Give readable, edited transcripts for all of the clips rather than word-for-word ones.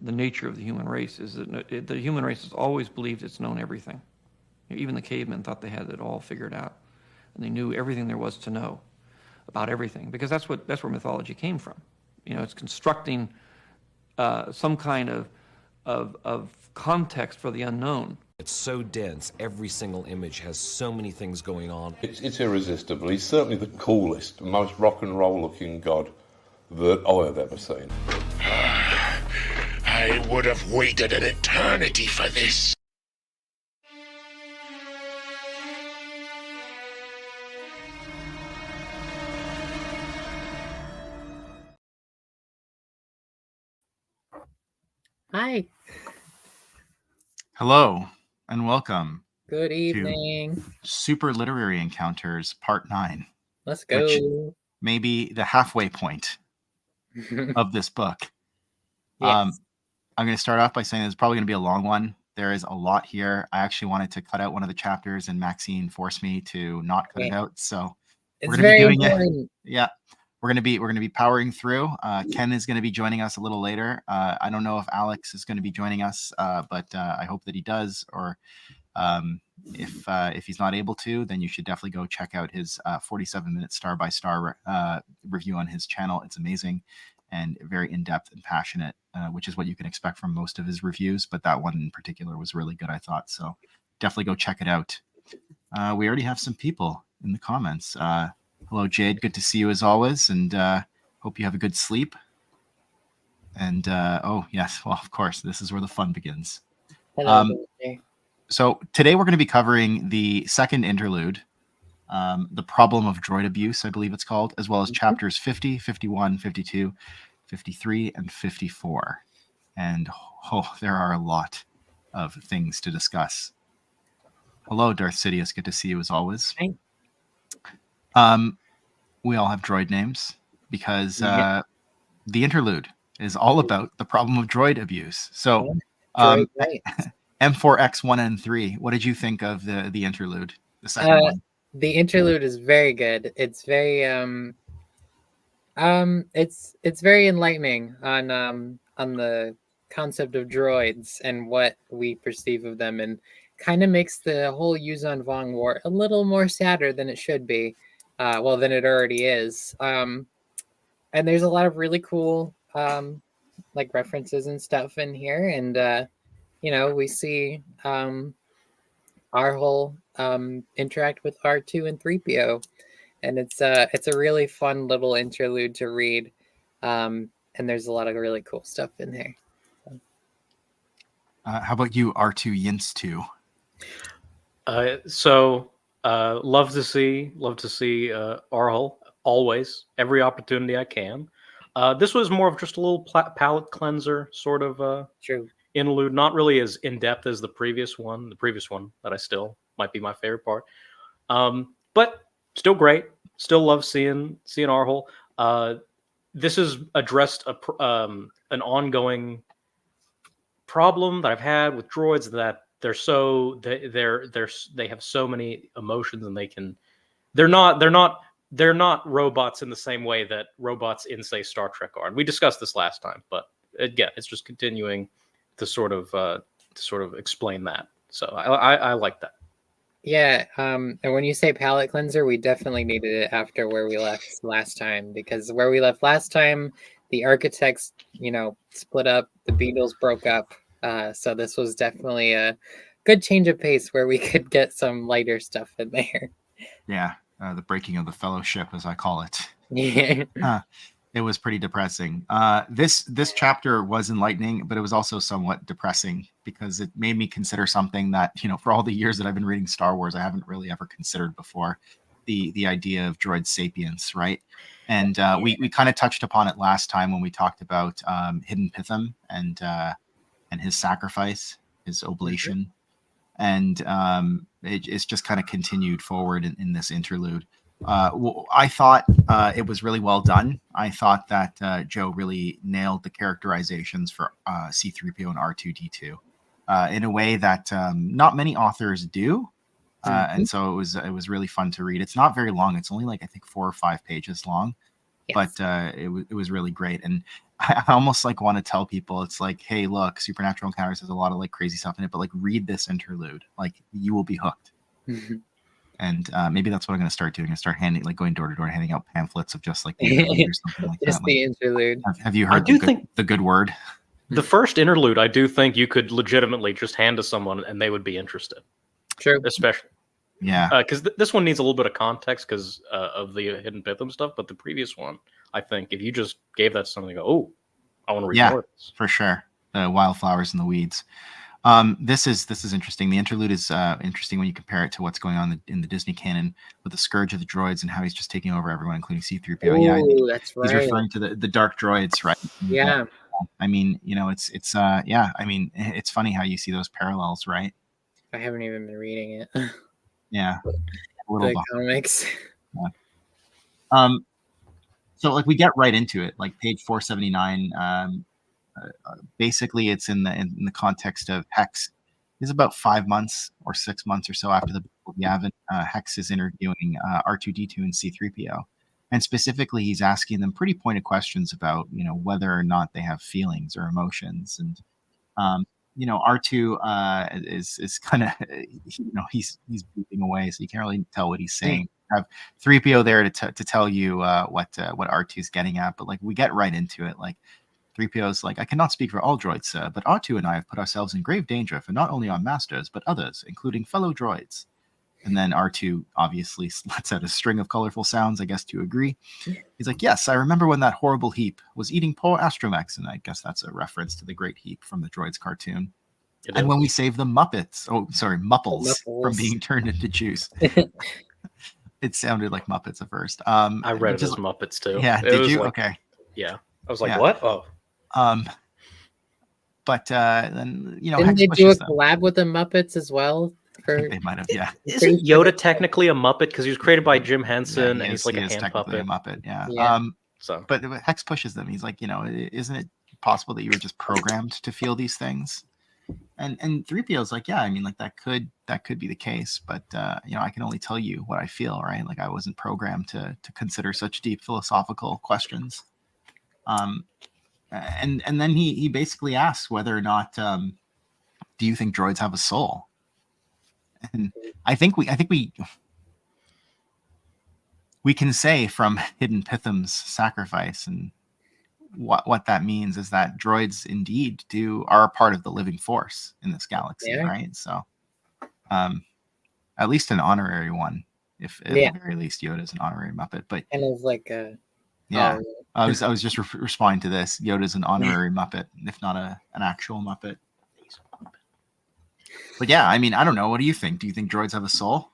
the nature of the human race is that the human race has always believed it's known everything. Even the cavemen thought they had it all figured out, and they knew everything there was to know about everything, because that's where mythology came from. It's constructing some kind of context for the unknown. It's so dense. Every single image has so many things going on. It's irresistible. He's certainly the coolest, most rock and roll looking god that I have ever seen. I would have waited an eternity for this. Hi. Hello and welcome. Good evening. Superliterary Encounters Part 9. Let's go. Which may be the halfway point of this book. Yes. I'm going to start off by saying it's probably going to be a long one. There is a lot here. I actually wanted to cut out one of the chapters, and Maxine forced me to not cut it out. So we're going to be doing it. Yeah. We're going to be powering through. Ken is going to be joining us a little later. I don't know if Alex is going to be joining us, but I hope that he does. Or if he's not able to, then you should definitely go check out his 47-minute star-by-star review on his channel. It's amazing and very in-depth and passionate, which is what you can expect from most of his reviews. But that one in particular was really good, I thought. So definitely go check it out. We already have some people in the comments. Hello, Jade. Good to see you as always, and hope you have a good sleep. And oh yes, well, of course, this is where the fun begins. Hello. So today we're going to be covering the second interlude, the problem of droid abuse, I believe it's called, as well as chapters 50, 51, 52, 53, and 54. And there are a lot of things to discuss. Hello, Darth Sidious. Good to see you as always. Hi. We all have droid names because the interlude is all about the problem of droid abuse. So M4X1N3, what did you think of the interlude, the second one? The interlude is very good. It's very it's very enlightening on the concept of droids and what we perceive of them, and kind of makes the whole Yuzon Vong war a little more sadder than it should be. Well, than it already is. And there's a lot of really cool like references and stuff in here, and we see Arhul interact with R2 and 3PO, and it's a really fun little interlude to read, and there's a lot of really cool stuff in there. How about you, R2 Yints 2? Love to see Arhul always, every opportunity I can. This was more of just a little palate cleanser sort of interlude, not really as in depth as the previous one. The previous one that I still might be my favorite part, but still great. Still love seeing Arhul. This has addressed an ongoing problem that I've had with droids, that they have so many emotions, and they're not robots in the same way that robots in, say, Star Trek are. And we discussed this last time, but again, it's just continuing to sort of explain that. So I like that. Yeah, and when you say palate cleanser, we definitely needed it after where we left last time, because where we left last time, the architects, split up, the Beatles broke up. So this was definitely a good change of pace where we could get some lighter stuff in there. Yeah, the breaking of the fellowship, as I call it. Yeah. It was pretty depressing. This chapter was enlightening, but it was also somewhat depressing because it made me consider something that, for all the years that I've been reading Star Wars, I haven't really ever considered before, the idea of droid sapience, right? And we kind of touched upon it last time when we talked about Hidden Pitham and his sacrifice, his oblation. And it's just kind of continued forward in this interlude. I thought it was really well done. I thought that Joe really nailed the characterizations for C-3PO and R2-D2 in a way that not many authors do. And so it was really fun to read. It's not very long. It's only I think 4 or 5 pages long. Yes. But it was really great. And I almost like want to tell people, it's like, hey, look, Supernatural Encounters has a lot of like crazy stuff in it, but like read this interlude, like you will be hooked. And maybe that's what I'm going to start doing. I start going door to door, handing out pamphlets of just like the interlude or something like Just that. the Like, interlude. have you I heard do the think good word? the first interlude, I do think you could legitimately just hand to someone and they would be interested. True. Especially. Yeah. Because this one needs a little bit of context because of the Hidden Pitham stuff. But the previous one, I think, if you just gave that to someone, they go, oh, I want to read more of this. For sure. The wildflowers in the weeds. This is interesting. The interlude is interesting when you compare it to what's going on in the Disney canon with the Scourge of the Droids and how he's just taking over everyone, including C-3PO. Oh, that's right. He's referring to the dark droids, right? Yeah. I mean, it's I mean, it's funny how you see those parallels, right? I haven't even been reading it. Yeah. The comics. Yeah. So like we get right into it, like page 479. Basically, it's in the context of Hex. Is about 5 months or 6 months or so after the Battle of Yavin. Hex is interviewing R2D2 and C-3PO, and specifically, he's asking them pretty pointed questions about whether or not they have feelings or emotions. And R2 is kind of he's beeping away, so you can't really tell what he's saying. Have 3PO there to tell you what R2 is getting at, but like we get right into it. Like 3PO is like, I cannot speak for all droids, sir, but R2 and I have put ourselves in grave danger for not only our masters, but others, including fellow droids. And then R2 obviously lets out a string of colorful sounds, I guess, to agree. He's like, yes, I remember when that horrible heap was eating poor astromechs, and I guess that's a reference to the Great Heap from the Droids cartoon. And when we saved the Muppets, Mupples, from being turned into juice. It sounded like Muppets at first. I read it as Muppets too. Yeah, did you? Like, okay. Yeah. I was like, what? Oh. But then didn't Hex they do a them. collab with the Muppets as well? I think they might have. Yeah. Isn't Yoda technically a Muppet because he was created by Jim Henson and he's like a hand puppet? A Muppet. Yeah. So, but Hex pushes them. He's like, isn't it possible that you were just programmed to feel these things? And 3PO is like, yeah, I mean, like that could be the case, but I can only tell you what I feel, right? Like I wasn't programmed to consider such deep philosophical questions. And then he basically asks whether or not do you think droids have a soul? And I think we can say from Hidden Pitham's sacrifice and what that means is that droids indeed are a part of the living force in this galaxy, right? So at least an honorary one, if at the very least Yoda's an honorary Muppet, but kind of like a I was just responding to this. Yoda's an honorary Muppet, if not an actual Muppet. But yeah, I mean, I don't know. What do you think? Do you think droids have a soul?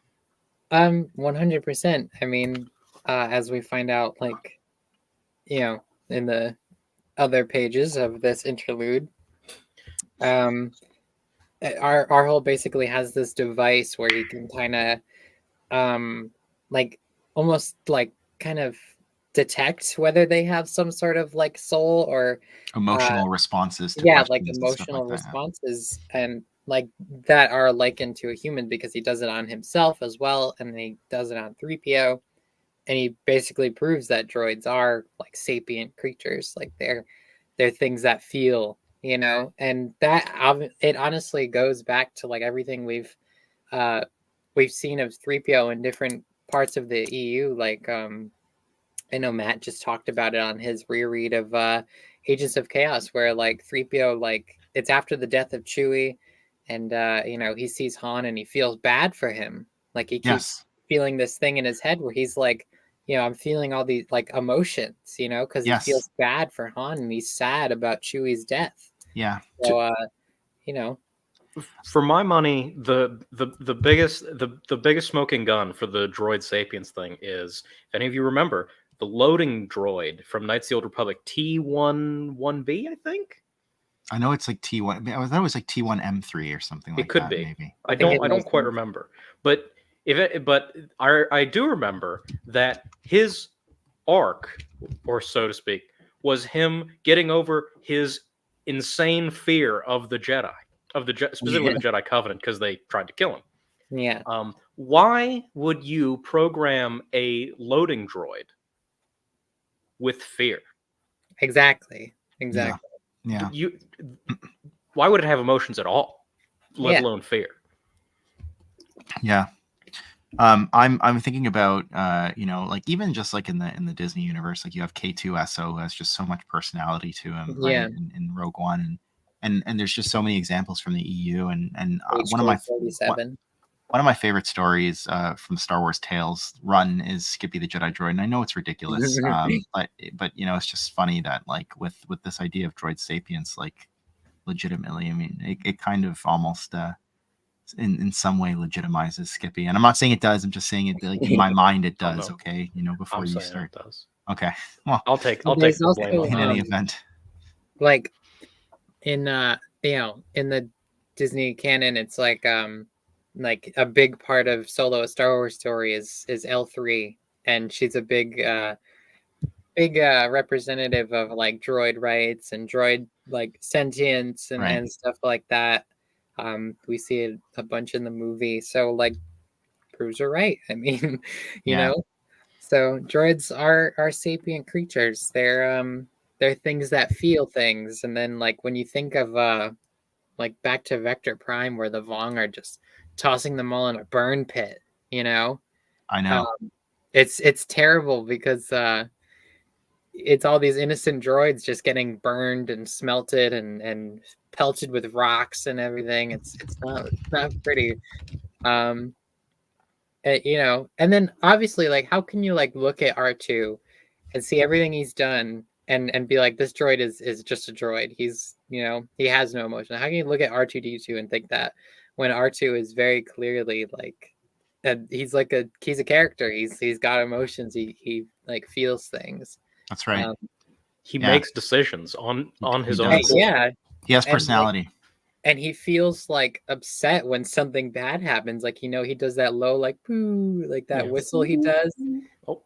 100%. I mean, as we find out, like, in the other pages of this interlude, Arhul basically has this device where he can kind of, like, almost like kind of detect whether they have some sort of like soul or emotional responses to like emotional responses and like that are likened to a human because he does it on himself as well and he does it on 3PO and he basically proves that droids are like sapient creatures, like they're things that feel, and that it honestly goes back to like everything we've seen of 3PO in different parts of the EU. Like I know Matt just talked about it on his reread of Agents of Chaos, where like 3PO, like it's after the death of Chewie, and he sees Han and he feels bad for him. Like he keeps feeling this thing in his head where he's like, I'm feeling all these like emotions, because he feels bad for Han and he's sad about Chewie's death. Yeah. So for my money, the biggest smoking gun for the droid sapiens thing is, if any of you remember, the loading droid from Knights of the Old Republic, T11B, I think. I know it's like T1. I thought it was like T1M3 or something like that. It could be. Maybe. I don't quite remember. But I do remember that his arc, or so to speak, was him getting over his insane fear of the Jedi, specifically the Jedi Covenant, because they tried to kill him. Yeah. Why would you program a loading droid with fear. Exactly. Yeah. Why would it have emotions at all, let alone fear? Yeah. I'm thinking about like even just like in the Disney universe, like you have K2SO who has just so much personality to him, right? In Rogue One, and there's just so many examples from the EU, and one of my favorite stories from Star Wars Tales run is Skippy the Jedi Droid, and I know it's ridiculous, but it's just funny that like with this idea of droid sapience, like legitimately, I mean, it kind of almost in some way legitimizes Skippy, and I'm not saying it does. I'm just saying it like in my mind it does. Okay, before you start. It does. Okay, well, I'll take the blame in any event. Like in in the Disney canon, it's like a big part of Solo: A Star Wars Story is L3, and she's a big representative of like droid rights and droid like sentience and stuff like that. We see it a bunch in the movie, so like proves are right. I mean, you know, so droids are sapient creatures. They're things that feel things, and then like when you think of like back to Vector Prime, where the Vong are just tossing them all in a burn pit, I know. It's terrible because it's all these innocent droids just getting burned and smelted and pelted with rocks and everything. It's not pretty. And then obviously, like, how can you like look at R2 and see everything he's done and be like, this droid is just a droid. He's he has no emotion. How can you look at R2D2 and think that when R2 is very clearly like he's a character. He's got emotions. He like feels things. That's right. He makes decisions on his own. Yeah, he has personality. And he feels like upset when something bad happens. Like he does that low like boo, like that whistle he does. Oh,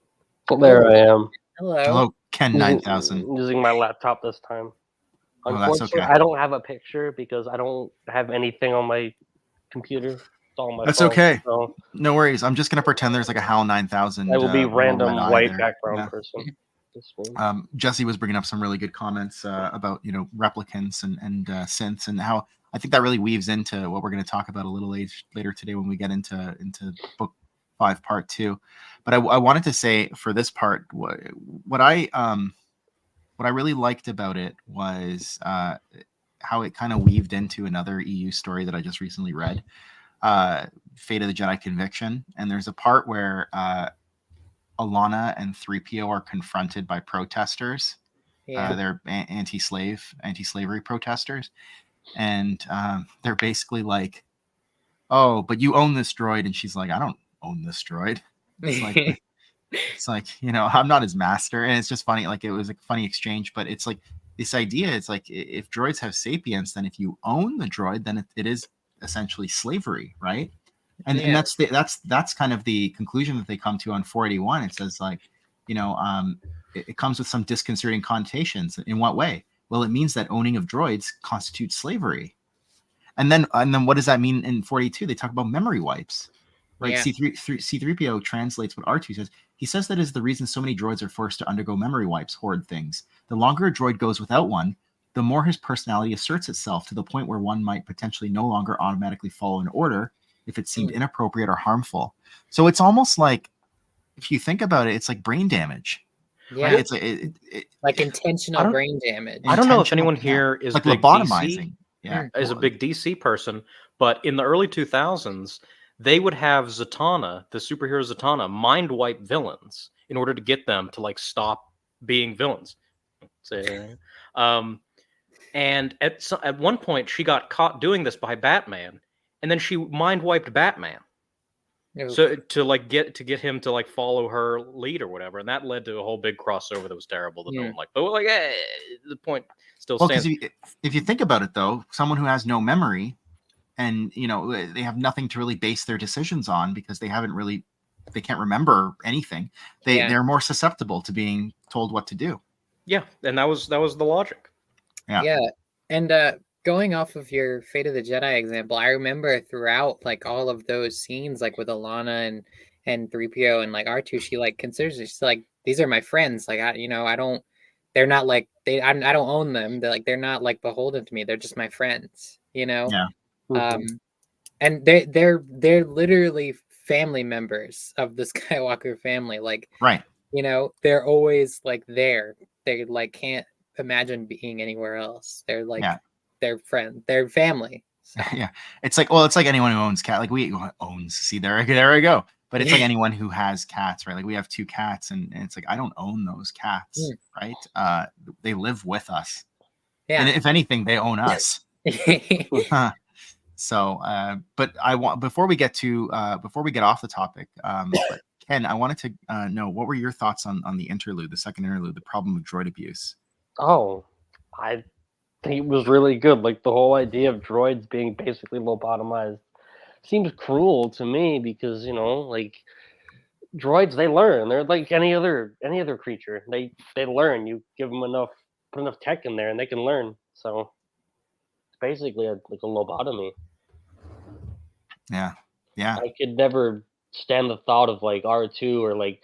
there I am. Hello, Ken 9000. Using my laptop this time. Unfortunately, that's okay. I don't have a picture because I don't have anything on my computer. It's all on my That's phone, okay. So no worries. I'm just gonna pretend there's like a HAL 9000. I will be random white background person. Jesse was bringing up some really good comments about replicants and synths, and how I think that really weaves into what we're going to talk about a little later today when we get into book 5 part 2. But I wanted to say for this part what I really liked about it was how it kind of weaved into another EU story that I just recently read, Fate of the Jedi Conviction, and there's a part where Alana and 3PO are confronted by protesters. They're anti-slavery protesters, and they're basically like, "Oh, but you own this droid," and she's like, "I don't own this droid." It's like I'm not his master, and it's just funny. Like it was a funny exchange, but it's like this idea. It's like if droids have sapience, then if you own the droid, then it is essentially slavery, right? And that's kind of the conclusion that they come to on 481. It says like, it comes with some disconcerting connotations. In what way? Well, it means that owning of droids constitutes slavery. And then what does that mean in 42? They talk about memory wipes, right? C3PO translates what R2 says. He says that is the reason so many droids are forced to undergo memory wipes, hoard things. The longer a droid goes without one, the more his personality asserts itself to the point where one might potentially no longer automatically follow an order if it seemed inappropriate or harmful. So it's almost like, if you think about it, it's like brain damage. Yeah, right? It's like intentional brain damage. I don't know if anyone here is like big lobotomizing. DC, is a big DC person, but in the early 2000s, they would have Zatanna, the superhero Zatanna, mind wipe villains in order to get them to like stop being villains. And at one point, she got caught doing this by Batman. And then she mind wiped Batman, so to get him to like follow her lead or whatever, and that led to a whole big crossover that was terrible that no one liked. But like, the point still stands. Because if you think about it, though, someone who has no memory, and they have nothing to really base their decisions on because they can't remember anything. They're more susceptible to being told what to do. Yeah, and that was the logic. Yeah, and going off of your Fate of the Jedi example, I remember throughout like all of those scenes, like with Alana and 3PO and like R2, she like considers it. She's like, these are my friends. Like I don't. They're not like I don't own them. They're not like beholden to me. They're just my friends. Yeah. And they're literally family members of the Skywalker family. Like, Right. They're always like there. They like can't imagine being anywhere else. They're like their friend, their family. So. Yeah, it's like anyone who owns cat. Like we owns. See, there I go. But it's like anyone who has cats, right? Like we have 2 cats, and it's like I don't own those cats, right? They live with us. Yeah. And if anything, they own us. So, but I want before we get off the topic, but Ken, I wanted to know what were your thoughts on the interlude, the second interlude, the problem of droid abuse. Oh, I think it was really good. Like the whole idea of droids being basically lobotomized seems cruel to me because like droids, they learn. They're like any other creature. They learn. You give them put enough tech in there, and they can learn. So it's basically like a lobotomy. Yeah. I could never stand the thought of like R2 or like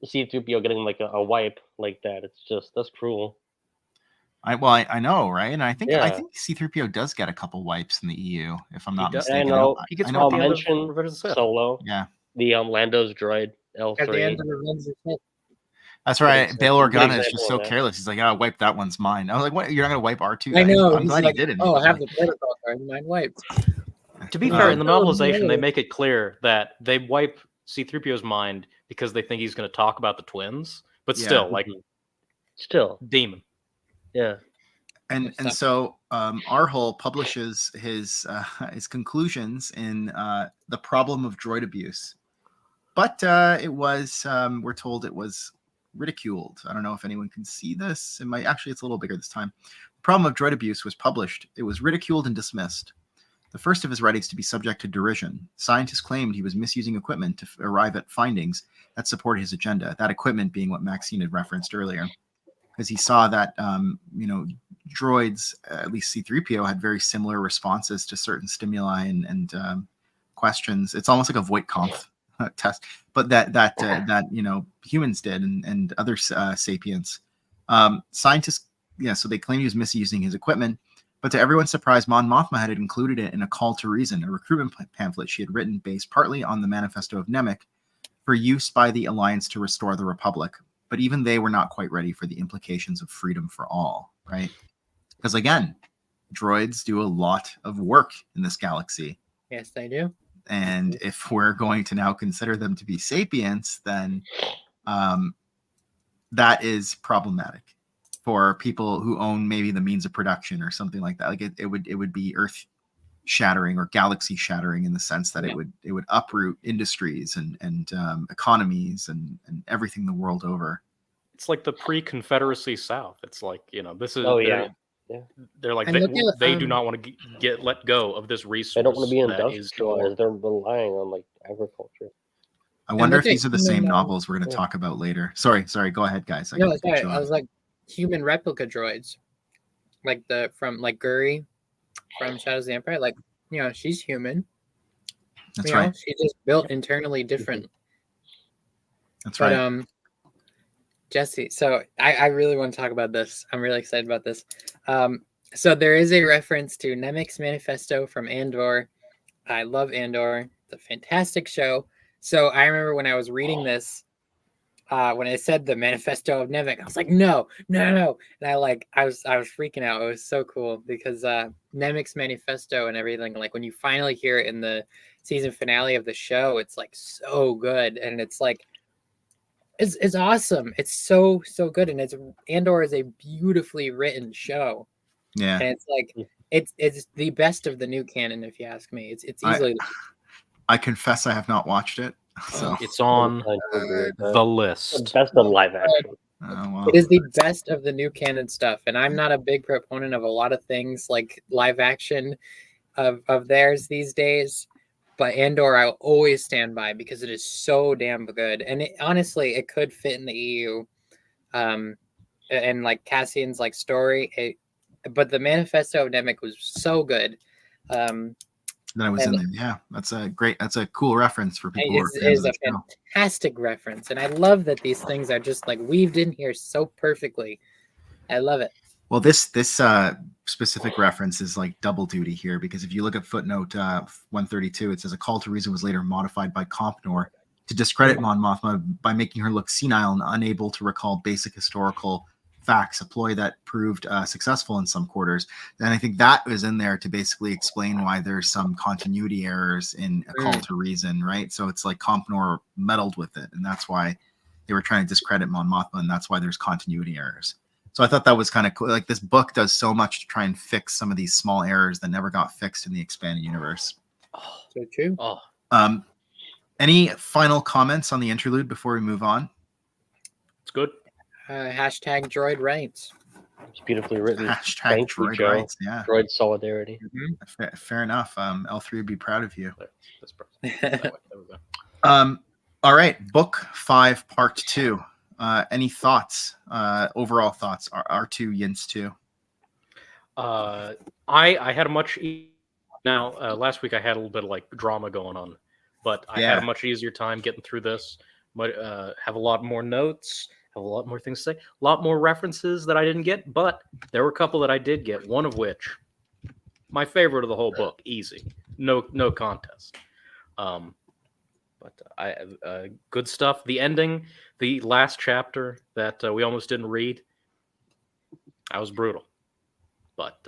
C-3PO getting like a wipe like that. It's just that's cruel. I know, right? And I think C-3PO does get a couple wipes in the EU, if I'm not mistaken. I know. He gets mention Solo. Yeah. The Lando's droid L3. At the end of the That's right. Bail Organa is just so careless. He's like, "Oh, wipe that one's mine." I was like, "What? You're not gonna wipe R2?" I know. I'm glad he didn't. Oh, I have the protocol card. Mine wiped. To be fair, in the novelization, they make it clear that they wipe C-3PO's mind because they think he's going to talk about the twins. But still, demon. Yeah. And so Arhul publishes his conclusions in The Problem of Droid Abuse. But it was, we're told it was ridiculed. I don't know if anyone can see this. It's a little bigger this time. The Problem of Droid Abuse was published. It was ridiculed and dismissed. The first of his writings to be subject to derision. Scientists claimed he was misusing equipment to arrive at findings that supported his agenda. That equipment being what Maxine had referenced earlier. Because he saw that, droids, at least C-3PO, had very similar responses to certain stimuli and questions. It's almost like a Voight-Kampff test, but that humans did and other sapients. Scientists, so they claimed he was misusing his equipment. But to everyone's surprise, Mon Mothma had included it in a call to reason, a recruitment pamphlet she had written based partly on the Manifesto of Nemec for use by the Alliance to restore the Republic. But even they were not quite ready for the implications of freedom for all, right? Because again, droids do a lot of work in this galaxy. Yes, they do. And if we're going to now consider them to be sapients, then that is problematic for people who own maybe the means of production or something like that. Like it would be earth shattering or galaxy shattering in the sense that it would uproot industries and economies and everything the world over. It's like the pre-Confederacy South. It's like, this is they're like they do not want to let go of this resource. They don't want to be industrialized. They're relying on like agriculture. I wonder if these are the same novels we're going to talk about later. Sorry, go ahead, guys. I was like human replica droids, like from Guri from Shadows of the Empire. Like, she's human. That's right. She's just built internally different. That's right. Jesse, so I really want to talk about this. I'm really excited about this. So there is a reference to Nemec's Manifesto from Andor. I love Andor. It's a fantastic show. So I remember when I was reading this, when I said the Manifesto of Nemec, I was like, no. And I was freaking out. It was so cool because Nemec's Manifesto and everything, like when you finally hear it in the season finale of the show, it's like so good. And it's like, it's awesome. It's so good. And Andor is a beautifully written show. Yeah. And it's like, it's the best of the new canon, if you ask me. It's easily. I confess I have not watched it. So it's on the list. Best of live action. Oh, wow. It is the best of the new canon stuff. And I'm not a big proponent of a lot of things like live action of theirs these days. But Andor, I'll always stand by because it is so damn good. And honestly, it could fit in the EU. And like Cassian's like story. But the Manifesto of Nemec was so good. That I was And in there. Yeah, that's a cool reference for people who are fans is of a the show. fantastic reference, and I love that these things are just like weaved in here so perfectly. I love it. Well, this specific reference is like double duty here, because if you look at footnote 132, it says a call to reason was later modified by Compnor to discredit Mon Mothma by making her look senile and unable to recall basic historical facts, a ploy that proved successful in some quarters. And I think that was in there to basically explain why there's some continuity errors in a call to reason, right? So it's like Compnor meddled with it, and that's why they were trying to discredit Mon Mothma, and that's why there's continuity errors. So I thought that was kind of cool. Like, this book does so much to try and fix some of these small errors that never got fixed in the expanded universe. Oh, so true. Oh, any final comments on the interlude before we move on? it's good. Hashtag droid rights. It's beautifully written. Hashtag Thank you, droid Joe. rights. Yeah, Droid solidarity. fair enough. L3 would be proud of you. That's perfect. That way. There we go. All right, book 5, part 2. Any thoughts? Overall thoughts? R2 Yins 2. I had a much now last week I had a little bit of like drama going on, but I had a much easier time getting through this. Have a lot more notes, have a lot more things to say, a lot more references that I didn't get, but there were a couple that I did get. One of which, my favorite of the whole book, easy, no contest. But good stuff. The ending, the last chapter that we almost didn't read, that was brutal. But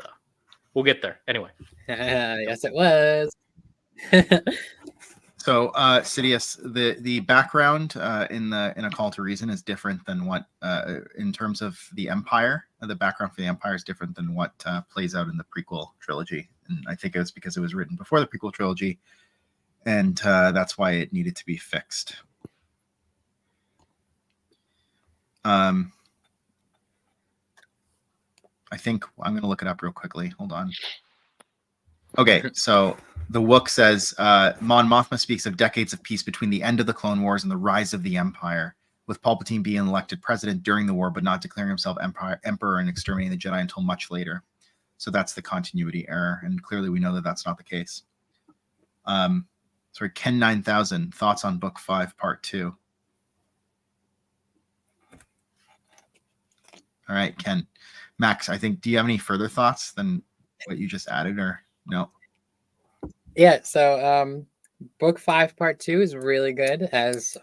we'll get there anyway. Yes, it was. So, Sidious, the background in A Call to Reason is different than what, in terms of the Empire. The background for the Empire is different than what plays out in the prequel trilogy, and I think it was because it was written before the prequel trilogy, and that's why it needed to be fixed. I think I'm going to look it up real quickly. Hold on. Okay, so the Wook says, Mon Mothma speaks of decades of peace between the end of the Clone Wars and the rise of the Empire, with Palpatine being elected president during the war, but not declaring himself emperor and exterminating the Jedi until much later. So that's the continuity error, and clearly we know that that's not the case. Sorry, Ken 9000, thoughts on Book 5, Part 2. All right, Ken. Max, I think, do you have any further thoughts than what you just added, or no? Yeah, so book 5 part 2 is really good, as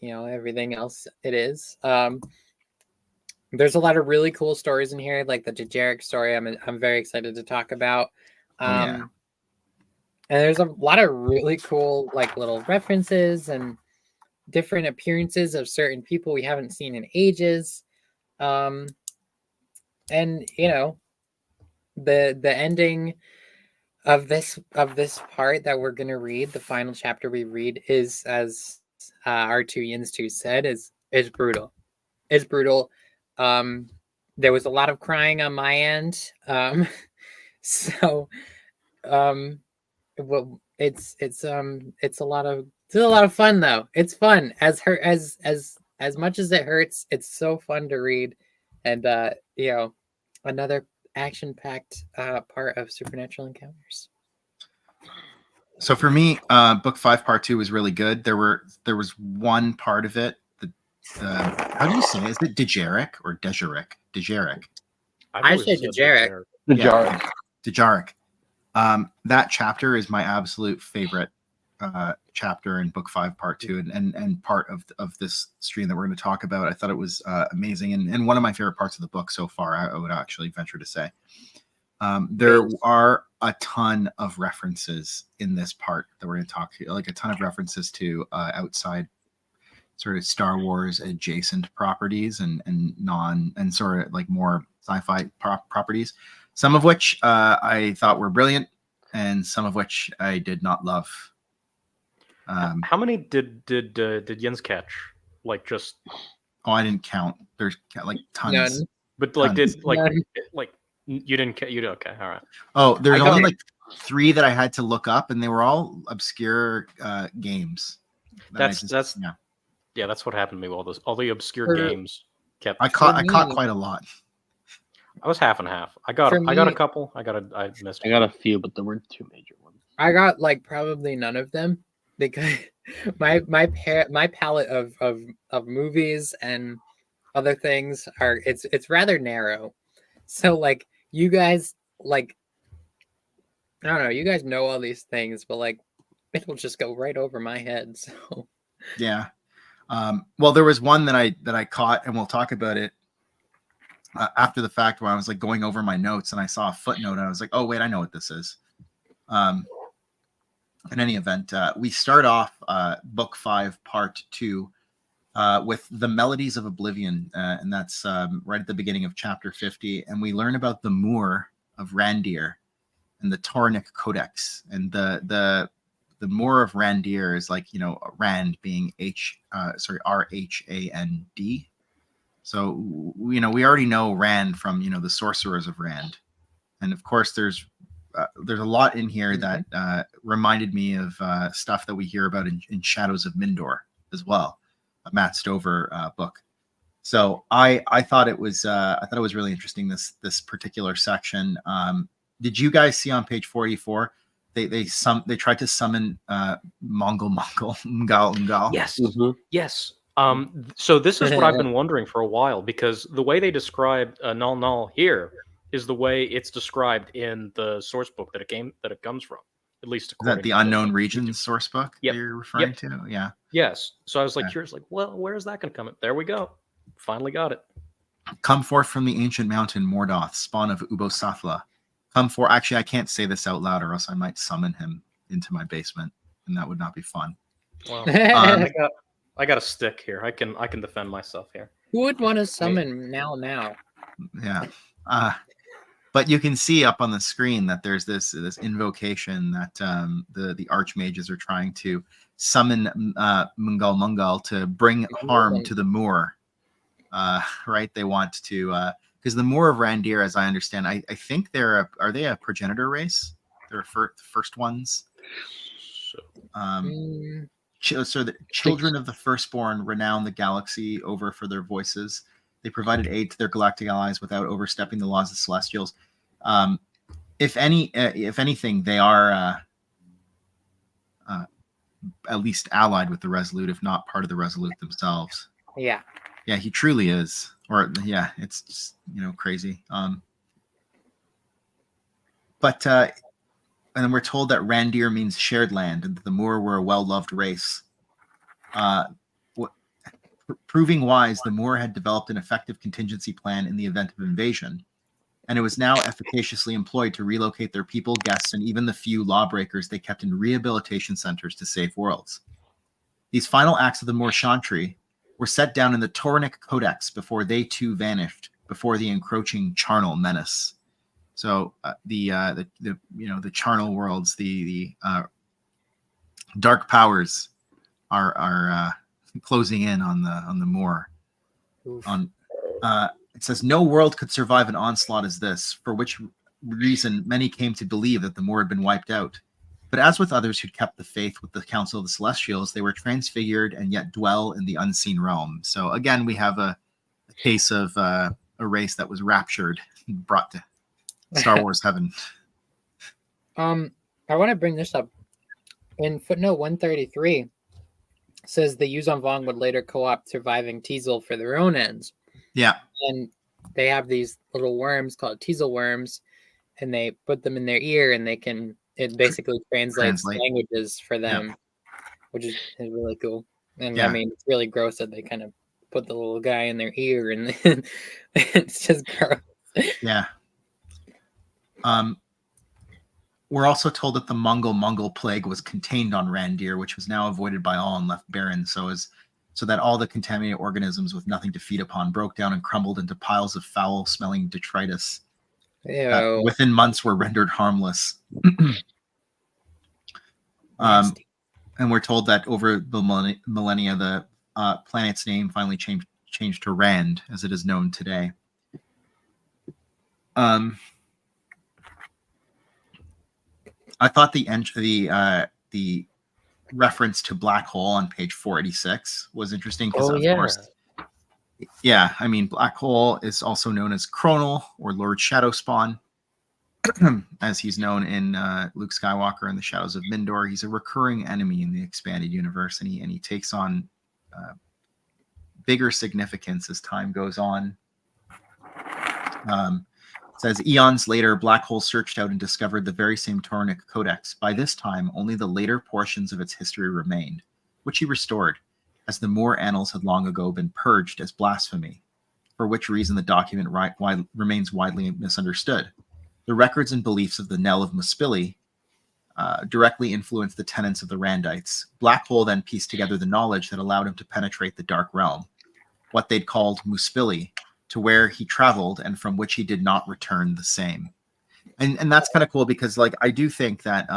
you know, everything else it is. There's a lot of really cool stories in here, like the Dejeric story. I'm very excited to talk about. And there's a lot of really cool like little references and different appearances of certain people we haven't seen in ages. And you know, the ending of this part that we're gonna read, the final chapter we read, is, as R2 Yins 2 said, is brutal. It's brutal. There was a lot of crying on my end. So well, it's a lot of fun though. It's fun. As much as it hurts, it's so fun to read. And you know, another action-packed part of Supernatural Encounters. So for me, Book 5, Part 2 was really good. There was one part of it. How do you say it? Is it Dejeric or Dejeric? Dejeric. I say Dejeric. Dejeric. Dejeric. That chapter is my absolute favorite chapter in Book 5, Part 2, and part of this stream that we're going to talk about. I thought it was amazing, and one of my favorite parts of the book so far, I would actually venture to say. There are a ton of references in this part that we're going to talk to, like a ton of references to outside sort of Star Wars adjacent properties and sort of like more sci-fi properties, some of which I thought were brilliant and some of which I did not love. How many did Jens catch? Like just I didn't count. There's like tons. None. But like Tons. like you didn't okay, all right. Oh, there's I only got like 3 that I had to look up, and they were all obscure games. That's what happened to me. All the obscure games kept. I caught quite a lot. I was half and half. I got a couple. I missed. I got a few, but there were 2 major ones. I got like probably none of them because my palette of movies and other things are it's rather narrow. So like you guys like I don't know, you guys know all these things, but like it'll just go right over my head. So Yeah. Well, there was one that I caught, and we'll talk about it after the fact, where I was like going over my notes and I saw a footnote and I was like, oh wait, I know what this is. In any event, we start off book 5, part 2, with the Melodies of Oblivion, and that's right at the beginning of chapter 50, and we learn about the Moor of Randir and the Tauranic Codex, and the Moor of Randir is like, you know, Rand being RHAND. So you know, we already know Rand from, you know, the Sorcerers of Rand, and of course there's a lot in here that reminded me of stuff that we hear about in Shadows of Mindor as well, a Matt Stover book. So I thought it was really interesting, this particular section. Did you guys see on page 44? They tried to summon Mongol Ngal. Yes, Mhm. yes. So this is what I've been wondering for a while, because the way they described Null Null here is the way it's described in the source book that it comes from, at least Is according that the to Unknown Regions source book Yep. you're referring to? Yeah. Yes. So I was like Yeah. curious, like, well, where's that going to come in? There we go. Finally got it. Come forth from the ancient mountain Mordoth, spawn of Ubosathla. Come forth. Actually, I can't say this out loud, or else I might summon him into my basement, and that would not be fun. Well, Um, I got a stick here. I can defend myself here. who would want to summon now? Yeah. But you can see up on the screen that there's this invocation that the archmages are trying to summon Mungal to bring harm to the Moor. Right? They want to, because the Moor of Randir, as I understand, I think are they a progenitor race? They're first ones. So the children of the firstborn renown the galaxy over for their voices. They provided aid to their galactic allies without overstepping the laws of Celestials. If anything, they are at least allied with the Resolute, if not part of the Resolute themselves. Yeah. Yeah, he truly is. Or yeah, it's just, you know, crazy. But and then we're told that Randir means shared land, and that the Moor were a well-loved race. Proving wise, the Moor had developed an effective contingency plan in the event of invasion, and it was now efficaciously employed to relocate their people, guests, and even the few lawbreakers they kept in rehabilitation centers to save worlds. These final acts of the Moor Chantry were set down in the Tauranic Codex before they too vanished before the encroaching charnel menace. So the charnel worlds, the dark powers are closing in on the Moor. It says no world could survive an onslaught as this, for which reason many came to believe that the Moor had been wiped out. But as with others who'd kept the faith with the Council of the Celestials, they were transfigured and yet dwell in the unseen realm. So again, we have a case of a race that was raptured, brought to Star Wars heaven. I want to bring this up. In footnote 133, says the Yuzon Vong would later co-opt surviving Teasel for their own ends. Yeah. And they have these little worms called Teasel worms, and they put them in their ear, and it basically translates languages for them, which is really cool. And I mean, it's really gross that they kind of put the little guy in their ear, and it's just gross. Yeah. We're also told that the Mongol plague was contained on Randir, which was now avoided by all and left barren, so that all the contaminated organisms with nothing to feed upon broke down and crumbled into piles of foul-smelling detritus that within months were rendered harmless. And we're told that over the millennia, the planet's name finally changed to Rand, as it is known today. I thought the reference to black hole on page 486 was interesting because, of course, yeah, I mean, black hole is also known as Chronal or Lord Shadowspawn. as he's known in Luke Skywalker and the Shadows of Mindor. He's a recurring enemy in the expanded universe, and he takes on bigger significance as time goes on. It says, eons later, Black Hole searched out and discovered the very same Tauronic Codex. By this time, only the later portions of its history remained, which he restored, as the Moor annals had long ago been purged as blasphemy, for which reason the document remains widely misunderstood. The records and beliefs of the Knell of Muspili directly influenced the tenets of the Randites. Black Hole then pieced together the knowledge that allowed him to penetrate the Dark Realm, what they'd called Muspili, to where he traveled and from which he did not return the same. And that's kind of cool because, like, I do think that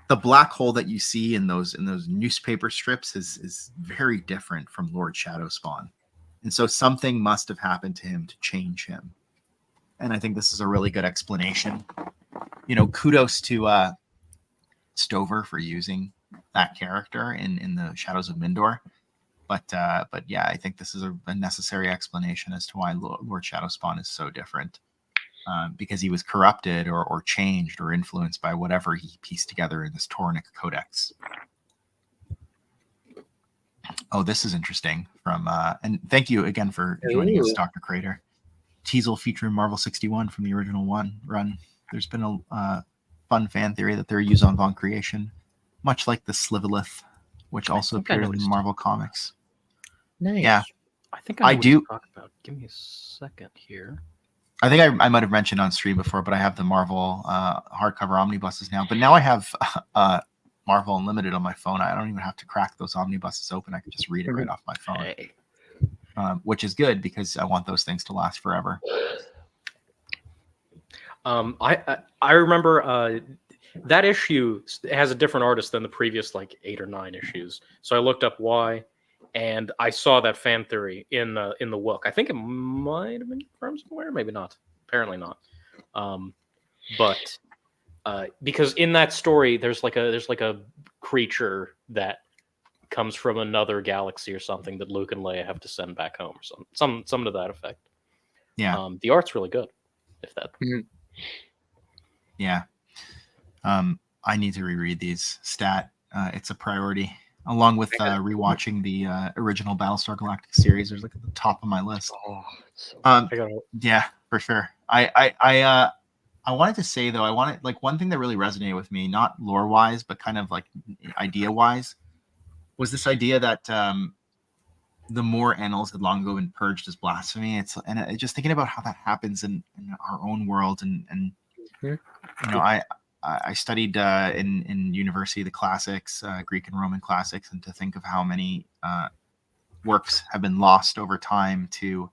the black hole that you see in those newspaper strips is very different from Lord Shadowspawn. And so something must have happened to him to change him. And I think this is a really good explanation. You know, kudos to Stover for using that character in the Shadows of Mindor. But yeah, I think this is a necessary explanation as to why Lord Shadowspawn is so different. Because he was corrupted or changed or influenced by whatever he pieced together in this Tauronic Codex. Oh, this is interesting. And thank you again for joining us, Dr. Crater. Teasel featuring Marvel 61 from the original run. There's been a fun fan theory that they're used on Von creation, much like the Slivolith, which also appeared in Marvel Comics. Nice. Yeah, I think I do. Talk about. Give me a second here. I think I might have mentioned on stream before, but I have the Marvel hardcover omnibuses now. But now I have Marvel Unlimited on my phone. I don't even have to crack those omnibuses open. I can just read it right off my phone, which is good because I want those things to last forever. I remember that issue has a different artist than the previous like 8 or 9 issues. So I looked up why. And I saw that fan theory in the book. I think it might have been from somewhere, maybe not. Apparently not. But because in that story, there's like a creature that comes from another galaxy or something that Luke and Leia have to send back home, or some to that effect. Yeah. The art's really good. If that. Yeah. I need to reread these. It's a priority. Along with rewatching the original Battlestar Galactica series, there's like at the top of my list. Yeah, for sure. I wanted to say though, like one thing that really resonated with me, not lore wise, but kind of like idea wise, was this idea that the Moor annals had long ago been purged as blasphemy. And just thinking about how that happens in our own world, and you know, I studied in university the classics, Greek and Roman classics, and to think of how many works have been lost over time to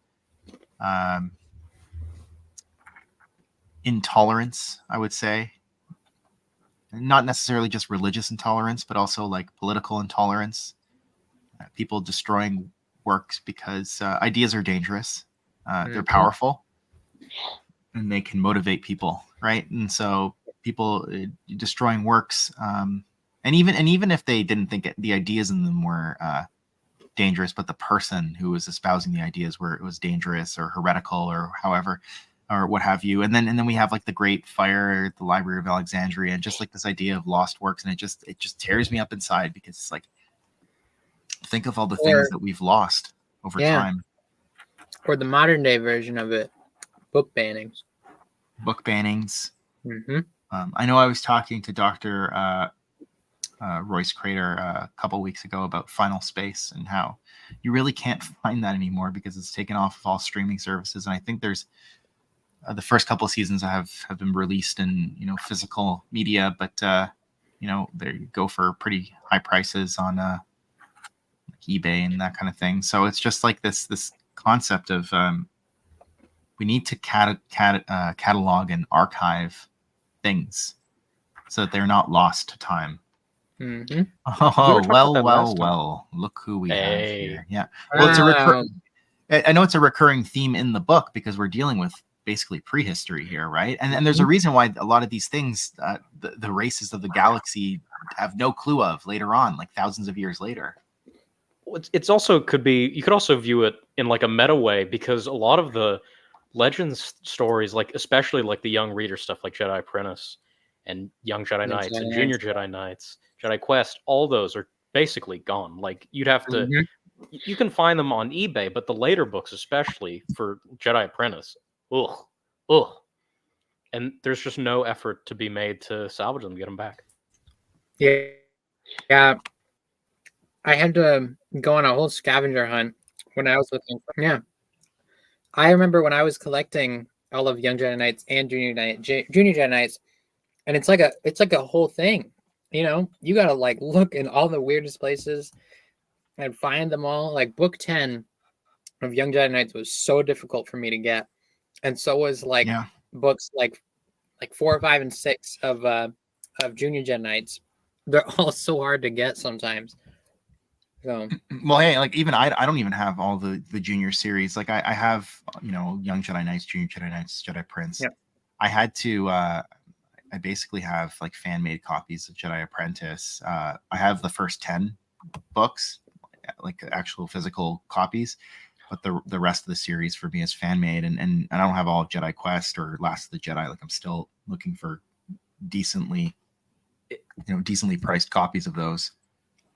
intolerance, I would say. Not necessarily just religious intolerance, but also like political intolerance. People destroying works because ideas are dangerous. They're powerful, and they can motivate people, right? And so people destroying works, and even if they didn't think the ideas in them were dangerous, but the person who was espousing the ideas it was dangerous or heretical or however, or what have you. And then we have like the Great Fire at the Library of Alexandria, and just like this idea of lost works, and it just tears me up inside because it's like, think of all the things that we've lost over time. Or the modern day version of it, book bannings. I know I was talking to Dr. Royce Crater a couple weeks ago about Final Space and how you really can't find that anymore because it's taken off of all streaming services. And I think there's the first couple of seasons have been released in physical media, but they go for pretty high prices on like eBay and that kind of thing. So it's just like this concept of we need to catalog and archive things so that they're not lost to time. Oh, well, look who we have here. Yeah. Well, I know it's a recurring theme in the book because we're dealing with basically prehistory here, right? And there's a reason why a lot of these things, the races of the galaxy have no clue of later on, like thousands of years later. It's also you could also view it in like a meta way, because a lot of the Legends stories, like especially like the young reader stuff, like Jedi Apprentice and Young Jedi Knights and Junior Jedi Knights, Jedi Quest, all those are basically gone. Like you'd have to, you can find them on eBay, but the later books, especially for Jedi Apprentice, ugh, and there's just no effort to be made to salvage them, get them back. Yeah. I had to go on a whole scavenger hunt when I was looking. Yeah. I remember when I was collecting all of Young Jedi Knights and Junior Jedi Knights, and it's like a whole thing. You know, you gotta like look in all the weirdest places and find them all. Like book 10 of Young Jedi Knights was so difficult for me to get, and so was like books like 4, 5, and 6 of Junior Jedi Knights. They're all so hard to get sometimes. So. Well, hey, like even I don't even have all the junior series. Like I have, you know, Young Jedi Knights, Junior Jedi Knights, Jedi Prince. Yep. I had to I basically have like fan made copies of Jedi Apprentice. I have the first 10 books, like actual physical copies, but the rest of the series for me is fan made, and I don't have all of Jedi Quest or Last of the Jedi. Like I'm still looking for decently priced copies of those.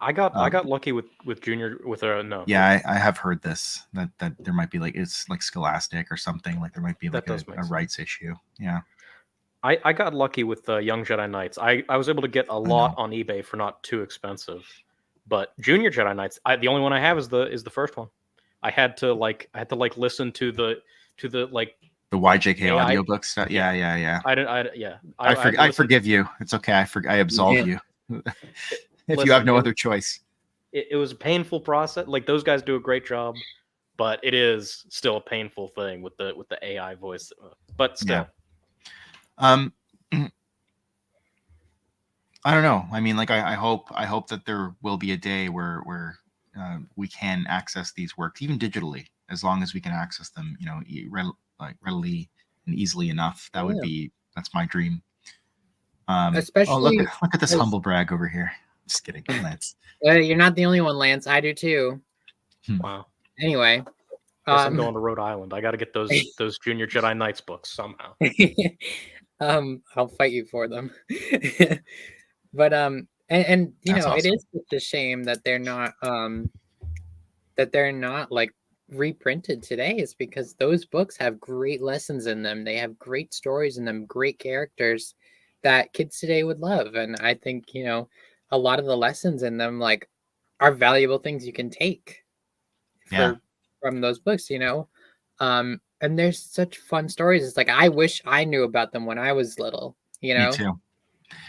I got lucky with Junior with no. Yeah, I have heard this that there might be like it's like Scholastic or something, like there might be like a rights issue. Yeah. I got lucky with Young Jedi Knights. I was able to get a lot on eBay for not too expensive. But Junior Jedi Knights, the only one I have is the first one. I had to listen to the like the YJK audiobooks stuff. Yeah. I forgive you. It's okay. I absolve you. If you have no other choice. It was a painful process. Like those guys do a great job, but it is still a painful thing with the AI voice. But still. Yeah. I don't know. I mean, like I hope that there will be a day where we can access these works even digitally, as long as we can access them, you know, readily and easily enough. That's my dream. Especially look at this humble brag over here. Just kidding, Lance. You're not the only one, Lance. I do too. Wow. Anyway, I'm going to Rhode Island. I got to get those Junior Jedi Knights books somehow. I'll fight you for them. But and you know, awesome. It is such a shame that they're not like reprinted today. Is because those books have great lessons in them. They have great stories in them, great characters that kids today would love. And I think, you know, a lot of the lessons in them like are valuable things you can take from those books, you know. And there's such fun stories. It's like I wish I knew about them when I was little, you know. Me too.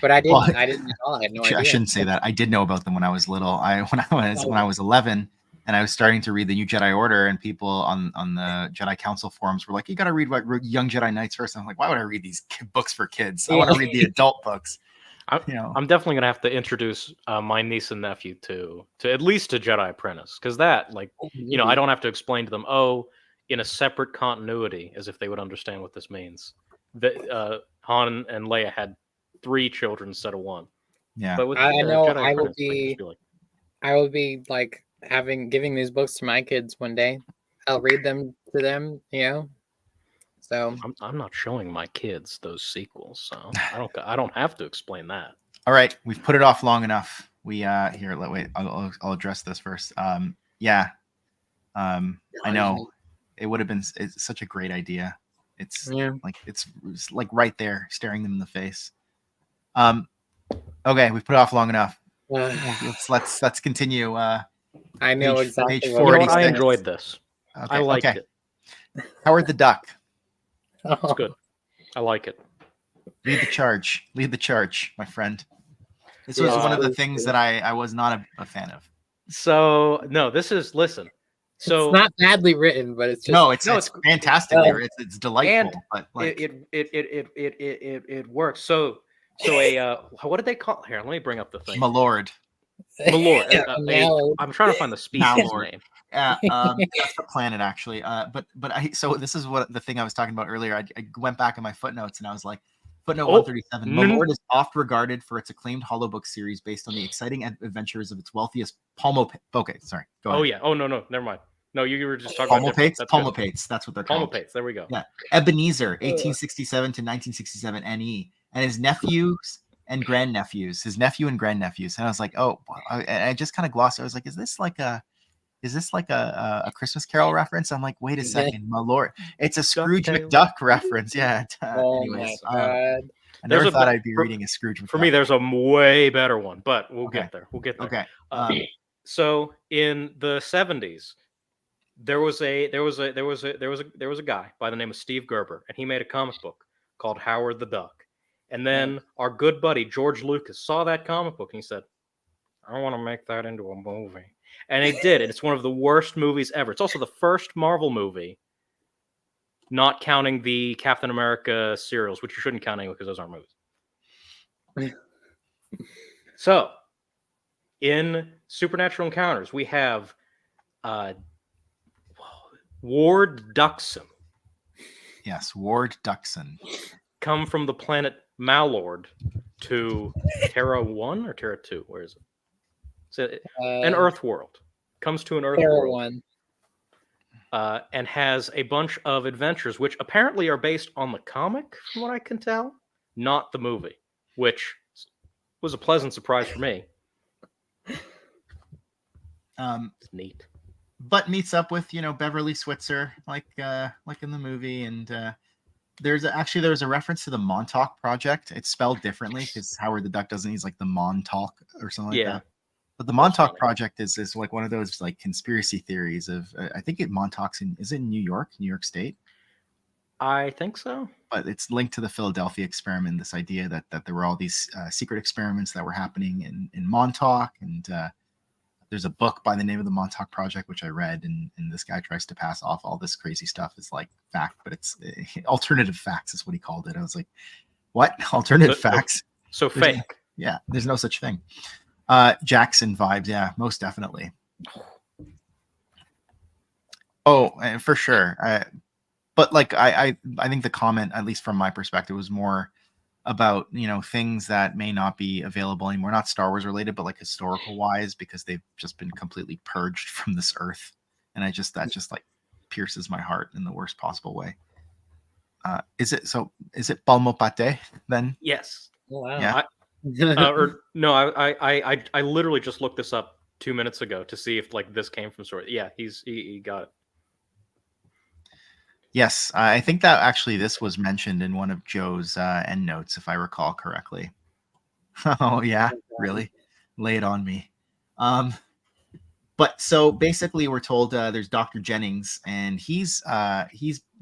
But I didn't. Well, I didn't at all. I had no idea. I shouldn't say that. I did know about them when I was little. When I was 11, and I was starting to read the New Jedi Order, and people on the Jedi Council forums were like, "You got to read Young Jedi Knights first." I'm like, "Why would I read these books for kids? I want to read the adult books." I'm definitely gonna have to introduce my niece and nephew to at least a Jedi Apprentice, because that, like, you know, I don't have to explain to them, in a separate continuity, as if they would understand what this means. That Han and Leia had 3 children instead of 1. Yeah, but with I know I will be like giving these books to my kids one day. I'll read them to them, you know. So I'm not showing my kids those sequels, so I don't have to explain that. All right, we've put it off long enough. I'll address this first. I know it would have been. It's such a great idea. It's like right there, staring them in the face. Okay, we've put it off long enough. Let's continue. I know exactly. Page 46. I enjoyed this. Okay, I liked it. Howard the Duck. It's good. I like it. Lead the charge, my friend. This was one of the things that I was not a fan of. So no, listen. So it's not badly written, but it's just it's fantastic. It's delightful, but like it works. So what did they call? Here, let me bring up the thing. Malord. I'm trying to find the species name. That's the planet, actually. So this is what the thing I was talking about earlier. I went back in my footnotes and I was like, footnote 137. Malord is oft regarded for its acclaimed holobook series based on the exciting adventures of its wealthiest Okay, sorry. Go ahead. Oh yeah. Oh no, never mind. No, you were just talking about Pommel different. pates. That's Pommel good. pates. That's what they're Pommel called. pates. There we go. Yeah. Ebenezer, 1867 to 1967 NE, and his nephews and grandnephews. His nephew and grandnephews. And I was like, oh, I just kind of glossed. I was like, is this like a Christmas Carol reference? I'm like, wait a second, my lord, it's a Scrooge McDuck reference. Yeah. Oh Anyways, my god. I never thought I'd be reading a Scrooge McDuck. For me, there's a way better one, but we'll Okay. get there. We'll get there. Okay. So in the 70s, there was a guy by the name of Steve Gerber, and he made a comic book called Howard the Duck. And then our good buddy George Lucas saw that comic book and he said, I want to make that into a movie. And he did. And it's one of the worst movies ever. It's also the first Marvel movie, not counting the Captain America serials, which you shouldn't count anyway because those aren't movies. So, in Supernatural Encounters, we have Ward Duxon. Yes, Ward Duxon. Come from the planet Malord to Terra 1 or Terra 2? Where is it? So, an Earth world. Comes to an Earth Terra world. 1. And has a bunch of adventures, which apparently are based on the comic, from what I can tell, not the movie, which was a pleasant surprise for me. It's neat. But meets up with Beverly Switzer, like in the movie, and there was a reference to the Montauk Project. It's spelled differently because Howard the Duck doesn't. He's like the Montauk or something like that. But the Montauk Project is like one of those like conspiracy theories of I think Montauk's is it in New York State? I think so. But it's linked to the Philadelphia experiment. This idea that there were all these secret experiments that were happening in Montauk, and there's a book by the name of the Montauk Project which I read, and this guy tries to pass off all this crazy stuff as like fact, but it's alternative facts is what he called it. I was like, what? Alternative facts? So fake. There's no such thing. Jackson vibes, yeah, most definitely. Oh, for sure. But like I think the comment, at least from my perspective, was more about things that may not be available anymore, not Star Wars related, but like historical wise, because they've just been completely purged from this earth, and that just like pierces my heart in the worst possible way. Is it Palmo Pate then? Yes. Wow. Yeah. I literally just looked this up 2 minutes ago to see if like this came from source. Yeah, he got it. Yes, I think that actually this was mentioned in one of Joe's endnotes, if I recall correctly. Oh yeah, really? Lay it on me. But so basically, we're told there's Dr. Jennings, and he's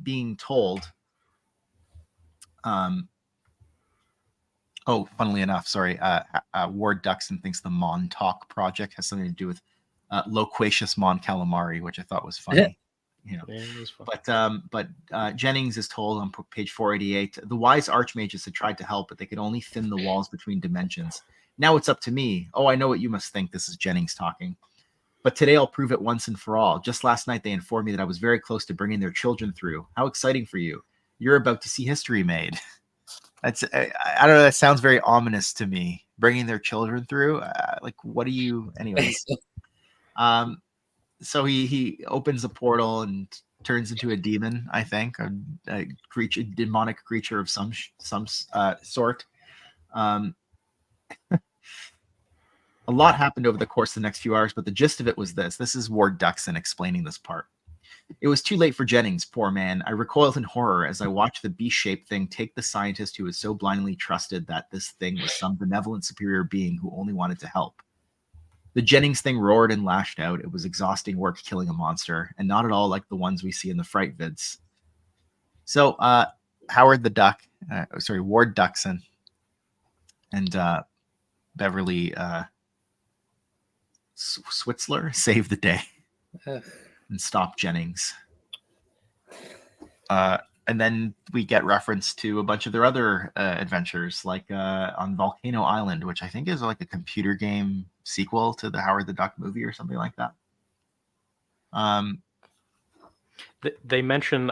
being told. Oh, funnily enough, sorry. Ward Duxon thinks the Montauk Project has something to do with loquacious Mon Calamari, which I thought was funny. But Jennings is told on page 488, the wise archmages had tried to help, but they could only thin the walls between dimensions. Now it's up to me. Oh, I know what you must think. This is Jennings talking. But today I'll prove it once and for all. Just last night they informed me that I was very close to bringing their children through. How exciting for you. You're about to see history made. I don't know. That sounds very ominous to me. Bringing their children through. Like, what do you, anyways? So he opens a portal and turns into a demon. I think a creature, demonic creature of some sort. A lot happened over the course of the next few hours, but the gist of it was this. This is Ward Duxon explaining this part. It was too late for Jennings, poor man. I recoiled in horror as I watched the beast-shaped thing take the scientist who was so blindly trusted that this thing was some benevolent superior being who only wanted to help. The Jennings thing roared and lashed out. It was exhausting work killing a monster, and not at all like the ones we see in the fright vids. So, Ward Duxon and Beverly Switzler saved the day and stopped Jennings. And then we get reference to a bunch of their other adventures, like on Volcano Island, which I think is like a computer game sequel to the Howard the Duck movie or something like that. They mention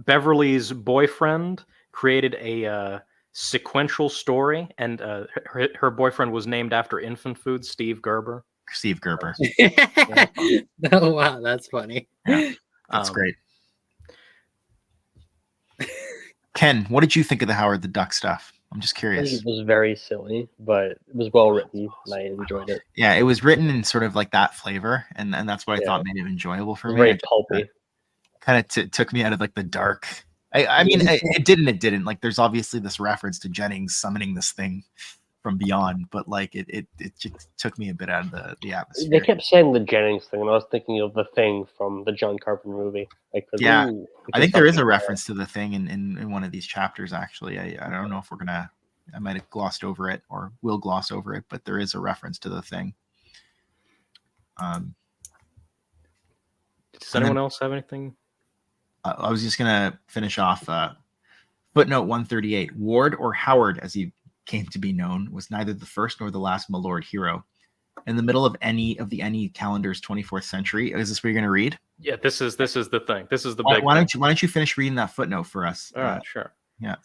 Beverly's boyfriend created a sequential story, and her boyfriend was named after infant food, Steve Gerber. Steve Gerber. Oh wow, that's funny. Yeah, that's great. Ken, what did you think of the Howard the Duck stuff? I'm just curious. It was very silly, but it was well written, and I enjoyed it. Yeah, it was written in sort of like that flavor, and that's what I thought made it enjoyable for me. Very pulpy. Kind of took me out of like the dark. I mean, it didn't. Like, there's obviously this reference to Jennings summoning this thing from beyond, but like it just took me a bit out of the atmosphere. They kept saying the Jennings thing, and I was thinking of the Thing from the John Carpenter movie. Like, yeah, I think there is a reference to the Thing in one of these chapters. Actually, I don't know if I might have glossed over it or will gloss over it, but there is a reference to the Thing. Does anyone else have anything? I was just gonna finish off footnote 138. Ward, or Howard, as he came to be known, was neither the first nor the last Malord hero. In the middle of any of the calendar's 24th century, is this what you're gonna read? Yeah, this is the thing. This is the big. Why don't you finish reading that footnote for us? All right, sure. Yeah.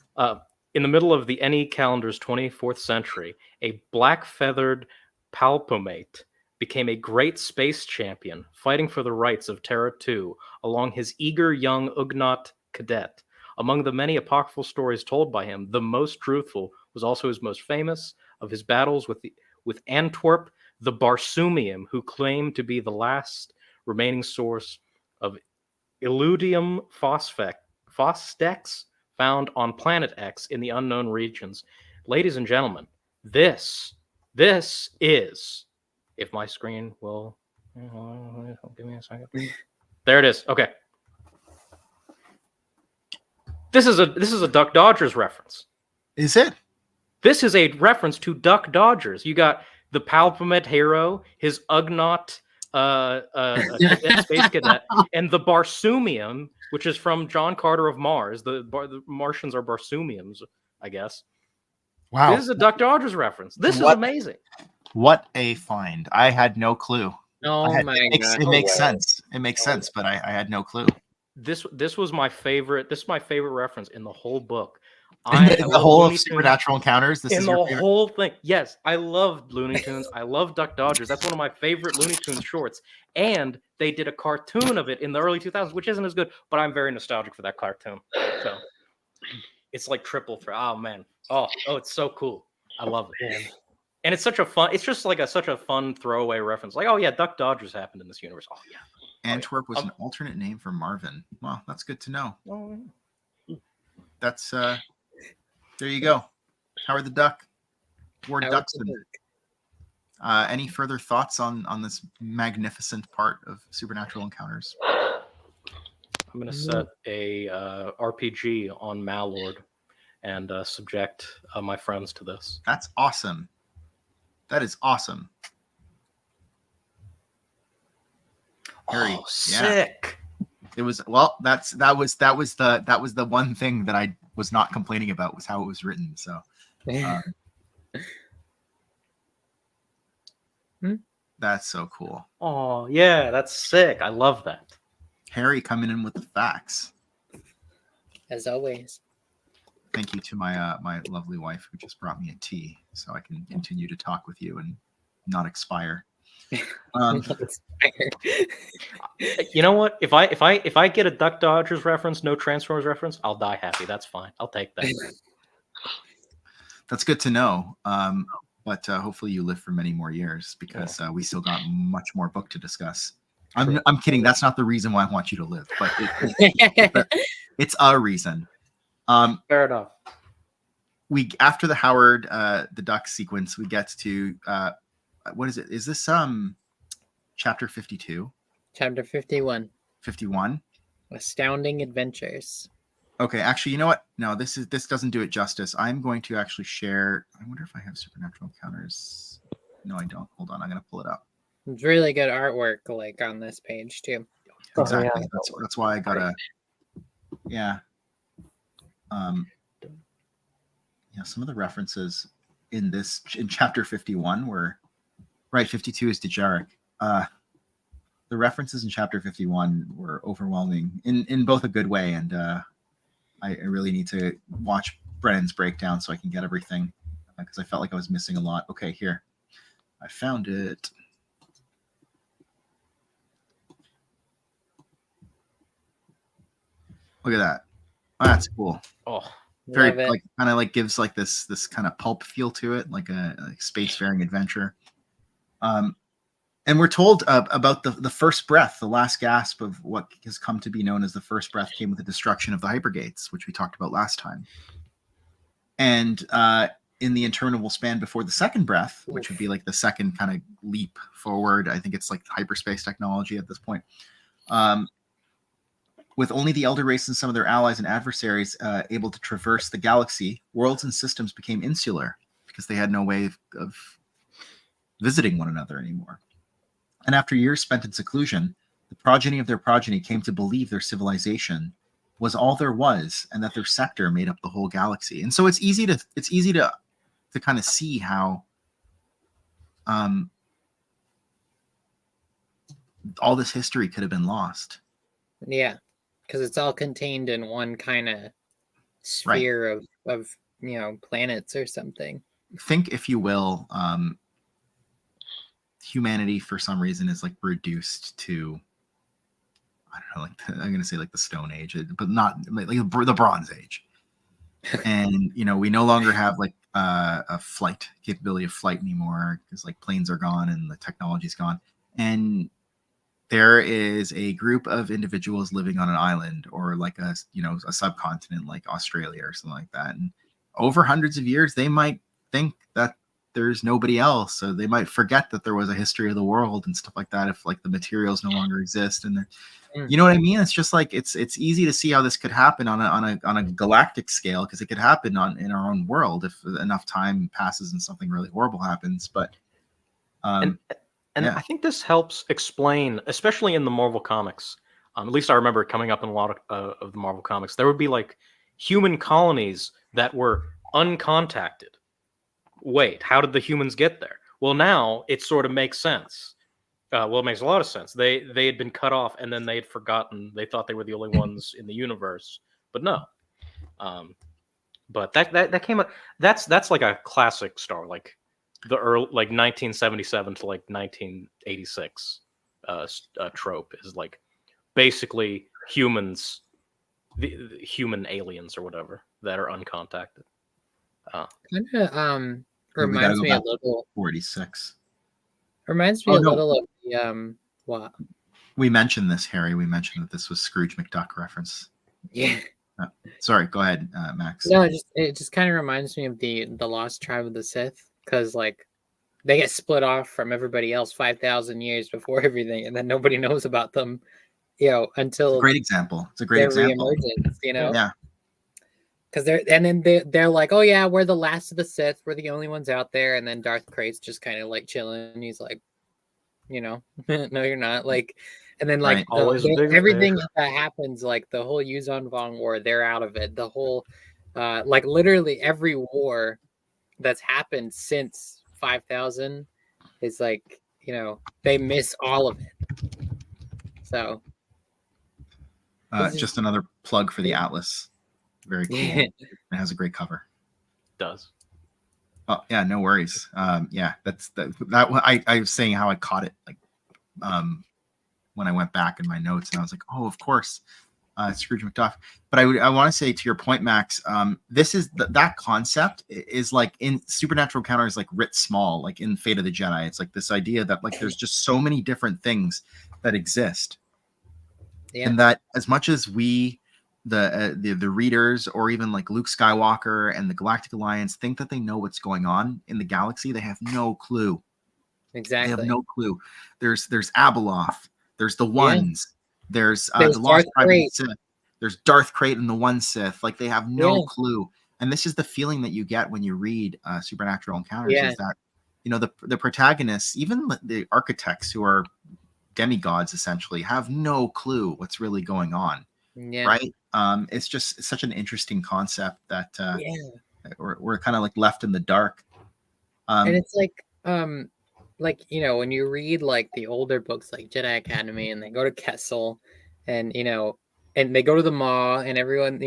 In the middle of the any calendar's 24th century, a black-feathered palpomate became a great space champion, fighting for the rights of Terra II along his eager young Ugnaught cadet. Among the many apocryphal stories told by him, the most truthful was also his most famous of his battles with Antwerp, the Barsoomian, who claimed to be the last remaining source of Illudium phosphex found on Planet X in the unknown regions. Ladies and gentlemen, this is... If my screen will... Give me a second. There it is. Okay. This is a Duck Dodgers reference. Is it? This is a reference to Duck Dodgers. You got the Palpamate hero, his Ugnaught space cadet, and the Barsoomian, which is from John Carter of Mars. The Martians are Barsoomians, I guess. Wow. This is a Duck Dodgers reference. This is amazing. What a find. I had no clue. Oh my god. It makes sense. It makes sense, but I had no clue. This was my favorite. This is my favorite reference in the whole book. The whole of Supernatural Encounters. This in is the your favorite? whole thing. Yes, I love Looney Tunes. I love Duck Dodgers. That's one of my favorite Looney Tunes shorts. And they did a cartoon of it in the early 2000s, which isn't as good, but I'm very nostalgic for that cartoon. So it's like triple threat. Oh man. Oh, it's so cool. I love it. Man. And it's such a fun. It's just like such a fun throwaway reference. Like, oh yeah, Duck Dodgers happened in this universe. Oh yeah. Antwerp was an alternate name for Marvin. Wow, that's good to know. That's there you go. Howard the Duck. Ward Duxton. Any further thoughts on this magnificent part of Supernatural Encounters? I'm gonna set a RPG on Malord and subject my friends to this. That's awesome. That is awesome. Harry, sick. It was that was the one thing that I was not complaining about was how it was written. So that's so cool. Oh yeah, that's sick. I love that. Harry coming in with the facts. As always. Thank you to my my lovely wife who just brought me a tea so I can continue to talk with you and not expire. You know what? If I get a Duck Dodgers reference, no Transformers reference, I'll die happy. That's fine. I'll take that. That's good to know. But hopefully you live for many more years because we still got much more book to discuss. I'm kidding. That's not the reason why I want you to live, but it's a reason. Fair enough. We after the Howard the Duck sequence, we get to what is it? Is this chapter 52? Chapter 51. 51. Astounding Adventures. Okay, actually, you know what? No, this doesn't do it justice. I'm going to actually share. I wonder if I have Supernatural Encounters. No, I don't. Hold on, I'm gonna pull it up. It's really good artwork, like on this page too. Exactly. Oh, yeah. That's why I gotta. Yeah. Yeah. Some of the references in chapter 51 were right. 52 is to Jarek. The references in chapter 51 were overwhelming in both a good way and. I really need to watch Brennan's breakdown so I can get everything, because I felt like I was missing a lot. Okay, here. I found it. Look at that. Oh, that's cool. Oh, Very Love it. like kind of like gives like this kind of pulp feel to it, like a spacefaring adventure. And we're told about the first breath, the last gasp of what has come to be known as the first breath came with the destruction of the hypergates, which we talked about last time. And in the interminable span before the second breath, which would be like the second kind of leap forward, I think it's like hyperspace technology at this point. With only the elder race and some of their allies and adversaries able to traverse the galaxy, worlds and systems became insular because they had no way of visiting one another anymore. And after years spent in seclusion, the progeny of their progeny came to believe their civilization was all there was, and that their sector made up the whole galaxy. And so it's easy to kind of see how all this history could have been lost. Yeah, because it's all contained in one kind of sphere of planets or something. Think, if you will, humanity for some reason is like reduced to, I don't know, like I'm gonna say like the Stone Age, but not like the Bronze Age. And we no longer have like a flight capability of flight anymore because like planes are gone and the technology's gone. And there is a group of individuals living on an island or like a subcontinent like Australia or something like that. And over hundreds of years, they might think that there's nobody else. So they might forget that there was a history of the world and stuff like that if like the materials no longer exist. And you know what I mean? It's just like it's easy to see how this could happen on a galactic scale, because it could happen in our own world if enough time passes and something really horrible happens. But and yeah. I think this helps explain, especially in the Marvel comics. At least I remember it coming up in a lot of the Marvel comics. There would be like human colonies that were uncontacted. Wait, how did the humans get there? Well, now it sort of makes sense. Well, it makes a lot of sense. They had been cut off, and then they had forgotten. They thought they were the only ones in the universe, but no. But that came up. That's like a classic Star, like the early, like 1977 to like 1986 trope is like basically humans, the human aliens or whatever that are uncontacted. Kind of reminds me a little. 46. Reminds me a little of the what? We mentioned this, Harry. We mentioned that this was Scrooge McDuck reference. Yeah. Sorry, go ahead, Max. No, it just kind of reminds me of the Lost Tribe of the Sith, because like they get split off from everybody else 5,000 years before everything, and then nobody knows about them, until it's a great example. It's a great example. Reemergence, Yeah. Because they're like, oh yeah, we're the last of the Sith, we're the only ones out there, and then Darth Crate's just kind of like chilling, and he's like, no, you're not, like, and then like everything that happens, like the whole Yuzon Vong War, they're out of it. The whole, like literally every war that's happened since 5,000 is like, they miss all of it. So, just another plug for the Atlas. Very cool. It has a great cover. It does. Oh yeah, no worries. Yeah, that's that. I was saying how I caught it like when I went back in my notes, and I was like, oh, of course, Scrooge McDuck. But I want to say, to your point, Max, this is that concept is like in Supernatural Encounters, like writ small, like in Fate of the Jedi. It's like this idea that like there's just so many different things that exist, and that as much as we, the readers, or even like Luke Skywalker and the Galactic Alliance, think that they know what's going on in the galaxy, they have no clue. Exactly. They have no clue. There's Abeloth. There's the Ones. There's the Lost Tribe of the Sith. There's Darth Crate and the One Sith. Like they have no clue. And this is the feeling that you get when you read Supernatural Encounters, is that the protagonists, even the architects who are demigods essentially, have no clue what's really going on. Yeah. Right. It's such an interesting concept that we're kind of like left in the dark. And it's like when you read like the older books like Jedi Academy, and they go to Kessel, and and they go to the Maw, and everyone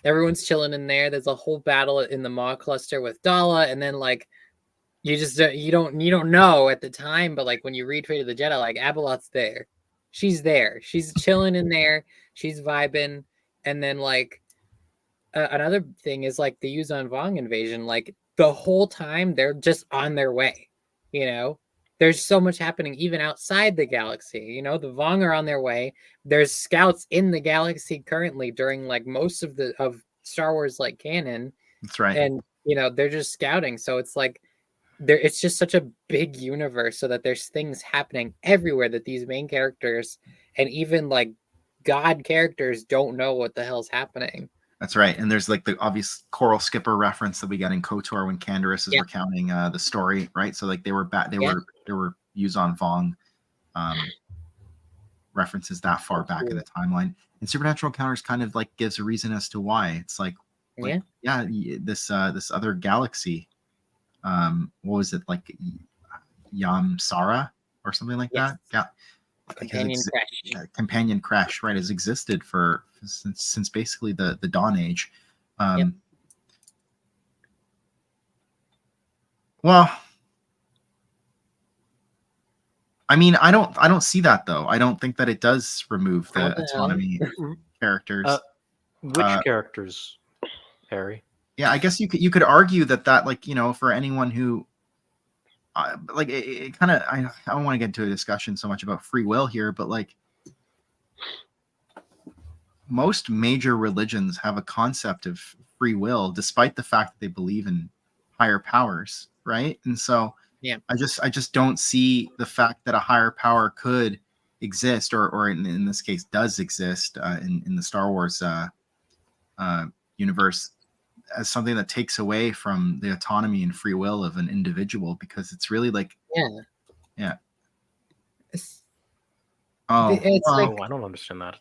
everyone's chilling in there. There's a whole battle in the Maw cluster with Dala, and then like you just you don't know at the time, but like when you read Fate of the Jedi, like Abeloth's there, she's there, she's chilling in there, she's vibing, and then like another thing is like the Yuzan Vong invasion. Like the whole time they're just on their way, you know. There's so much happening even outside the galaxy. You know, the Vong are on their way. There's scouts in the galaxy currently during like most of Star Wars like canon. That's right. And you know, they're just scouting. So it's like it's just such a big universe, so that there's things happening everywhere that these main characters and even like God characters don't know what the hell's happening. That's right. And there's like the obvious Coral Skipper reference that we get in KOTOR when Canderous is recounting the story, right? So like they were Yuzan Vong references that far back in the timeline. And Supernatural Encounters kind of like gives a reason as to why. It's like this other galaxy. What was it, like Yamsara or something like that? Yeah. Companion Crash, right, has existed since basically the Dawn Age. Well, I mean, I don't see that though. I don't think that it does remove the autonomy characters. Which characters, Harry? Yeah, I guess you could argue that like, you know, for anyone who like it kind of, I don't want to get into a discussion so much about free will here, but like most major religions have a concept of free will, despite the fact that they believe in higher powers, right? And so I just don't see the fact that a higher power could exist, or in this case does exist in the Star Wars universe, as something that takes away from the autonomy and free will of an individual, because it's really like it's like, I don't understand that.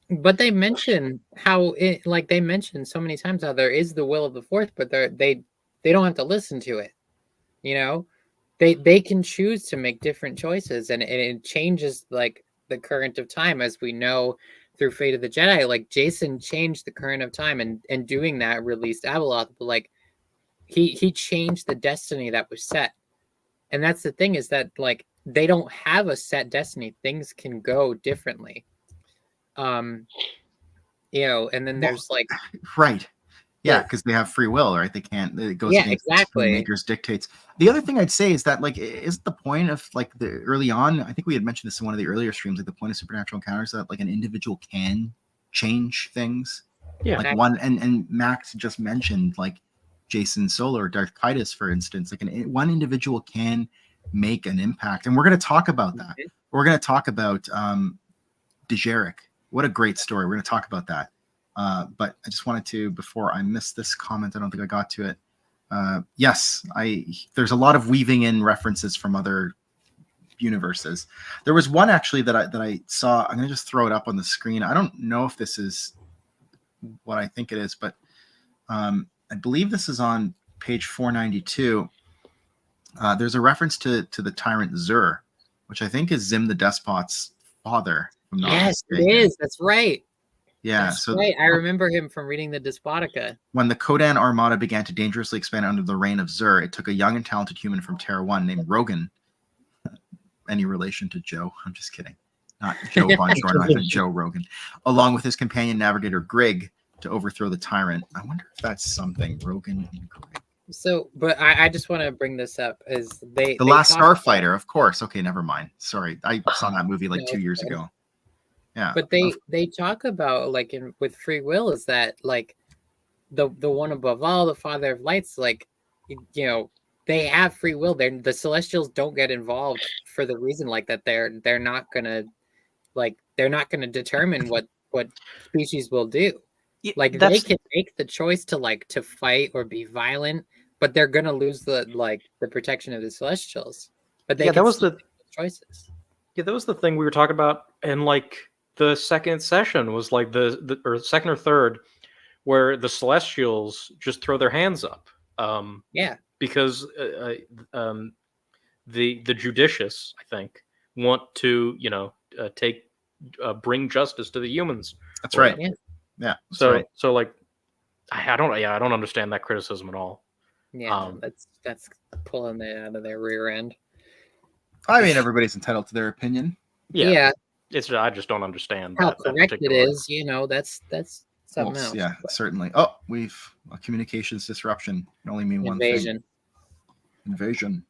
But they mention how they mentioned so many times how there is the will of the Fourth, but they don't have to listen to it. You know, they can choose to make different choices, and it changes like the current of time, as we know through Fate of the Jedi. Like Jason changed the current of time, and doing that released Abeloth, but like he changed the destiny that was set. And that's the thing, is that like they don't have a set destiny. Things can go differently. You know, and then there's like right. Yeah, because they have free will, right? They can't. It goes against exactly. Maker's dictates. The other thing I'd say is that, like, is the point of like the early on? I think we had mentioned this in one of the earlier streams. Like, the point of Supernatural Encounters that like an individual can change things. Yeah. Like one, and Max just mentioned like Jason Solo or Darth Kaitis, for instance. Like one individual can make an impact, and we're going to talk about that. We're going to talk about Dejarik. What a great story. We're going to talk about that. But I just wanted to, before I miss this comment, I don't think I got to it. Yes, there's a lot of weaving in references from other universes. There was one actually that I saw. I'm going to just throw it up on the screen. I don't know if this is what I think it is, but I believe this is on page 492. There's a reference to the tyrant Zur, which I think is Zim the Despot's father. Yes, it is. That's right. Yeah, that's right. I remember him from reading the Despotica. When the Kodan Armada began to dangerously expand under the reign of Zur, it took a young and talented human from Terra 1 named Rogan. Any relation to Joe? I'm just kidding. Not Joe Bongiorno, I think Joe Rogan. Along with his companion navigator Grig to overthrow the tyrant. I wonder if that's something, Rogan and Grig. So, but I just want to bring this up, is the Last Starfighter, of course. Okay, never mind. Sorry, I saw that movie like 2 years ago. Yeah, but they talk about like with free will, is that like the one above all, the Father of Lights, like, you know, they have free will. The Celestials don't get involved for the reason like that. They're not gonna determine what species will do. Like they can make the choice to fight or be violent, but they're gonna lose the protection of the Celestials. But that was the choices. Yeah, that was the thing we were talking about, and like the second session was like or second or third, where the Celestials just throw their hands up. Because the judicious, I think, want to bring justice to the humans. That's right. Yeah. That's So right. so like I don't understand that criticism at all. Yeah, that's pulling it out of their rear end. I mean, everybody's entitled to their opinion. Yeah. It's I just don't understand How that correct it particular. is, that's something else. Yeah, but certainly. Oh, we've a communications disruption. Can only mean one thing. Invasion. Invasion.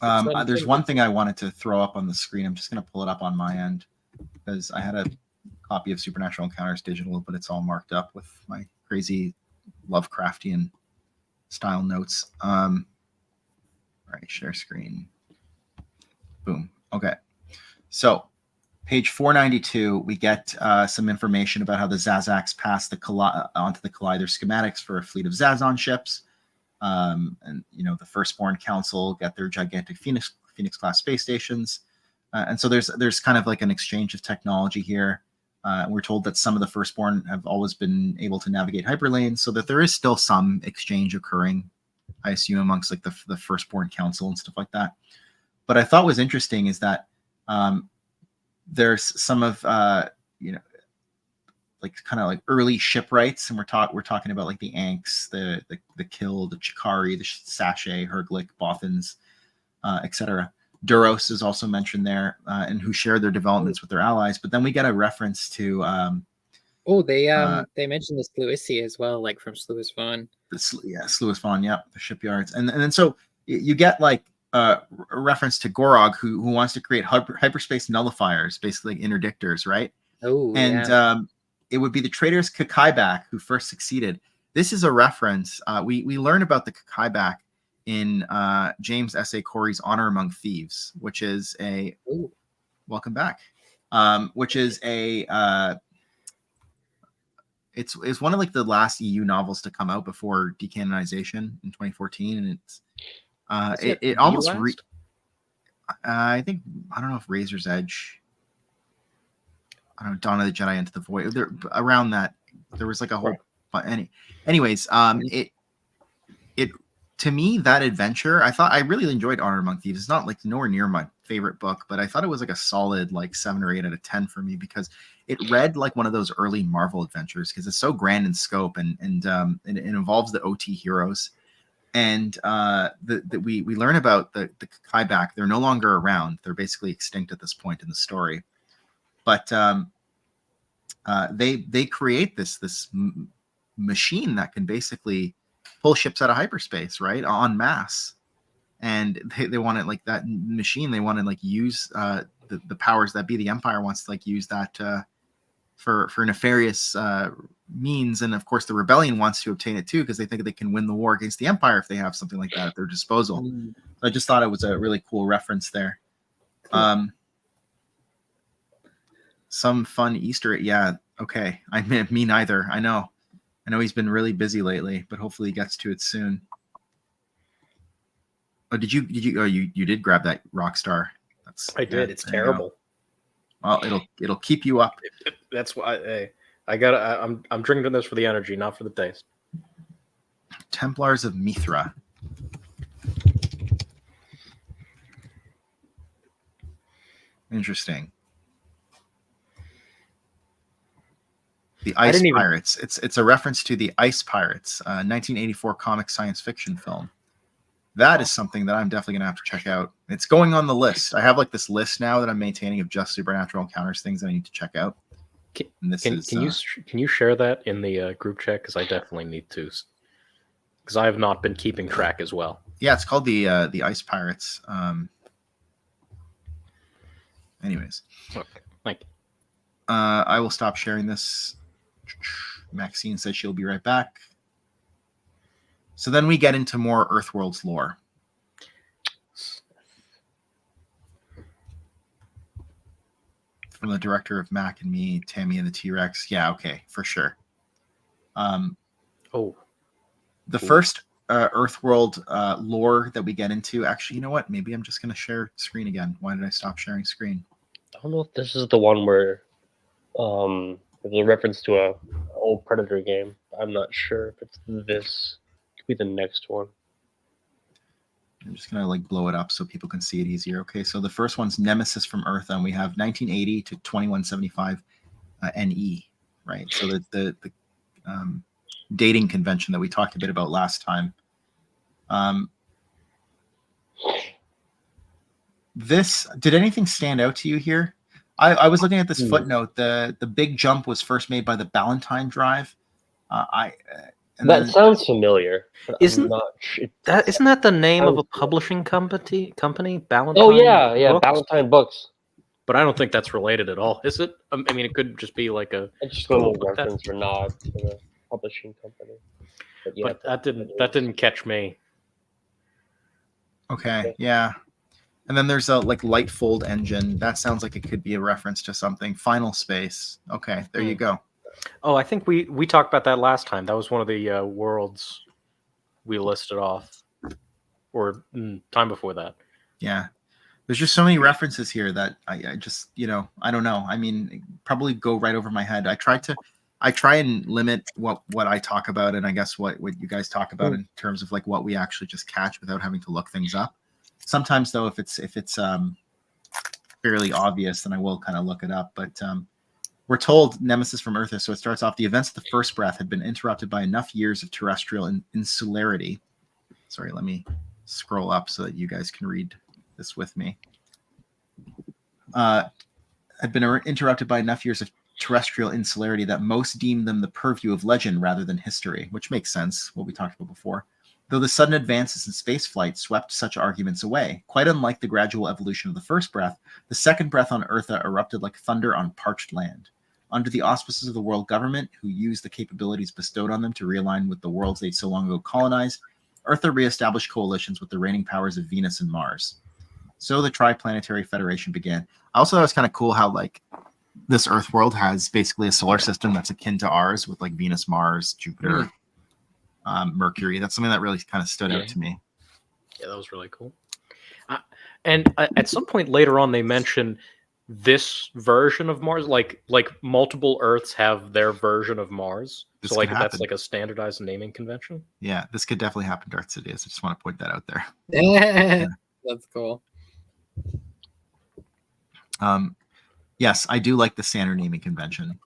Sudden There's thing. one thing I wanted to throw up on the screen. I'm just going to pull it up on my end because I had a copy of Supernatural Encounters digital, but it's all marked up with my crazy Lovecraftian style notes. All right, share screen. Boom. Okay. So page 492, we get some information about how the Zazaks pass onto the Collider schematics for a fleet of Zazon ships. And the Firstborn Council get their gigantic Phoenix class space stations, and so there's kind of like an exchange of technology here. We're told that some of the Firstborn have always been able to navigate hyperlanes, so that there is still some exchange occurring, I assume, amongst like the Firstborn Council and stuff like that. But I thought was interesting is that there's some of like kind of like early shipwrights, and we're talking about like the Anks, the Kill, the Chikari, the Sachet, Herglick, Bothans, etc. Duros is also mentioned there, and who share their developments with their allies. But then we get a reference to they mentioned the Sluissi as well, like from Sluisvon. Sluisvon, yeah, the shipyards, and then so you get like a reference to Gorog, who wants to create hyperspace nullifiers, basically interdictors, right? Oh, and yeah. It would be the traders Kakaibak who first succeeded. This is a reference. We learn about the Kakaibak in James S.A. Corey's Honor Among Thieves, which is a welcome back, which is a it's one of like the last EU novels to come out before decanonization in 2014, and it almost I think I don't know if Razor's Edge. I don't know, Dawn of the Jedi Into the Void. Around that, there was like a whole. Anyways, it to me that adventure, I really enjoyed Honor Among Thieves. It's not like nowhere near my favorite book, but I thought it was like a solid like 7 or 8 out of 10 for me because it read like one of those early Marvel adventures because it's so grand in scope and it involves the OT heroes. And we learn about the Kakaibak. They're no longer around. They're basically extinct at this point in the story. But they create this machine that can basically pull ships out of hyperspace, right, en masse. And they want to like that machine. They want to like use the powers that be. The Empire wants to like use that for nefarious means, and of course the Rebellion wants to obtain it too because they think they can win the war against the Empire if they have something like that at their disposal. So I just thought it was a really cool reference there. Some fun Easter. Yeah. Okay. Me neither. I know he's been really busy lately, but hopefully he gets to it soon. Oh, did you? Oh, you did grab that Rockstar. I did. It's terrible. Well, it'll keep you up. That's why I'm drinking this for the energy, not for the taste. Templars of Mithra. Interesting. The Ice Pirates. It's a reference to the Ice Pirates, 1984 comic science fiction film. That is something that I'm definitely going to have to check out. It's going on the list. I have like this list now that I'm maintaining of just Supernatural Encounters things that I need to check out. Can you share that in the group chat? Because I definitely need to. Because I have not been keeping track as well. Yeah, it's called the Ice Pirates. Anyways. Okay, thank you. I will stop sharing this. Maxine says she'll be right back. So then we get into more Earthworlds lore. From the director of Mac and Me, Tammy and the T-Rex. Yeah, okay, for sure. The first Earthworld lore that we get into, actually, you know what? Maybe I'm just going to share screen again. Why did I stop sharing screen? I don't know if this is the one where there's a reference to a old Predator game. I'm not sure if it's this. It could be the next one. I'm just going to like blow it up so people can see it easier. Okay, so the first one's Nemesis from Earth, and we have 1980 to 2175. NE, right? So the dating convention that we talked a bit about last time. Did anything stand out to you here? I was looking at this footnote. The big jump was first made by the Ballantine Drive. Sounds familiar. Isn't that the name of a publishing company? Ballantine. Oh yeah, Books? Ballantine Books. But I don't think that's related at all, is it? I mean, it could just be like it's just a little reference or nod to the publishing company. But that didn't catch me. Okay, yeah. And then there's a Lightfold engine. That sounds like it could be a reference to something. Final Space. Okay, there you go. Oh, I think we talked about that last time. That was one of the worlds we listed off, or time before that. Yeah, there's just so many references here that I just I don't know. I mean, probably go right over my head. I try and limit what I talk about, and I guess what you guys talk about in terms of what we actually just catch without having to look things up. Sometimes though, if it's fairly obvious, then I will kind of look it up. But we're told Nemesis from Earth. So it starts off: the events of the first breath had been interrupted by enough years of terrestrial insularity. Sorry, let me scroll up so that you guys can read this with me. Had been interrupted by enough years of terrestrial insularity that most deemed them the purview of legend rather than history, which makes sense, what we talked about before. Though the sudden advances in spaceflight swept such arguments away, quite unlike the gradual evolution of the first breath, the second breath on Eartha erupted like thunder on parched land. Under the auspices of the world government, who used the capabilities bestowed on them to realign with the worlds they'd so long ago colonized, Eartha reestablished coalitions with the reigning powers of Venus and Mars. So the Triplanetary Federation began. I also thought it was kind of cool how this Earth world has basically a solar system that's akin to ours with Venus, Mars, Jupiter, Mercury. That's something that really kind of stood out to me. Yeah, that was really cool. And at some point later on, they mention this version of Mars, like multiple Earths have their version of Mars. This So that's a standardized naming convention. Yeah, this could definitely happen to Earth Cities. I just want to point that out there. Yeah. That's cool. Yes, I do like the standard naming convention.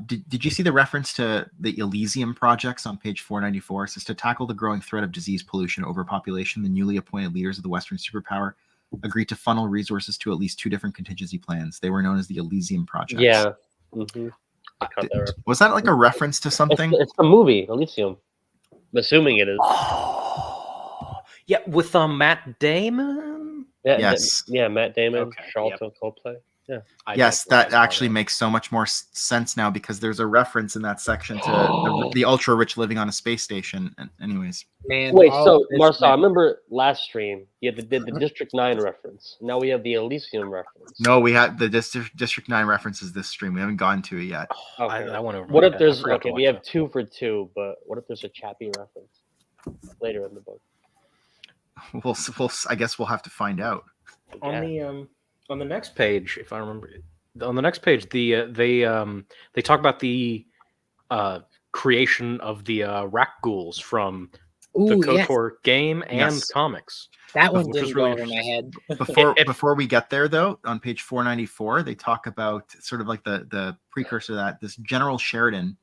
Did you see the reference to the Elysium projects on page 494? It says, to tackle the growing threat of disease, pollution, overpopulation, the newly appointed leaders of the Western superpower agreed to funnel resources to at least 2 different contingency plans. They were known as the Elysium projects. Yeah. Mm-hmm. Was that a reference to something? It's the movie Elysium. I'm assuming it is. Oh, yeah, with Matt Damon. Yeah, yes. Matt Damon, Charlton Copley. Yeah. Yes, that actually makes so much more sense now because there's a reference in that section to the ultra rich living on a space station. And anyways, wait, so Marcel, I remember last stream you had the District 9 reference. Now we have the Elysium reference. No, we had the District 9 references this stream. We haven't gotten to it yet. Okay. I want to. What if there's we have 2 for 2, but what if there's a Chappie reference later in the book? We'll I guess we'll have to find out. On the next page, if I remember, on the next page, they talk about the creation of the Rak Ghouls from the KOTOR game and comics. That one didn't go over my head. Before we get there, though, on page 494, they talk about sort of the precursor to that. This General Sheridan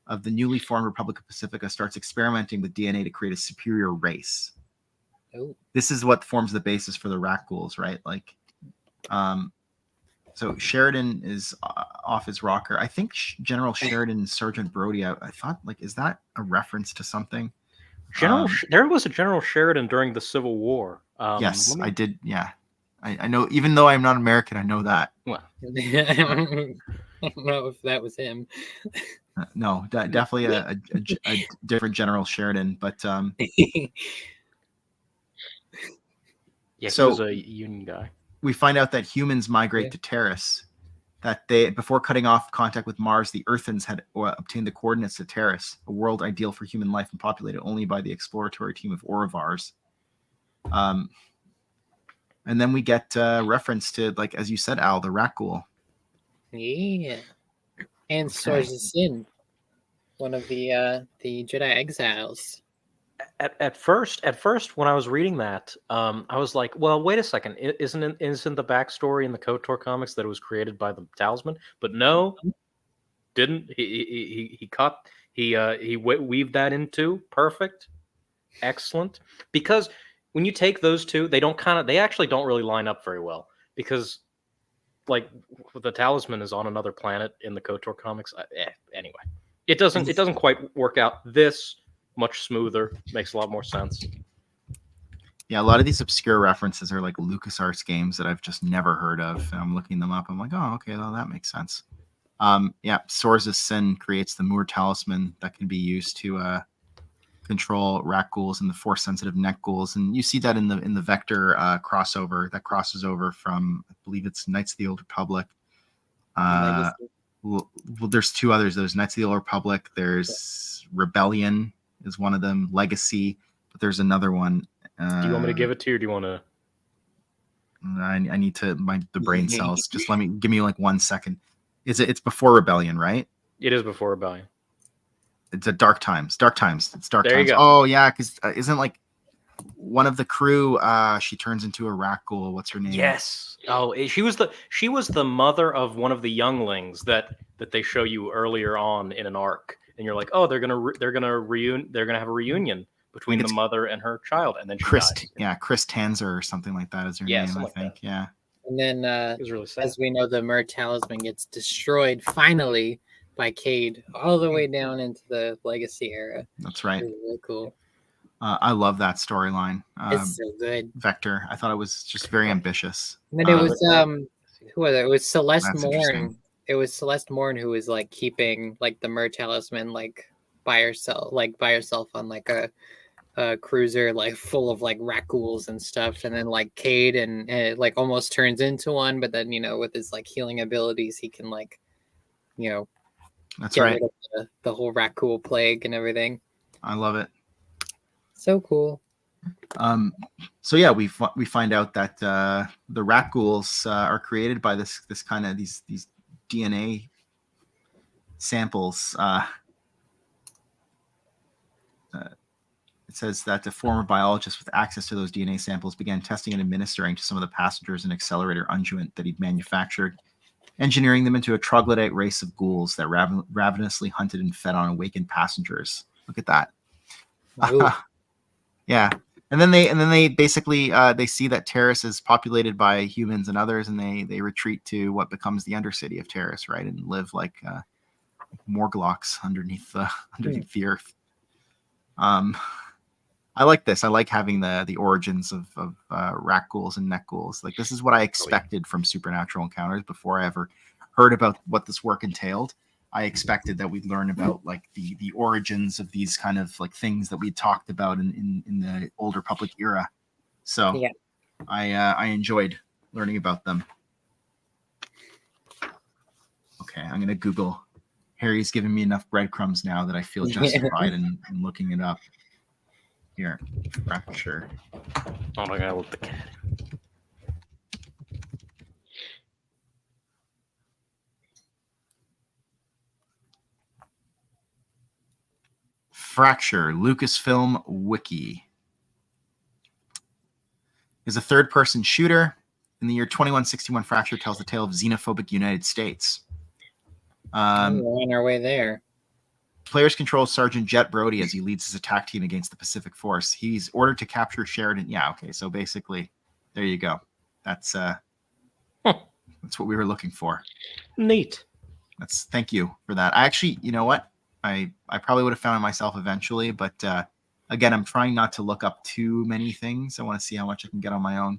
of the newly formed Republic of Pacifica starts experimenting with DNA to create a superior race. Oh. This is what forms the basis for the Rak Ghouls, right? So Sheridan is off his rocker. I think General Sheridan and Sergeant Brody. I thought, is that a reference to something? There was a General Sheridan during the Civil War. Yes, I did. Yeah, I know. Even though I'm not American, I know that. Well, I don't know if that was him. No, definitely a different General Sheridan, but yeah, he was a Union guy. We find out that humans migrate to Terrace. That before cutting off contact with Mars, the Earthens had obtained the coordinates to Terrace, a world ideal for human life and populated only by the exploratory team of Orivars. And then we get reference to, as you said, Al, the Rak Ghoul. Yeah, and Swords of Sin, one of the Jedi exiles. At first, when I was reading that, I was like, "Well, wait a second. Isn't the backstory in the KOTOR comics that it was created by the Talisman?" But no, didn't. He weaved that into perfect, excellent. Because when you take those two, they actually don't really line up very well. Because like the Talisman is on another planet in the KOTOR comics. Anyway, it doesn't quite work out this much smoother. Makes a lot more sense. Yeah, a lot of these obscure references are like LucasArts games that I've just never heard of. And I'm looking them up. I'm like, oh, okay, well, that makes sense. Yeah, Sorz's Sin creates the Moor Talisman that can be used to control rat ghouls and the force-sensitive neck ghouls, and you see that in the Vector crossover that crosses over from, I believe it's Knights of the Old Republic. Well, there's two others. There's Knights of the Old Republic. There's Rebellion is one of them. Legacy, but there's another one. Do you want me to give it to you, or do you want to? I need to the brain cells. Just give me like 1 second. It's before Rebellion, right? It is before Rebellion. It's a Dark Times. It's Dark Times. There you go. Oh yeah, because isn't like one of the crew? She turns into a rat ghoul. What's her name? Yes. Oh, she was the mother of one of the younglings that they show you earlier on in an arc, and you're like, oh, they're gonna have a reunion between the mother and her child, and then she dies. Yeah, Chris Tanzer or something like that is her name, I think. That. Yeah. And then, it was really sad. As we know, the Mer Talisman gets destroyed finally by Cade all the way down into the Legacy era. That's right. Really cool. I love that storyline. It's so good. Vector. I thought it was just very ambitious. And then it was who was it? It was Celeste Morn. It was Celeste Morn who was like keeping like the Mer Talisman like by herself on like a cruiser like full of like rat ghouls and stuff, and then like Cade and it like almost turns into one, but then with his like healing abilities he can like that's get right, rid of the whole rat ghoul plague and everything. I love it. So cool. So yeah, we find out that the rat ghouls are created by this kind of these DNA samples. It says that the former biologist with access to those DNA samples began testing and administering to some of the passengers an accelerator unguent that he'd manufactured, engineering them into a troglodyte race of ghouls that ravenously hunted and fed on awakened passengers. Look at that. Yeah. And then they basically they see that Terrace is populated by humans and others, and they retreat to what becomes the Undercity of Terrace, right, and live like Morglocks underneath the earth. I like this. I like having the origins of rat ghouls and neck ghouls. Like, this is what I expected from Supernatural Encounters before I ever heard about what this work entailed. I expected that we'd learn about like the origins of these kind of like things that we talked about in the Old Republic era. So yeah. I enjoyed learning about them. Okay, I'm gonna Google. Harry's given me enough breadcrumbs now that I feel justified in looking it up. Here, Fracture. Oh my god, look the cat. Fracture, Lucasfilm Wiki. Is a third-person shooter. In the year 2161, Fracture tells the tale of xenophobic United States. We're on our way there. Players control Sergeant Jet Brody as he leads his attack team against the Pacific Force. He's ordered to capture Sheridan. Yeah, okay, so basically, there you go. That's that's what we were looking for. Neat. Thank you for that. I actually, you know what? I probably would have found it myself eventually, but again, I'm trying not to look up too many things. I want to see how much I can get on my own.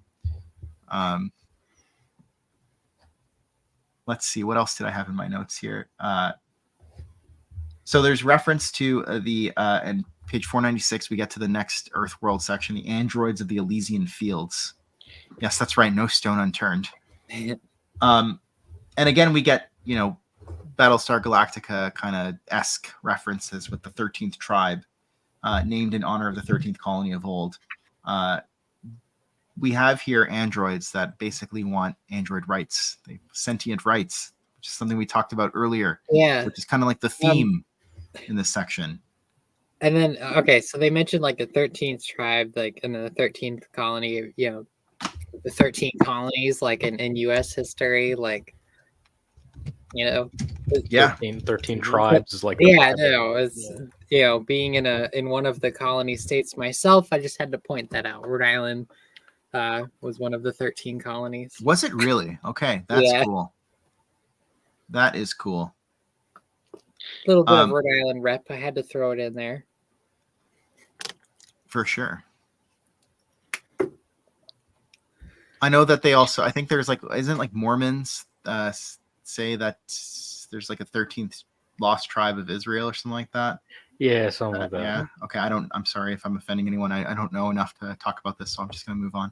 Let's see, what else did I have in my notes here? So there's reference to and page 496, we get to the next Earthworld section, the androids of the Elysian Fields. Yes, that's right, no stone unturned. And again, we get, Battlestar Galactica kind of esque references with the 13th tribe, named in honor of the 13th colony of old. We have here androids that basically want android rights, sentient rights, which is something we talked about earlier. Yeah, which is kind of like the theme in this section. And then okay, so they mentioned like the 13th tribe, like in the 13th colony, you know, the 13 colonies, like in U.S. history, like you know, Yeah. 13 tribes is like yeah, no, it's you know, being in one of the colony states myself, I just had to point that out. Rhode Island was one of the 13 colonies. Was it really? Okay, that's Yeah. cool. That is cool. A little bit of Rhode Island rep. I had to throw it in there. For sure. I know that they also, I think there's like, isn't like Mormons say that there's like a 13th lost tribe of Israel or something like that? Yeah, something like that. Yeah. Okay. I'm sorry if I'm offending anyone. I don't know enough to talk about this, so I'm just going to move on.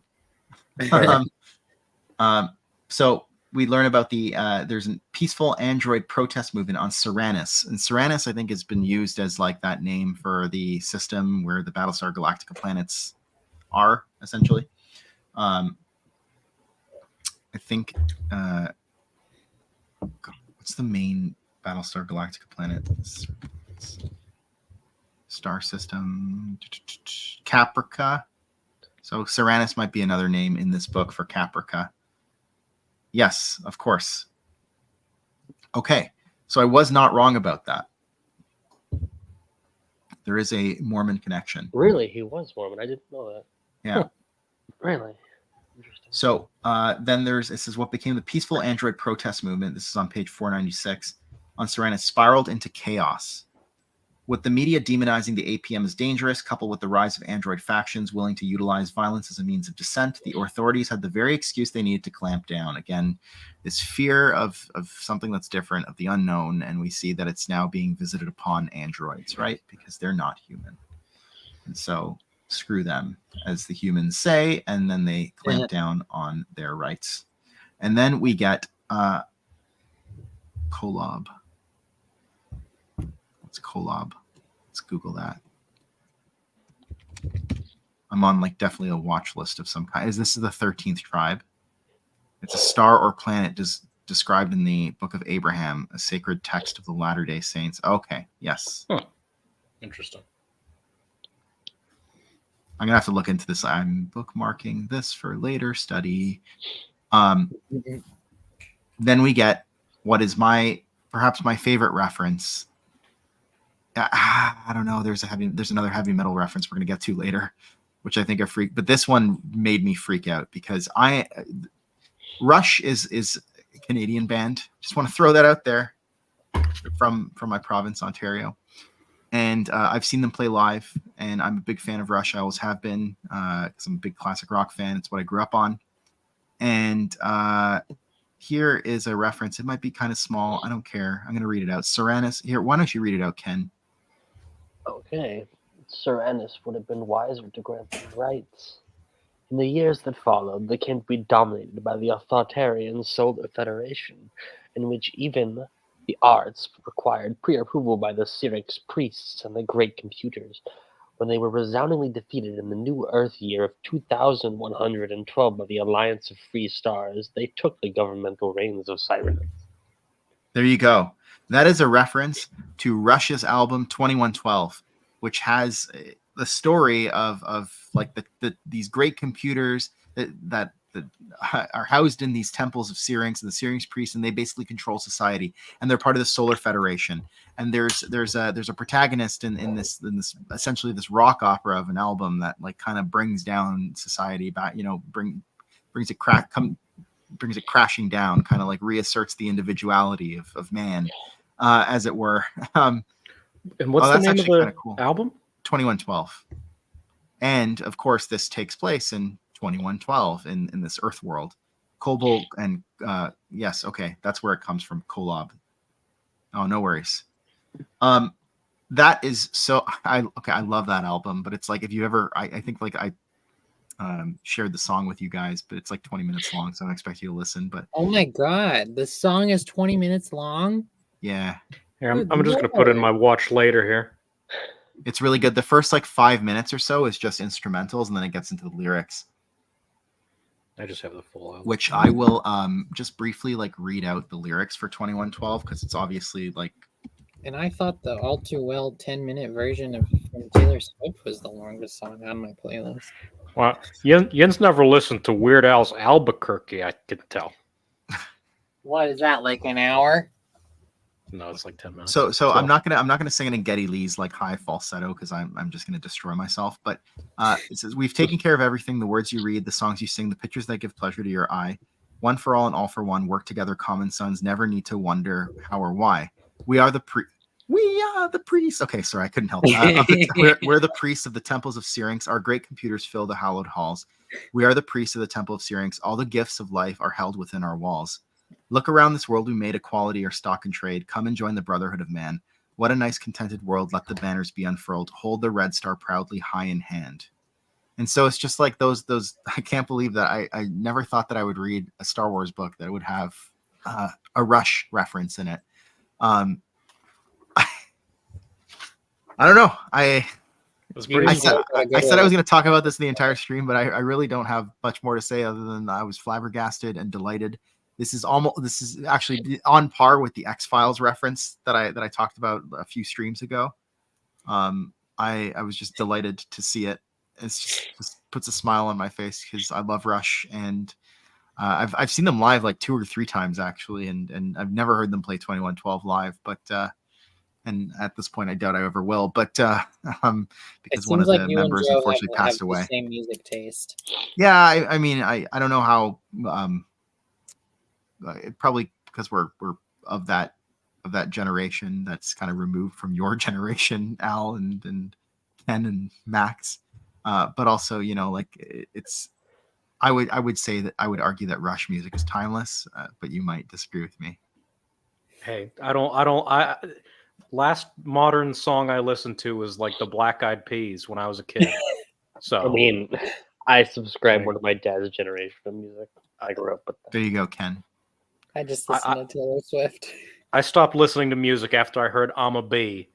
So we learn about there's a peaceful android protest movement on Seranus. And Seranus, I think, has been used as like that name for the system where the Battlestar Galactica planets are, essentially. I think, what's the main Battlestar Galactica planet? Star system, Caprica. So Seranus might be another name in this book for Caprica. Yes, of course. Okay, so I was not wrong about that. There is a Mormon connection. Really? He was Mormon. I didn't know that. Yeah. Huh. Really? Interesting. So then it says what became the peaceful android protest movement. This is on page 496 on Seranus spiraled into chaos. With the media demonizing the APM as dangerous, coupled with the rise of android factions willing to utilize violence as a means of dissent, the authorities had the very excuse they needed to clamp down. Again, this fear of something that's different, of the unknown, and we see that it's now being visited upon androids, right? Because they're not human. And so screw them, as the humans say, and then they clamp down on their rights. And then we get Kolob. What's Kolob? Let's Google that. I'm on like definitely a watch list of some kind. This is the 13th tribe. It's a star or planet described in the Book of Abraham, a sacred text of the Latter-day Saints. Okay, yes. Huh. Interesting. I'm gonna have to look into this. I'm bookmarking this for later study. Then we get what is perhaps my favorite reference. I don't know. There's another heavy metal reference we're gonna get to later, which I think are freak. But this one made me freak out because Rush is a Canadian band. Just want to throw that out there from my province, Ontario. And I've seen them play live, and I'm a big fan of Rush. I always have been, because I'm a big classic rock fan. It's what I grew up on. And here is a reference. It might be kind of small. I don't care. I'm going to read it out. Seranus. Here, why don't you read it out, Ken? Okay. Seranus would have been wiser to grant them rights. In the years that followed, they came to be dominated by the authoritarian Solar Federation, in which even the arts required pre-approval by the Syrinx priests and the great computers. When they were resoundingly defeated in the new Earth year of 2112 by the Alliance of Free Stars, they took the governmental reins of Cyrene. There you go. That is a reference to Rush's album 2112, which has the story of like these great computers that are housed in these temples of Syrinx and the Syrinx priests, and they basically control society, and they're part of the Solar Federation. And there's a protagonist in this essentially this rock opera of an album that like kind of brings down society back, brings it crashing down, kind of like reasserts the individuality of man, as it were. And what's the name of the cool. album? 2112. And of course, this takes place in 2112 in this Earth world. Kobol and yes, okay, that's where it comes from. Kolob. Oh, no worries. That is so. I love that album, but it's like if you ever, I think like I shared the song with you guys, but it's like 20 minutes long, so I don't expect you to listen. But oh my god, the song is 20 minutes long. Yeah. Here, I'm just gonna put it in my watch later here. It's really good. The first like 5 minutes or so is just instrumentals, and then it gets into the lyrics. I just have the full album. Which I will just briefly like read out the lyrics for 2112 because it's obviously like And I thought the All Too Well 10-minute version of from Taylor Swift was the longest song on my playlist. Well, Jens never listened to Weird Al's Albuquerque, I can tell. What is that, like an hour? No, it's like 10 minutes. So I'm not gonna sing it in Geddy Lee's like high falsetto because I'm just gonna destroy myself. But it says, we've taken care of everything: the words you read, the songs you sing, the pictures that give pleasure to your eye. One for all and all for one. Work together, common sons. Never need to wonder how or why. We are the priests. Okay, sorry, I couldn't help it. We're the priests of the temples of Syrinx. Our great computers fill the hallowed halls. We are the priests of the temple of Syrinx. All the gifts of life are held within our walls. Look around this world we made, equality or stock and trade. Come and join the brotherhood of man. What a nice contented world. Let the banners be unfurled. Hold the red star proudly high in hand. And so it's just like those. I can't believe that I never thought that I would read a Star Wars book that would have a Rush reference in it. I don't know. I said I was going to talk about this the entire stream, but I really don't have much more to say other than I was flabbergasted and delighted. This is actually on par with the X-Files reference that I talked about a few streams ago. I was just delighted to see it. It just puts a smile on my face because I love Rush, and I've seen them live like 2 or 3 times actually, and I've never heard them play 2112 live, but and at this point I doubt I ever will. But because one of the members unfortunately passed away. The same music taste. Yeah, I mean I don't know how. Probably because we're of that generation that's kind of removed from your generation, Al and Ken and Max, but also like it's. I would say that I would argue that Rush music is timeless, but you might disagree with me. Hey, last modern song I listened to was like the Black Eyed Peas when I was a kid. So I mean, I subscribe more to my dad's generation of music. I grew up with that. There you go, Ken. I just listened to Taylor Swift. I stopped listening to music after I heard I'm a Bee.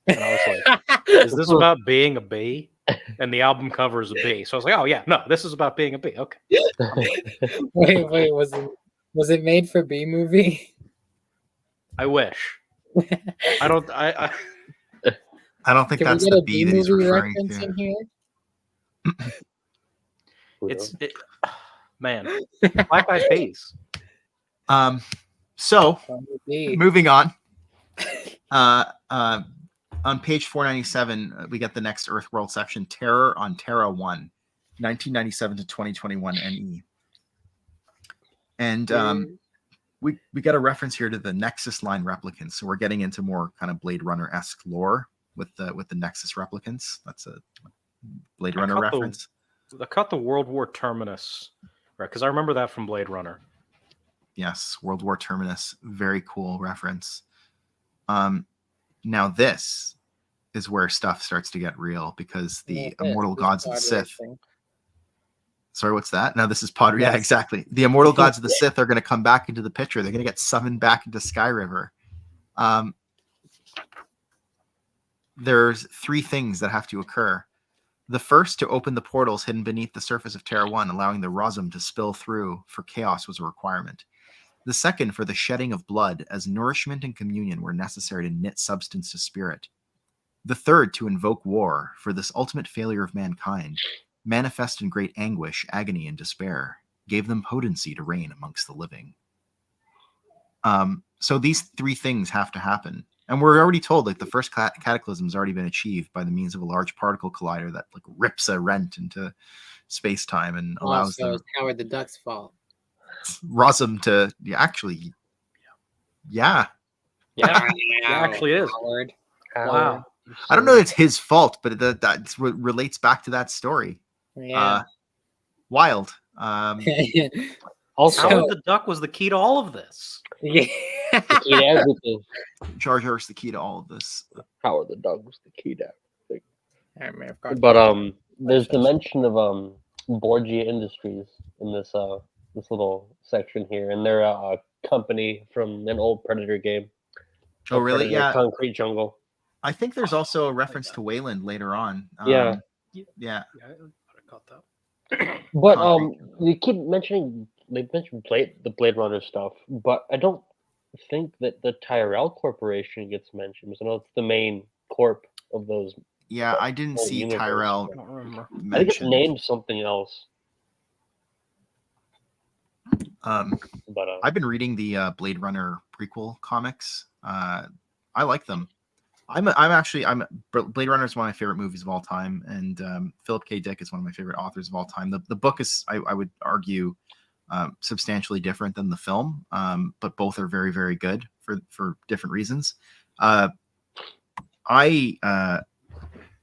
And I was like, is this about being a bee? And the album cover is a bee. So I was like, oh yeah, no, this is about being a bee. Okay. Wait, was it made for B movie? I wish. I don't think that's the bee that he's referring to. In here? Man, Black Eyed Peas. So moving on. On page 497, we get the next Earthworld section, Terror on Terra 1, 1997 to 2021 NE. And we got a reference here to the Nexus line replicants. So we're getting into more kind of Blade Runner-esque lore with the Nexus replicants. That's a Blade Runner reference. I caught the World War Terminus, right? Because I remember that from Blade Runner. Yes, World War Terminus. Very cool reference. Now this is where stuff starts to get real because the immortal gods of the Sith. Sorry, what's that? No, this is pod. Yeah, exactly. The immortal gods of the Sith are going to come back into the picture. They're going to get summoned back into Sky River. There's 3 things that have to occur. The first, to open the portals hidden beneath the surface of Terra 1, allowing the Rosum to spill through for chaos was a requirement. The second, for the shedding of blood, as nourishment and communion were necessary to knit substance to spirit. The third, to invoke war, for this ultimate failure of mankind, manifest in great anguish, agony, and despair, gave them potency to reign amongst the living. So these 3 things have to happen. And we're already told, like, the first cataclysm has already been achieved by the means of a large particle collider that, like, rips a rent into space-time and allows them... it's Howard the Duck's fault. Rosum to... Yeah. It actually is. Howard. Wow. I don't know if it's his fault, but that relates back to that story. Yeah. Wild. Also, Howard the Duck was the key to all of this. Yeah. The key to everything. Jar Jar's the key to all of this. Howard the Duck was the key to everything. But there's the mention of Borgia Industries in this little section here, and they're a company from an old Predator game. Oh, really? Predator Yeah. Concrete Jungle. I think there's also a reference to Wayland later on. Yeah. I caught that. But they keep mentioning the Blade Runner stuff, but I don't think that the Tyrell Corporation gets mentioned. So I know it's the main corp of those. Yeah, I didn't whole see universe, Tyrell I don't remember. I think it's mentioned. named something else. But I've been reading the Blade Runner prequel comics. I like them. Blade Runner is one of my favorite movies of all time, and Philip K. Dick is one of my favorite authors of all time. The book is, I would argue, substantially different than the film, but both are very, very good for different reasons. I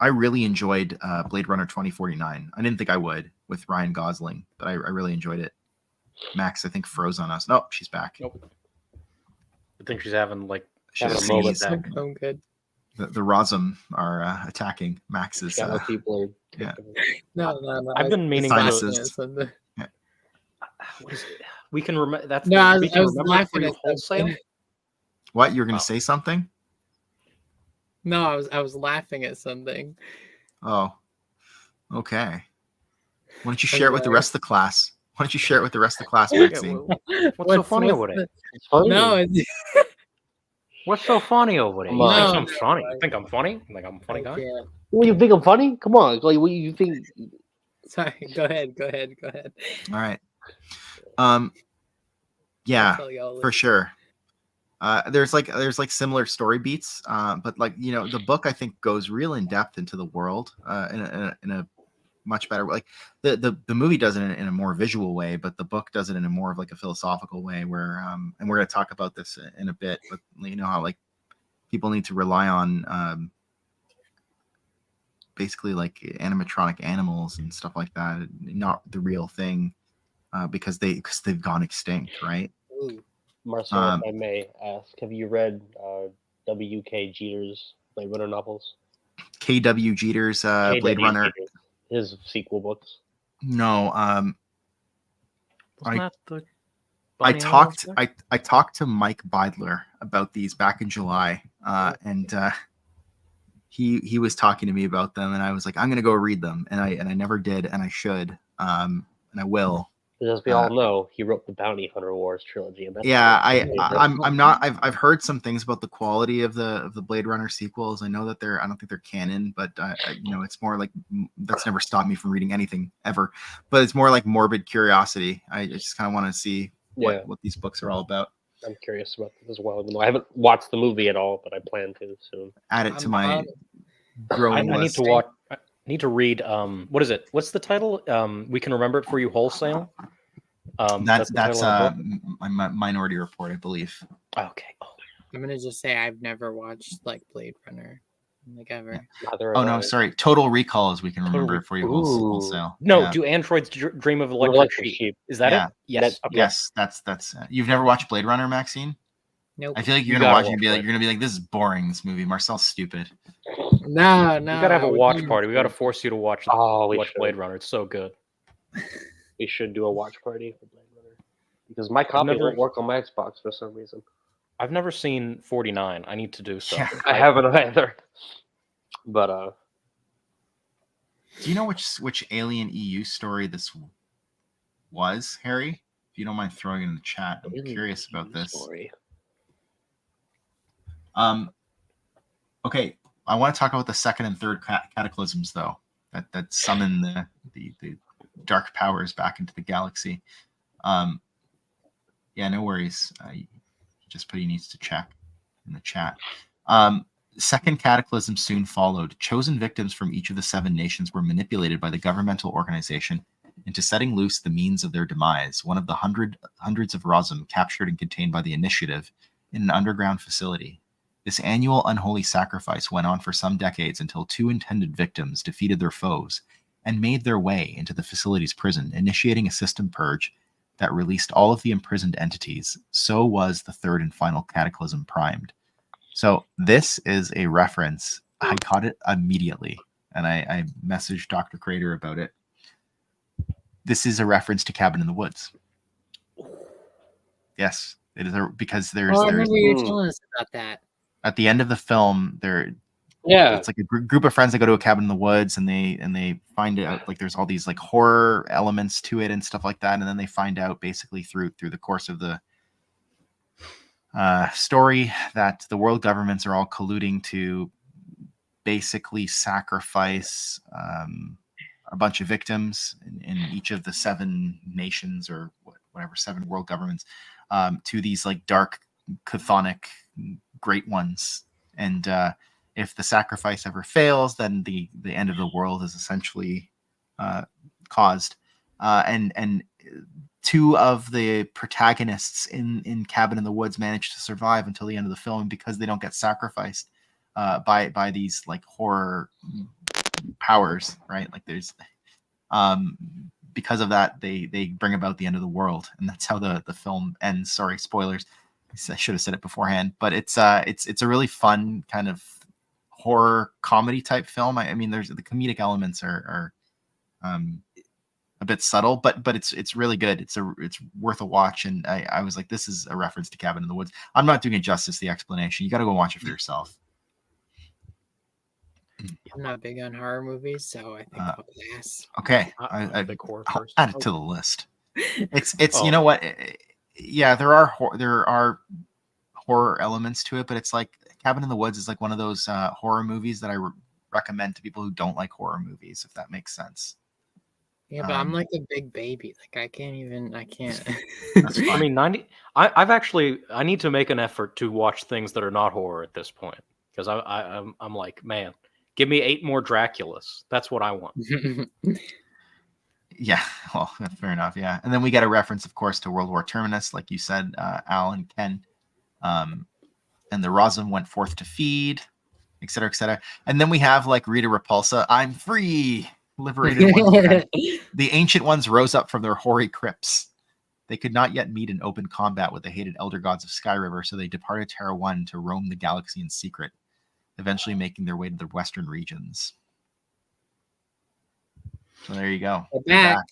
really enjoyed Blade Runner 2049. I didn't think I would with Ryan Gosling, but I really enjoyed it. Max, I think, froze on us. Nope, she's back. Nope. I think she's having like Having a She's moment sneeze. back. I'm good. The Rosm are attacking Max's. Shadow people are. yeah. No. I've been meaning sinuses. to. What is it? We can remember. That's No, I we was, can I was remember laughing for at wholesale. something. What, you're going to Oh. say something? No, I was laughing at something. Oh, okay. Why don't you I'm share it with the sorry. rest of the class? Why don't you share it with the rest of the class, Yeah, Maxine? what's so funny over there? It's funny. No, it's, What's so funny over there? You No, think I'm no, funny? I- You think I'm funny? Like I'm a funny I guy? can't. What, you think I'm funny? Come on, like what you think? Sorry, go ahead. All right. I'll Yeah, tell y'all for later. sure. There's like similar story beats, but like, you know, the book I think goes real in depth into the world in a much better way. Like the movie does it in a more visual way, but the book does it in a more of like a philosophical way where and we're going to talk about this in a bit, but you know how like people need to rely on basically like animatronic animals and stuff like that, not the real thing, because they've gone extinct, right? Ooh. Marcel, if I may ask, have you read W.K. Jeter's Blade Runner novels? KW Jeter's K.W. Blade Runner. Jeter, his sequel books. No, Wasn't that the I Bonnie talked Island I talked to Mike Beidler about these back in July, and he was talking to me about them, and I was like, I'm gonna go read them, and I never did, and I should, and I will. As we all know, he wrote the Bounty Hunter Wars trilogy. And that's Yeah, what I'm not. I've heard some things about the quality of the Blade Runner sequels. I know that I don't think they're canon, but you know, it's more like that's never stopped me from reading anything ever. But it's more like morbid curiosity. I just kind of want to see what these books are all about. I'm curious about this as well. Even though I haven't watched the movie at all, but I plan to soon. Add it to my I growing need list. to watch. I need to read. What is it? What's the title? We Can Remember It For You Wholesale. That's the title of the book? my Minority Report, I believe. Okay. Oh. I'm gonna just say I've never watched like Blade Runner, like ever. Oh no, sorry. Total Recall is We Can Remember Total It For You Ooh. Wholesale. No, Yeah. do androids dream of electric, Electric sheep? Sheep. Is that Yeah. it? Yes. Okay. Yes, that's. You've never watched Blade Runner, Maxine? Nope. I feel like You you're gonna gotta watch it and watch be like, Blade. you're gonna be like, this is boring. This movie, Marcel's stupid. No. We gotta have I a would watch never party. We gotta do it. force you to watch. Oh, we watch should. Blade Runner. It's so good. We should do a watch party for Blade Runner because my copy never- won't work on my Xbox for some reason. I've never seen 49. I need to do so. Yeah. I haven't either. But Do you know which Alien EU story this was, Harry? If you don't mind throwing it in the chat, I'm curious about this. Story. Okay, I want to talk about the second and third cataclysms, though, that summon the dark powers back into the galaxy. Yeah, no worries. Just put he needs to check in the chat. Second cataclysm soon followed. Chosen victims from each of the 7 nations were manipulated by the governmental organization into setting loose the means of their demise. One of the hundreds of Rosm captured and contained by the Initiative in an underground facility. This annual unholy sacrifice went on for some decades until 2 intended victims defeated their foes and made their way into the facility's prison, initiating a system purge that released all of the imprisoned entities. So was the third and final cataclysm primed. So this is a reference. I caught it immediately, and I messaged Dr. Crater about it. This is a reference to Cabin in the Woods. Yes, it is because there's I remember you telling us about that. at the end of the film it's like a group of friends that go to a cabin in the woods, and they find out like there's all these like horror elements to it and stuff like that, and then they find out basically through the course of the story that the world governments are all colluding to basically sacrifice a bunch of victims in each of the 7 nations or whatever 7 world governments to these like dark chthonic great ones. And if the sacrifice ever fails, then the end of the world is essentially caused. And 2 of the protagonists in Cabin in the Woods manage to survive until the end of the film because they don't get sacrificed by these like horror powers, right? Like there's because of that they bring about the end of the world, and that's how the film ends. Sorry, spoilers. I should have said it beforehand, but it's a really fun kind of horror comedy type film. I mean, there's the comedic elements are a bit subtle, but it's really good. It's worth a watch, and I was like, this is a reference to Cabin in the Woods. I'm not doing it justice, the explanation. You got to go watch it for yourself. I'm not big on horror movies, so I think I'll pass. Okay, I'm a big horror I'll person. add it to the list. It's Oh. You know what? Yeah, there are horror elements to it, but it's like Cabin in the Woods is like one of those horror movies that I recommend to people who don't like horror movies, if that makes sense. Yeah, but I'm like a big baby. Like I can't. That's fine. I mean, I need to make an effort to watch things that are not horror at this point, because I'm like, man, give me 8 more Draculas. That's what I want. Yeah, well, fair enough. Yeah, and then we get a reference, of course, to World War Terminus, like you said, Al and Ken, and the Roslin went forth to feed, et cetera, et cetera. And then we have like Rita Repulsa, I'm free, liberated. The ancient ones rose up from their hoary crypts. They could not yet meet in open combat with the hated elder gods of Sky River, so they departed Terra 1 to roam the galaxy in secret, eventually making their way to the western regions. So there you go. Back.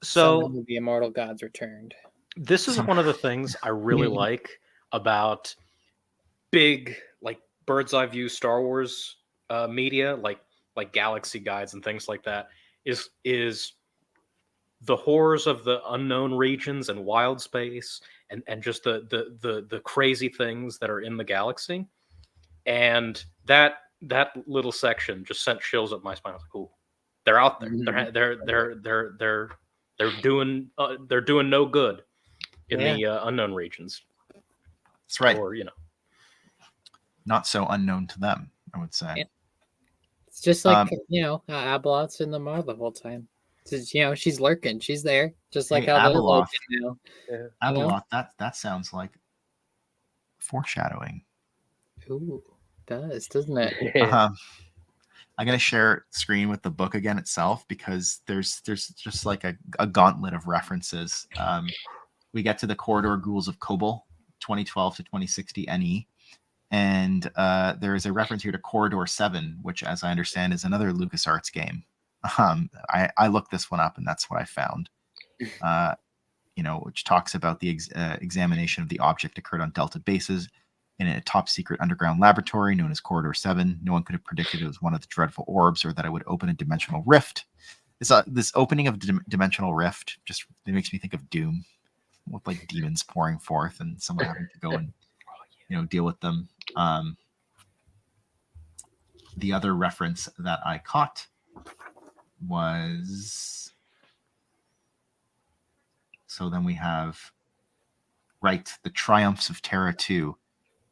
So the immortal gods returned. This is one of the things I really like about big, like bird's eye view Star Wars media, like galaxy guides and things like that, is the horrors of the unknown regions and wild space, and just the crazy things that are in the galaxy. And that little section just sent chills up my spine. I was like, "Ooh, they're out there. They're doing no good in the unknown regions." That's right. Or not so unknown to them, I would say. It's just like Abeloth's in the Maw the whole time. It's, she's lurking. She's there, just like how Abeloth. Yeah. Abeloth. That sounds like foreshadowing. Ooh, it does, doesn't it? I'm gonna share screen with the book again itself, because there's just like a gauntlet of references. We get to the Corridor Ghouls of Kobol, 2012 to 2060 NE. And there is a reference here to Corridor 7, which, as I understand, is another LucasArts game. I looked this one up, and that's what I found. Which talks about the examination of the object occurred on Delta bases in a top secret underground laboratory known as Corridor 7. No one could have predicted it was one of the dreadful orbs, or that it would open a dimensional rift. This opening of dimensional rift just makes me think of Doom, with like demons pouring forth and someone having to go and deal with them. The other reference that I caught was, so then we have the Triumphs of Terra 2.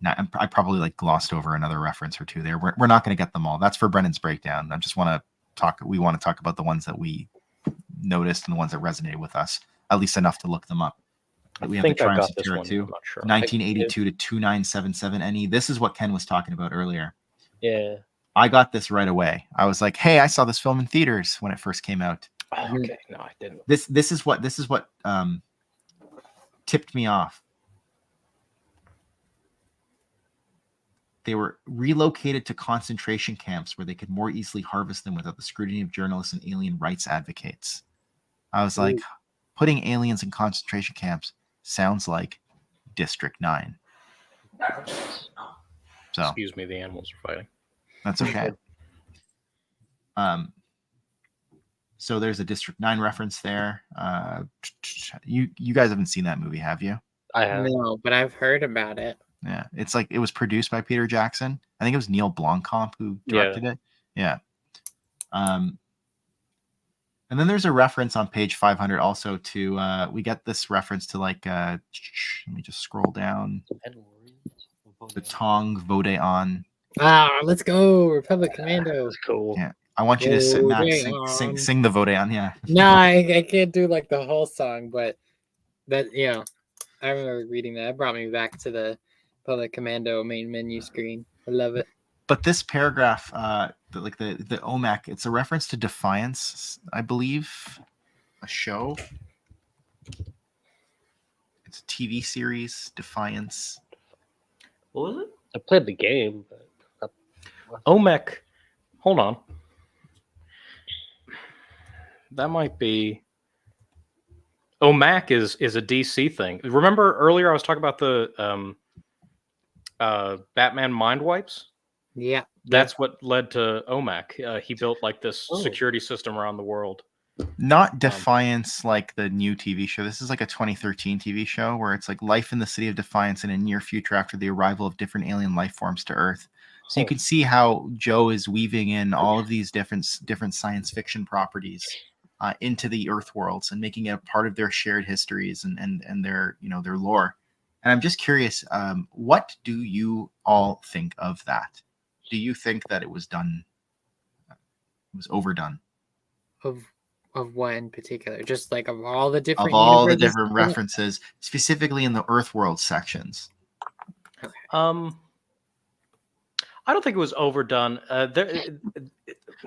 Now, I probably glossed over another reference or two there. We're not going to get them all. That's for Brennan's breakdown. I just want to talk. We want to talk about the ones that we noticed and the ones that resonated with us, at least enough to look them up. We have the Triumphs of Terra 2, 1982 to 2977 NE. This is what Ken was talking about earlier. Yeah. I got this right away. I was like, hey, I saw this film in theaters when it first came out. Oh, okay. No, I didn't. This is what tipped me off. They were relocated to concentration camps where they could more easily harvest them without the scrutiny of journalists and alien rights advocates. I was like, putting aliens in concentration camps sounds like District 9. So, excuse me, the animals are fighting. That's okay. So there's a District 9 reference there. You guys haven't seen that movie, have you? I have. No, but I've heard about it. Yeah, it's like it was produced by Peter Jackson. I think it was Neil Blomkamp who directed it. Yeah. And then there's a reference on page 500 also to we get this reference to like let me just scroll down. The Tong Vodeon. Let's go, Republic Commando. That's cool. Yeah. I want you to sit, Max, sing the Vodeon, yeah. No, I can't do like the whole song, but that I remember reading that. It brought me back to the Republic Commando main menu screen. I love it. But this paragraph, the OMAC, it's a reference to Defiance, I believe, a show. It's a TV series, Defiance. What was it? I played the game, but OMEC. Hold on. That might be. OMAC is a DC thing. Remember earlier I was talking about the Batman mind wipes? Yeah. That's what led to OMAC. He built like this security system around the world. Not Defiance like the new TV show. This is like a 2013 TV show where it's like life in the city of Defiance in a near future after the arrival of different alien life forms to Earth. So you can see how Joe is weaving in all of these different science fiction properties into the Earth worlds and making it a part of their shared histories and their their lore. And I'm just curious, what do you all think of that? Do you think that it was done? It was overdone? Of what in particular? Just like of all the different references, specifically in the Earthworld sections. Okay. I don't think it was overdone.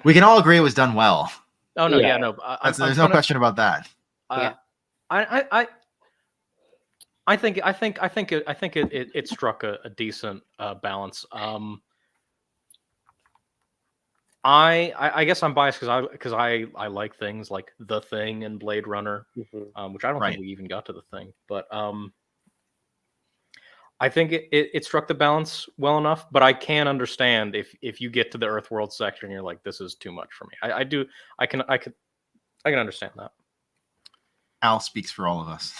We can all agree it was done well. Oh no, yeah, no. There's no question about that. I think it struck a decent balance. I guess I'm biased because I like things like The Thing and Blade Runner, which I don't think we even got to The Thing, but I think it struck the balance well enough. But I can understand if you get to the Earthworld section, you're like, this is too much for me. I can understand that. Al speaks for all of us.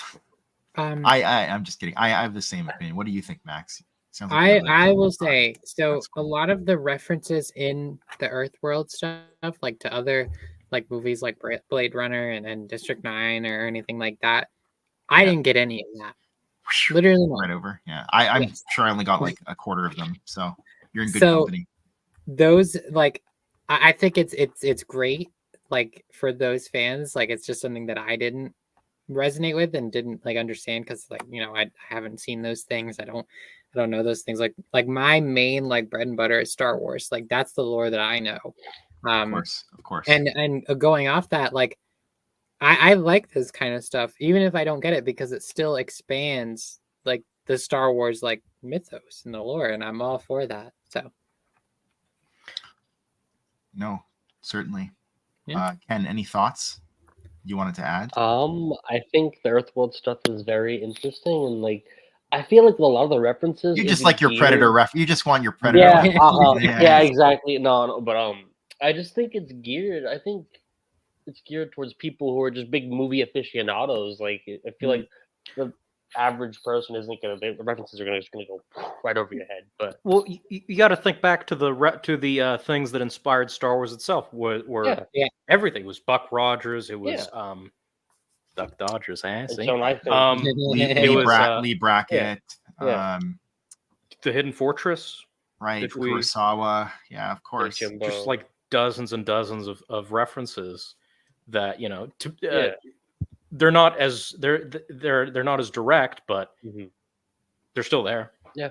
I'm just kidding. I have the same opinion. What do you think, Max? Sounds like I will say, so a lot of the references in the Earthworld stuff, like to other like movies like Blade Runner and District 9 or anything like that, I didn't get any of that. Literally not. Right over. Yeah. I'm sure I only got like a quarter of them. So you're in good company. Those like I think it's great, like for those fans, like it's just something that I didn't resonate with and didn't like understand because like I haven't seen those things. I don't know those things. Like my main like bread and butter is Star Wars. Like that's the lore that I know. Of course. And going off that, like I like this kind of stuff, even if I don't get it, because it still expands like the Star Wars like mythos and the lore, and I'm all for that. So no, certainly. Yeah. Ken, any thoughts you wanted to add? I think the Earthworld stuff is very interesting, and like I feel like a lot of the references. You just like your Predator You just want your Predator. Yeah, exactly. No, but I just think it's geared. I think it's geared towards people who are just big movie aficionados. Like I feel like the average person isn't gonna. The references are just gonna go right over your head. But well, you got to think back to the things that inspired Star Wars itself. Were everything was Buck Rogers. It was Duck Dodgers. See? So I think Lee Brackett. The Hidden Fortress. Right, Kurosawa. Yeah, of course. Just like dozens and dozens of references that they're not as direct, but they're still there. Yeah.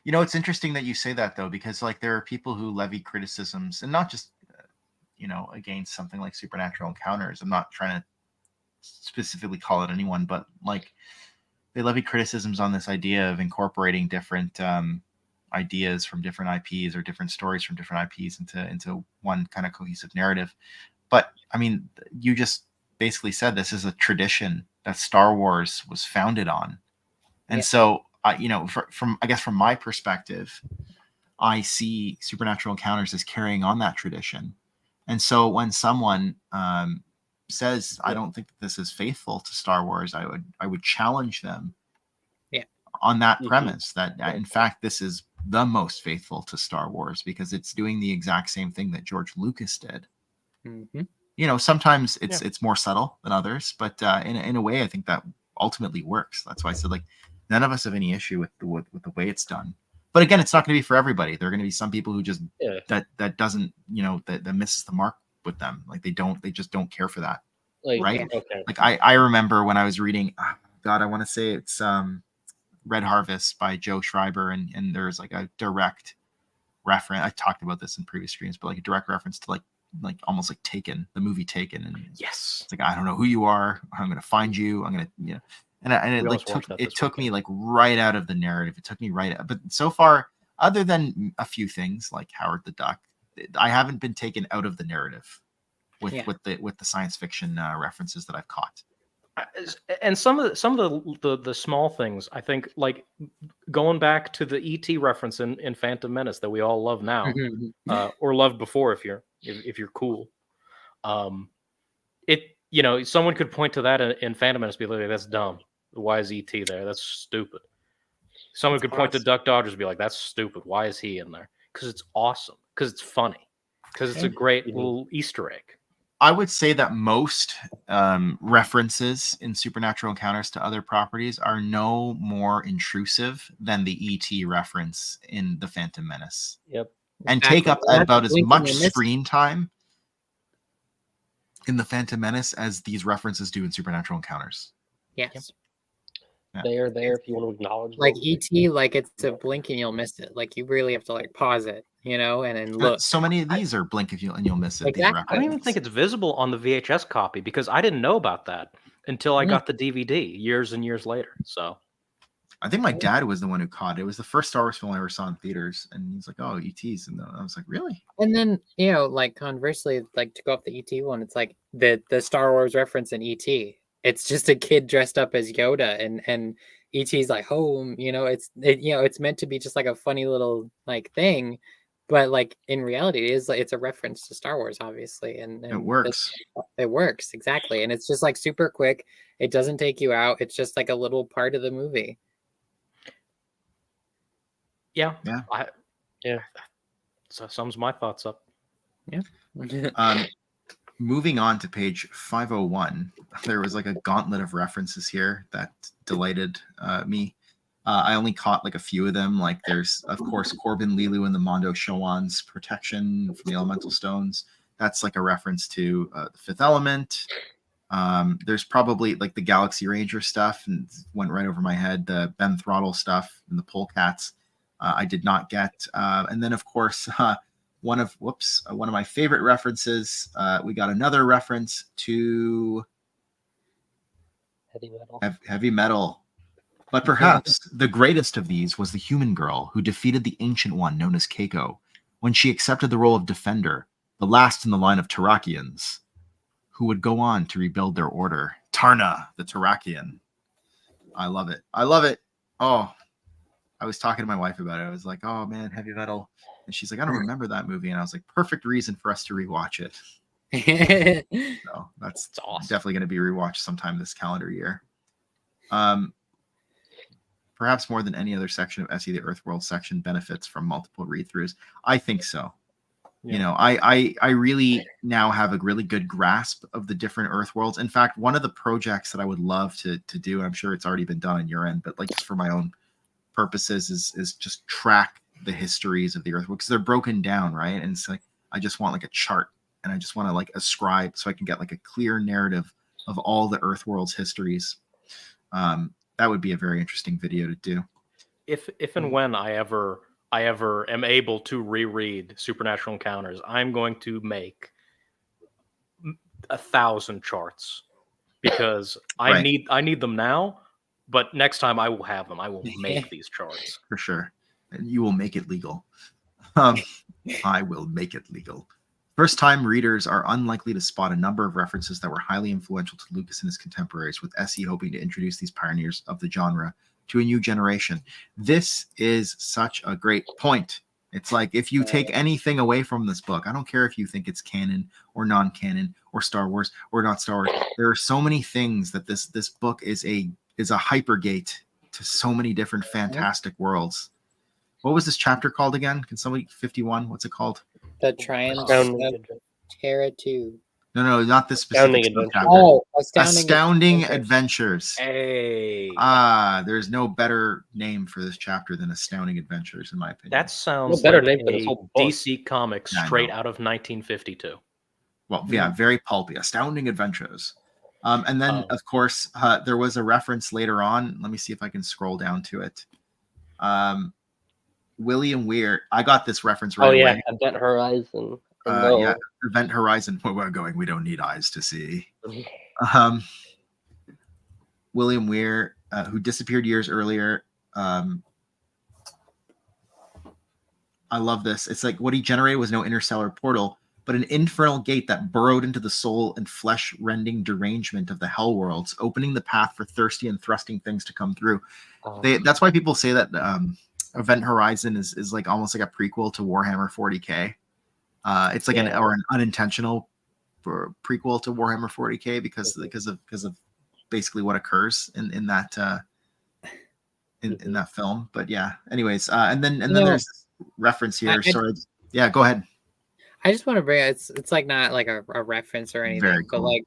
It's interesting that you say that though, because like there are people who levy criticisms, and not just against something like Supernatural Encounters. I'm not trying to specifically call it anyone, but like they levy criticisms on this idea of incorporating different ideas from different IPs or different stories from different IPs into one kind of cohesive narrative. But I mean, you just basically said this is a tradition that Star Wars was founded on. And so, from my perspective, I see Supernatural Encounters as carrying on that tradition. And so when someone says, I don't think that this is faithful to Star Wars, I would challenge them on that premise that in fact this is the most faithful to Star Wars because it's doing the exact same thing that George Lucas did. Mm-hmm. You know, sometimes it's more subtle than others, but in a way, I think that ultimately works. That's why I said like none of us have any issue with the way it's done. But again, it's not going to be for everybody. There are going to be some people who just that doesn't, you know, that misses the mark with them. Like they just don't care for that. Like, right? Okay. Like I remember when I was reading, God, I want to say it's Red Harvest by Joe Schreiber, and there's like a direct reference. I talked about this in previous streams, but like a direct reference to like almost like Taken, the movie Taken, and Yes, it's like I don't know who you are. I'm going to find you. I'm going to, you know, and it like took me like right out of the narrative. It took me right out. But so far, other than a few things like Howard the Duck, I haven't been taken out of the narrative with the science fiction references that I've caught. And some of the small things, I think, like going back to the ET reference in Phantom Menace that we all love now, or loved before if you're cool. You know, someone could point to that in Phantom Menace and be like, that's dumb. Why is ET there? That's stupid. Someone could point to Duck Dodgers and be like, that's stupid. Why is he in there? Because it's awesome. Because it's funny. Because it's a great little Easter egg. I would say that most references in Supernatural Encounters to other properties are no more intrusive than the ET reference in The Phantom Menace. Yep. And take up about as much screen time in The Phantom Menace as these references do in Supernatural Encounters. Yes. Yeah. They are there if you want to acknowledge like them. ET, like it's a blink and you'll miss it. Like you really have to like pause it, you know, and then look. So many of these are blink if you'll miss it. Exactly. I don't even think it's visible on the VHS copy because I didn't know about that until I got the DVD years and years later. So I think my dad was the one who caught it. It was the first Star Wars film I ever saw in theaters, and he's like, "Oh, ET's," and I was like, "Really?" And then, you know, like conversely, like to go off the ET one, it's like the Star Wars reference in ET. It's just a kid dressed up as Yoda, and ET's like home. You know, it's meant to be just like a funny little like thing, but like in reality, it is like it's a reference to Star Wars, obviously, and it works. It works exactly, and it's just like super quick. It doesn't take you out. It's just like a little part of the movie. Yeah. Yeah. So sums my thoughts up. Yeah. Moving on to page 501, there was like a gauntlet of references here that delighted me. I only caught like a few of them. Like there's, of course, Corbin Lilu and the Mondo Showan's protection from the elemental stones. That's like a reference to the Fifth Element. There's probably like the Galaxy Ranger stuff, and went right over my head. The Ben Throttle stuff and the Polecats. I did not get. And then, of course, one of my favorite references. We got another reference to heavy metal. But perhaps the greatest of these was the human girl who defeated the Ancient One known as Keiko when she accepted the role of Defender, the last in the line of Terrakians, who would go on to rebuild their order. Tarna, the Terrakian. I love it. I love it. Oh, I was talking to my wife about it. I was like, oh man, heavy metal. And she's like, I don't remember that movie. And I was like, perfect reason for us to rewatch it. So that's awesome. Definitely going to be rewatched sometime this calendar year. Perhaps more than any other section of SE, the Earthworld section benefits from multiple read-throughs. I think so. Yeah. You know, I really now have a really good grasp of the different Earthworlds. In fact, one of the projects that I would love to do, I'm sure it's already been done on your end, but like just for my own purposes is just track the histories of the Earth because they're broken down, right? And it's like I just want like a chart, and I just want to like ascribe so I can get like a clear narrative of all the Earth world's histories. That would be a very interesting video to do. If and when I ever am able to reread Supernatural Encounters, I'm going to make 1,000 charts because I need them now. But next time I will have them. I will make these charts. For sure. And you will make it legal. I will make it legal. First-time readers are unlikely to spot a number of references that were highly influential to Lucas and his contemporaries, with SE hoping to introduce these pioneers of the genre to a new generation. This is such a great point. It's like if you take anything away from this book, I don't care if you think it's canon or non-canon or Star Wars or not Star Wars. There are so many things that this book is a hypergate to so many different fantastic worlds. What was this chapter called again? Can somebody 51? What's it called? The Triumphs Astounding of Adventure. Terra 2. No, not this Astounding specific Adventure. chapter. Oh, Astounding Adventures. Hey, There's no better name for this chapter than Astounding Adventures, in my opinion. that sounds better like name for this a whole book. DC comic Yeah, I straight know. out of 1952. Well, yeah, very pulpy. Astounding Adventures. And then, of course, there was a reference later on. Let me see if I can scroll down to it. William Weir. I got this reference right away. Event Horizon. Yeah, Event Horizon. Where we're going, we don't need eyes to see. William Weir, who disappeared years earlier. I love this. It's like what he generated was no interstellar portal, but an infernal gate that burrowed into the soul and flesh-rending derangement of the hell worlds, opening the path for thirsty and thrusting things to come through. That's why people say that Event Horizon is like almost like a prequel to Warhammer 40K. It's like an unintentional prequel to Warhammer 40K because of basically what occurs in that in that film. But yeah, anyways, and then there's this reference here. Sorry, yeah, go ahead. I just want to bring it's like not like a reference or anything, Very cool.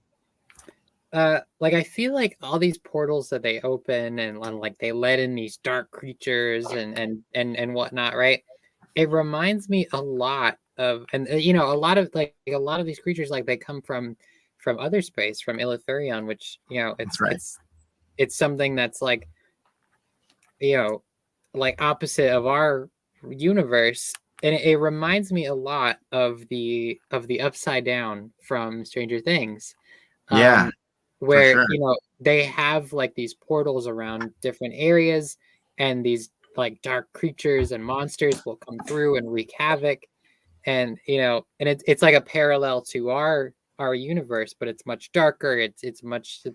but like I feel like all these portals that they open and like they let in these dark creatures and whatnot, right? It reminds me a lot of, and you know, a lot of these creatures, like they come from other space, from Illithurion, which, you know, it's something that's like, you know, like opposite of our universe. And it reminds me a lot of the Upside Down from Stranger Things. Yeah, where sure. you know they have like these portals around different areas, and these like dark creatures and monsters will come through and wreak havoc. And you know, and it's like a parallel to our universe, but it's much darker. It's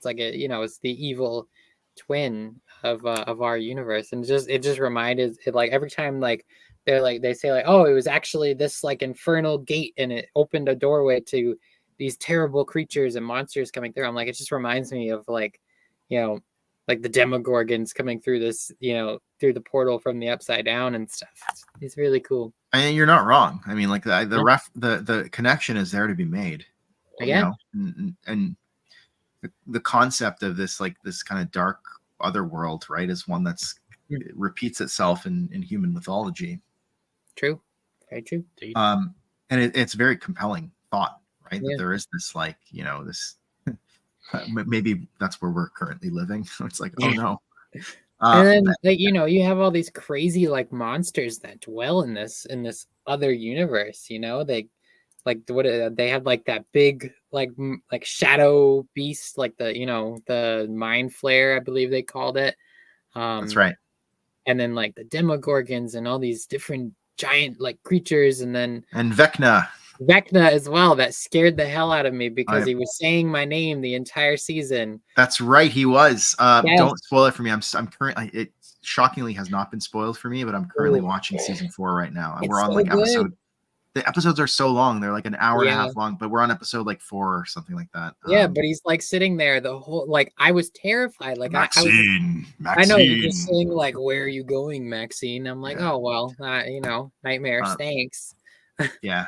like a, you know, it's the evil twin of our universe. And it just reminded it, like every time like they say like, oh, it was actually this like infernal gate and it opened a doorway to these terrible creatures and monsters coming through. I'm like, it just reminds me of like, you know, like the Demogorgons coming through this, you know, through the portal from the Upside Down and stuff. It's really cool. And you're not wrong. I mean, like the connection is there to be made. Yeah. You know? And the concept of this, like this kind of dark other world, right, is one that's it repeats itself in human mythology. True. Very true. And it's very compelling thought, right? Yeah. That there is this, like, you know, this maybe that's where we're currently living. It's like, oh no. And then, like, you know, you have all these crazy like monsters that dwell in this other universe. You know, they like they have like that big like shadow beast, like the, you know, the mind flare, I believe they called it. That's right. And then like the Demogorgons and all these different giant like creatures, and Vecna as well, that scared the hell out of me because he was saying my name the entire season. That's right, he was. Yes. Don't spoil it for me. I'm currently, it shockingly has not been spoiled for me, but I'm currently watching season 4 right now, and we're on like episode. The episodes are so long; they're like an hour and a half long, but we're on episode like 4 or something like that. Yeah, but he's like sitting there the whole, like, I was terrified. Like Maxine. I know you're just saying like, "Where are you going, Maxine?" I'm like, oh well, you know, nightmares. Thanks. Yeah.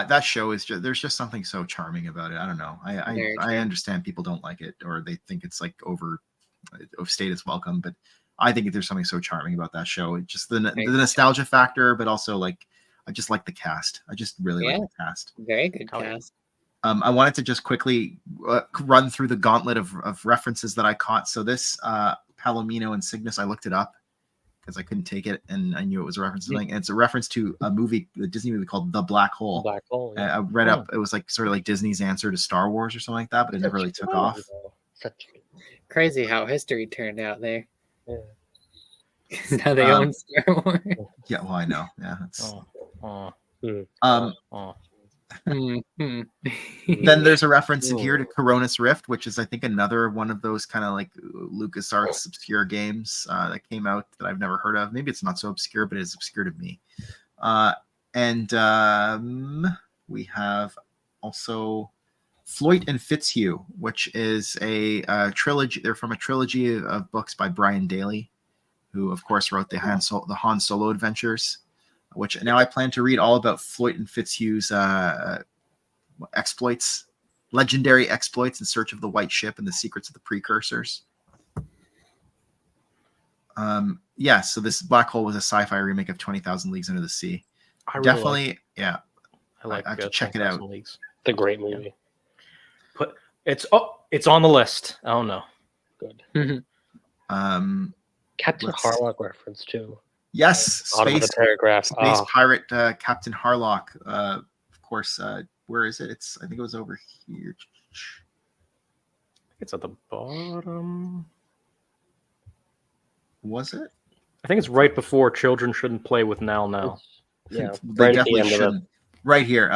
That show is just, there's just something so charming about it. I don't know. I understand people don't like it, or they think it's like overstayed its welcome, but I think there's something so charming about that show. It's just the nostalgia factor, but also like, I just like the cast. I just really like the cast. Very good cast. I wanted to just quickly run through the gauntlet of references that I caught. So this Palomino and Cygnus, I looked it up because I couldn't take it, and I knew it was a reference to something. And it's a reference to a Disney movie called The Black Hole. Black Hole. Yeah. I read up, it was like sort of like Disney's answer to Star Wars or something like that, but it never really took off. Crazy how history turned out there. Yeah. Now they own Star Wars. Yeah, well, I know. Yeah, that's. Then there's a reference in here to Coronis Rift, which is, I think, another one of those kind of like LucasArts obscure games that came out that I've never heard of. Maybe it's not so obscure, but it is obscure to me. And we have also Floyd and Fitzhugh, which is a trilogy. They're from a trilogy of books by Brian Daley, who, of course, wrote the Han Solo adventures, which now I plan to read all about Floyd and Fitzhugh's exploits, legendary exploits in search of the White Ship and the secrets of the precursors. Yeah, so this Black Hole was a sci-fi remake of 20,000 Leagues Under the Sea. I really Definitely, yeah. I have to check it out. Leagues. It's a great movie. But it's on the list. Oh no. Good. Captain Harlock reference too. Yes, Bottom of the paragraph. Space pirate Captain Harlock. Of course, where is it? I think it was over here. It's at the bottom. Was it? I think it's right before "Children Shouldn't Play with Now." Yeah, They right at the definitely end of shouldn't. Right here,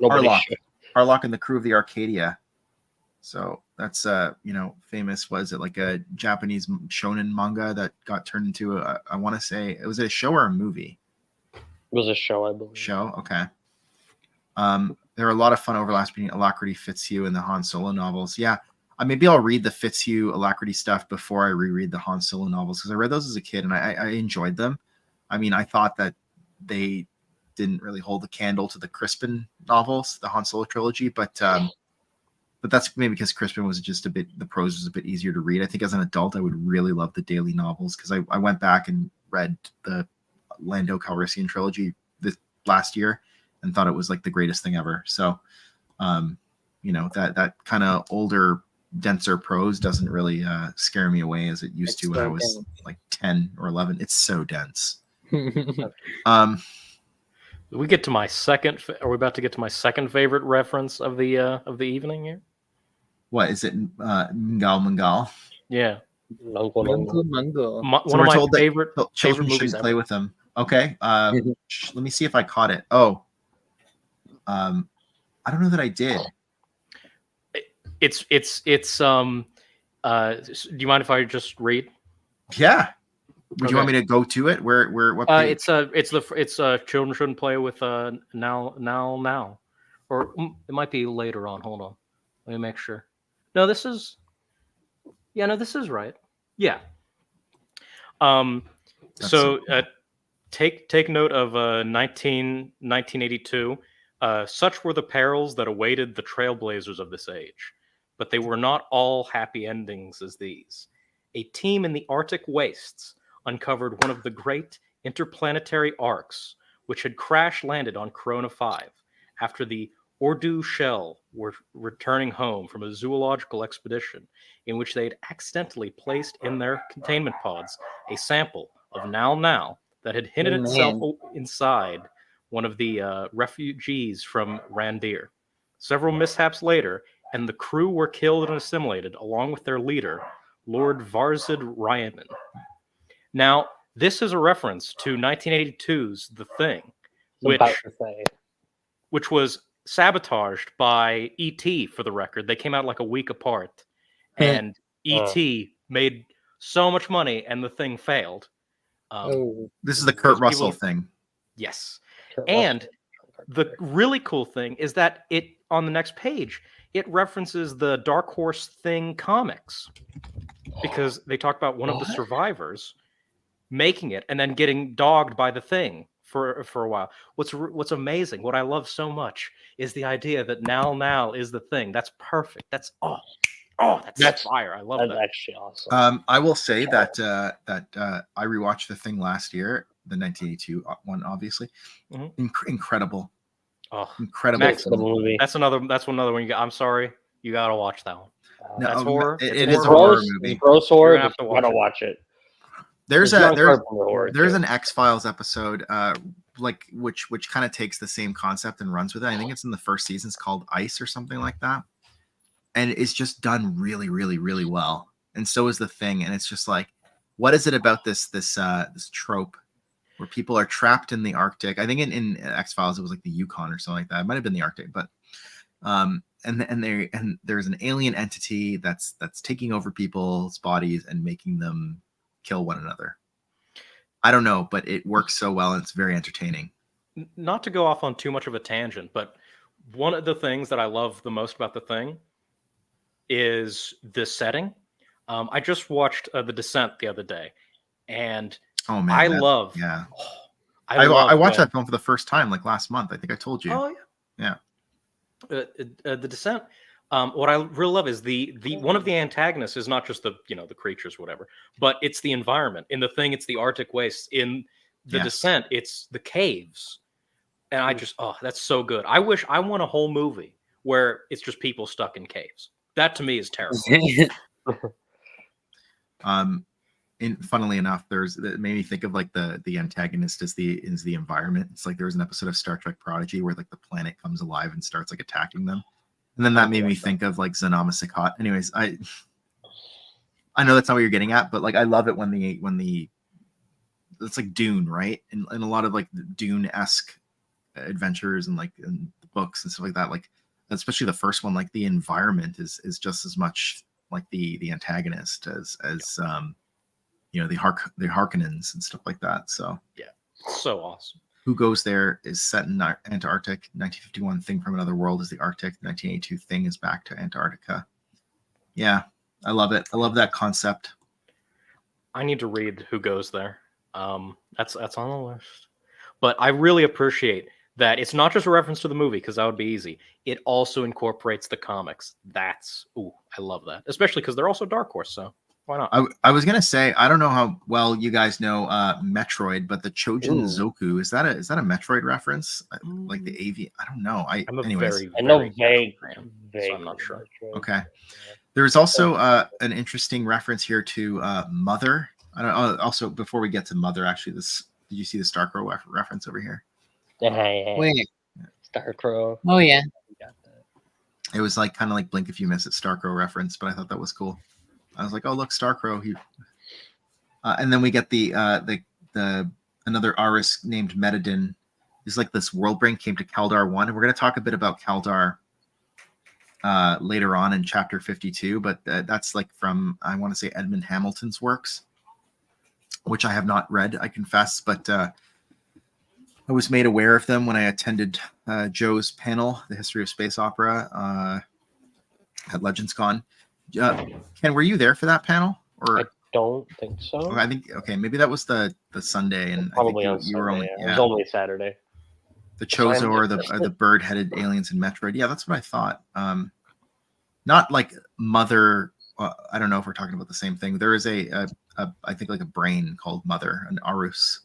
Nobody Harlock. should. Harlock and the crew of the Arcadia. So that's famous. Was it like a Japanese shonen manga that got turned into I want to say it was a show or a movie? It was a show, I believe. Show, okay. There are a lot of fun overlaps between Alacrity, Fitzhugh, and the Han Solo novels. Yeah, maybe I'll read the Fitzhugh Alacrity stuff before I reread the Han Solo novels, because I read those as a kid and I enjoyed them. I mean, I thought that they didn't really hold the candle to the Crispin novels, the Han Solo trilogy, but that's maybe because Crispin was just the prose was a bit easier to read. I think as an adult, I would really love the daily novels, because I went back and read the Lando Calrissian trilogy this last year and thought it was like the greatest thing ever. So, that kind of older, denser prose doesn't really scare me away as it used to when I was like 10 or 11. It's so dense. We get to my second. Are we about to get to my second favorite reference of the evening here? What is it? Mangal Mangal. Yeah. Mungo. One of my favorite children movies shouldn't play ever. with them. Okay. Let me see if I caught it. Oh. I don't know that I did. It's do you mind if I just read? Yeah. Would Okay. you want me to go to it? Where what page? It's Children Shouldn't Play with now, or it might be later on. Hold on, let me make sure. No, this is right. Yeah. So take note of 1982. Such were the perils that awaited the trailblazers of this age, but they were not all happy endings as these. A team in the Arctic wastes uncovered one of the great interplanetary arcs, which had crash-landed on Corona 5 after the Ordu Shell were returning home from a zoological expedition in which they had accidentally placed in their containment pods a sample of Now that had hidden itself inside one of the refugees from Randir. Several mishaps later, and the crew were killed and assimilated along with their leader, Lord Varzid Ryaman. Now, this is a reference to 1982's The Thing, which was sabotaged by E.T. for the record. They came out like a week apart, and E.T. made so much money, and The Thing failed. This is the Kurt Russell thing. Yes. And the really cool thing is that on the next page, it references the Dark Horse Thing comics, because they talk about one of the survivors making it and then getting dogged by the Thing for a while. What's amazing, what I love so much, is the idea that now is the Thing. That's perfect. That's that's fire. I love that. That's actually awesome. I will say that I rewatched The Thing last year, the 1982 one, obviously. Incredible. Oh, incredible movie. That's another one. I'm sorry, you gotta watch that one. No, that's horror. It is a horror movie. Gross horror. You're gonna have to watch it. There's an X-Files episode which kind of takes the same concept and runs with it. I think it's in the first season. It's called Ice or something like that, and it's just done really, really, really well. And so is The Thing. And it's just like, what is it about this trope where people are trapped in the Arctic? I think in X-Files it was like the Yukon or something like that. It might have been the Arctic, but and there's an alien entity that's taking over people's bodies and making them kill one another. I don't know, but it works so well and it's very entertaining. Not to go off on too much of a tangent, but one of the things that I love the most about the thing is the setting. I just watched The Descent the other day, and Oh man, I love. yeah. I I watched when- that film for the first time like last month. I think I told you. Oh Yeah. The Descent. What I really love is the one of the antagonists is not just the the creatures, whatever, but it's the environment. In the thing, it's the Arctic wastes. In the Yes. Descent, it's the caves, and I just that's so good. I wish I want a whole movie where it's just people stuck in caves. That to me is terrible. Funnily enough, that made me think of like the antagonist is the environment. It's like there was an episode of Star Trek Prodigy where like the planet comes alive and starts like attacking them, and then that made me think of like Zanama Sakat. Anyways, I know that's not what you're getting at, but like I love it when the it's like Dune, right? And a lot of like Dune-esque adventures and like in books and stuff like that, like especially the first one, like the environment is just as much like the antagonist as the Harkonnens and stuff like that. So yeah, so awesome. Who Goes There is set in Antarctic. 1951, Thing from Another World is the Arctic. 1982, Thing is back to Antarctica. Yeah, I love it. I love that concept. I need to read Who Goes There. That's on the list. But I really appreciate that it's not just a reference to the movie, because that would be easy. It also incorporates the comics. I love that. Especially because they're also Dark Horse, so why not? I was gonna say, I don't know how well you guys know Metroid, but the Chojin Zoku, is that a Metroid reference? Like the AV? I don't know. I know vague, so I'm not sure. Okay. There's also an interesting reference here to Mother. I don't know. Also, before we get to Mother, actually, did you see the Starcrow reference over here? Wait. Starcrow. Oh yeah. It was like kind of like Blink If You Miss It Starcrow reference, but I thought that was cool. I was like, oh look, Starcrow. And then we get the another Aris named Metadin. He's like this world brain came to Kaldar 1, and we're going to talk a bit about Kaldar later on in chapter 52, but that's like from, I want to say, Edmund Hamilton's works, which I have not read, I confess, but I was made aware of them when I attended Joe's panel, The History of Space Opera, at LegendsCon. Ken, were you there for that panel? Or I don't think so. I think maybe that was the Sunday, and probably I on think you were only It was only Saturday. The Chozo or the bird-headed aliens in Metroid. Yeah, that's what I thought. Not like Mother. I don't know if we're talking about the same thing. There is I think like a brain called Mother, an Arus.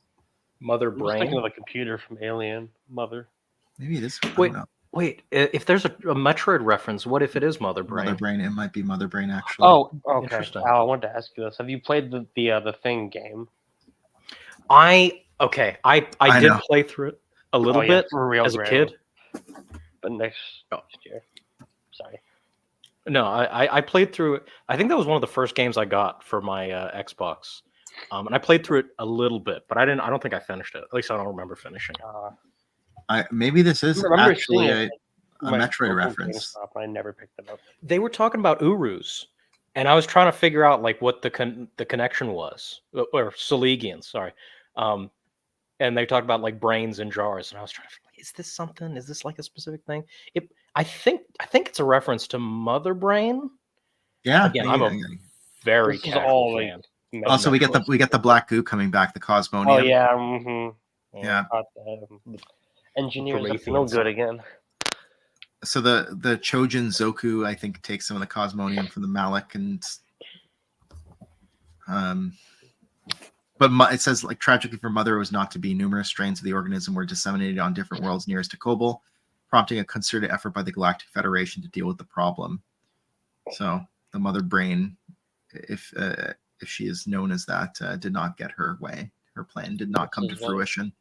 Mother I'm brain. just thinking of a computer from Alien. Mother. Maybe it is. Wait. If there's a Metroid reference, what if it is Mother Brain? Mother Brain. It might be Mother Brain actually. Oh, okay. Interesting. Al, I wanted to ask you this. Have you played the Thing game? I did play through it a little bit for real as a kid. But next year. Sorry. No, I played through it. I think that was one of the first games I got for my Xbox, and I played through it a little bit, but I don't think I finished it. At least I don't remember finishing it. Maybe this is actually a Metroid reference. I never picked it up. They were talking about Urus, and I was trying to figure out like what the connection was, or Saligians, sorry. And they talked about like brains in jars, and I was trying to figure, is this something? Is this like a specific thing? I think it's a reference to Mother Brain. Yeah. Again, I'm a very casual fan. Also, we get the black goo coming back, the Cosmonium. Oh yeah. Mm-hmm. Yeah. Engineers up to no good again. So the Chojin Zoku, I think, takes some of the Cosmonium from the Malik, and but it says, like, tragically for Mother, it was not to be. Numerous strains of the organism were disseminated on different worlds nearest to Kobol, prompting a concerted effort by the Galactic Federation to deal with the problem. So the Mother Brain, if she is known as that, did not get her way. Her plan did not come to fruition.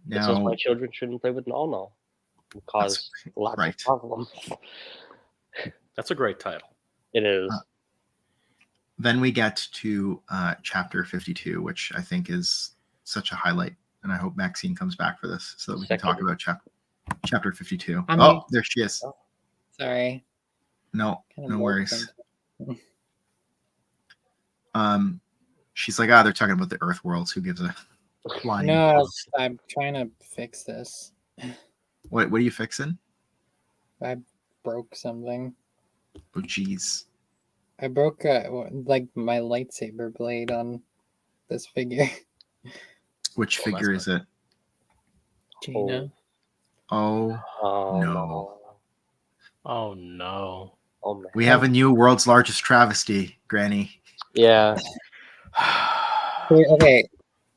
This is why children shouldn't play with Null. Cause lots of problems. That's a great title. It is. Then we get to chapter 52, which I think is such a highlight, and I hope Maxine comes back for this so that we can talk about chapter 52. There she is. Sorry. No worries. She's like, they're talking about the Earth worlds. Who gives a flying. No, I'm trying to fix this. What are you fixing? I broke something. Oh, jeez. I broke like my lightsaber blade on this figure. Which figure is it? Jaina. Oh, Oh no. no. Oh no. Oh man. We have a new world's largest travesty, Granny. Yeah. Okay,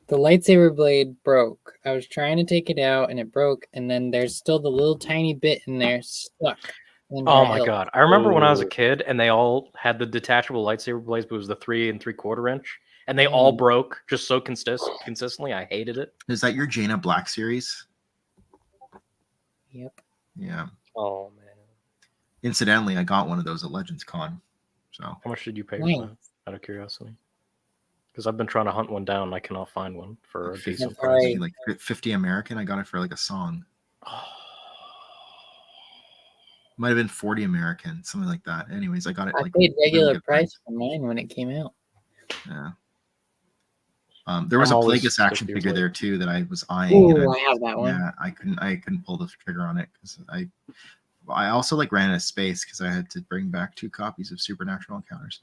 the lightsaber blade broke. I was trying to take it out and it broke, and then there's still the little tiny bit in there stuck. in Oh her my hilt. god! I remember when I was a Ooh. kid, and they all had the detachable lightsaber blades, but it was the 3 3/4 inch, and they all broke just so consistently. I hated it. Is that your Jaina Black series? Yep. Yeah. Oh man. Incidentally, I got one of those at Legends Con. So How much did you pay Nice. for that? Out of curiosity, because I've been trying to hunt one down, and I cannot find one for a decent price. Right. like 50 American. I got it for like a song. Might have been 40 American, something like that. Anyways, I got it I like paid really regular good price for mine when it came out. Yeah. There was I'm a always Plagueis action 6 years figure late. there too that I was eyeing. Ooh, I have that one. Yeah, I couldn't pull the trigger on it because I also like ran out of space because I had to bring back 2 copies of Supernatural Encounters.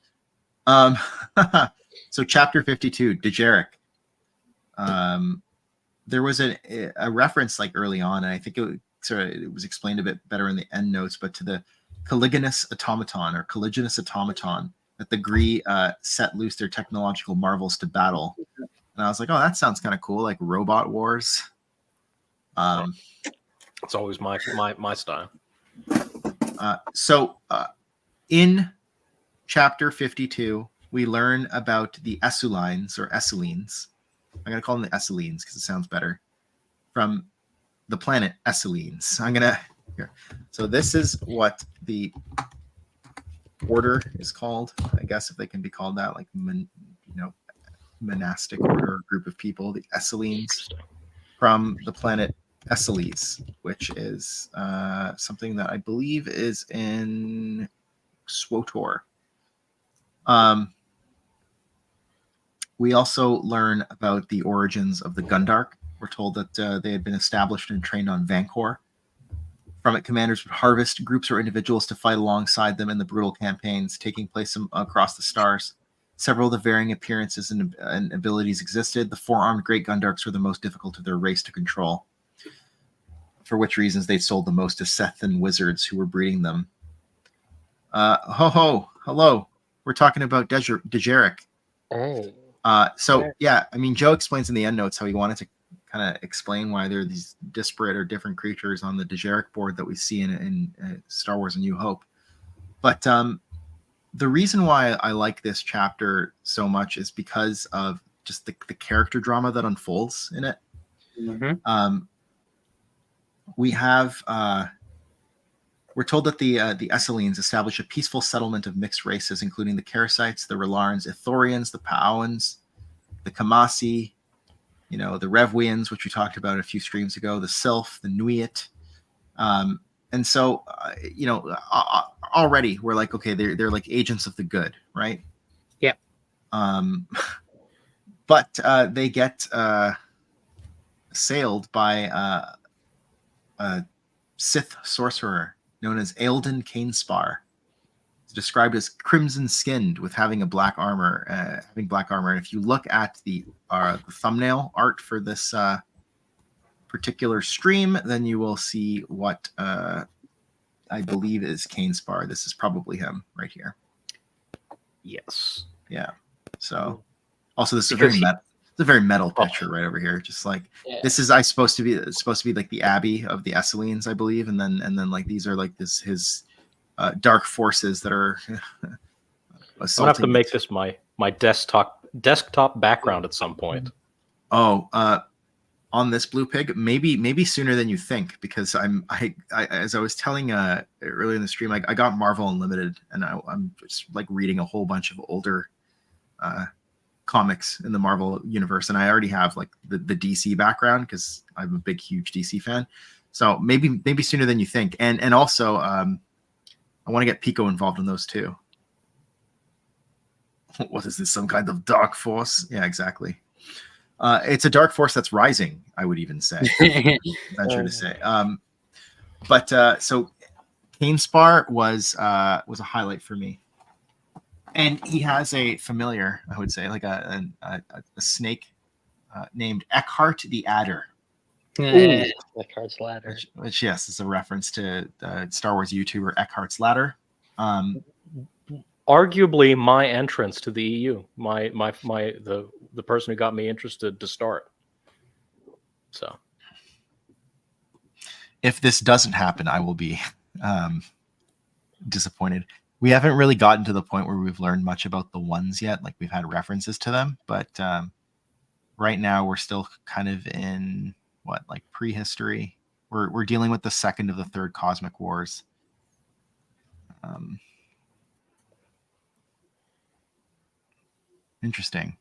So chapter 52, Dejeric. There was a reference like early on, and I think it was explained a bit better in the end notes, but to the Caliginous automaton that the Gree set loose their technological marvels to battle. And I was like, oh, that sounds kind of cool, like Robot Wars. It's always my style. So in chapter 52, we learn about the Essulines or Esselines. I'm going to call them the Esselines because it sounds better. From the planet Esselines. Here. So this is what the order is called. I guess if they can be called that, like monastic order or group of people, the Esselines from the planet Esseles, which is something that I believe is in SWOTOR. We also learn about the origins of the Gundark. We're told that they had been established and trained on Vancor. From it, commanders would harvest groups or individuals to fight alongside them in the brutal campaigns taking place across the stars. Several of the varying appearances and abilities existed. The 4-armed Great Gundarks were the most difficult of their race to control, for which reasons they sold the most to Sethan wizards who were breeding them. Hello. We're talking about Dejeric. Hey. Yeah, I mean, Joe explains in the end notes how he wanted to kind of explain why there are these disparate or different creatures on the Dejeric board that we see in Star Wars: A New Hope. But the reason why I like this chapter so much is because of just the character drama that unfolds in it. Mm-hmm. We have we're told that the Esselines establish a peaceful settlement of mixed races, including the Karasites, the Relarns, Ithorians, the Pauans, the Kamasi, the Revwians, which we talked about a few streams ago, the Sylph, the Nuiat. And so, already we're like, okay, they're like agents of the good, right? Yep. But they get assailed by a Sith sorcerer known as Aelden Cainspar. It's described as crimson-skinned with having black armor. And if you look at the thumbnail art for this particular stream, then you will see what I believe is Cainspar. This is probably him right here. Yes. Yeah. So, also this is a very metal picture right over here. Just like this is supposed to be like the Abbey of the Esselines, I believe, and then like these are like his dark forces that are. I'm gonna have to make this my desktop background at some point. Oh, on this Blue Pig, maybe sooner than you think, because I as I was telling earlier in the stream, I got Marvel Unlimited, and I'm just like reading a whole bunch of older comics in the Marvel universe, and I already have like the DC background because I'm a big, huge DC fan. So maybe sooner than you think, and also I want to get Pico involved in those too. What is this? Some kind of dark force? Yeah, exactly. It's a dark force that's rising, I would even say. Venture to say. So Cainspar was a highlight for me. And he has a familiar, I would say, like a snake named Eckhart the Adder. Eckhart's Ladder. Which, yes, is a reference to Star Wars YouTuber Eckhart's Ladder. Arguably my entrance to the EU, the person who got me interested to start. So, if this doesn't happen, I will be disappointed. We haven't really gotten to the point where we've learned much about the ones yet. Like, we've had references to them, but right now we're still kind of in prehistory. We're dealing with the second of the third cosmic wars. Interesting.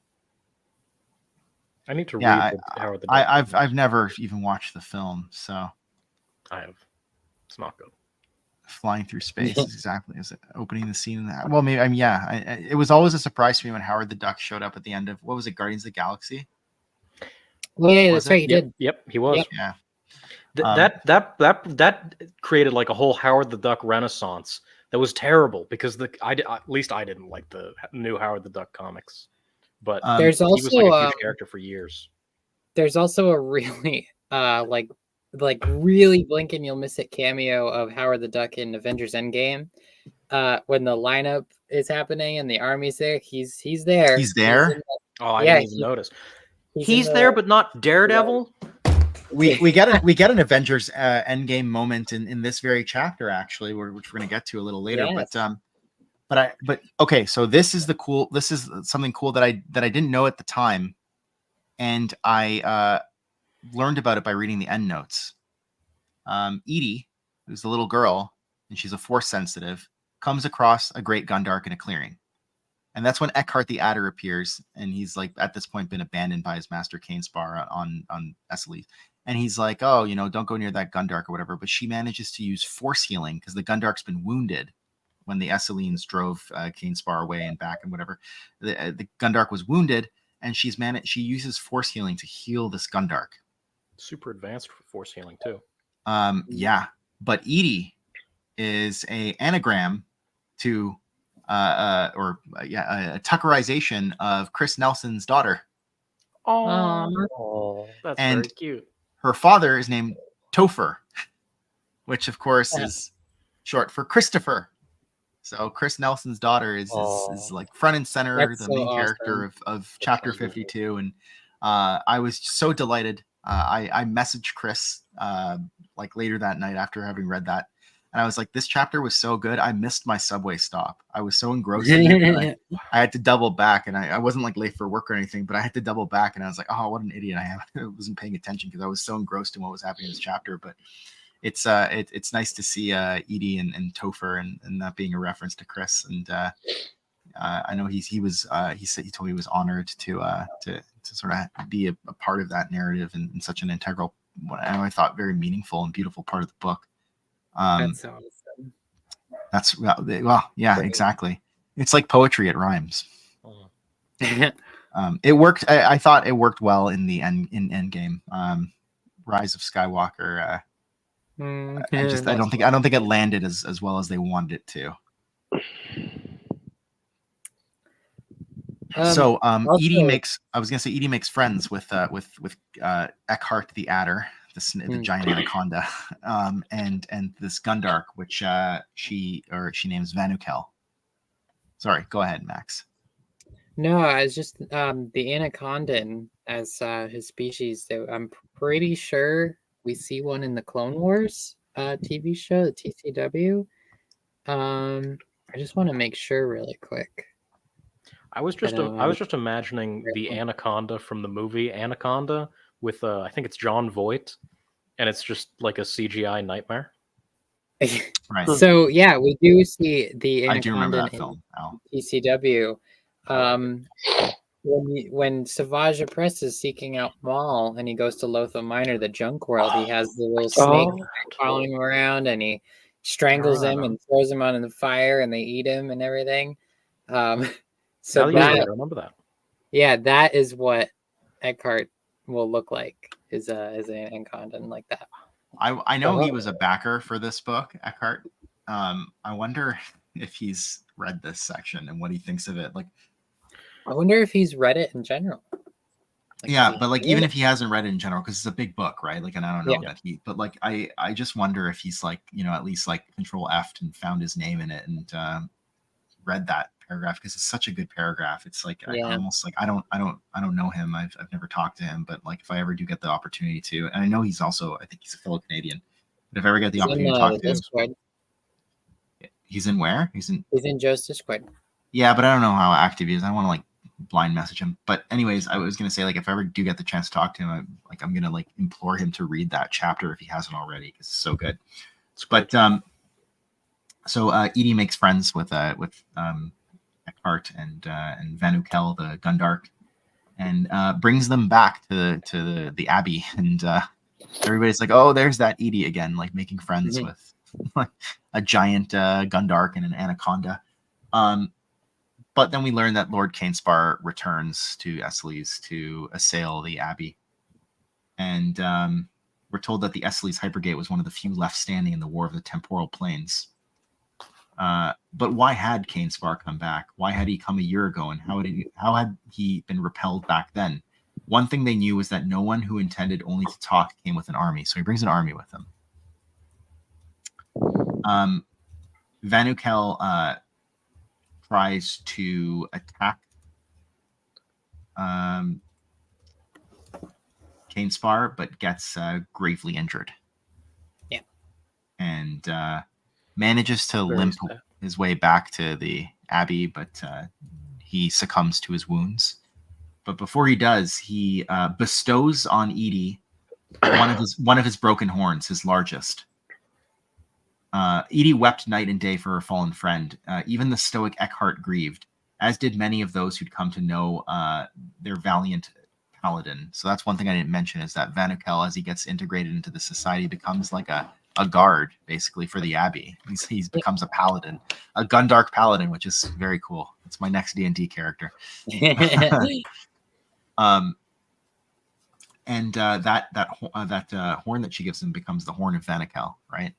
I need to read Howard the Duck. I've never even watched the film, so I have. It's not good. Flying through space is exactly as opening the scene in that. Well, maybe it was always a surprise to me when Howard the Duck showed up at the end of, what was it, Guardians of the Galaxy? Yeah, that's right. He did. Yep, he was. Yeah. That created like a whole Howard the Duck renaissance that was terrible because at least I didn't like the new Howard the Duck comics, but there's he also was like a huge character for years. There's also a really like really blink and you'll miss it cameo of Howard the Duck in Avengers Endgame. When the lineup is happening and the army's there, he's there. He's there. I didn't even notice. He's there, but not Daredevil. We get an Avengers Endgame moment in this very chapter, actually, which we're going to get to a little later. Yes. But okay, so this is something cool that I didn't know at the time, and I learned about it by reading the end notes. Edie, who's the little girl, and she's a force sensitive, comes across a great Gundark in a clearing. And that's when Eckhart the Adder appears, and he's like at this point been abandoned by his master Cainspar on Esseli. And he's like, oh, don't go near that Gundark or whatever. But she manages to use force healing because the Gundark's been wounded when the Esselines drove Cainspar away and back and whatever. The Gundark was wounded, and she uses force healing to heal this Gundark. Super advanced force healing too. Yeah, but Edie is a anagram to a Tuckerization of Chris Nelson's daughter. Oh, that's very cute. Her father is named Topher, which of course is short for Christopher. So Chris Nelson's daughter is like front and center, that's the main character of chapter 52. And I was so delighted. I messaged Chris like later that night after having read that. And I was like, this chapter was so good. I missed my subway stop. I was so engrossed in it. I had to double back, and I wasn't like late for work or anything, but I had to double back, and I was like, oh, what an idiot I am. I wasn't paying attention because I was so engrossed in what was happening in this chapter. But it's nice to see Edie and Topher and that being a reference to Chris. And I know he told me he was honored to sort of be a part of that narrative in such an integral, I thought very meaningful and beautiful part of the book. That's awesome. That's yeah, exactly. It's like poetry, it rhymes. It worked. I thought it worked well in the Endgame. Rise of Skywalker. I don't think it landed as well as they wanted it to. Edie makes friends with Eckhart the Adder, the giant anaconda, and this Gundark, which she names Vanukel. Sorry, go ahead, Max. No, it's just the anaconda as his species. I'm pretty sure we see one in the Clone Wars TV show, the TCW. I just want to make sure really quick. I was just imagining the anaconda from the movie Anaconda with I think it's John Voight, and it's just like a CGI nightmare. Right. So yeah, we do see the anaconda I do remember that film. TCW. When Savage Opress is seeking out Maul and he goes to Lothal Minor, the junk world, he has the little snake following him around, and he strangles him and throws him on the fire, and they eat him and everything. So I remember that. Yeah, that is what Eckhart will look like is an Encantan like that. I know he was a backer for this book, Eckhart. I wonder if he's read this section and what he thinks of it. Like, I wonder if he's read it in general. Like, yeah, but like even if he hasn't read it in general, because it's a big book, right? Like, and I don't know that he, but like I just wonder if he's like, you know, at least like Control F and found his name in it and read that paragraph, because it's such a good paragraph. It's like I almost like I don't know him. I've never talked to him, but like if I ever do get the opportunity to, and I know he's also, I think he's a fellow Canadian, but if I ever get the opportunity to talk to him, he's in where? He's in Joe's Discord. Yeah, but I don't know how active he is. I don't want to like blind message him. But anyways, I was gonna say, like, if I ever do get the chance to talk to him, I'm gonna like implore him to read that chapter if he hasn't already, because it's so good. But so Edie makes friends with Eckhart and Vanukel, the Gundark, and brings them back to the Abbey, and everybody's like, oh, there's that Edie again, like making friends with a giant Gundark and an anaconda. But then we learn that Lord Cainspar returns to Esseles to assail the Abbey. And we're told that the Esseles Hypergate was one of the few left standing in the War of the Temporal Planes. But why had Cainspar come back? Why had he come a year ago? And how had he been repelled back then? One thing they knew was that no one who intended only to talk came with an army. So he brings an army with him. Vanukel tries to attack Cainspar, but gets gravely injured. Yeah. And manages to limp his way back to the Abbey, but he succumbs to his wounds. But before he does, he bestows on Edie one of his broken horns, his largest. Edie wept night and day for her fallen friend. Even the stoic Eckhart grieved, as did many of those who'd come to know their valiant paladin. So that's one thing I didn't mention, is that Vanukel, as he gets integrated into the society, becomes like a guard, basically, for the Abbey. He becomes a paladin, a Gundark paladin, which is very cool. It's my next D&D character. And that horn that she gives him becomes the horn of Vanukel, right?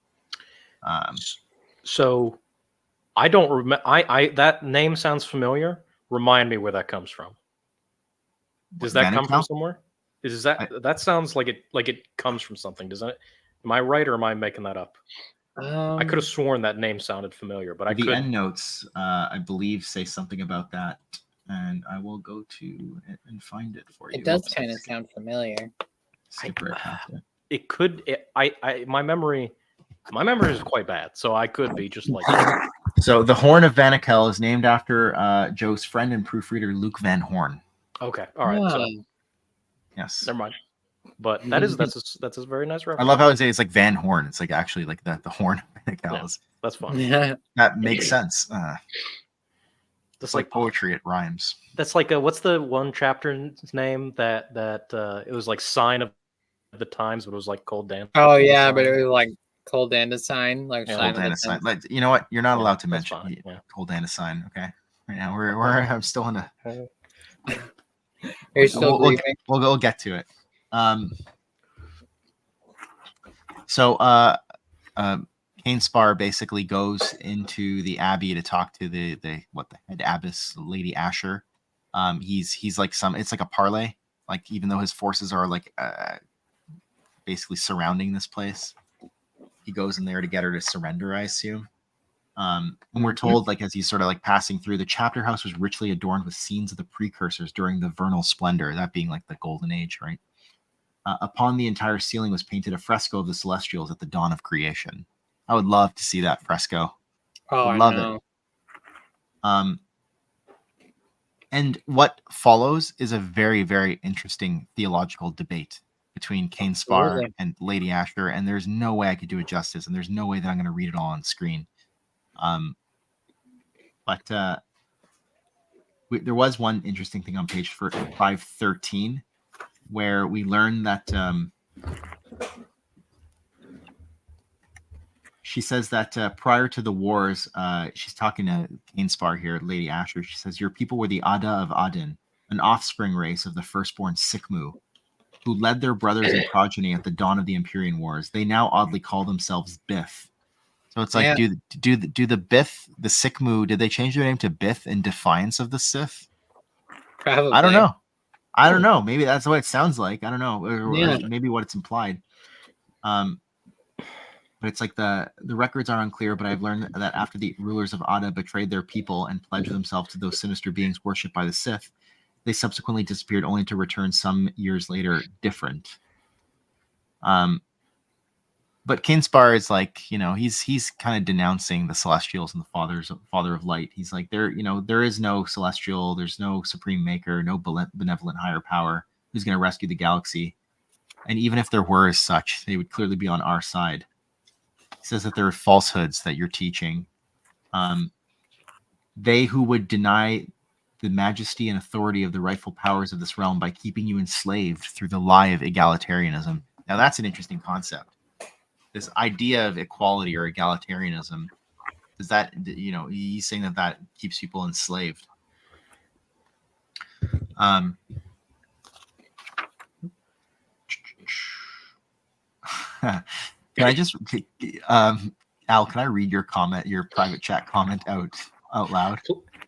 So I don't remember. I that name sounds familiar. Remind me where that comes from. Does that come from somewhere? Is that sounds like it comes from something? Doesn't it? Am I right, or am I making that up? I could have sworn that name sounded familiar, but the end notes, I believe, say something about that, and I will go to it and find it for you. It does kind of sound familiar. It could. My memory is quite bad, so I could be just like. So the Horn of Vanukel is named after Joe's friend and proofreader Luke Van Horn. Okay, all right. So, yes, never mind. But that's a very nice reference. I love how it's like Van Horn. It's like actually like the horn of Vanukel. Yeah, that's fun. Yeah, that makes sense. That's like poetry. It rhymes. That's like what's the one chapter's name that it was like Sign of the Times, but it was like Cold Dan. Oh yeah, but it was like Cold Dan sign, like Cold Dan sign. Like, you know what? You're not allowed to mention Cold Dan sign. Okay. Right now I'm still in a. You're still we'll get to it. So Cainspar basically goes into the Abbey to talk to the head abbess, Lady Asher. He's like it's like a parlay. Like, even though his forces are like basically surrounding this place, he goes in there to get her to surrender, I assume. And we're told, like, as he's sort of like passing through, the chapter house was richly adorned with scenes of the precursors during the vernal splendor, that being like the golden age, right? Upon the entire ceiling was painted a fresco of the Celestials at the dawn of creation. I would love to see that fresco. Oh, I love it. And what follows is a very, very interesting theological debate between Cainspar and Lady Asher, and there's no way I could do it justice, and there's no way that I'm going to read it all on screen. But there was one interesting thing on page 513, where we learn that she says that prior to the wars, she's talking to Cainspar here, Lady Asher. She says, "Your people were the Ada of Adin, an offspring race of the firstborn Sikmu, who led their brothers and progeny at the dawn of the Empyrean Wars. They now oddly call themselves Bith. So it's like, do the Bith, the Sikmu, did they change their name to Bith in defiance of the Sith? Probably. I don't know. I don't know. Maybe that's what it sounds like. I don't know. Or maybe what it's implied. But it's like the records are unclear, but I've learned that after the rulers of Ada betrayed their people and pledged themselves to those sinister beings worshipped by the Sith, they subsequently disappeared, only to return some years later different. But Kinspar is like, he's kind of denouncing the Celestials and the Father of Light. He's like, there is no Celestial, there's no Supreme Maker, no benevolent higher power who's going to rescue the galaxy. And even if there were as such, they would clearly be on our side. He says that there are falsehoods that you're teaching. They who would deny the majesty and authority of the rightful powers of this realm by keeping you enslaved through the lie of egalitarianism. Now that's an interesting concept. This idea of equality or egalitarianism, is that, he's saying that keeps people enslaved. Can I just, Al, can I read your comment, your private chat comment out loud?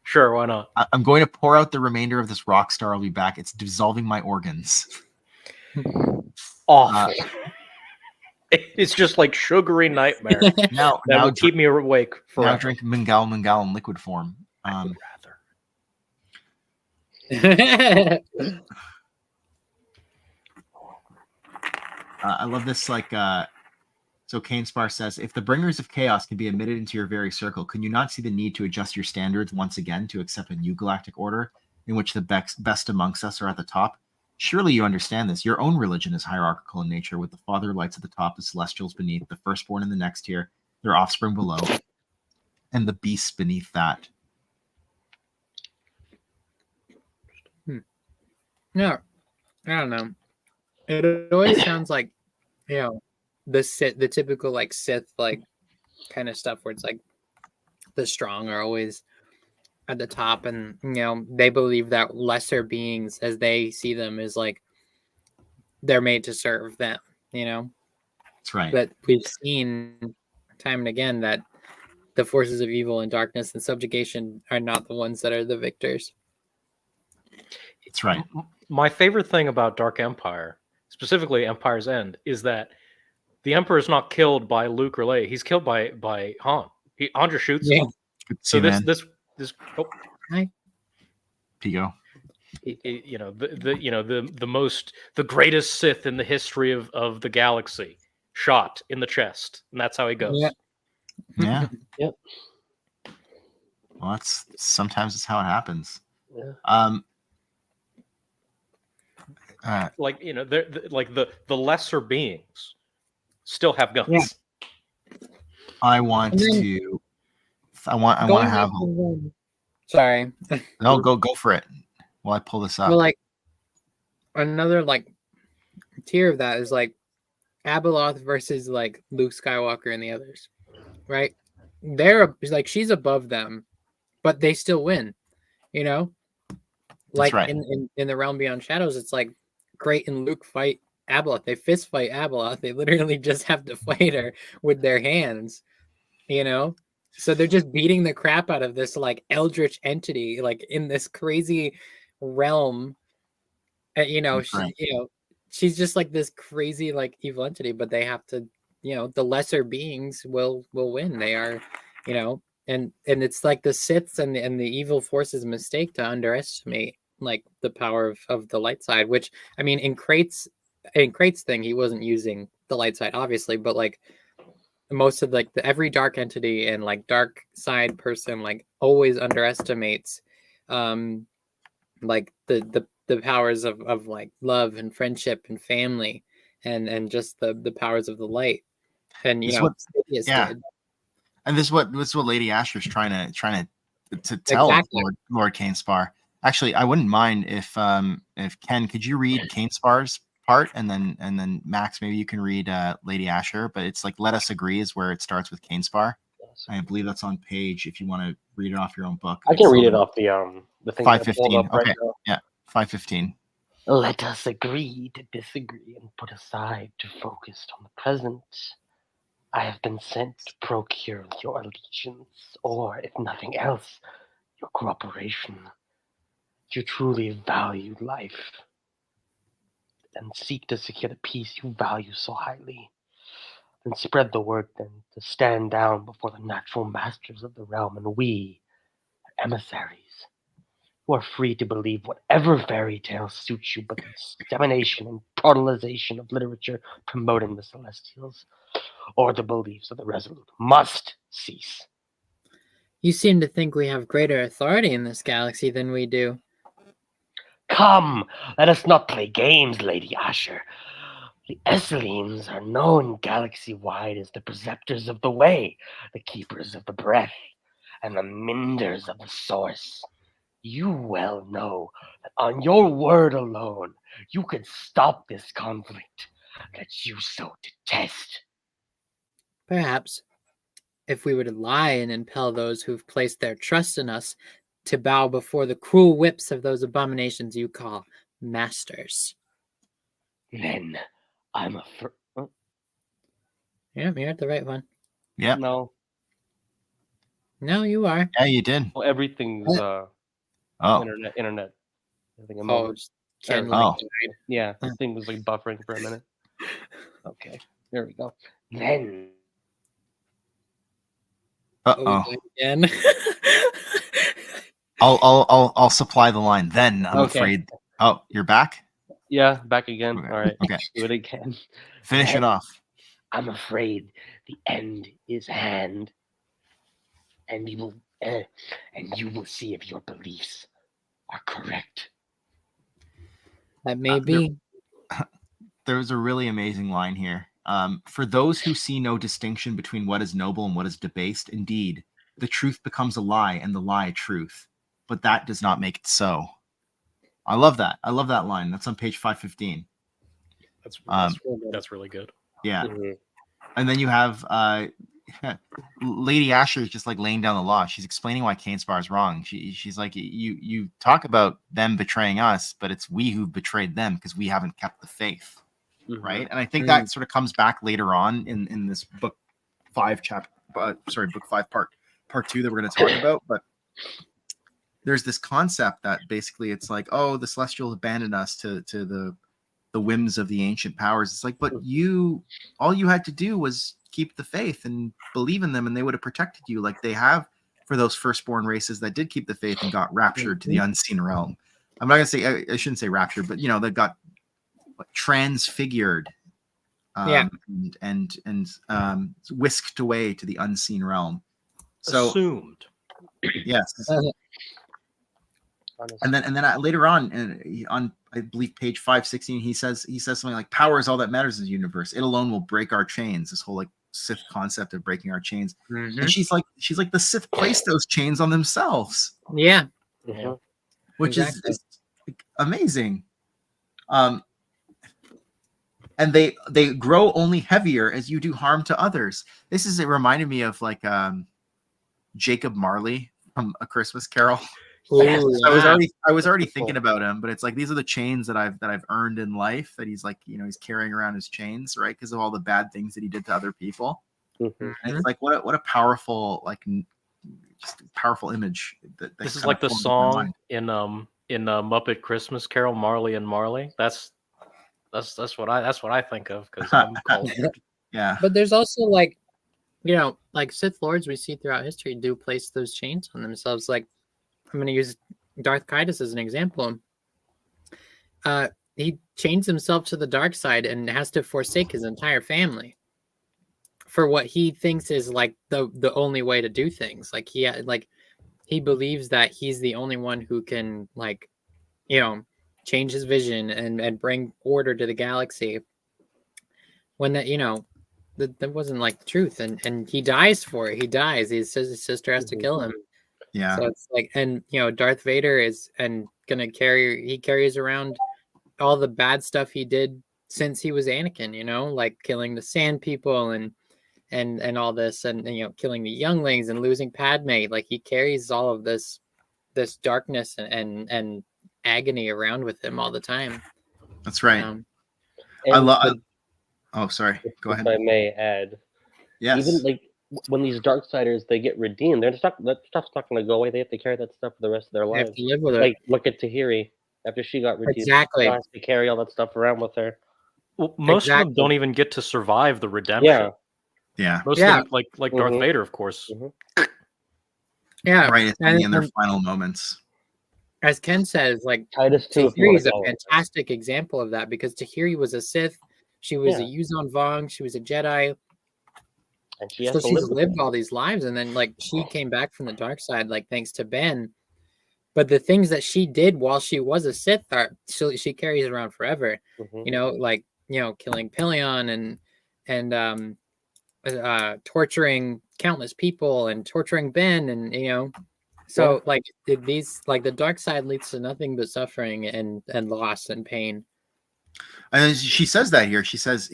Sure, why not? I'm going to pour out the remainder of this rock star. I'll be back. It's dissolving my organs. Awful. It's just like sugary nightmare. Now will keep me awake forever. Now drink Mangal in liquid form. I would rather. I love this. So Cainspar says, if the bringers of chaos can be admitted into your very circle, can you not see the need to adjust your standards once again to accept a new galactic order in which the best amongst us are at the top? Surely you understand this. Your own religion is hierarchical in nature, with the father lights at the top, the celestials beneath, the firstborn in the next tier, their offspring below, and the beasts beneath that. No, I don't know. It always sounds like, the typical like Sith kind of stuff where it's like the strong are always at the top, and they believe that lesser beings, as they see them, is like they're made to serve them. That's right. But we've seen time and again that the forces of evil and darkness and subjugation are not the ones that are the victors. That's right. My favorite thing about Dark Empire, specifically Empire's End, is that the Emperor is not killed by Luke or Leia. He's killed by Han. Han just shoots him. So this Hi, Pigo. The greatest Sith in the history of the galaxy shot in the chest, and that's how he goes. Yeah. Yep. Well, sometimes it's how it happens. Yeah. The lesser beings still have guns. Yeah. I want to have. Sorry. No, go for it. While I pull this up. Well, another tier of that is Abeloth versus Luke Skywalker and the others, right? They're she's above them, but they still win. That's right. in the Realm Beyond Shadows, it's Great and Luke fight Abeloth. They fist fight Abeloth. They literally just have to fight her with their hands, So they're just beating the crap out of this eldritch entity, in this crazy realm. She's just this crazy evil entity, but they have to, the lesser beings will win. They are, and it's the Siths and the evil forces mistake to underestimate the power of the light side, which in Krait's thing, he wasn't using the light side, obviously, but most of every dark entity and dark side person always underestimates the powers of love and friendship and family and just the powers of the light. And and this is what Lady Asher's trying to tell Exactly. Lord Cainspar. Actually, I wouldn't mind if Ken, could you read Cainspar's part, and then Max, maybe you can read Lady Asher, but it's Let Us Agree is where it starts with Cainspar. I believe that's on page, if you want to read it off your own book. I can read it off the thing 515. right Okay. Yeah. 5:15. Let us agree to disagree and put aside to focus on the present. I have been sent to procure your allegiance, or, if nothing else, your cooperation. If you truly value life and seek to secure the peace you value so highly, then spread the word then to stand down before the natural masters of the realm, and we, emissaries, who are free to believe whatever fairy tale suits you, but the dissemination and protalization of literature promoting the celestials or the beliefs of the resolute must cease. You seem to think we have greater authority in this galaxy than we do. Come, let us not play games, Lady Asher. The Esselines are known galaxy-wide as the preceptors of the way, the keepers of the breath, and the minders of the source. You well know that on your word alone, you could stop this conflict that you so detest. Perhaps, if we would lie and impel those who've placed their trust in us to bow before the cruel whips of those abominations you call masters. Then I'm afraid. Yeah, you're at the right one. Yeah. No, No, you are. Yeah, you did. well, everything's Oh. internet. I think a Oh, moment. Ken Oh. like died. Yeah, this thing was like buffering for a minute. Okay, there we go. Then Uh-oh. we died again. I'll supply the line. Then I'm Okay. afraid. Oh, you're back? Yeah, back again. Okay. All right, Okay. do it again. Finish it Then off. I'm afraid the end is hand, and you will see if your beliefs are correct. That may be. There was a really amazing line here. For those who see no distinction between what is noble and what is debased, indeed, the truth becomes a lie and the lie truth. But that does not make it so. I love that. I love that line. That's on page 515. That's really good. Yeah. Mhm. And then you have Lady Asher is just like laying down the law. She's explaining why Cainspar is wrong. She's like, you talk about them betraying us, but it's we who betrayed them because we haven't kept the faith. Mhm. Right. And I think that sort of comes back later on in this book 5 book 5 part 2 that we're going to talk about. But there's this concept that basically it's like, oh, the Celestials abandoned us to the whims of the ancient powers. It's like, but all you had to do was keep the faith and believe in them, and they would have protected you like they have for those firstborn races that did keep the faith and got raptured to the unseen realm. I'm not gonna say I shouldn't say raptured, but they got transfigured, and whisked away to the unseen realm. So Assumed. yes. And then later on I believe page 516 he says something like, power is all that matters in the universe. It alone will break our chains. This whole like Sith concept of breaking our chains. And she's like the Sith placed those chains on themselves. Yeah. Mhm. Which Exactly. is amazing. And they grow only heavier as you do harm to others. It reminded me of like Jacob Marley from A Christmas Carol. Ooh, I was already thinking about him, but it's like these are the chains that I've earned in life, that he's like, he's carrying around his chains, right? Because of all the bad things that he did to other people. Mhm. And it's like what a powerful, like just powerful image that This is kind like of the formed in my song mind. in Muppet Christmas Carol, Marley and Marley. That's what I think of because I'm cultured. Yeah. But there's also like Sith Lords we see throughout history do place those chains on themselves. Like, I'm going to use Darth Kaitis as an example. He chains himself to the dark side and has to forsake his entire family for what he thinks is like the only way to do things. Like he believes that he's the only one who can change his vision and bring order to the galaxy. When that wasn't like the truth, and he dies for it. He dies. He says his sister has to kill him. Yeah. So it's like, and Darth Vader he carries around all the bad stuff he did since he was Anakin, like killing the sand people and all this, and killing the younglings and losing Padme. Like, he carries all of this darkness and agony around with him all the time. That's right. Um, I And love. Oh, sorry. Go if ahead. I may add, Yes. even like when these Darksiders they get redeemed, they're just not, that stuff's not going to go away. They have to carry that stuff for the rest of their they have lives. to live with it. Like look at Tahiri after she got redeemed. Exactly. She has to carry all that stuff around with her. Well, most of them Exactly. don't even get to survive the redemption. Yeah. Yeah. Most Yeah. of them, like Darth Vader, of course. Yeah. Right. It's And, in their final moments. as Ken says, like Titus too. Tahiri is a fantastic example of that, because Tahiri was a Sith, she was a Yeah. Yuzon Vong, she was a Jedi, And she has so to she's live with lived it. all these lives, and then like she came back from the dark side, like thanks to Ben. But the things that she did while she was a Sith are she carries around forever. Mhm. You know, like killing Pelion and torturing countless people and torturing Ben, and so like these, like the dark side leads to nothing but suffering and loss and pain. And she says that here. She says,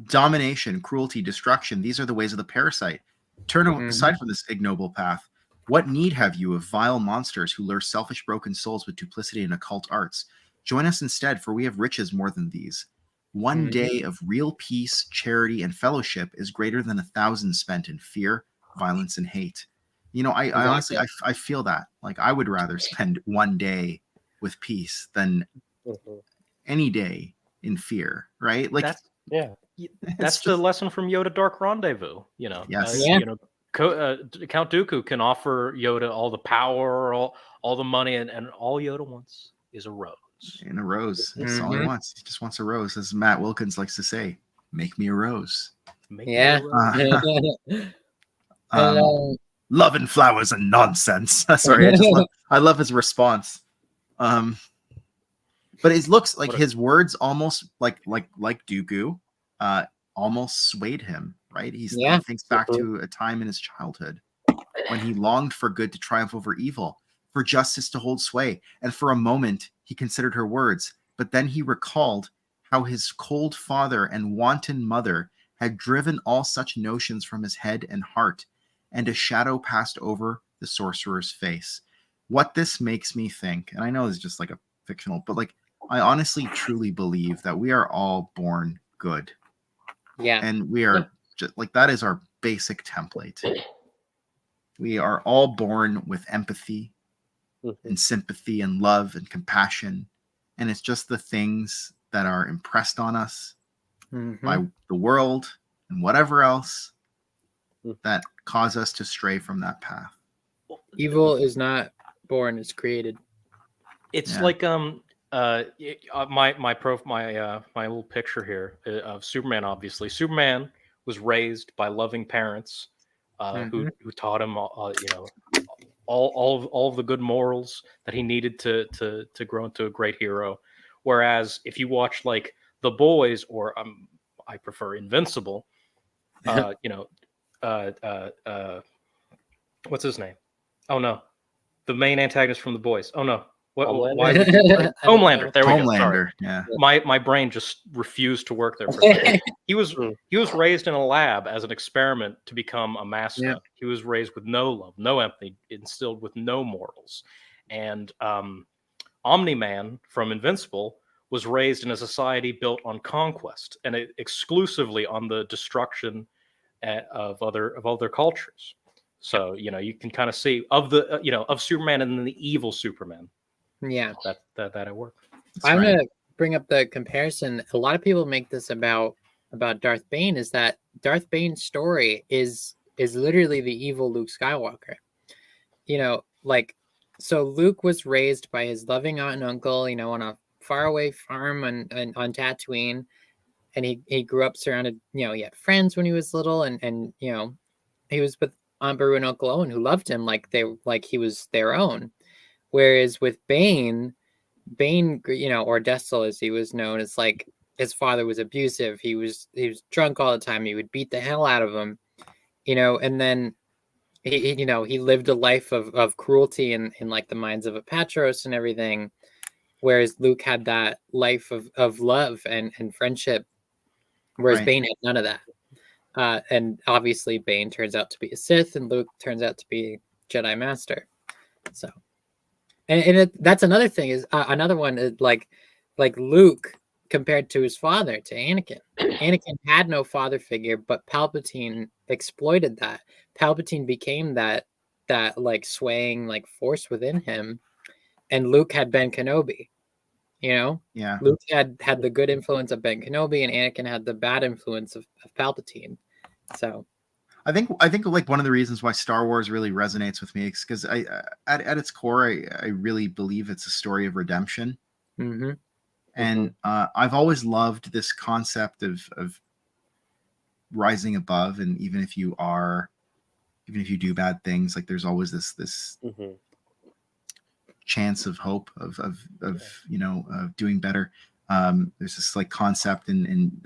domination, cruelty, destruction. These are the ways of the parasite. Turn aside from this ignoble path. What need have you of vile monsters who lure selfish, broken souls with duplicity and occult arts? Join us instead, for we have riches more than these. One day of real peace, charity, and fellowship is greater than 1,000 spent in fear, violence, and hate. I honestly, I feel that. Like, I would rather spend one day with peace than any day in fear, right? Like, That's the lesson from Yoda Dark Rendezvous. Yes. Count Dooku can offer Yoda all the power, all the money, and all Yoda wants is a rose. And a rose. That's all he wants. He just wants a rose. As Matt Wilkins likes to say, make me a rose. Love and flowers and nonsense. Sorry, I love his response. But it looks like his words almost like Dooku almost swayed him, right? He thinks back to a time in his childhood when he longed for good to triumph over evil, for justice to hold sway. And for a moment, he considered her words, but then he recalled how his cold father and wanton mother had driven all such notions from his head and heart, and a shadow passed over the sorcerer's face. What this makes me think, and I know it's just like a fictional, but like, I honestly truly believe that we are all born good. Yeah. And we are just like, that is our basic template. We are all born with empathy and sympathy and love and compassion. And it's just the things that are impressed on us by the world and whatever else that cause us to stray from that path. Evil is not born, it's created. It's like my little picture here of Superman. Obviously, Superman was raised by loving parents who taught him all of the good morals that he needed to grow into a great hero. Whereas if you watch like The Boys, or I prefer Invincible, what's his name? Oh no, the main antagonist from The Boys. Oh no. Homelander. There we go. Sorry. Yeah. My brain just refused to work there for a second. He was raised in a lab as an experiment to become a master. Yeah. He was raised with no love, no empathy, instilled with no morals. And Omni-Man from Invincible was raised in a society built on conquest and exclusively on the destruction of other cultures. So you can kind of see of Superman and then the evil Superman. Yeah, that at work. I'm gonna bring up the comparison. A lot of people make this about Darth Bane, is that Darth Bane's story is literally the evil Luke Skywalker. So Luke was raised by his loving aunt and uncle, on a faraway farm on Tatooine, and he grew up surrounded, he had friends when he was little, and he was with Aunt Beru and Uncle Owen, who loved him like he was their own. Whereas with Bane, or Destel as he was known, it's like his father was abusive. He was drunk all the time. He would beat the hell out of him, and then he lived a life of cruelty in like the minds of a Patros and everything. Whereas Luke had that life of love and friendship, whereas Bane had none of that. And obviously Bane turns out to be a Sith and Luke turns out to be Jedi Master. So that's another thing is another one is like Luke compared to his father, to Anakin. Anakin had no father figure, but Palpatine exploited that. Palpatine became that like swaying like force within him, and Luke had Ben Kenobi. You know, Yeah. Luke had the good influence of Ben Kenobi, and Anakin had the bad influence of Palpatine. So I think like one of the reasons why Star Wars really resonates with me is because at its core I really believe it's a story of redemption. Mm-hmm. And I've always loved this concept of rising above, and even if you do bad things, like there's always this chance of hope of doing better. There's this like concept in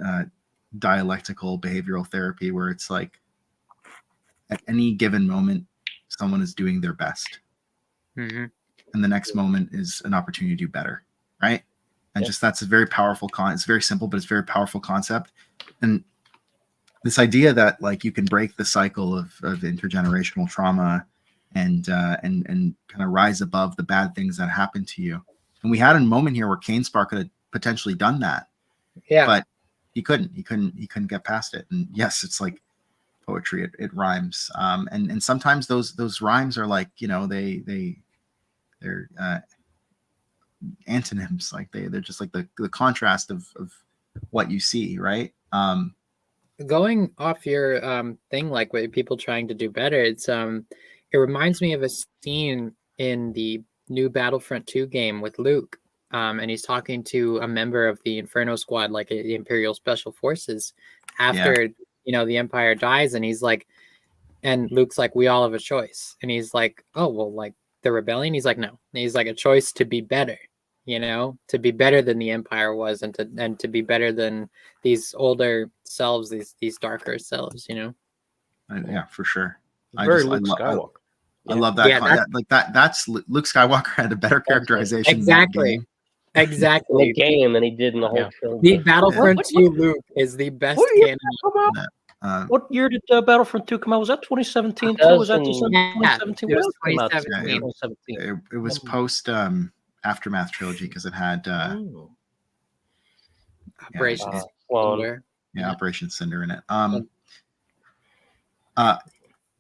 dialectical behavioral therapy where it's like at any given moment someone is doing their best, and the next moment is an opportunity to do better, right? And just that's a very powerful it's very simple, but it's a very powerful concept. And this idea that like you can break the cycle of intergenerational trauma and kind of rise above the bad things that happen to you. And we had a moment here where Canespark could have potentially done that. Yeah. But he couldn't get past it. And yes, it's like poetry, it rhymes. And sometimes those rhymes are like, they're antonyms, like they're just like the contrast of what you see, right? Going off your thing, like with people trying to do better, it reminds me of a scene in the new Battlefront 2 game with Luke, and he's talking to a member of the Inferno Squad, like the Imperial Special Forces, after the Empire dies, and he's like, and Luke's like, we all have a choice, and he's like, oh well, like the rebellion. He's like, no, and he's like, a choice to be better. To be better than the Empire was, and to be better than these older selves, these darker selves. Yeah, for sure. Very Luke Skywalker. I love that. Yeah, that's Luke Skywalker had a better characterization. Exactly. Exactly. In the game than he did in the whole trilogy. The Battlefront 2 Luke is the best canon. What year did Battlefront 2 come out? Was that 2017 too? Was that December 2017? It was 2017. It was post Aftermath trilogy because it had Operation Cinder. Yeah, Operation Cinder in it.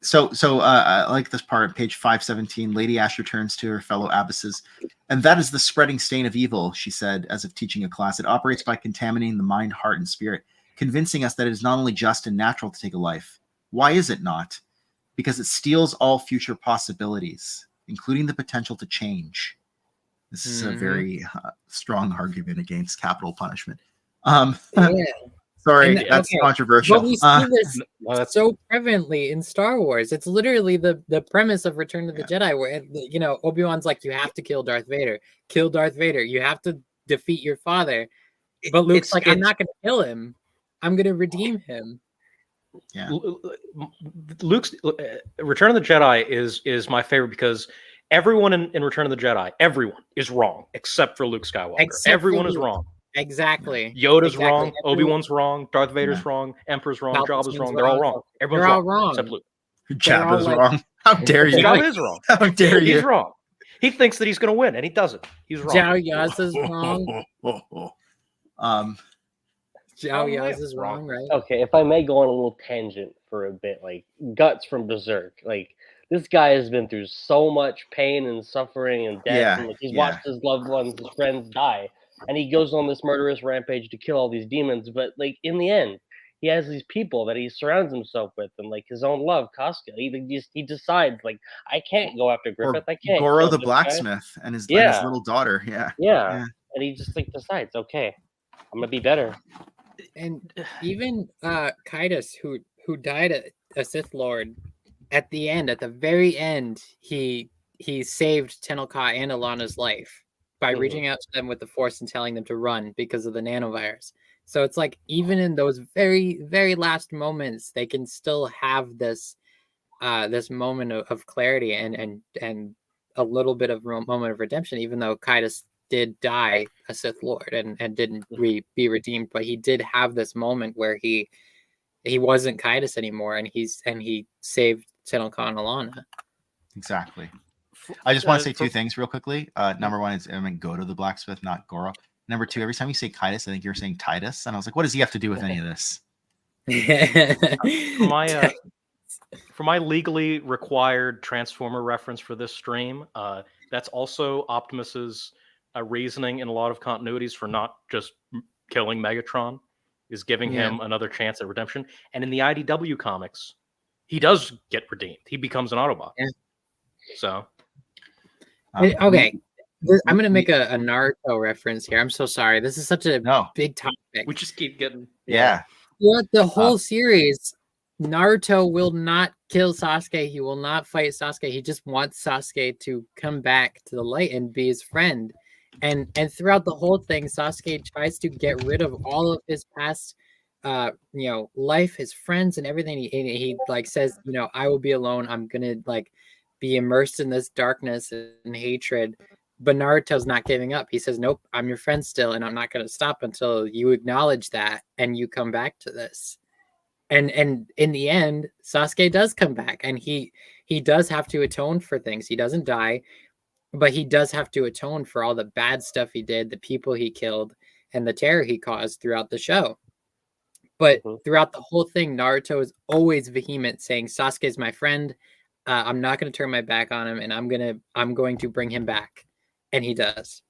So I like this part, page 517. Lady Ash returns to her fellow abbesses. And that is the spreading stain of evil, she said, as if teaching a class. It operates by contaminating the mind, heart, and spirit, convincing us that it is not only just and natural to take a life. Why is it not? Because it steals all future possibilities, including the potential to change. This is a very strong argument against capital punishment. Sorry, that's controversial. But we see this so prevalently in Star Wars. It's literally the premise of Return of the Jedi, where Obi-Wan's like, you have to kill Darth Vader. Kill Darth Vader. You have to defeat your father. But Luke's like, I'm not going to kill him. I'm going to redeem him. Yeah. Luke's Return of the Jedi is my favorite because everyone in Return of the Jedi, everyone is wrong except for Luke Skywalker. Everyone is wrong. Exactly. Yoda's wrong. Obi-Wan's wrong. Darth Vader's wrong. Emperor's wrong. Jabba's wrong. They're all wrong. Everyone's all wrong except Luke. Jabba's wrong. How dare you? Jabba is wrong. How dare you? He's wrong. He thinks that he's going to win, and he doesn't. He's wrong. Zhao Yaz is wrong. Zhao Yaz is wrong, right? Okay, if I may go on a little tangent for a bit, like Guts from Berserk, like this guy has been through so much pain and suffering and death, and like, he's watched his loved ones, his friends die, and he goes on this murderous rampage to kill all these demons. But like in the end, he has these people that he surrounds himself with, and like his own love, Casca. He decides like, I can't go after Griffith. I can't. Goro the blacksmith and his little daughter. Yeah. And he just like decides, okay, I'm gonna be better. And even Kaidos, who died a Sith Lord, at the very end, he saved Tenel-Ka and Alana's life by reaching out to them with the Force and telling them to run because of the nanovirus. So it's like even in those very, very last moments, they can still have this this moment of clarity and a little bit of moment of redemption, even though Kaidos did die a Sith Lord and didn't be redeemed, but he did have this moment where he wasn't Kaidos anymore, and he saved Tenel-Ka and Alana. Exactly. I just want to say two things real quickly. Number one is go to the blacksmith, not Goro. Number two, every time you say Titus, I think you're saying Titus, and I was like, what does he have to do with any of this? For my legally required Transformer reference for this stream, that's also Optimus's reasoning in a lot of continuities for not just killing Megatron, is giving him another chance at redemption. And in the IDW comics, he does get redeemed. He becomes an Autobot. Yeah. So, okay. I'm going to make a Naruto reference here. I'm so sorry. This is such a big topic. We just keep getting... Yeah. Throughout the whole series, Naruto will not kill Sasuke. He will not fight Sasuke. He just wants Sasuke to come back to the light and be his friend. And throughout the whole thing, Sasuke tries to get rid of all of his past, life, his friends, and everything. He like says, I will be alone. I'm gonna like be immersed in this darkness and hatred. But Naruto's not giving up. He says, nope, I'm your friend still, and I'm not going to stop until you acknowledge that and you come back to this. And in the end, Sasuke does come back, and he does have to atone for things. He doesn't die, but he does have to atone for all the bad stuff he did, the people he killed, and the terror he caused throughout the show. But throughout the whole thing, Naruto is always vehement, saying, Sasuke is my friend. I'm not going to turn my back on him, and I'm going to bring him back. And he does.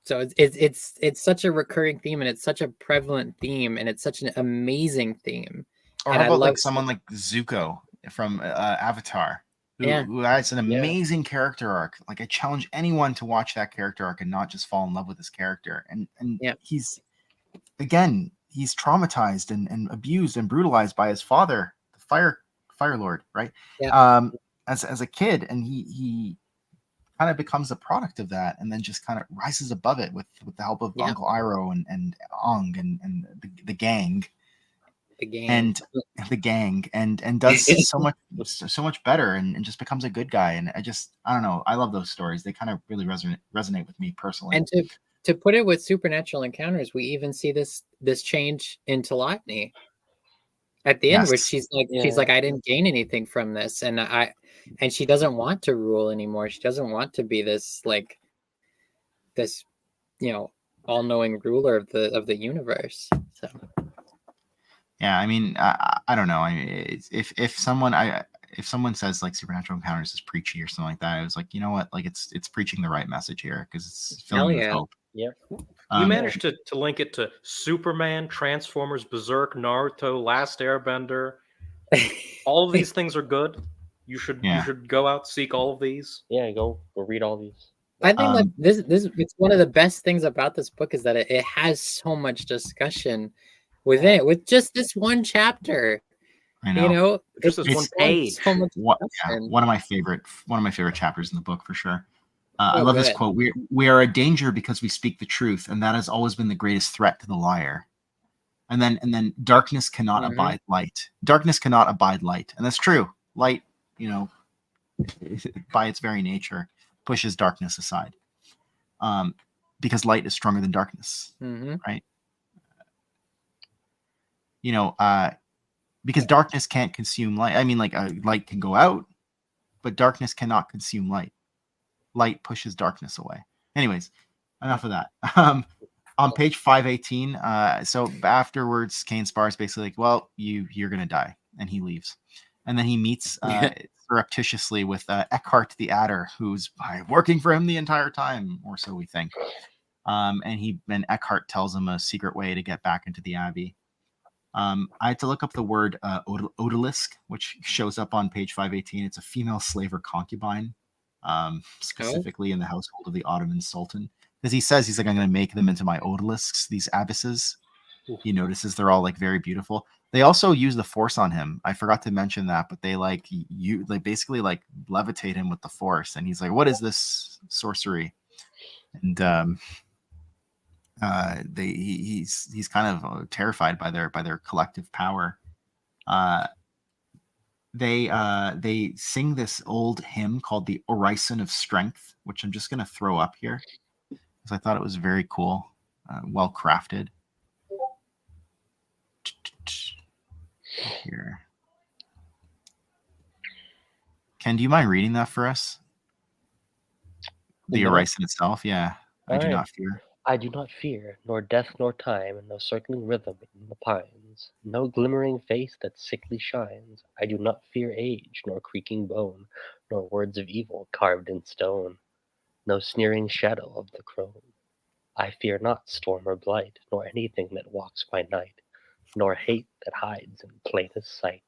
So it's such a recurring theme, and it's such a prevalent theme, and it's such an amazing theme. Or and how about like someone like Zuko from Avatar, who has an amazing character arc. Like I challenge anyone to watch that character arc and not just fall in love with this character. And he's traumatized and abused and brutalized by his father, the Fire Lord, right? Yeah. As a kid, and he kind of becomes a product of that, and then just kind of rises above it with the help of Uncle Iroh and Ong and the gang, and does so much better and just becomes a good guy. And I don't know, I love those stories. They kind of really resonate with me personally. And to put it with supernatural encounters, we even see this change in Telotny at the end, where she's like, I didn't gain anything from this, and she doesn't want to rule anymore. She doesn't want to be this all-knowing ruler of the universe. So yeah, I mean, I don't know. I mean, if someone says like supernatural encounters is preachy or something like that, I was like, you know what, like it's preaching the right message here, because it's filling with hope. Yeah. You managed to link it to Superman, Transformers, Berserk, Naruto, Last Airbender. All of these things are good. You should go out, seek all of these. Yeah, go read all these. I think that this it's one of the best things about this book is that it has so much discussion within it with just this one chapter. I know. Just this one page. So much one of my favorite chapters in the book for sure. I love this quote. We are a danger because we speak the truth, and that has always been the greatest threat to the liar. And then darkness cannot abide light. Darkness cannot abide light, and that's true. Light, by its very nature, pushes darkness aside, because light is stronger than darkness, right? Because darkness can't consume light. I mean, like light can go out, but darkness cannot consume light. Light pushes darkness away. Anyways, enough of that. On page 518, so afterwards, Kane Spar's basically like, well, you're going to die. And he leaves. And then he meets surreptitiously with Eckhart the Adder, who's working for him the entire time, or so we think. And Eckhart tells him a secret way to get back into the Abbey. I had to look up the word odalisque, which shows up on page 518. It's a female slave or concubine. Specifically in the household of the Ottoman Sultan, because he says he's like, I'm going to make them into my odalisques, these abbesses. He notices they're all like very beautiful. They also use the Force on him. I forgot to mention that, but they basically like levitate him with the Force, and he's like, what is this sorcery? And he's kind of terrified by their collective power. They sing this old hymn called the Orison of Strength, which I'm just going to throw up here because I thought it was very cool, well crafted. Here, Ken, do you mind reading that for us? The No. Orison itself, yeah. I do Alright. not fear. I do not fear, nor death nor time, no circling rhythm in the pines, no glimmering face that sickly shines. I do not fear age, nor creaking bone, nor words of evil carved in stone, no sneering shadow of the crone. I fear not storm or blight, nor anything that walks by night, nor hate that hides in plainest sight.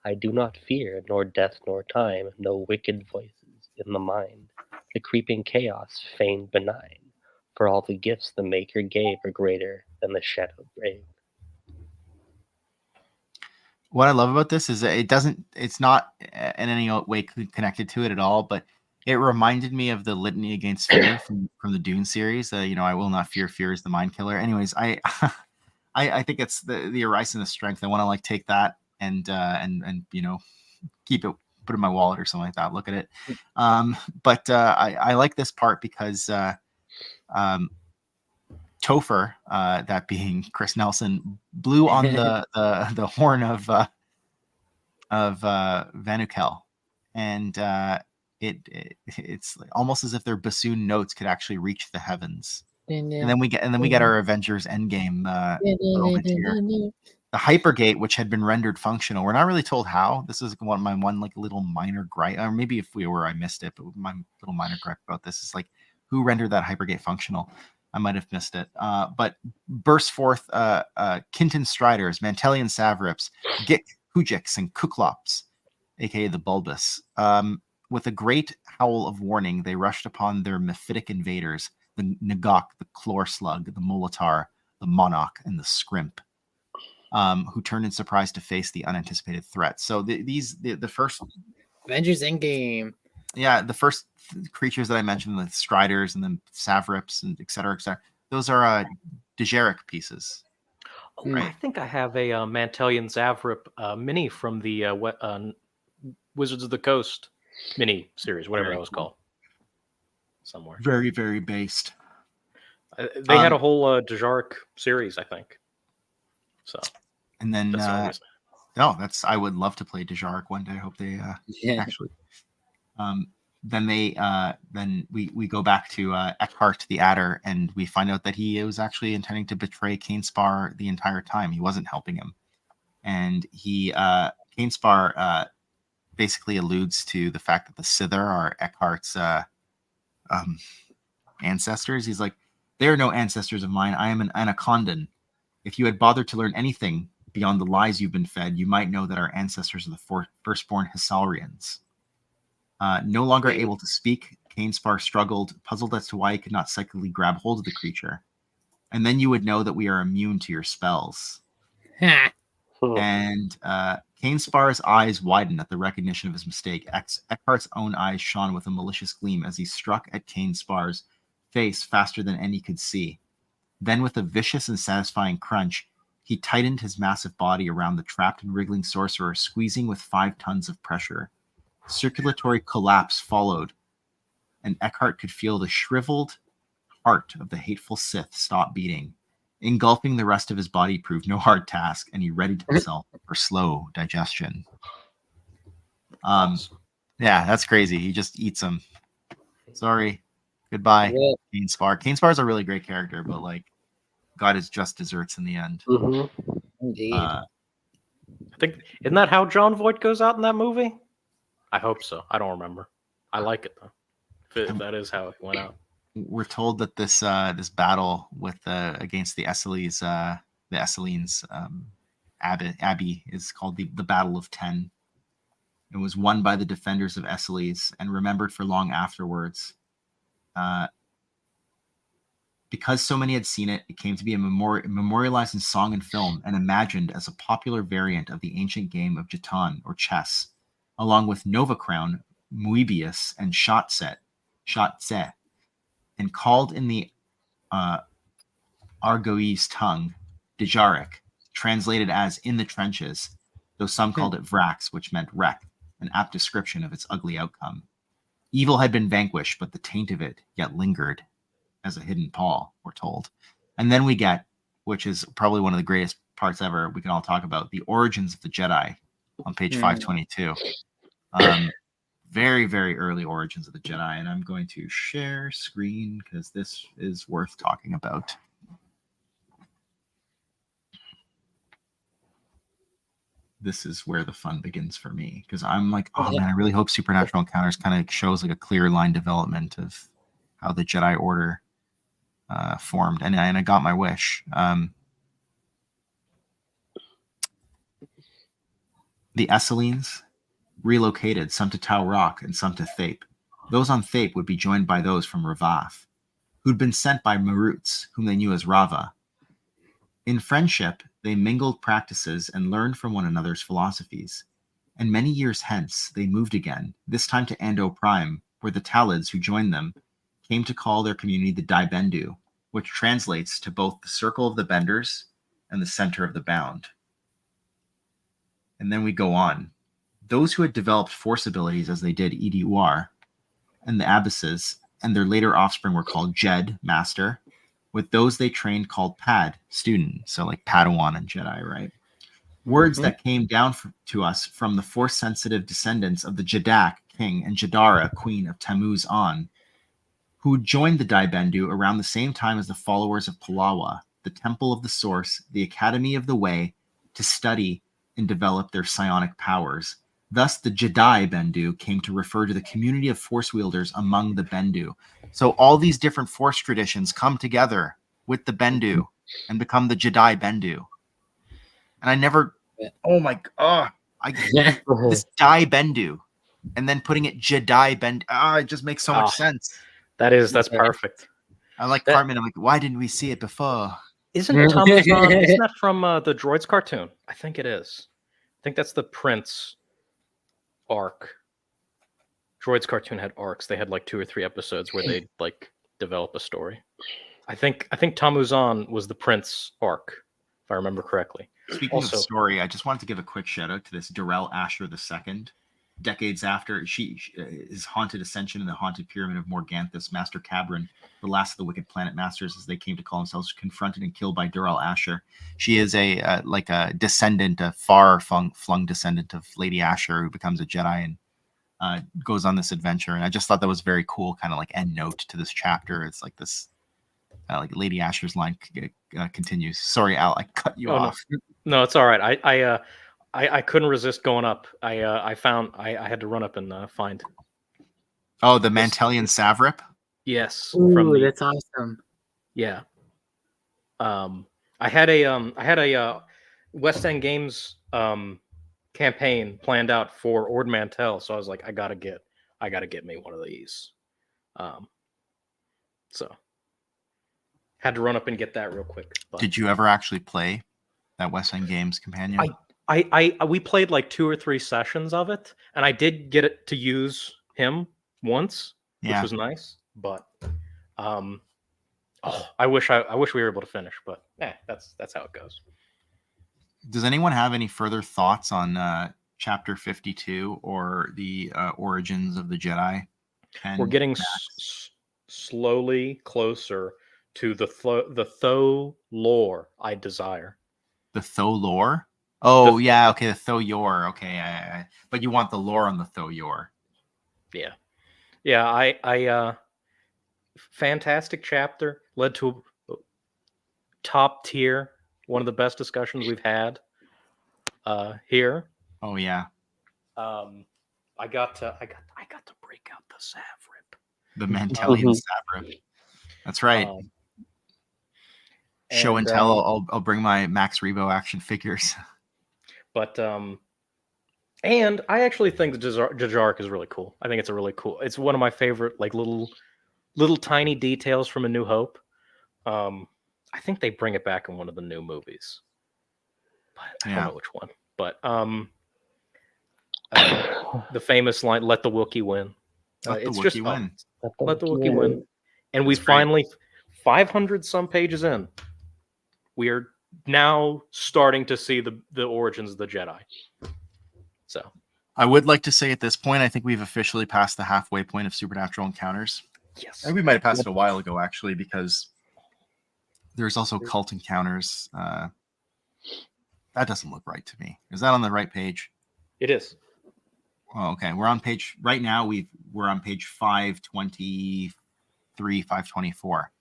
I do not fear, nor death nor time, no wicked voices in the mind, the creeping chaos feigned benign. For all the gifts the Maker gave are greater than the shadow grave. What I love about this is that it's not in any way connected to it at all, but it reminded me of the litany against fear from the Dune series. I will not fear, fear is the mind killer. Anyways, I think it's the Orison of strength. I want to like take that and keep it, put it in my wallet or something like that. Look at it. But I like this part because Topher, that being Chris Nelson, blew on the horn of Vanukel, and it's almost as if their bassoon notes could actually reach the heavens. And then we get our Avengers Endgame moment here. The Hypergate, which had been rendered functional, we're not really told how. This is my like little minor gripe, or maybe if we were, I missed it. But my little minor gripe about this is like, who rendered that Hypergate functional? I might have missed it. But burst forth Kinton Striders, Mantelian Savrips, Gik, Hujiks, and Kuklops, aka the Bulbous. With a great howl of warning, they rushed upon their mephitic invaders, the Nagok, the Chlor Slug, the Molitar, the Monarch, and the Scrimp, who turned in surprise to face the unanticipated threat. So the first Avengers Endgame. Yeah, the first creatures that I mentioned, the Striders and then Savrips and et cetera, those are Dejeric pieces. Oh, right? I think I have a Mantelian Zavrip mini from the Wizards of the Coast mini series, whatever that was called. Somewhere. Very, very based. They had a whole Dejeric series, I think. So. And then I would love to play Dejeric one day. I hope they actually. Then we go back to Eckhart the Adder, and we find out that he was actually intending to betray Cainspar the entire time. He wasn't helping him, and Cainspar basically alludes to the fact that the Sither are Eckhart's ancestors. He's like, they are no ancestors of mine. I am an Anacondan. If you had bothered to learn anything beyond the lies you've been fed, you might know that our ancestors are the firstborn Hissalrians. No longer able to speak, Cainspar struggled, puzzled as to why he could not psychically grab hold of the creature. And then you would know that we are immune to your spells. And Cainspar's eyes widened at the recognition of his mistake. Eckhart's own eyes shone with a malicious gleam as he struck at Cainspar's face faster than any could see. Then, with a vicious and satisfying crunch, he tightened his massive body around the trapped and wriggling sorcerer, squeezing with 5 tons of pressure. Circulatory collapse followed, and Eckhart could feel the shriveled heart of the hateful Sith stop beating. Engulfing the rest of his body proved no hard task, and he readied himself for slow digestion. Yeah, that's crazy. He just eats them. Sorry. Goodbye, Cainspar. Cainspar is a really great character, but like, got his just desserts in the end. Mm-hmm. Indeed. I think, isn't that how John Voight goes out in that movie? I hope so. I don't remember. I like it though. If that is how it went out. We're told that this battle with against the Esselies, the Esselines, Abbey is called the Battle of 10. It was won by the defenders of Esselies and remembered for long afterwards. Because so many had seen it, it came to be memorialized in song and film and imagined as a popular variant of the ancient game of Jeton or chess, along with Nova Crown, Moebius, and Shotze, and called in the Argoese tongue, Dejaric, translated as in the trenches, though some called it Vrax, which meant wreck, an apt description of its ugly outcome. Evil had been vanquished, but the taint of it yet lingered as a hidden pall, we're told. And then we get, which is probably one of the greatest parts ever, we can all talk about, the origins of the Jedi on page 522. very, very early origins of the Jedi, and I'm going to share screen because this is worth talking about. This is where the fun begins for me, because I'm like, oh man, I really hope Supernatural Encounters kind of shows like a clear line development of how the Jedi Order formed, and I got my wish. The Esselines relocated, some to Tau Rock and some to Thape. Those on Thape would be joined by those from Ravath, who'd been sent by Maruts, whom they knew as Rava. In friendship, they mingled practices and learned from one another's philosophies. And many years hence, they moved again, this time to Ando Prime, where the Talids who joined them came to call their community the Dai Bendu, which translates to both the circle of the benders and the center of the bound. And then we go on. Those who had developed force abilities as they did Edi-Uar and the Abysses, and their later offspring were called Jed, master, with those they trained called Pad, student, so like Padawan and Jedi, right? Words that came down to us from the force-sensitive descendants of the Jadak, king, and Jadara, queen of Tammuz On, who joined the Dai Bendu around the same time as the followers of Palawa, the Temple of the Source, the Academy of the Way, to study and develop their psionic powers. Thus, the Jedi Bendu came to refer to the community of force wielders among the Bendu. So all these different force traditions come together with the Bendu and become the Jedi Bendu. And I never, this Dai Bendu, and then putting it Jedi Bendu, it just makes so much sense. That's perfect. I'm like Cartman, I'm like, why didn't we see it before? Isn't that from the Droids cartoon? I think it is. I think that's the Prince arc. Droids cartoon had arcs. They had like 2 or 3 episodes where they'd like develop a story. I think Tamuzan was the Prince arc, if I remember correctly. Speaking of story, I just wanted to give a quick shout out to this Darrell Asher II. Decades after his haunted ascension in the haunted pyramid of Morganthus, Master Cabron, the last of the wicked planet masters, as they came to call themselves, confronted and killed by Darrell Asher. She is a descendant, a far-flung descendant of Lady Asher, who becomes a Jedi and goes on this adventure. And I just thought that was very cool, kind of like end note to this chapter. It's like this, like Lady Asher's line continues. Sorry, Al, I cut you off. No, it's all right. I couldn't resist going up. I had to run up and find. Oh, the Mantelian Savrip? Yes. Ooh, that's awesome. Yeah. I had a West End Games campaign planned out for Ord Mantell, so I was like, I gotta get me one of these. So had to run up and get that real quick. But did you ever actually play that West End Games companion? We played like 2 or 3 sessions of it, and I did get it to use him once, which was nice. But I wish we were able to finish, but that's how it goes. Does anyone have any further thoughts on chapter 52 or the origins of the Jedi? We're getting slowly closer to the Tho lore I desire. The Tho lore? Oh, yeah, okay, the Tho Yor. Okay, but you want the lore on the Tho Yor. Yeah. Yeah, I fantastic chapter, led to top tier, one of the best discussions we've had here. Oh yeah. I got to break out the Savrip. The Mantelian Savrip. That's right. Show and tell. I'll bring my Max Rebo action figures. But and I actually think the Jajark is really cool. I think it's one of my favorite like little tiny details from A New Hope. I think they bring it back in one of the new movies, but I don't know which one. But the famous line, "Let the Wookiee win." Let the Wookiee win. And we finally, 500 some pages in, we are now starting to see the origins of the Jedi. So I would like to say at this point, I think we've officially passed the halfway point of Supernatural Encounters. Yes. I think we might have passed it a while ago, actually, because there's also Cult Encounters. That doesn't look right to me. Is that on the right page? It is. Oh, okay. We're on page right now. We're on page 523, 524.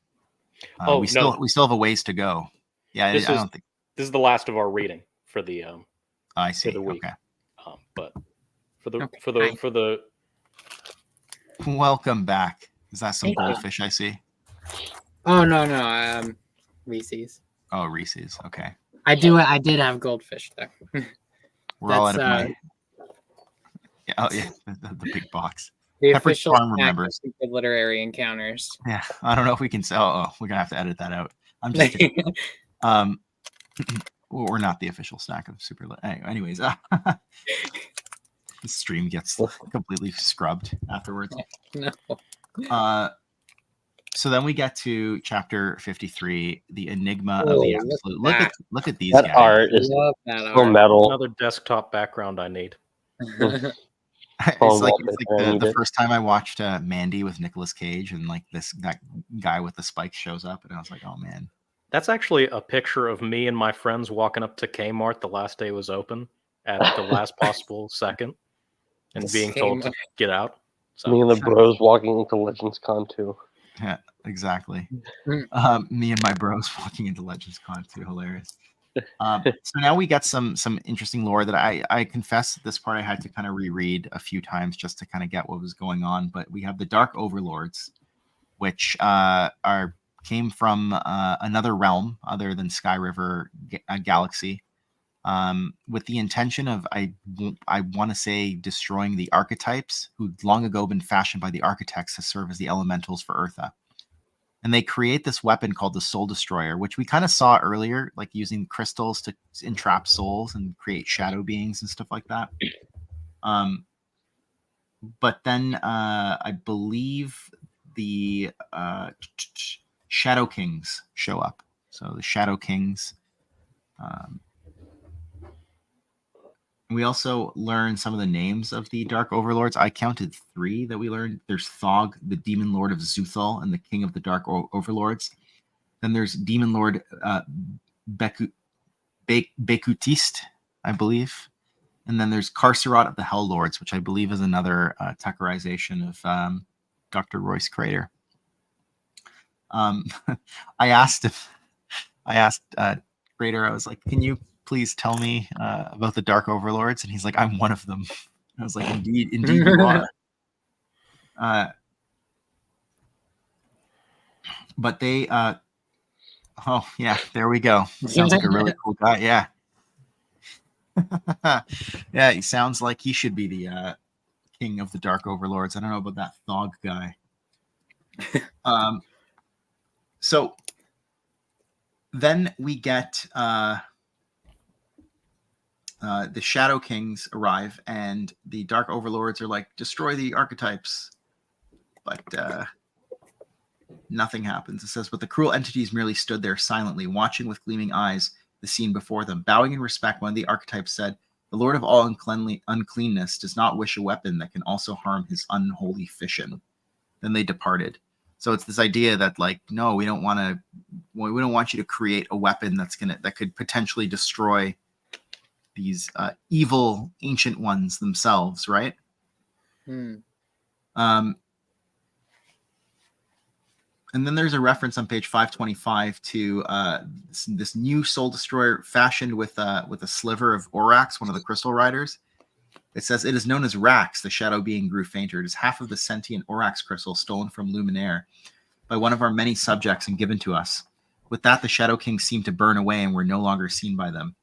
Oh, we no. still have a ways to go. Yeah, I don't think this is the last of our reading for the I see. for the week. Okay. But for the Welcome back. Is that some Thank you. goldfish I see? Oh no, Reese's. Oh, Reese's. Okay. I did have goldfish though. We're all out of my. Yeah, oh yeah, the big box. The Pepperidge official Farm snack of remembers. Superliterary encounters. Yeah, I don't know if we can say. Oh, we're gonna have to edit that out. I'm just kidding. We're not the official snack of Superliterary. Anyways, the stream gets completely scrubbed afterwards. No. So then we get to chapter 53, the enigma of the absolute. Look at these that guys. art is so metal. Another desktop background I need. It's like the first time I watched Mandy with Nicolas Cage, and like that guy with the spikes shows up, and I was like, oh man. That's actually a picture of me and my friends walking up to Kmart the last day it was open at the last possible second, and being told to get out. So. Me and the bros walking into Legends Con 2. Yeah, exactly. Me and my bros walking into Legends Con 2, hilarious. So now we got some interesting lore that I confess at this part I had to kind of reread a few times just to kind of get what was going on. But we have the Dark Overlords, which came from another realm other than Sky River Galaxy, with the intention of I want to say destroying the archetypes who'd long ago been fashioned by the architects to serve as the elementals for Eartha. And they create this weapon called the Soul Destroyer, which we kind of saw earlier, like using crystals to entrap souls and create shadow beings and stuff like that. But then I believe the Shadow Kings show up. So the Shadow Kings. We also learned some of the names of the Dark Overlords. I counted 3 that we learned. There's Thog, the Demon Lord of Zuthal and the King of the Dark Overlords. Then there's Demon Lord Bekutist, I believe. And then there's Carcerat of the Hell Lords, which I believe is another Tuckerization of Dr. Royce Crater. I asked Crater, I was like, can you please tell me about the Dark Overlords? And he's like, I'm one of them. I was like, indeed you are. But they, oh yeah, there we go. He sounds like a really cool guy. Yeah. Yeah, he sounds like he should be the king of the Dark Overlords. I don't know about that Thog guy. So then we get the Shadow Kings arrive, and the Dark Overlords are like, destroy the archetypes. But nothing happens. It says, but the cruel entities merely stood there silently, watching with gleaming eyes the scene before them. Bowing in respect, one of the archetypes said, the Lord of all uncleanness does not wish a weapon that can also harm his unholy fission. Then they departed. So it's this idea that, like, no, we don't want you to create a weapon that could potentially destroy these evil ancient ones themselves, right? And then there's a reference on page 525 to this new Soul Destroyer fashioned with a sliver of Orax, one of the Crystal Riders. It says, it is known as Rax, the shadow being grew fainter. It is half of the sentient Orax crystal stolen from Luminaire by one of our many subjects and given to us. With that, the Shadow Kings seemed to burn away and were no longer seen by them.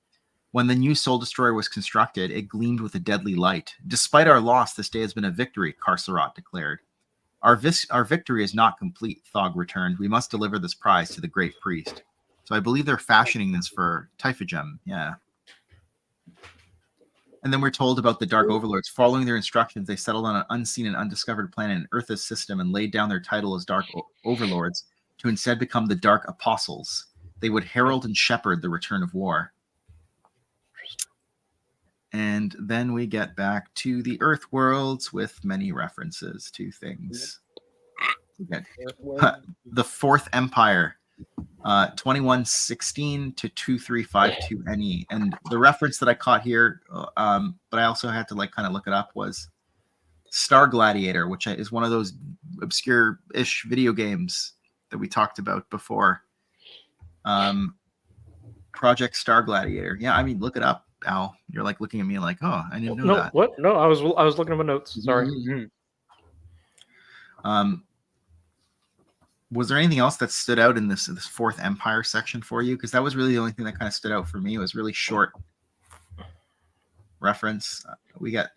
When the new Soul Destroyer was constructed, it gleamed with a deadly light. Despite our loss, this day has been a victory, Carcerat declared. Our victory is not complete, Thog returned. We must deliver this prize to the great priest. So I believe they're fashioning this for Typhagem, yeah. And then we're told about the Dark Overlords. Following their instructions, they settled on an unseen and undiscovered planet in Earth's system and laid down their title as Dark Overlords to instead become the Dark Apostles. They would herald and shepherd the return of war. And then we get back to the Earth worlds with many references to things. The Fourth Empire, 2116 to 2352 NE. And the reference that I caught here, but I also had to like kind of look it up, was Star Gladiator, which is one of those obscure-ish video games that we talked about before. Project Star Gladiator. Yeah, I mean, look it up, Al. You're like looking at me like, oh, I didn't know that. What? No, I was looking at my notes. Sorry. Was there anything else that stood out in this Fourth Empire section for you? Because that was really the only thing that kind of stood out for me. It was really short reference. We're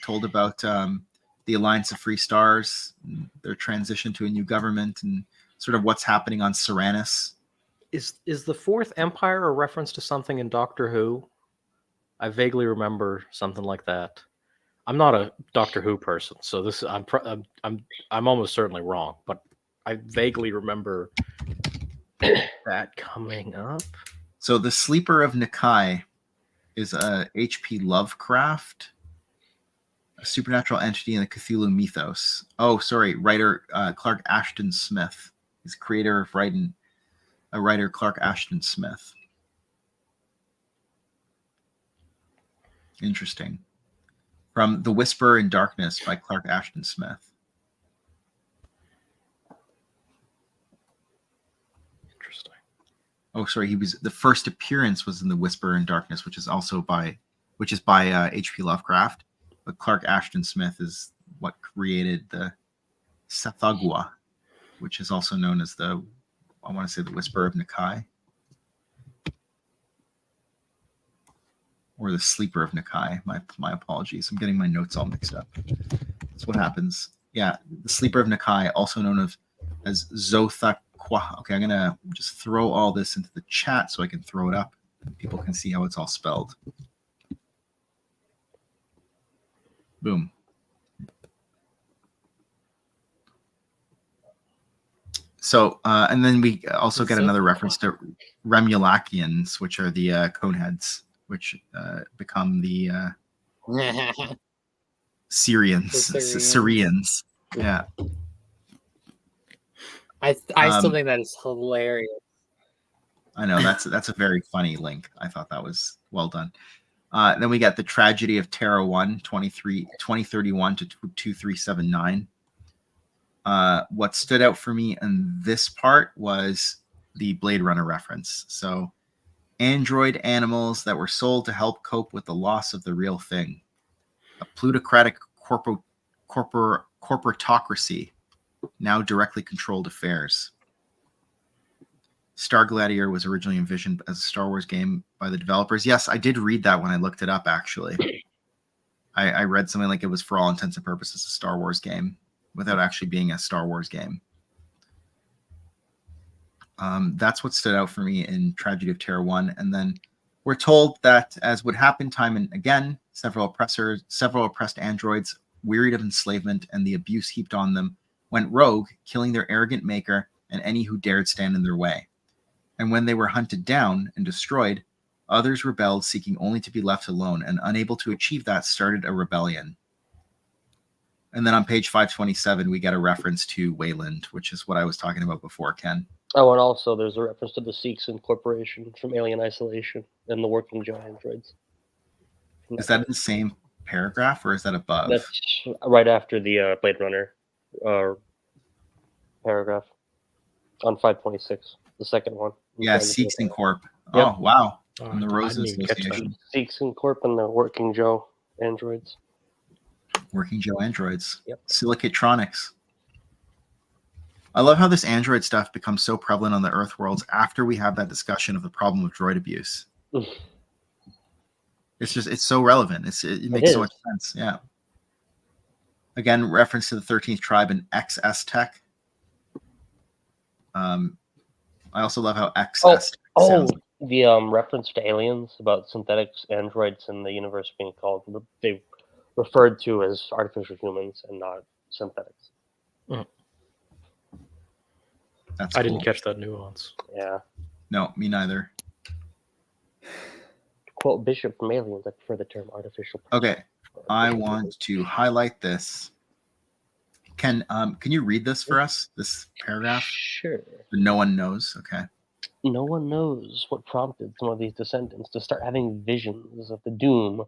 told about the Alliance of Free Stars, their transition to a new government, and sort of what's happening on Seranus. Is the Fourth Empire a reference to something in Doctor Who? I vaguely remember something like that. I'm not a Doctor Who person, so this I'm almost certainly wrong, but I vaguely remember that coming up. So the Sleeper of Nakai is a H.P. Lovecraft, a supernatural entity in the Cthulhu mythos. Oh, sorry, writer Clark Ashton Smith. He's creator of writing. A writer, Clark Ashton Smith. Interesting. From The Whisper in Darkness by Clark Ashton Smith. Interesting. Oh, sorry. The first appearance was in The Whisper in Darkness, which is by H.P. Lovecraft. But Clark Ashton Smith is what created the Sethagwa, which is also known as the Whisper of Nakai, or the Sleeper of Nakai. My apologies. I'm getting my notes all mixed up. That's what happens. Yeah, the Sleeper of Nakai, also known as Zothaqua. Okay, I'm gonna just throw all this into the chat so I can throw it up. People can see how it's all spelled. Boom. So, and then we also get another reference to Remulakians, which are the Coneheads, which become the Syrians. Yeah. I still think that is hilarious. I know that's a very funny link. I thought that was well done. Then we got the Tragedy of Terra 1, 2031 to 2379. What stood out for me in this part was the Blade Runner reference. So, android animals that were sold to help cope with the loss of the real thing. A plutocratic corporatocracy now directly controlled affairs. Star Gladiator was originally envisioned as a Star Wars game by the developers. Yes, I did read that when I looked it up, actually. I read something like it was, for all intents and purposes, a Star Wars game, without actually being a Star Wars game. That's what stood out for me in Tragedy of Terra 1. And then we're told that, as would happen time and again, several oppressed androids, wearied of enslavement and the abuse heaped on them, went rogue, killing their arrogant maker and any who dared stand in their way. And when they were hunted down and destroyed, others rebelled, seeking only to be left alone, and unable to achieve that, started a rebellion. And then on page 527, we get a reference to Wayland, which is what I was talking about before, Ken. Oh, and also there's a reference to the Seeks Incorporation from Alien Isolation and the Working Joe androids. Is that in the same paragraph, or is that above? That's right after the Blade Runner paragraph on 526, the second one. Yeah, Seeks Incorp. Yep. Oh, wow. And the Roses Association. Seeks Incorp and the Working Joe androids. Working Joe androids. Yep. Silicatronics. I love how this android stuff becomes so prevalent on the Earth worlds after we have that discussion of the problem of droid abuse. It's so relevant. It makes so much sense. Yeah. Again, reference to the 13th tribe and XS Tech. I also love how XS sounds. The reference to aliens about synthetic androids in the universe being called, they referred to as artificial humans and not synthetics. That's I cool. didn't catch that nuance. Yeah. No, me neither. Quote Bishop from Aliens, I prefer the term artificial. Okay, I want to highlight this. Can you read this for us, this paragraph? Sure. No one knows. Okay. No one knows what prompted some of these descendants to start having visions of the doom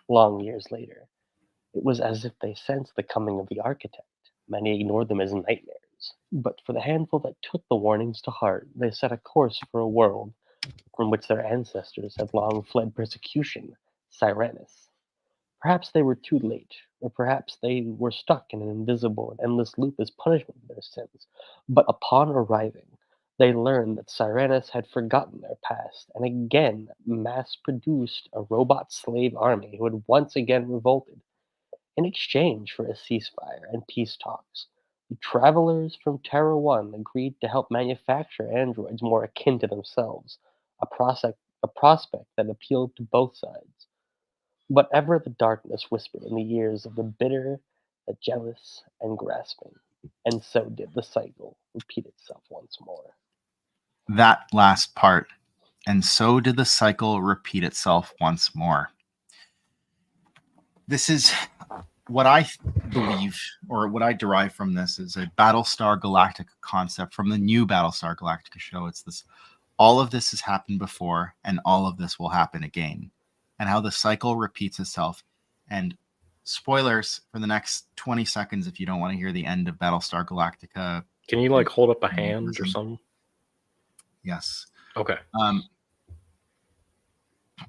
long years later. It was as if they sensed the coming of the architect. Many ignored them as nightmares, but for the handful that took the warnings to heart, they set a course for a world from which their ancestors had long fled persecution, Sirenus. Perhaps they were too late, or perhaps they were stuck in an invisible and endless loop as punishment for their sins. But upon arriving, they learned that Sirenus had forgotten their past and again mass produced a robot slave army who had once again revolted. In exchange for a ceasefire and peace talks, the travelers from Terra 1 agreed to help manufacture androids more akin to themselves, a prospect that appealed to both sides. But ever the darkness whispered in the ears of the bitter, the jealous, and grasping, and so did the cycle repeat itself once more. That last part. And so did the cycle repeat itself once more. This is what I believe, or what I derive from this, is a Battlestar Galactica concept from the new Battlestar Galactica show. It's this: all of this has happened before, and all of this will happen again, and how the cycle repeats itself. And spoilers for the next 20 seconds if you don't want to hear the end of Battlestar Galactica. Can you like hold up a hand or something? Yes. Okay.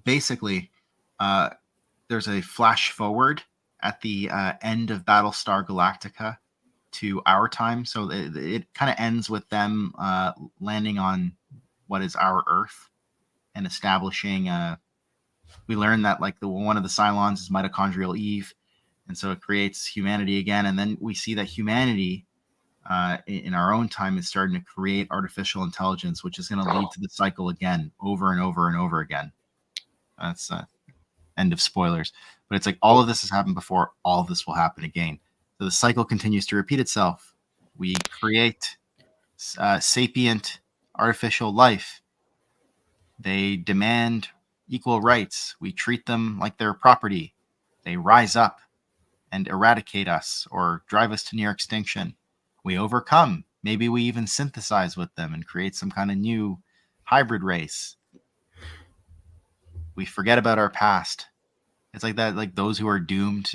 Basically, there's a flash forward at the end of Battlestar Galactica to our time. So it kind of ends with them landing on what is our Earth and establishing. We learn that like one of the Cylons is mitochondrial Eve, and so it creates humanity again. And then we see that humanity in our own time is starting to create artificial intelligence, which is going to lead to the cycle again, over and over and over again. That's end of spoilers. But it's like all of this has happened before, all of this will happen again. So the cycle continues to repeat itself. We create sapient artificial life. They demand equal rights. We treat them like their property. They rise up and eradicate us or drive us to near extinction. We overcome. Maybe we even synthesize with them and create some kind of new hybrid race. We forget about our past. It's like that, like those who are doomed.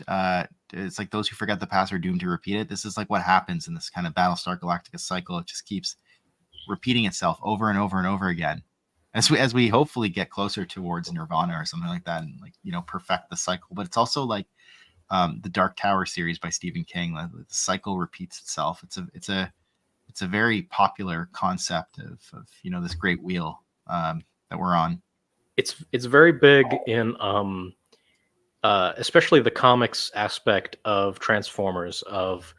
It's like those who forget the past are doomed to repeat it. This is like what happens in this kind of Battlestar Galactica cycle. It just keeps repeating itself over and over and over again. As we hopefully get closer towards Nirvana or something like that, and like perfect the cycle. But it's also like the Dark Tower series by Stephen King. The cycle repeats itself. It's a very popular concept of this great wheel that we're on. It's very big in especially the comics aspect of Transformers. Of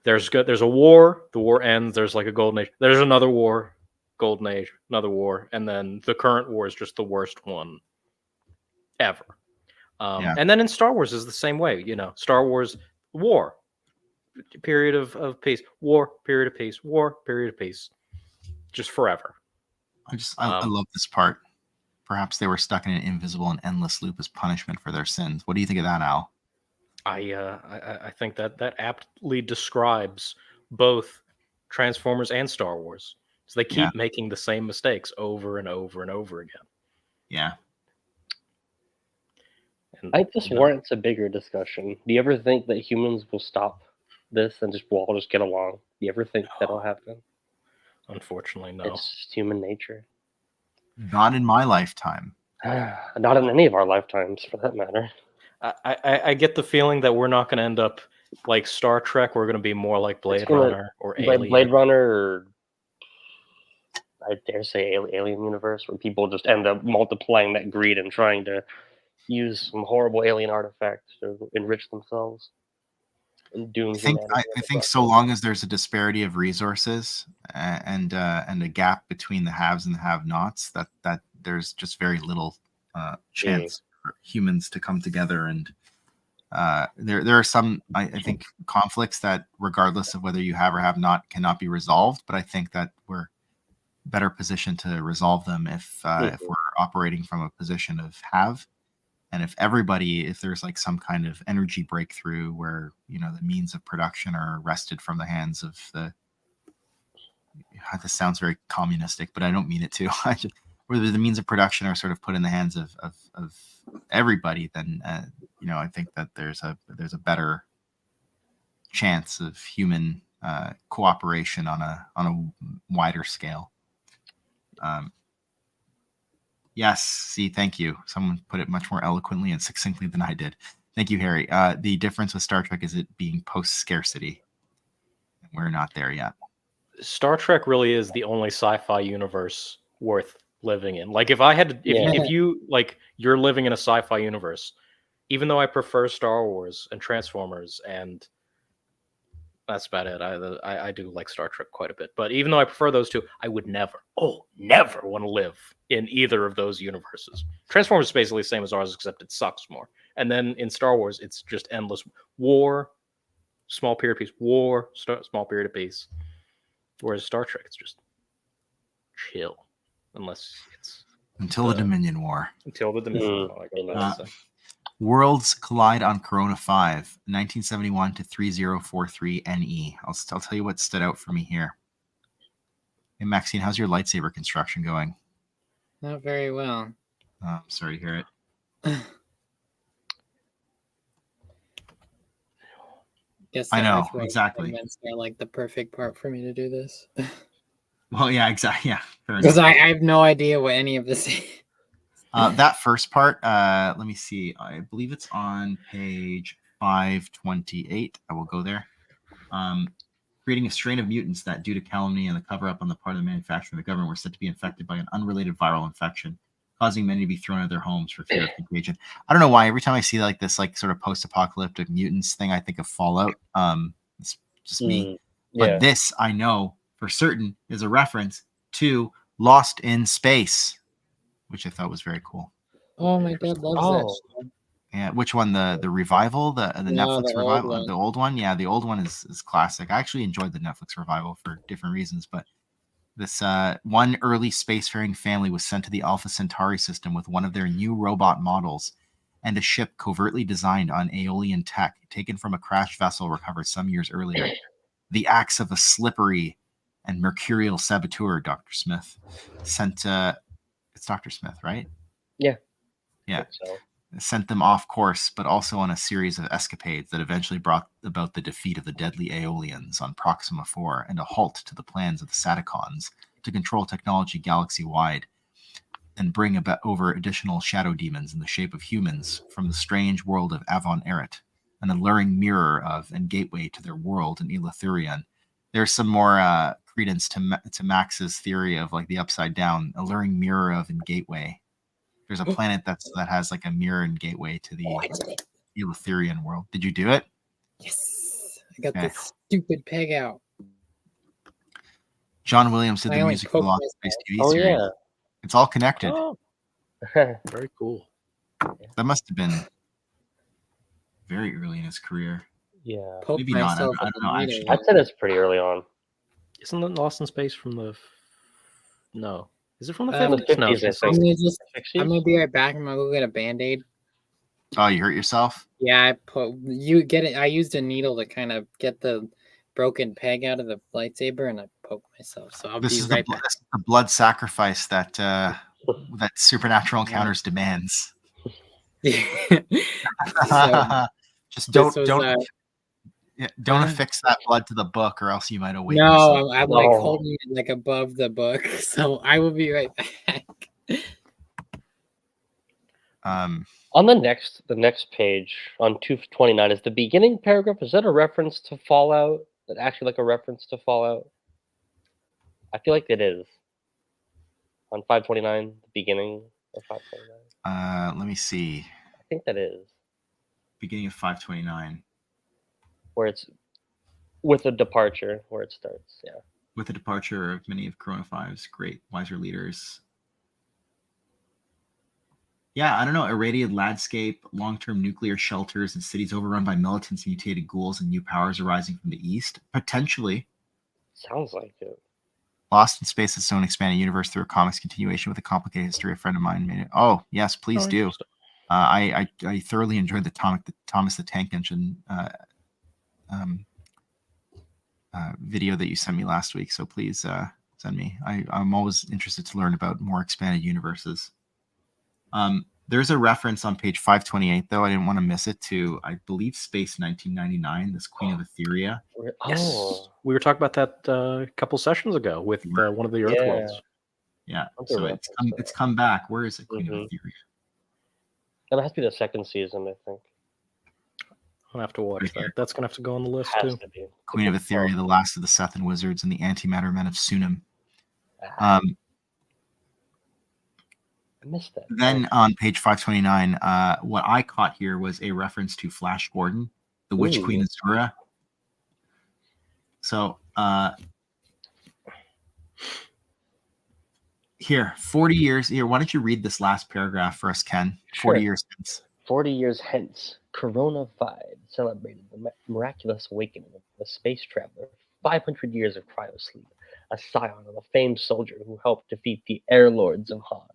there's a war, the war ends. There's like a golden age. There's another war, golden age, another war, and then the current war is just the worst one ever. And then in Star Wars is the same way. Star Wars, war, period of peace, war, period of peace, war, period of peace, just forever. I love this part. Perhaps they were stuck in an invisible and endless loop as punishment for their sins. What do you think of that, Al? I think that aptly describes both Transformers and Star Wars. So they keep making the same mistakes over and over and over again. Yeah. And, I think this warrants a bigger discussion. Do you ever think that humans will stop this and we'll all just get along? Do you ever think that'll happen? Unfortunately, no. It's just human nature. Not in my lifetime. Not in any of our lifetimes, for that matter. I get the feeling that we're not going to end up like Star Trek. We're going to be more like Blade Runner or Alien. Blade Runner, or I dare say Alien universe, where people just end up multiplying that greed and trying to use some horrible alien artifacts to enrich themselves and doom humanity. I think so long as there's a disparity of resources and a gap between the haves and the have-nots, that there's just very little chance for humans to come together. And there are some, I think, conflicts that, regardless of whether you have or have not, cannot be resolved. But I think that we're better positioned to resolve them if we're operating from a position of have. And if there's like some kind of energy breakthrough where, the means of production are wrested from the hands of this sounds very communistic, but I don't mean it to. where the means of production are sort of put in the hands of everybody, then I think that there's a better chance of human cooperation on a wider scale. Yes, see, thank you. Someone put it much more eloquently and succinctly than I did. Thank you, Harry. The difference with Star Trek is it being post-scarcity. We're not there yet. Star Trek really is the only sci-fi universe worth living in. Like, if I had, if you like, you're living in a sci-fi universe, even though I prefer Star Wars and Transformers, and that's about it. I do like Star Trek quite a bit, but even though I prefer those two, I would never want to live in either of those universes. Transformers is basically the same as ours, except it sucks more. And then in Star Wars, it's just endless war, small period of peace, war, small period of peace. Whereas Star Trek, it's just chill, unless it's until the Dominion War. Until the Dominion War. Worlds collide on Corona 5, 1971 to 3043 NE. I'll tell you what stood out for me here. Hey, Maxine, how's your lightsaber construction going? Not very well. Oh, I'm sorry to hear it. Guess I know, exactly. Are like the perfect part for me to do this. Well, yeah, exactly. Yeah, because I have no idea what any of this is. That first part, let me see. I believe it's on page 528. I will go there. Creating a strain of mutants that, due to calumny and the cover-up on the part of the manufacturer and the government, were said to be infected by an unrelated viral infection, causing many to be thrown out of their homes for fear of contagion. I don't know why. Every time I see like this, like sort of post-apocalyptic mutants thing, I think of Fallout. It's just me. But this, I know for certain, is a reference to Lost in Space, which I thought was very cool. Oh, my dad loves that show. Yeah, which one? The revival, the Netflix revival, the old one. Yeah, the old one is classic. I actually enjoyed the Netflix revival for different reasons, but this one early spacefaring family was sent to the Alpha Centauri system with one of their new robot models and a ship covertly designed on Aeolian tech, taken from a crashed vessel recovered some years earlier. The acts of a slippery and mercurial saboteur, Dr. Smith, sent it's Dr. Smith, right? Yeah. So. Sent them off course, but also on a series of escapades that eventually brought about the defeat of the deadly Aeolians on Proxima 4 and a halt to the plans of the Sadicons to control technology galaxy-wide and bring about over additional shadow demons in the shape of humans from the strange world of Avon Eret, an alluring mirror of and gateway to their world in Eleutherion. There's some more credence to Max's theory of like the upside down, alluring mirror of and gateway. There's a planet that has like a mirror and gateway to the Eleutherion world. Did you do it? Yes. I got this stupid peg out. John Williams did the music for the Lost Space TV series. Yeah. It's all connected. Oh. Very cool. That must have been very early in his career. Yeah. Maybe not. I don't know. Actually, I'd say that's pretty early on. Isn't that Lost in Space from the... No. Is it from the 50s? No, I'm gonna be right back. I'm gonna go get a Band-Aid. Oh, you hurt yourself? Yeah, I used a needle to kind of get the broken peg out of the lightsaber, and I poked myself. So I'll be right back. This is the blood sacrifice that that Supernatural Encounters demands. Just don't affix that blood to the book, or else you might awaken. No, I'm like holding it like above the book, so I will be right back. On the next page on 229 is the beginning paragraph. Is that a reference to Fallout? That actually like a reference to Fallout? I feel like it is. On 529, the beginning of 529. Let me see. I think that is. Beginning of 529. Where it's with a departure, where it starts, yeah. With the departure of many of Corona 5's great wiser leaders. Yeah, I don't know. Irradiated landscape, long-term nuclear shelters, and cities overrun by militants, mutated ghouls, and new powers arising from the east. Potentially. Sounds like it. Lost in Space, its own expanded universe through a comics continuation with a complicated history. A friend of mine made it. Oh, yes, please do. I thoroughly enjoyed the Thomas the Tank Engine video that you sent me last week. So please send me. I'm always interested to learn about more expanded universes. There's a reference on page 528, though. I didn't want to miss it, to, I believe, Space 1999, this Queen of Etheria. Yes, we were talking about that a couple sessions ago with one of the Earth worlds. Yeah, so it's come back. Where is it, Queen of Etheria? That has to be the second season, I think. I'll have to watch that. That's gonna have to go on the list too. Queen of Etheria, the last of the Sethan wizards, and the antimatter men of Sunim. I missed that. Then on page 529, what I caught here was a reference to Flash Gordon, the Witch Queen Azura. So here, 40 years. Here, why don't you read this last paragraph for us, Ken? 40 years hence. 40 years hence, Corona 5 celebrated the miraculous awakening of the space traveler. 500 years of cryosleep, a scion of a famed soldier who helped defeat the Air Lords of Han.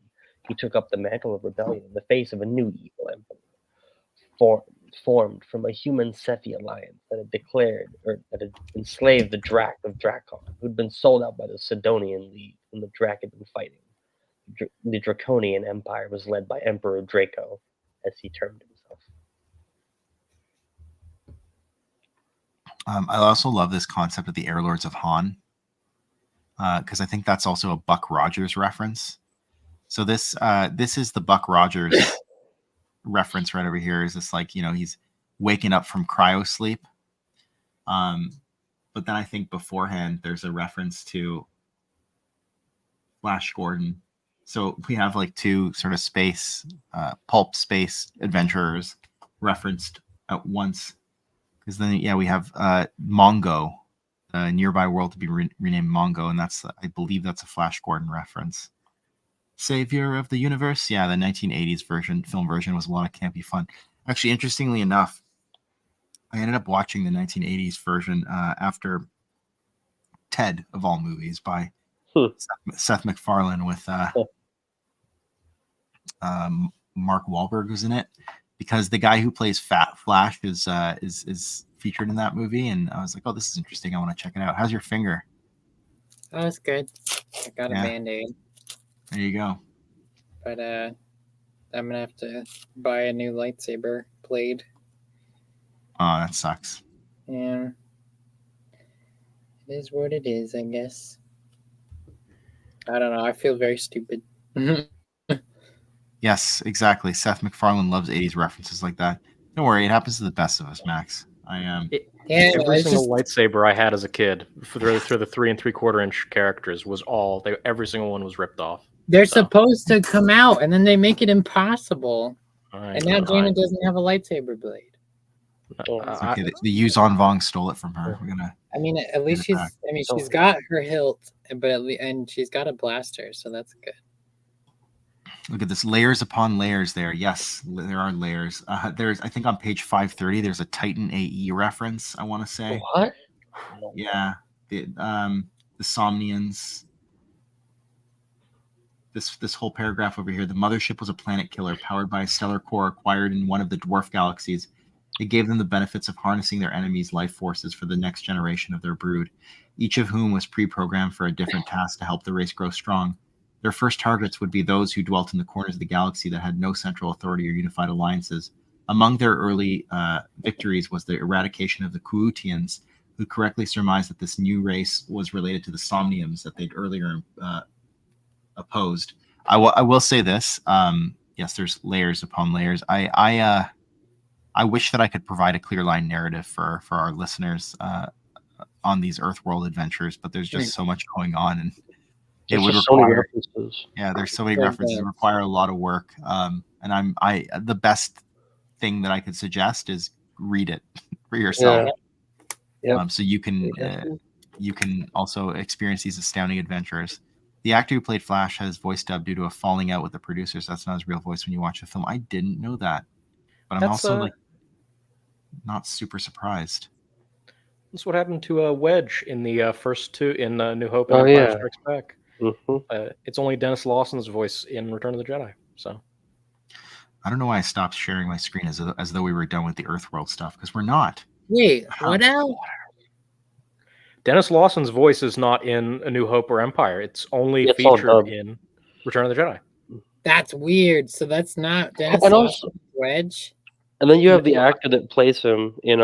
He took up the mantle of rebellion in the face of a new evil emperor, formed from a human Sethi alliance that had enslaved the Drak of Drakon, who'd been sold out by the Sidonian League when the Drak had been fighting. The Draconian Empire was led by Emperor Draco, as he termed himself. I also love this concept of the Air Lords of Han, because I think that's also a Buck Rogers reference. So this is the Buck Rogers reference right over here. Is this like, he's waking up from cryo sleep, but then I think beforehand there's a reference to Flash Gordon. So we have like two sort of space pulp space adventurers referenced at once, because then we have Mongo, a nearby world to be renamed Mongo, and I believe that's a Flash Gordon reference. Savior of the Universe. Yeah, the 1980s film version was a lot of campy fun. Actually, interestingly enough, I ended up watching the 1980s version after Ted, of all movies, by Seth MacFarlane with Mark Wahlberg was in it, because the guy who plays Fat Flash is featured in that movie, and I was like, oh, this is interesting. I want to check it out. How's your finger? Oh, it's good. I got a Band-Aid. There you go. But I'm gonna have to buy a new lightsaber blade. Oh, that sucks. Yeah. It is what it is, I guess. I don't know. I feel very stupid. Yes, exactly. Seth MacFarlane loves 80s references like that. Don't worry, it happens to the best of us, Max. Every single lightsaber I had as a kid through the 3 3/4 inch characters was every single one was ripped off. They're supposed to come out, and then they make it impossible. And now Jaina doesn't have a lightsaber blade. Okay, the Yuzon Vong stole it from her. We're gonna. I mean, at least she's got her hilt, and she's got a blaster, so that's good. Look at this, layers upon layers there. Yes, there are layers. There's, I think on page 530, there's a Titan AE reference, I want to say. What? Yeah. The Somnians. This whole paragraph over here. The mothership was a planet killer powered by a stellar core acquired in one of the dwarf galaxies. It gave them the benefits of harnessing their enemies' life forces for the next generation of their brood, each of whom was pre-programmed for a different task to help the race grow strong. Their first targets would be those who dwelt in the corners of the galaxy that had no central authority or unified alliances. Among their early victories was the eradication of the Kuutians, who correctly surmised that this new race was related to the Somniums that they'd earlier opposed. I will say this. Yes, there's layers upon layers. I wish that I could provide a clear line narrative for our listeners on these Earthworld adventures, but there's just so much going on, and it would require, there's so many references. It require a lot of work. And the best thing that I could suggest is read it for yourself. So you can also experience these astounding adventures. The actor who played Flash has voice dubbed due to a falling out with the producers. That's not his real voice when you watch the film. I didn't know that, but I'm also not super surprised. That's what happened to Wedge in the first two, in New Hope and Empire Strikes Back. It's only Dennis Lawson's voice in Return of the Jedi. So I don't know why I stopped sharing my screen as though we were done with the Earthworld stuff, because we're not. Wait, what else? Dennis Lawson's voice is not in A New Hope or Empire. It's only It's all featured dubbed. in Return of the Jedi. That's weird. So that's not Dennis And Lawson also, Wedge. and then you have the actor that plays him in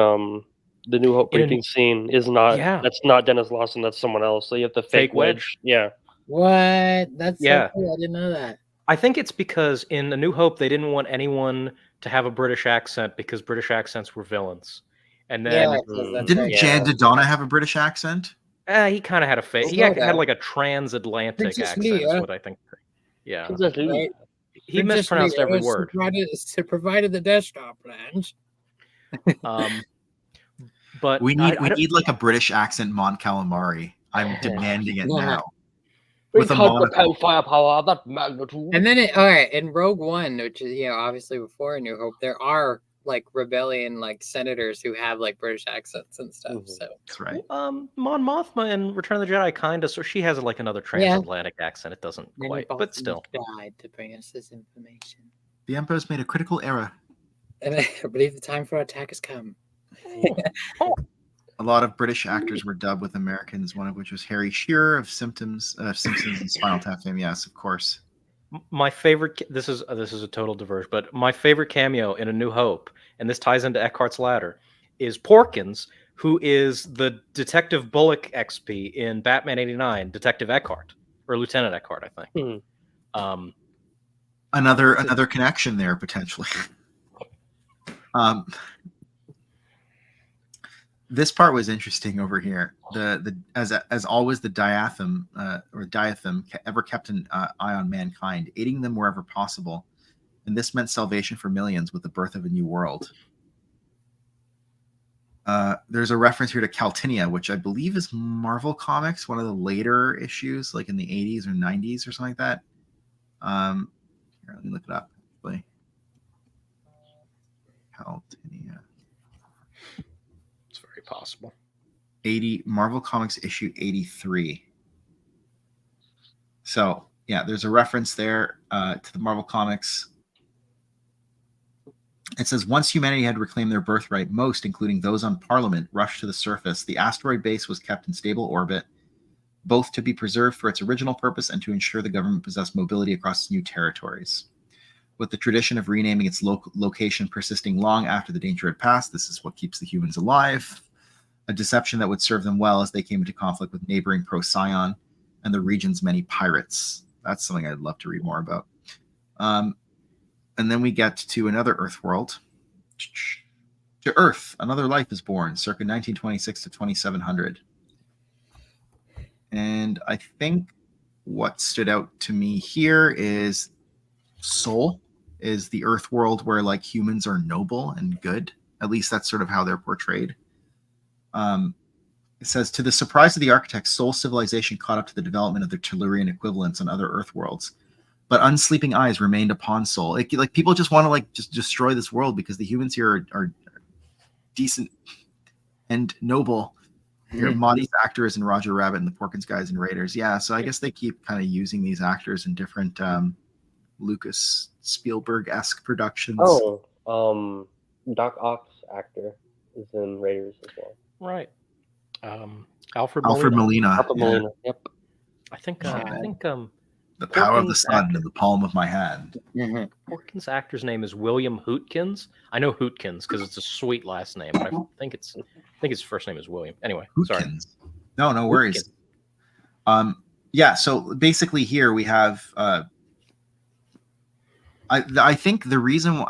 the New Hope In a- briefing scene is not Yeah. that's not Dennis Lawson, that's someone else. So you have the fake Fake Wedge. Yeah. What? That's Yeah. so cool. I didn't know that. I think it's because in A New Hope they didn't want anyone to have a British accent because British accents were villains. And then Yeah, 'cause that's Didn't right. Jan Dodonna have a British accent? he kind of had a fake. He Sort had of. like a transatlantic Princess accent, is Leia. what I think. Yeah, Princess Leia. Right? he mispronounced every word. Provided the desktop plans. But We I need don't- like a British accent Mon Calamari. I'm demanding it Yeah. now. We With a can't monocle. depend firepower, that magnitude. And then all right, in Rogue One, which is obviously before A New Hope, there are like rebellion like senators who have like British accents and stuff. Mhm. So That's right. Mon Mothma in Return of the Jedi kind of, so she has like another transatlantic accent. It doesn't many quite, but Boston's still. died to bring us this information. The Emperor's made a critical error. And I believe the time for our attack has come. A lot of British actors were dubbed with Americans, one of which was Harry Shearer of Simpsons and Spinal Tap fame. Yes, of course. My favorite. This is a total diversion, but my favorite cameo in A New Hope, and this ties into Eckhart's Ladder, is Porkins, who is the Detective Bullock XP in Batman '89, Detective Eckhart or Lieutenant Eckhart, I think. Another connection there potentially. This part was interesting over here. As always, the diatham ever kept an eye on mankind, aiding them wherever possible, and this meant salvation for millions with the birth of a new world. There's a reference here to Caltinia, which I believe is Marvel Comics, one of the later issues, like in the 80s or 90s or something like that. Here, let me look it up. Actually. Caltinia. It's very possible. 80 Marvel Comics issue 83. So yeah, there's a reference there to the Marvel Comics. It says, once humanity had reclaimed their birthright, most, including those on Parliament, rushed to the surface. The asteroid base was kept in stable orbit, both to be preserved for its original purpose and to ensure the government possessed mobility across new territories. With the tradition of renaming its location persisting long after the danger had passed, this is what keeps the humans alive. A deception that would serve them well as they came into conflict with neighboring Procyon and the region's many pirates. That's something I'd love to read more about. And then we get to another Earth world. To Earth, another life is born, circa 1926 to 2700. And I think what stood out to me here is Sol is the Earth world where like humans are noble and good. At least that's sort of how they're portrayed. It says, to the surprise of the architects, Sol civilization caught up to the development of their Tellurian equivalents on other Earth worlds. But unsleeping eyes remained upon Sol. Like people just want to like just destroy this world because the humans here are decent and noble. Here, Monty's actor is in Roger Rabbit and the Porkins guys and Raiders. Yeah, so I guess they keep kind of using these actors in different Lucas Spielberg-esque productions. Oh, Doc Ock's actor is in Raiders as well. Right. Alfred Molina. Alfred Molina. Yep. I think The power of the Porkins sun in the palm of my hand. Porkins' actor's name is William Hootkins. I know Hootkins because it's a sweet last name, but I think his first name is William. Anyway, sorry. Hootkins. No worries. Yeah, so basically here we have I think the reason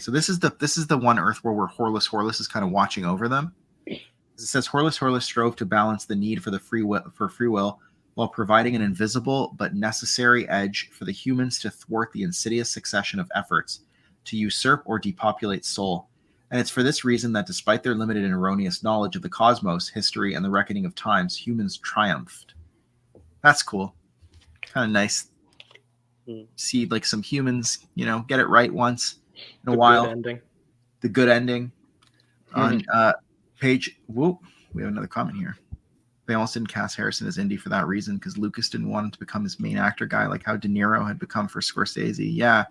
so this is the one Earth world where Horlus is kind of watching over them. It says Horlus strove to balance the need for free will while providing an invisible but necessary edge for the humans to thwart the insidious succession of efforts to usurp or depopulate Sol. And it's for this reason that despite their limited and erroneous knowledge of the cosmos, history, and the reckoning of times, humans triumphed. That's cool. Kind of nice. See like some humans, get it right once in a while. Good ending. The good ending. On page, we have another comment here. They almost didn't cast Harrison as Indy for that reason because Lucas didn't want him to become his main actor guy, like how De Niro had become for Scorsese. Yeah.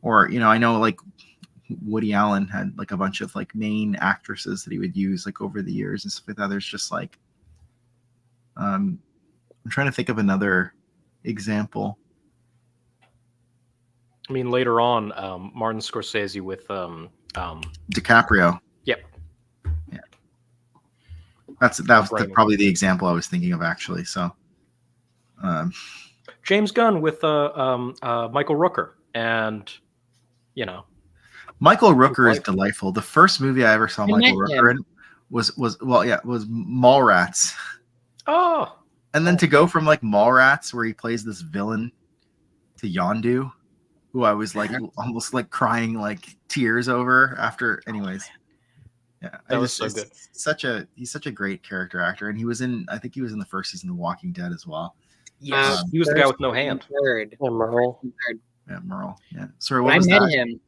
Or, I know like Woody Allen had like a bunch of like main actresses that he would use like over the years and stuff like that. There's just like I'm trying to think of another example. I mean, later on, Martin Scorsese with DiCaprio. Yep. Yeah. That was probably the example I was thinking of, actually. So, James Gunn with Michael Rooker, and Michael Rooker is delightful. The first movie I ever saw Michael Rooker in was Mallrats. Oh. And then to go from like Mallrats, where he plays this villain, to Yondu, who I was like almost like crying like tears over after. Anyways, yeah, that was so good. He's such a great character actor, and I think he was in the first season of The Walking Dead as well. Yes, he was the guy with no hand. Yeah, Merle. Yeah, Merle. Yeah. Sorry, what was that? I met him.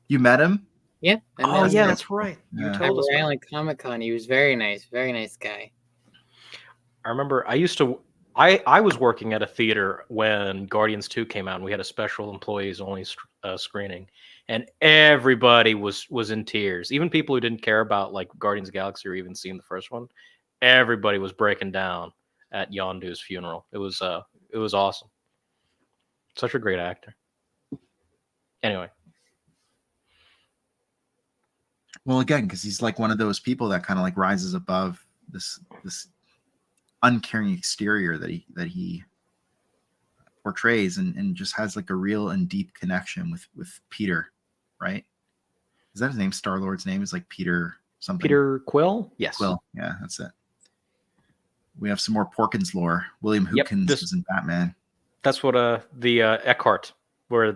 You met him? Yeah. Oh, yeah, that's right. You told us. At Island Comic-Con, he was very nice guy. I remember I was working at a theater when Guardians 2 came out, and we had a special employees only screening, and everybody was in tears. Even people who didn't care about like Guardians of the Galaxy or even seen the first one, everybody was breaking down at Yondu's funeral. It was awesome. Such a great actor. Anyway. Well, again, because he's like one of those people that kind of like rises above this uncaring exterior that he portrays, and just has like a real and deep connection with Peter, right? Is that his name? Star-Lord's name is like Peter something. Peter Quill? Yes. Quill. Yeah, that's it. We have some more Porkins lore. William Hoopkins was in Batman. That's what the Eckhart, where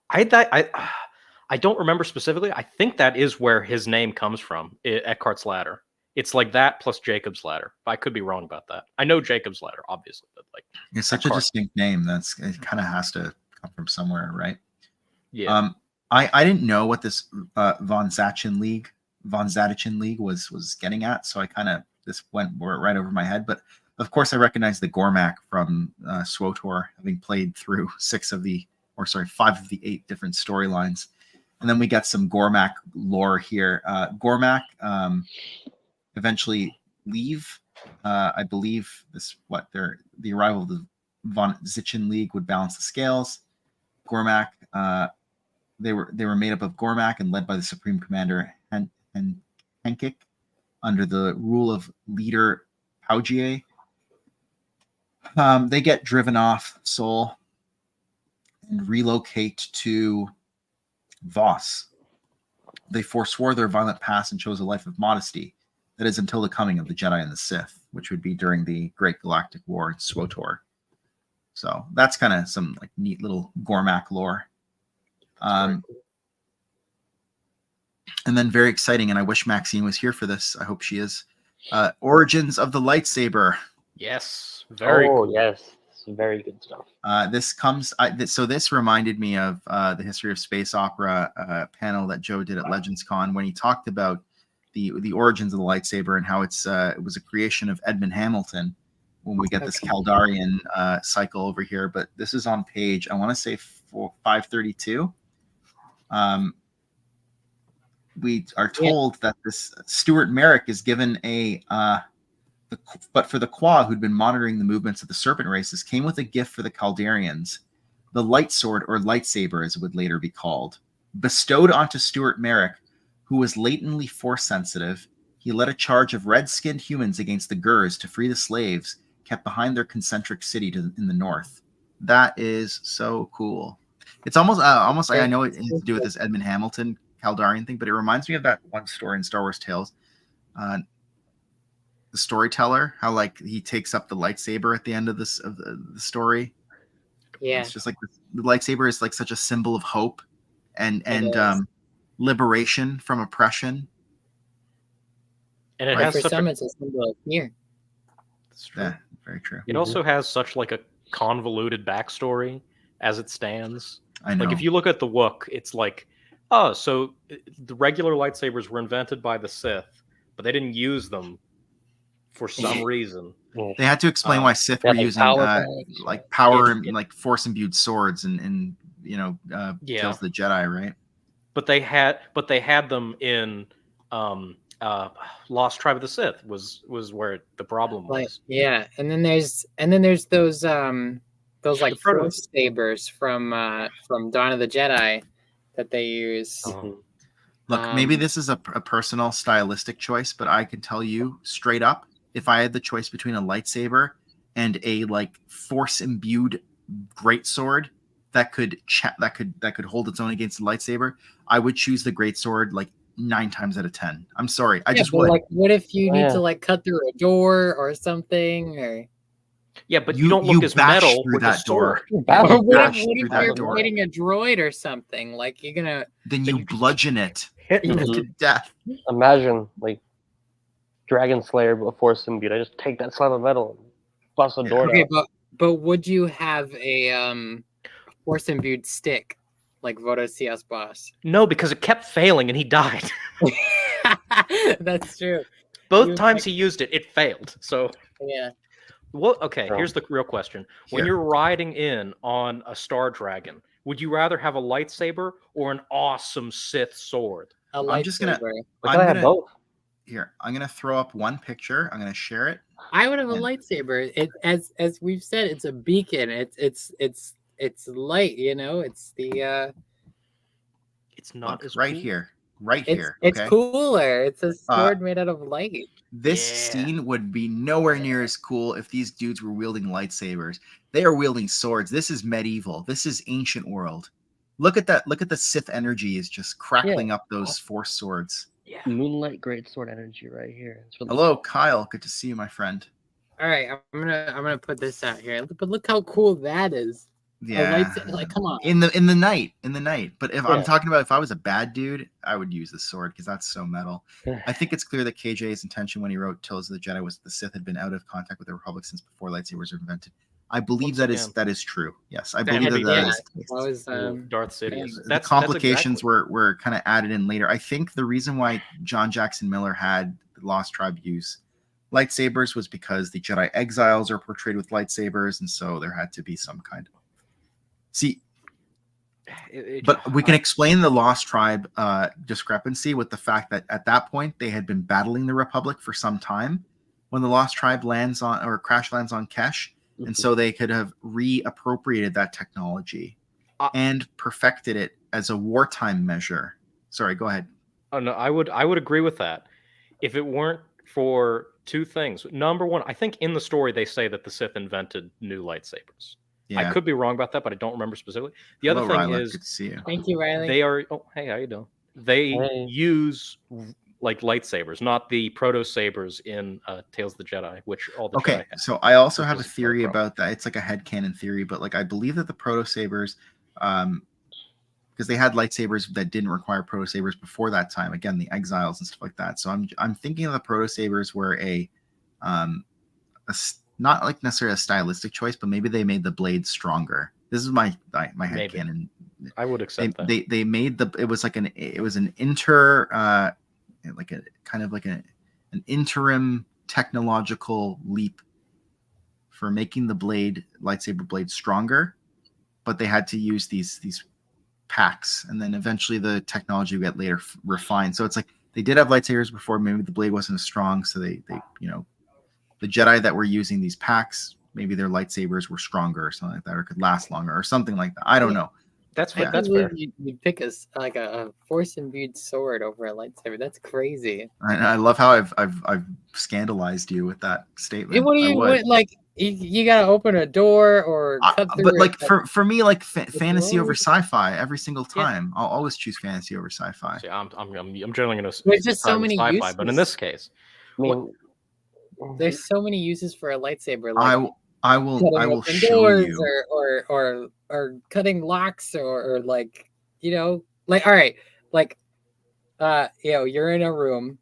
I don't remember specifically. I think that is where his name comes from, Eckhart's Ladder. It's like that plus Jacob's Ladder. I could be wrong about that. I know Jacob's Ladder, obviously, but like it's such Eckhart. A distinct name. It kind of has to come from somewhere, right? Yeah. I didn't know what this von Zatchen League was getting at, so I kind of this went right over my head. But of course, I recognize the Gormak from SWTOR, having played through 5 of the 8 different storylines. And then we get some Gormak lore here. Gormak eventually leave. I believe the arrival of the von Zatchen League would balance the scales. Gormak, they were made up of Gormak and led by the Supreme Commander Henkik under the rule of leader Paugier. They get driven off Sol and relocate to Voss. They forswore their violent past and chose a life of modesty. That is until the coming of the Jedi and the Sith, which would be during the Great Galactic War in SWTOR. So that's kind of some like neat little Gormak lore. And then very exciting, and I wish Maxine was here for this. I hope she is. Origins of the Lightsaber. Yes, very cool. Yes. Very good stuff. This reminded me of the History of Space Opera panel that Joe did at Legends Con, when he talked about the origins of the lightsaber and how it was a creation of Edmund Hamilton. When we get this Kaldarian cycle over here, but this is on page, I want to say 532. We are told that this Stuart Merrick is given but for the Qua, who'd been monitoring the movements of the serpent races, came with a gift for the Caldarians, the light sword, or lightsaber as it would later be called. Bestowed onto Stuart Merrick, who was latently force sensitive, he led a charge of red-skinned humans against the Gurs to free the slaves kept behind their concentric city in the north. That is so cool. It's almost I know it has to do with this Edmund Hamilton Caldarian thing, but it reminds me of that one story in Star Wars Tales. The storyteller, how like he takes up the lightsaber at the end of the story. Yeah, it's just like the lightsaber is like such a symbol of hope and liberation from oppression. And it has for some, it's a symbol of fear. That's true. Yeah, very true. It also has such like a convoluted backstory as it stands. I know. Like if you look at the Wook, it's like, oh, so the regular lightsabers were invented by the Sith, but they didn't use them for some reason. They had to explain why Sith were using like power and like force imbued swords and kills the Jedi, right? But they had them in Lost Tribe of the Sith was where the problem Like, was. yeah, and then there's those like force sabers from Dawn of the Jedi that they use. Oh. Look, maybe this is a personal stylistic choice, but I can tell you straight up, if I had the choice between a lightsaber and a like force imbued greatsword that could hold its own against the lightsaber, I would choose the greatsword like 9 times out of 10. I'm sorry, I just would. Like, what if you need to like cut through a door or something? Or yeah, but you don't look as metal with that door. Or what if you're fighting a droid or something? Like you're gonna then you bludgeon it to death. Imagine like Dragon Slayer but Force Imbued. I just take that slab of metal and bust the door down. But would you have a Force Imbued stick like Vodosia's boss? No, because it kept failing and he died. That's true. Both times he used it, it failed. So yeah. Well, okay, here's the real question. When you're riding in on a Star Dragon, would you rather have a lightsaber or an awesome Sith sword? I'm have both. Here, I'm gonna throw up one picture. I'm gonna share it. I would have a lightsaber. It as we've said, it's a beacon. It's light. You know, it's the. It's not look, as right cool. here, right here. It's cooler. It's a sword made out of light. This scene would be nowhere near as cool if these dudes were wielding lightsabers. They are wielding swords. This is medieval. This is ancient world. Look at that. Look at the Sith energy is just crackling up those force swords. Yeah. Moonlight Greatsword energy right here. Hello, Kyle. Good to see you, my friend. All right, I'm gonna put this out here. But look how cool that is. Yeah, like come on. In the night. But if I'm talking about if I was a bad dude, I would use the sword because that's so metal. I think it's clear that KJ's intention when he wrote Tales of the Jedi was that the Sith had been out of contact with the Republic since before lightsabers were invented. I believe that is true. Yes, I believe that is the case. Darth Sidious. The complications were kind of added in later. I think the reason why John Jackson Miller had the Lost Tribe use lightsabers was because the Jedi exiles are portrayed with lightsabers, and so there had to be some kind of but we can explain the Lost Tribe discrepancy with the fact that at that point they had been battling the Republic for some time when the Lost Tribe crash lands on Kesh, and so they could have reappropriated that technology and perfected it as a wartime measure. Sorry, go ahead. Oh no, I would agree with that if it weren't for two things. Number one, I think in the story they say that the Sith invented new lightsabers. Yeah. I could be wrong about that, but I don't remember specifically. The other thing Riley. is, good to see you. Thank you, Riley. They are. Oh, hey, how you doing? They use like lightsabers, not the proto sabers in Tales of the Jedi, which all the Jedi have. So I also have a theory about that. It's like a headcanon theory, but like I believe that the proto sabers, because they had lightsabers that didn't require proto sabers before that time. Again, the exiles and stuff like that. So I'm thinking of the proto sabers were a not like necessarily a stylistic choice, but maybe they made the blade stronger. This is my headcanon. I would accept that. They made it was an interim technological leap for making the lightsaber blade stronger, but they had to use these packs, and then eventually the technology got later refined. So it's like they did have lightsabers before, maybe the blade wasn't as strong, so they the Jedi that were using these packs, maybe their lightsabers were stronger or something like that, or could last longer or something like that. I don't know. That's fair. You'd pick a force imbued sword over a lightsaber. That's crazy. I love how I've scandalized you with that statement. What do you you gotta open a door or cut through but like for me, like fantasy over sci-fi every single time. I'll always choose fantasy over sci-fi. See, I'm generally gonna there's just so many sci-fi, uses. but in this case, there's so many uses for a lightsaber. Like I will show you, or cutting locks, or like all right, like you're in a room.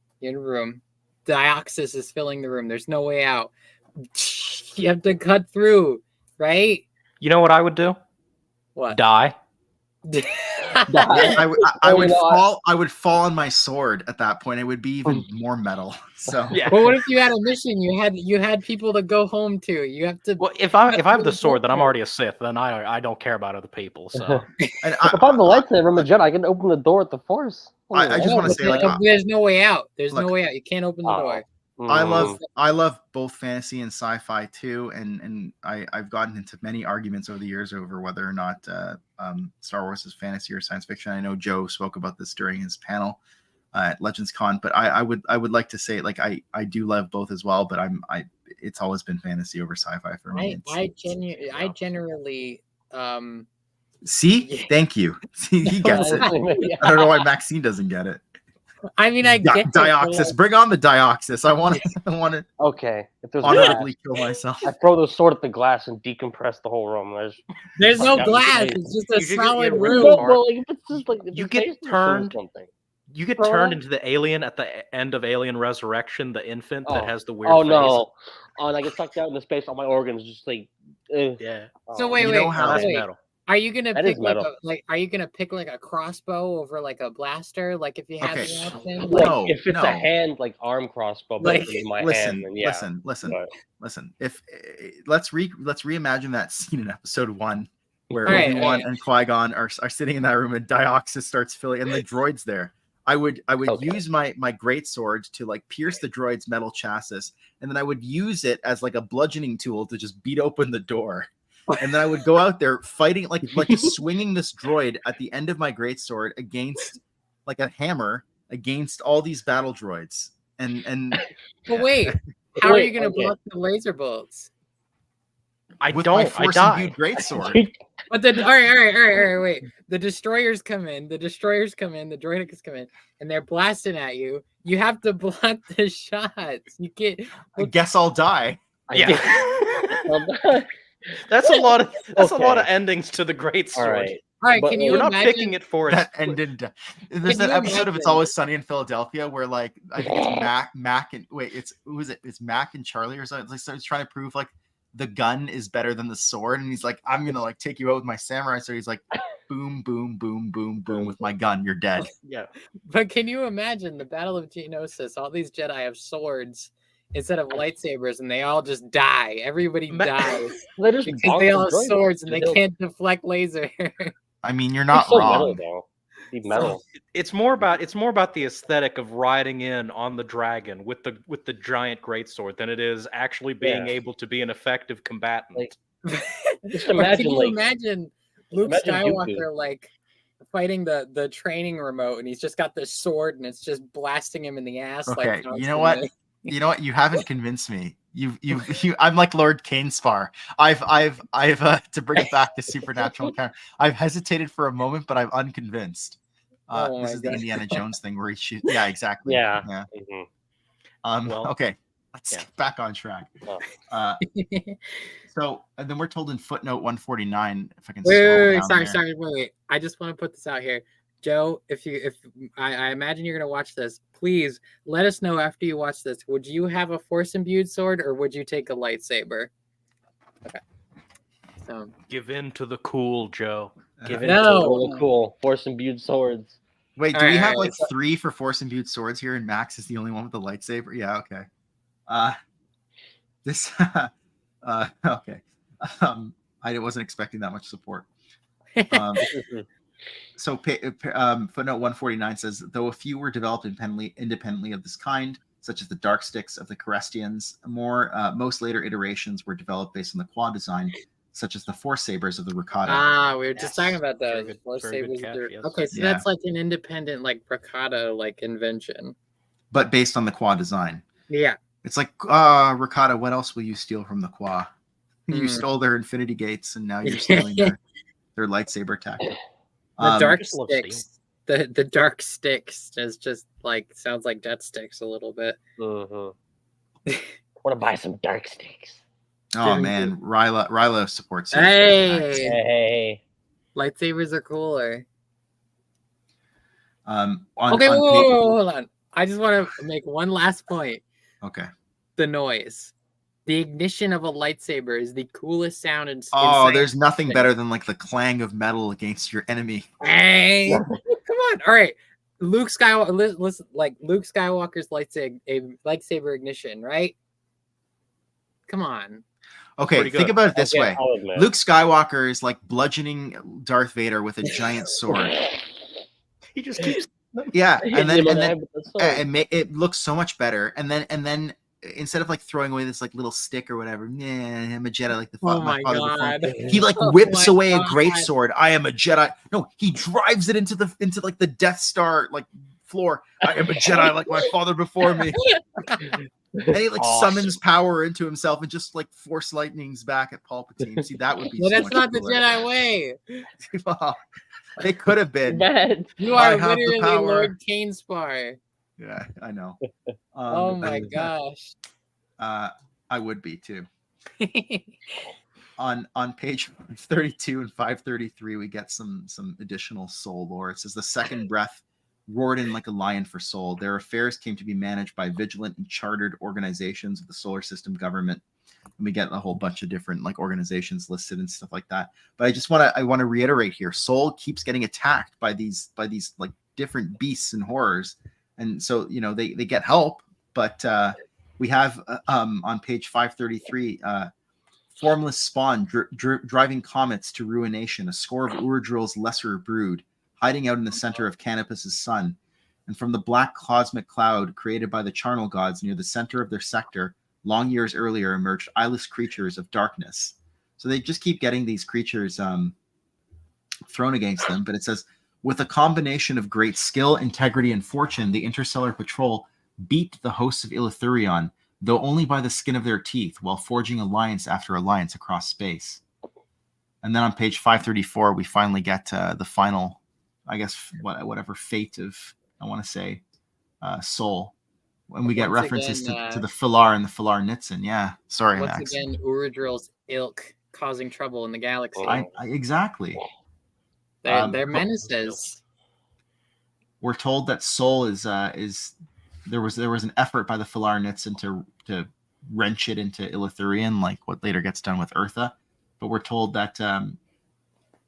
Dioxis is filling the room. There's no way out. You have to cut through, right? You know what I would do? What? Die. I would fall on my sword at that point. It would be even more metal. So Yeah. Well, what if you had a mission? You had people to go home to. You have to. Well, if I have the sword, then I'm already a Sith. Then I don't care about other people. So and If I have the lightsaber, I'm a Jedi. I can open the door with the Force. I just want to say, like, there's no way out. There's look, no way out. You can't open the door. I love both fantasy and sci-fi too, and I've gotten into many arguments over the years over whether or not Star Wars is fantasy or science fiction. I know Joe spoke about this during his panel at Legends Con, but I would like to say, like, I do love both as well, but it's always been fantasy over sci-fi for me. I generally see, thank you. See, he gets it. I don't know why Maxine doesn't get it. I mean, I get Dioxis. Bring on the Dioxis. I want to. Okay, if there's honorably kill myself. I throw the sword at the glass and decompress the whole room. There's no glass. It's just a solid room. Well, like, if it's just like you get turned. You get turned into the alien at the end of Alien Resurrection, the infant that has the weird face. No! Oh, and I get sucked out into space. All my organs just like. Yeah. So wait. Metal. Are you gonna pick Are you gonna pick like a crossbow over like a blaster? Like if you have the option? Like, if it's a hand, like arm crossbow, but in my hand, then yeah. Listen. If let's reimagine that scene in episode 1 where Obi-Wan and Qui-Gon are sitting in that room and Dioxis starts filling and the droid's there. I would use my great sword to like pierce the droid's metal chassis, and then I would use it as like a bludgeoning tool to just beat open the door. And then I would go out there fighting, like just swinging this droid at the end of my greatsword against, like a hammer, against all these battle droids. And but wait, how are you going to block the laser bolts? With my force-imbued greatsword. But all right, wait. The destroyers come in. The droids come in, and they're blasting at you. You have to block the shots. You can't. I guess I'll die. Yeah. That's a lot of endings to the great story. All right, can you we're not picking it for that ended. There's that episode of It's Always Sunny in Philadelphia where, like, I think it's Mac and it's Mac and Charlie or something. So he's trying to prove like the gun is better than the sword, and he's like, I'm gonna like take you out with my samurai. So he's like, boom, boom, boom, boom, boom with my gun. You're dead. Yeah. But can you imagine the Battle of Geonosis? All these Jedi have swords instead of lightsabers, and they all just die. Everybody dies. They just because they all have swords and they can't deflect laser. I mean, you're not wrong. Metal. It's more about the aesthetic of riding in on the dragon with the giant greatsword than it is actually being able to be an effective combatant. Just imagine, imagine Luke Skywalker like fighting the training remote, and he's just got this sword, and it's just blasting him in the ass. Okay, you know what? You haven't convinced me. I'm like Lord Cainspar. I've to bring it back to supernatural encounter. I've hesitated for a moment, but I'm unconvinced. This is the Indiana Jones thing where he shoots. Yeah, exactly. Yeah. Mm-hmm. Okay, let's get back on track. So, and then we're told in footnote 149, if I can wait. I just want to put this out here. Joe, if I imagine you're going to watch this, please let us know after you watch this. Would you have a force-imbued sword, or would you take a lightsaber? Okay. So give in to the cool, Joe. Give in to the cool force-imbued swords. Wait, do we have like 3 for force-imbued swords here, and Max is the only one with the lightsaber? Yeah, okay. Okay. I wasn't expecting that much support. So footnote 149 says, though a few were developed independently of this kind, such as the dark sticks of the Corestians, most later iterations were developed based on the quad design, such as the force sabers of the Rakata. We were just talking about those. Force sabers. Okay, so that's like an independent, like Rakata, like invention, but based on the quad design. Yeah, it's like Rakata. What else will you steal from the Qua? You stole their Infinity Gates, and now you're stealing their lightsaber tactic. The dark sticks. The dark sticks is just like sounds like death sticks a little bit. Want to buy some dark sticks? Oh man, Ryla supports you. Hey, lightsabers are cooler. Hold on. I just want to make one last point. Okay. The noise. The ignition of a lightsaber is the coolest sound in Oh, science there's nothing fiction. better than like the clang of metal against your enemy. Hey, come on! All right, Luke Skywalker. Listen, like Luke Skywalker's lightsaber ignition, right? Come on. Okay, think about it this way. I'll admit. Luke Skywalker is like bludgeoning Darth Vader with a giant sword. He just keeps. Yeah, and then it looks so much better. And then instead of like throwing away this like little stick or whatever, I'm a Jedi like the Oh my my father God. before me. He like Oh whips my away God. a great sword. I am a Jedi. No, he drives it into like the Death Star like floor. I am a Jedi like my father before me. And he like summons power into himself and just like force lightnings back at Palpatine. See, that would be. Well, so that's much not the cooler. Jedi way. Well, they could have been. Bad. You I are have the literally power. Lord Cainspar. Yeah, I know. Oh my gosh. I would be too. On page 32 and 533, we get some additional soul lore. It says the second breath roared in like a lion for soul. Their affairs came to be managed by vigilant and chartered organizations of the solar system government. And we get a whole bunch of different like organizations listed and stuff like that. But I want to reiterate here: Soul keeps getting attacked by these like different beasts and horrors, and so they get help. But we have on page 533. Formless spawn driving comets to ruination, a score of Urdril's lesser brood, hiding out in the center of Canopus's sun. And from the black cosmic cloud created by the charnel gods near the center of their sector, long years earlier emerged eyeless creatures of darkness. So they just keep getting these creatures thrown against them. But it says, with a combination of great skill, integrity, and fortune, the Interstellar Patrol beat the hosts of Illythurion, though only by the skin of their teeth, while forging alliance after alliance across space. And then on page 534, we finally get the final, I guess, whatever fate of, I want to say, Soul. And we get Once references again, to the Filar and the Filar Nitzen. Yeah, sorry, once Max. again, Uradril's ilk causing trouble in the galaxy. Exactly. They're menaces. We're told that Soul is there was an effort by the Filar Nitzen to wrench it into Illythurion, like what later gets done with Eartha. But we're told that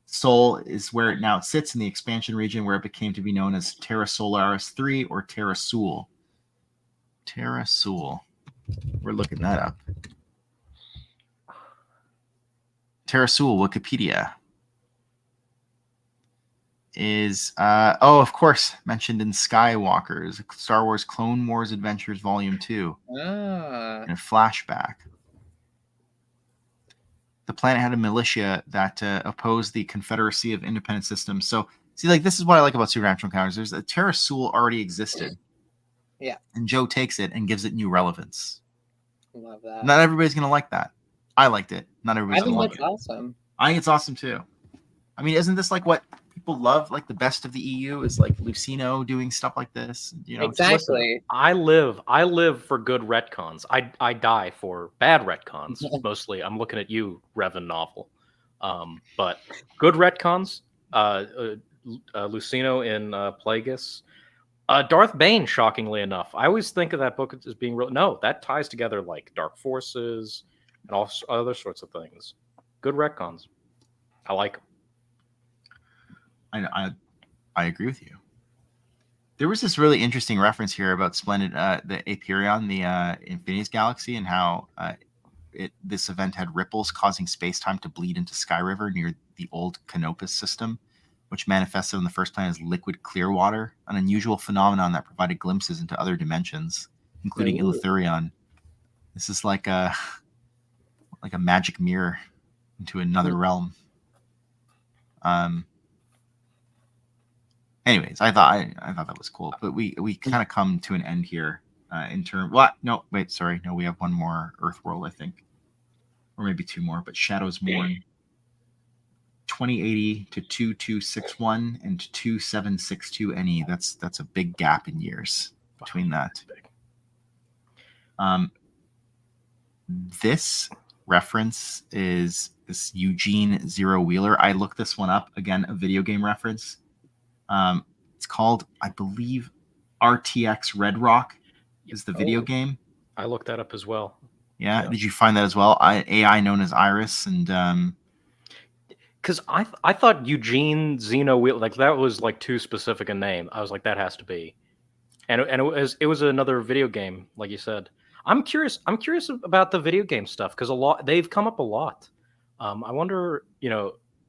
Soul is where it now sits in the expansion region, where it became to be known as Terra Solaris 3 or Terra Sul. Terra Sul. We're looking that up. Terra Sul, Wikipedia. Is of course mentioned in Skywalker's Star Wars Clone Wars Adventures Volume 2 in a flashback. The planet had a militia that opposed the Confederacy of Independent Systems. So see, like, this is what I like about Supernatural Encounters. There's a Terra Sul already existed. Yeah. And Joe takes it and gives it new relevance. Love that. Not everybody's gonna like that. I liked it. Not everybody's gonna like it. I think that's awesome. I think it's awesome too. I mean, isn't this like what people love? Like the best of the EU is like Lucino doing stuff like this. Exactly. I live for good retcons. I die for bad retcons. Mostly, I'm looking at you, Revan novel. But good retcons. Lucino in Plagueis. Darth Bane, shockingly enough. I always think of that book as being real. No, that ties together like Dark Forces and all other sorts of things. Good retcons. I like them. I agree with you. There was this really interesting reference here about Splendid, the Aperion, the Infinity's Galaxy, and how this event had ripples causing space-time to bleed into Sky River near the old Canopus system, which manifested on the first planet as liquid clear water, an unusual phenomenon that provided glimpses into other dimensions, including Illythurion. This is like a magic mirror into another realm. Anyways, I thought that was cool, but we kind of come to an end here in term. What? No, wait, sorry, no, we have one more Earthworld, I think, or maybe two more. But Shadows Mourn, 2080 to 2261 and 2762 NE. That's a big gap in years between that. This reference is this Eugene Zero Wheeler. I looked this one up again, a video game reference. It's called, I believe, RTX Red Rock is the video game. I looked that up as well. Yeah. Did you find that as well? AI known as Iris and Because I thought Eugene Zeno Wheel, like that was like too specific a name. I was like, that has to be, and it was another video game, like you said. I'm curious about the video game stuff because they've come up a lot. I wonder,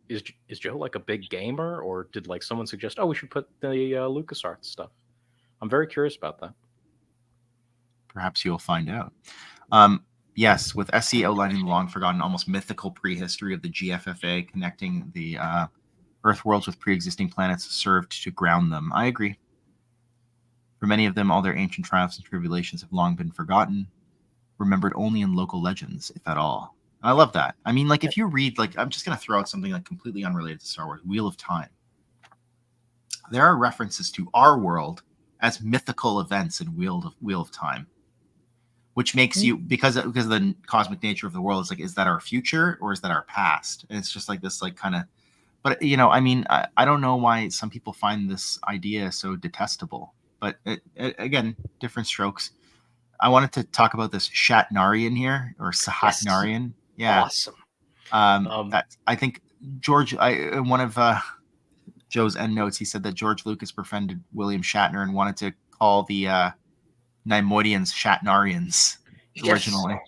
is Joe like a big gamer, or did like someone suggest, oh, we should put the LucasArts stuff? I'm very curious about that. perhaps you'll find out. Yes, with SE outlining the long forgotten, almost mythical prehistory of the GFFA, connecting the Earth worlds with pre-existing planets served to ground them. I agree. For many of them, all their ancient triumphs and tribulations have long been forgotten, remembered only in local legends, if at all. And I love that. I mean, like, if you read, like, I'm just going to throw out something like completely unrelated to Star Wars, Wheel of Time. There are references to our world as mythical events in Wheel of Time, which makes you, because of the cosmic nature of the world, it's like, is that our future or is that our past? And it's just like this, like, kind of, but I mean, I don't know why some people find this idea so detestable, but again, different strokes. I wanted to talk about this Shatnarian here, or Sahatnarian. Yeah. Awesome. That I think George, in one of Joe's endnotes, he said that George Lucas befriended William Shatner and wanted to call the Neimoidians Shatnarians originally.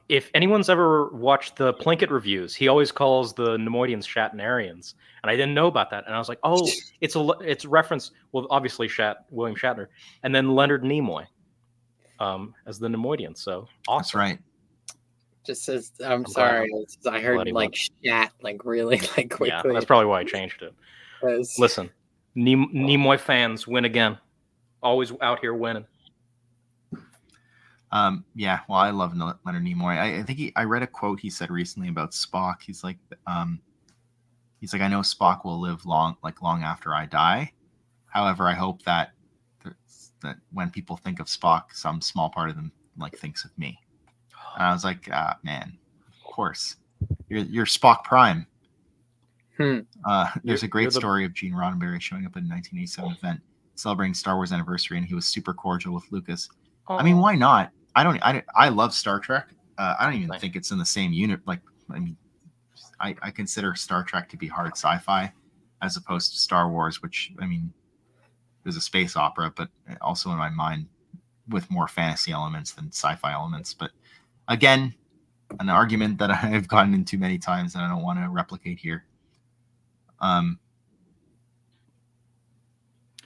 If anyone's ever watched the Plinkett reviews, he always calls the Neimoidians Shatnarians, and I didn't know about that. And I was like, oh, it's reference. Well, obviously William Shatner, and then Leonard Nimoy as the Neimoidians. So awesome. That's right. Just as I'm sorry, I heard like shat like really like quickly. Yeah, that's probably why I changed it. Listen, Nimoy fans win again. Always out here winning. Yeah, well, I love Leonard Nimoy. I think I read a quote he said recently about Spock. He's like, I know Spock will live long after I die. However, I hope that when people think of Spock, some small part of them like thinks of me. And I was like, man, of course, you're Spock Prime. There's a great story of Gene Roddenberry showing up at a 1987 event celebrating Star Wars anniversary, and he was super cordial with Lucas. I mean, why not? I love Star Trek. I don't even think it's in the same unit. Like, I mean, I consider Star Trek to be hard sci-fi as opposed to Star Wars, which, I mean, is a space opera, but also in my mind with more fantasy elements than sci-fi elements. But again, an argument that I've gotten into many times and I don't want to replicate here.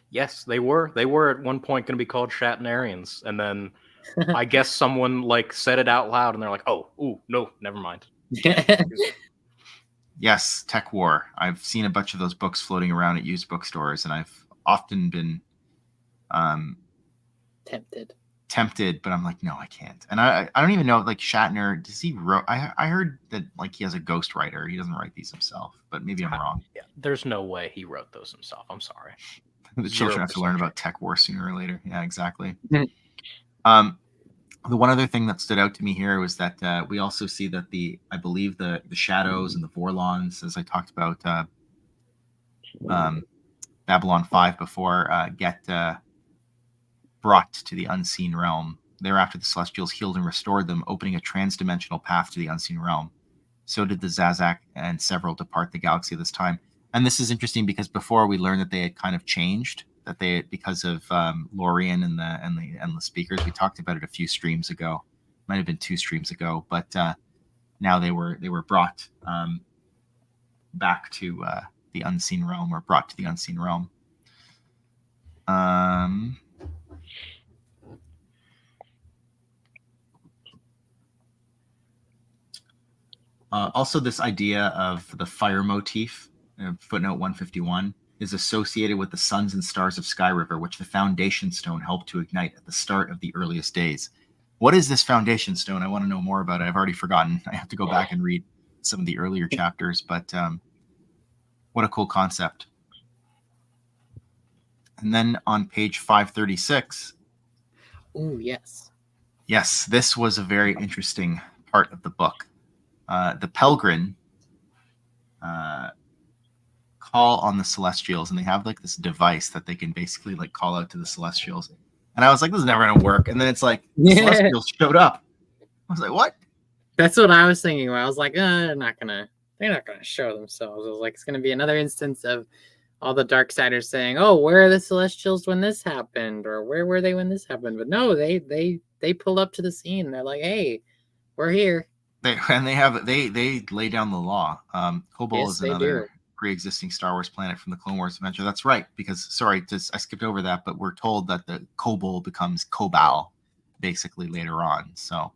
Yes, they were at one point going to be called Shatnarians, and then I guess someone like said it out loud, and they're like, "Oh, ooh, no, never mind." Yes, Tech War. I've seen a bunch of those books floating around at used bookstores, and I've often been tempted, but I'm like, no, I can't. And I don't even know, like, Shatner, does he wrote? I heard that like he has a ghostwriter. He doesn't write these himself, but maybe I'm wrong. Yeah, there's no way he wrote those himself. I'm sorry. The children have to learn about Tech War sooner or later. Yeah, exactly. The one other thing that stood out to me here was that we also see that I believe the Shadows and the Vorlons, as I talked about Babylon 5 before, get brought to the unseen realm. Thereafter, the Celestials healed and restored them, opening a trans-dimensional path to the unseen realm. So did the Zazak and several depart the galaxy this time. And this is interesting because before we learned that they had kind of changed, that they, because of Lorien and the Endless Speakers. We talked about it a few streams ago, might have been 2 streams ago, but now they were brought back to the unseen realm, or brought to the unseen realm. Also, this idea of the fire motif, footnote 151, is associated with the suns and stars of Sky River, which the foundation stone helped to ignite at the start of the earliest days. What is this foundation stone? I want to know more about it. I've already forgotten. I have to go back and read some of the earlier chapters, but what a cool concept. And then on page 536. Oh, yes. Yes, this was a very interesting part of the book. The Pelgrin call on the Celestials, and they have like this device that they can basically like call out to the Celestials. And I was like, this is never going to work. And then it's like, the Celestials showed up. was like, what? That's what I was thinking. I was like, they're not gonna show themselves. I was like, it's gonna be another instance of all the Darksiders saying, "Oh, where are the Celestials when this happened?" or "Where were they when this happened?" But no, they pull up to the scene. They're like, "Hey, we're here." They lay down the law. Kobol is another pre-existing Star Wars planet from the Clone Wars adventure. That's right, because I skipped over that, but we're told that the Kobol becomes Kobal basically later on. So,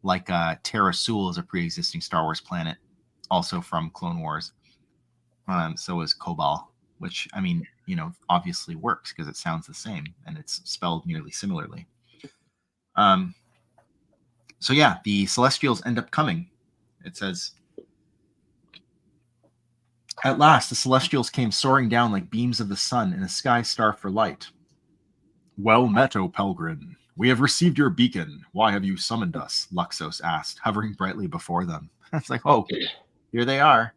like Terra Sul is a pre-existing Star Wars planet, also from Clone Wars. So is Kobal, which I mean, obviously works because it sounds the same and it's spelled nearly similarly. So yeah, the Celestials end up coming. It says, "At last, the Celestials came soaring down like beams of the sun in a sky star for light. Well met, O Pelgrin. We have received your beacon. Why have you summoned us?" Luxos asked, hovering brightly before them. It's like, oh, here they are.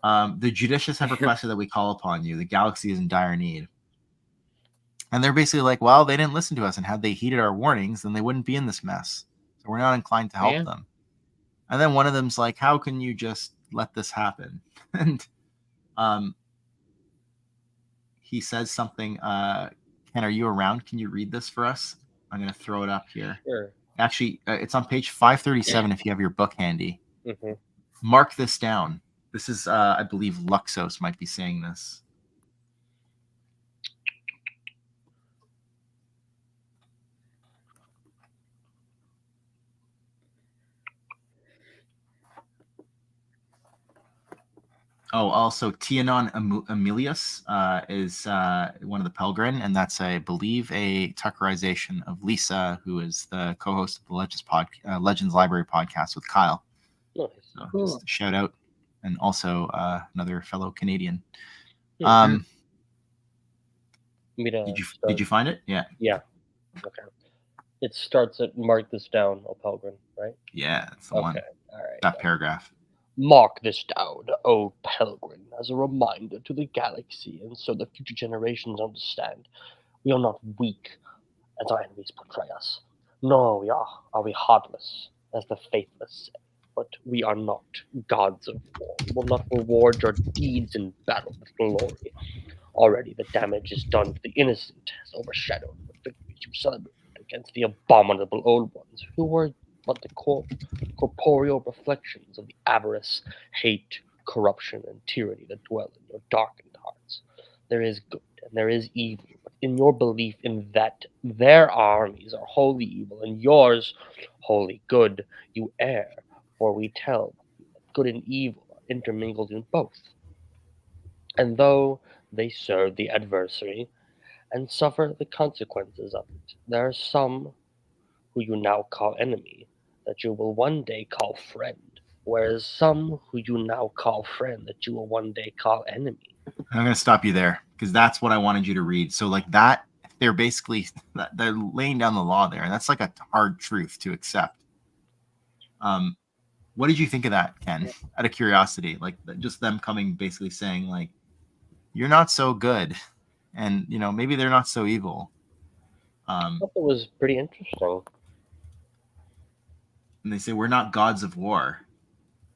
The judicious have requested that we call upon you. The galaxy is in dire need. And they're basically like, well, they didn't listen to us, and had they heeded our warnings, then they wouldn't be in this mess. So we're not inclined to help them. And then one of them's like, how can you just let this happen? And he says something. Ken, are you around? Can you read this for us? I'm going to throw it up here. Sure. Actually, it's on page 537 if you have your book handy. Mm-hmm. Mark this down. This is, I believe, Luxos might be saying this. Oh, also Tianon Emilius is one of the Pelgrin, and that's, I believe, a Tuckerization of Lisa, who is the co-host of the Legends Library podcast with Kyle. Nice. So Cool. just a shout out, and also another fellow Canadian. Mm-hmm. Did you find it? Yeah. Yeah. Okay. It starts at "Mark this down, O Pelgrin," right? Yeah, that's the one. All right. That paragraph. "Mark this down, O Pelgrin, as a reminder to the galaxy, and so the future generations understand. We are not weak, as our enemies portray us. Nor are we heartless, as the faithless say. But we are not gods of war. We will not reward your deeds in battle with glory. Already the damage is done to the innocent has overshadowed the victories you celebrated against the abominable old ones, who were but the corporeal reflections of the avarice, hate, corruption, and tyranny that dwell in your darkened hearts. There is good and there is evil, but in your belief in that their armies are wholly evil and yours wholly good, you err, for we tell you that good and evil are intermingled in both. And though they serve the adversary and suffer the consequences of it, there are some who you now call enemy that you will one day call friend, whereas some who you now call friend that you will one day call enemy." I'm going to stop you there because that's what I wanted you to read. So like that, they're laying down the law there, and that's like a hard truth to accept. What did you think of that, Ken? Out of curiosity, like just them coming basically saying like, you're not so good, and maybe they're not so evil. I thought it was pretty interesting. And they say, we're not gods of war.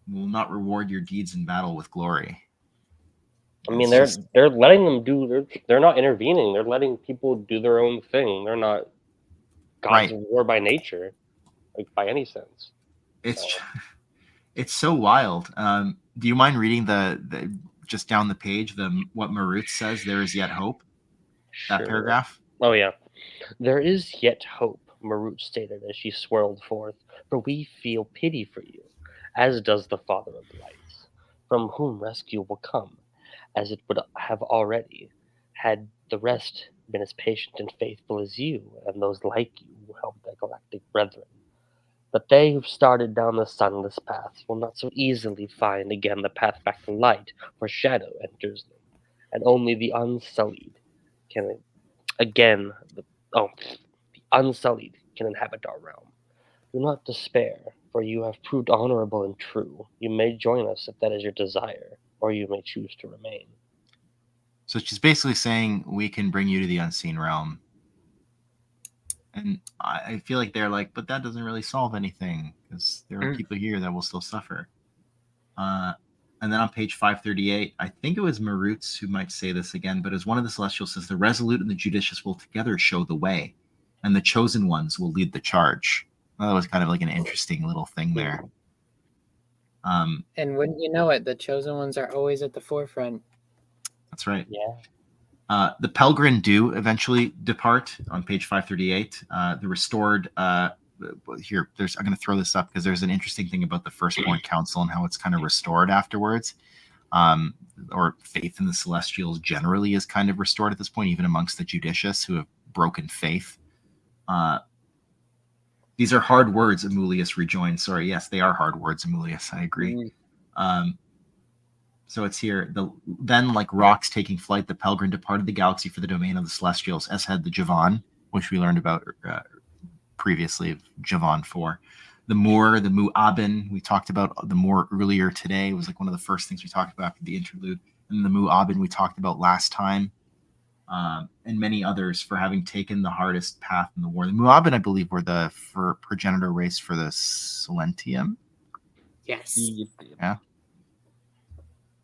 We will not reward your deeds in battle with glory. I mean, they're letting them do. They're not intervening. They're letting people do their own thing. They're not gods of war by nature, like by any sense. It's so wild. Do you mind reading the just down the page what Marut says? There is yet hope. Sure. That paragraph. Oh yeah, "There is yet hope," Marut stated as she swirled forth, "for we feel pity for you, as does the Father of Lights, from whom rescue will come, as it would have already, had the rest been as patient and faithful as you and those like you who helped their galactic brethren. But they who've started down the sunless path will not so easily find again the path back to light, for shadow enters them, and only the unsullied can the unsullied can inhabit our realm. Do not despair, for you have proved honorable and true. You may join us if that is your desire, or you may choose to remain." So she's basically saying we can bring you to the unseen realm, And I feel like they're like, but that doesn't really solve anything because there are people here that will still suffer. And then on page 538, I think it was Marutz who might say this again, but as one of the Celestials says, the resolute and the judicious will together show the way, and the chosen ones will lead the charge. Well, that was kind of like an interesting little thing there. And wouldn't you know it, the chosen ones are always at the forefront. That's right. Yeah. The Pelgrin do eventually depart on page 538. The restored here. I'm going to throw this up because there's an interesting thing about the Firstborn Council and how it's kind of restored afterwards. Or faith in the Celestials generally is kind of restored at this point, even amongst the judicious who have broken faith. These are hard words, Amulius rejoined. Sorry, yes, they are hard words, Amulius. I agree. So it's here. Then, like rocks taking flight, the Pelgrin departed the galaxy for the domain of the Celestials, as had the Javan, which we learned about previously, Javan 4. The Moor, the Mu'abin, we talked about the Moor earlier today. It was like one of the first things we talked about after the interlude. And the Mu'abin we talked about last time. And many others for having taken the hardest path in the war. The Mu'abin, I believe, were the progenitor race for the Silentium. Yes. Yeah.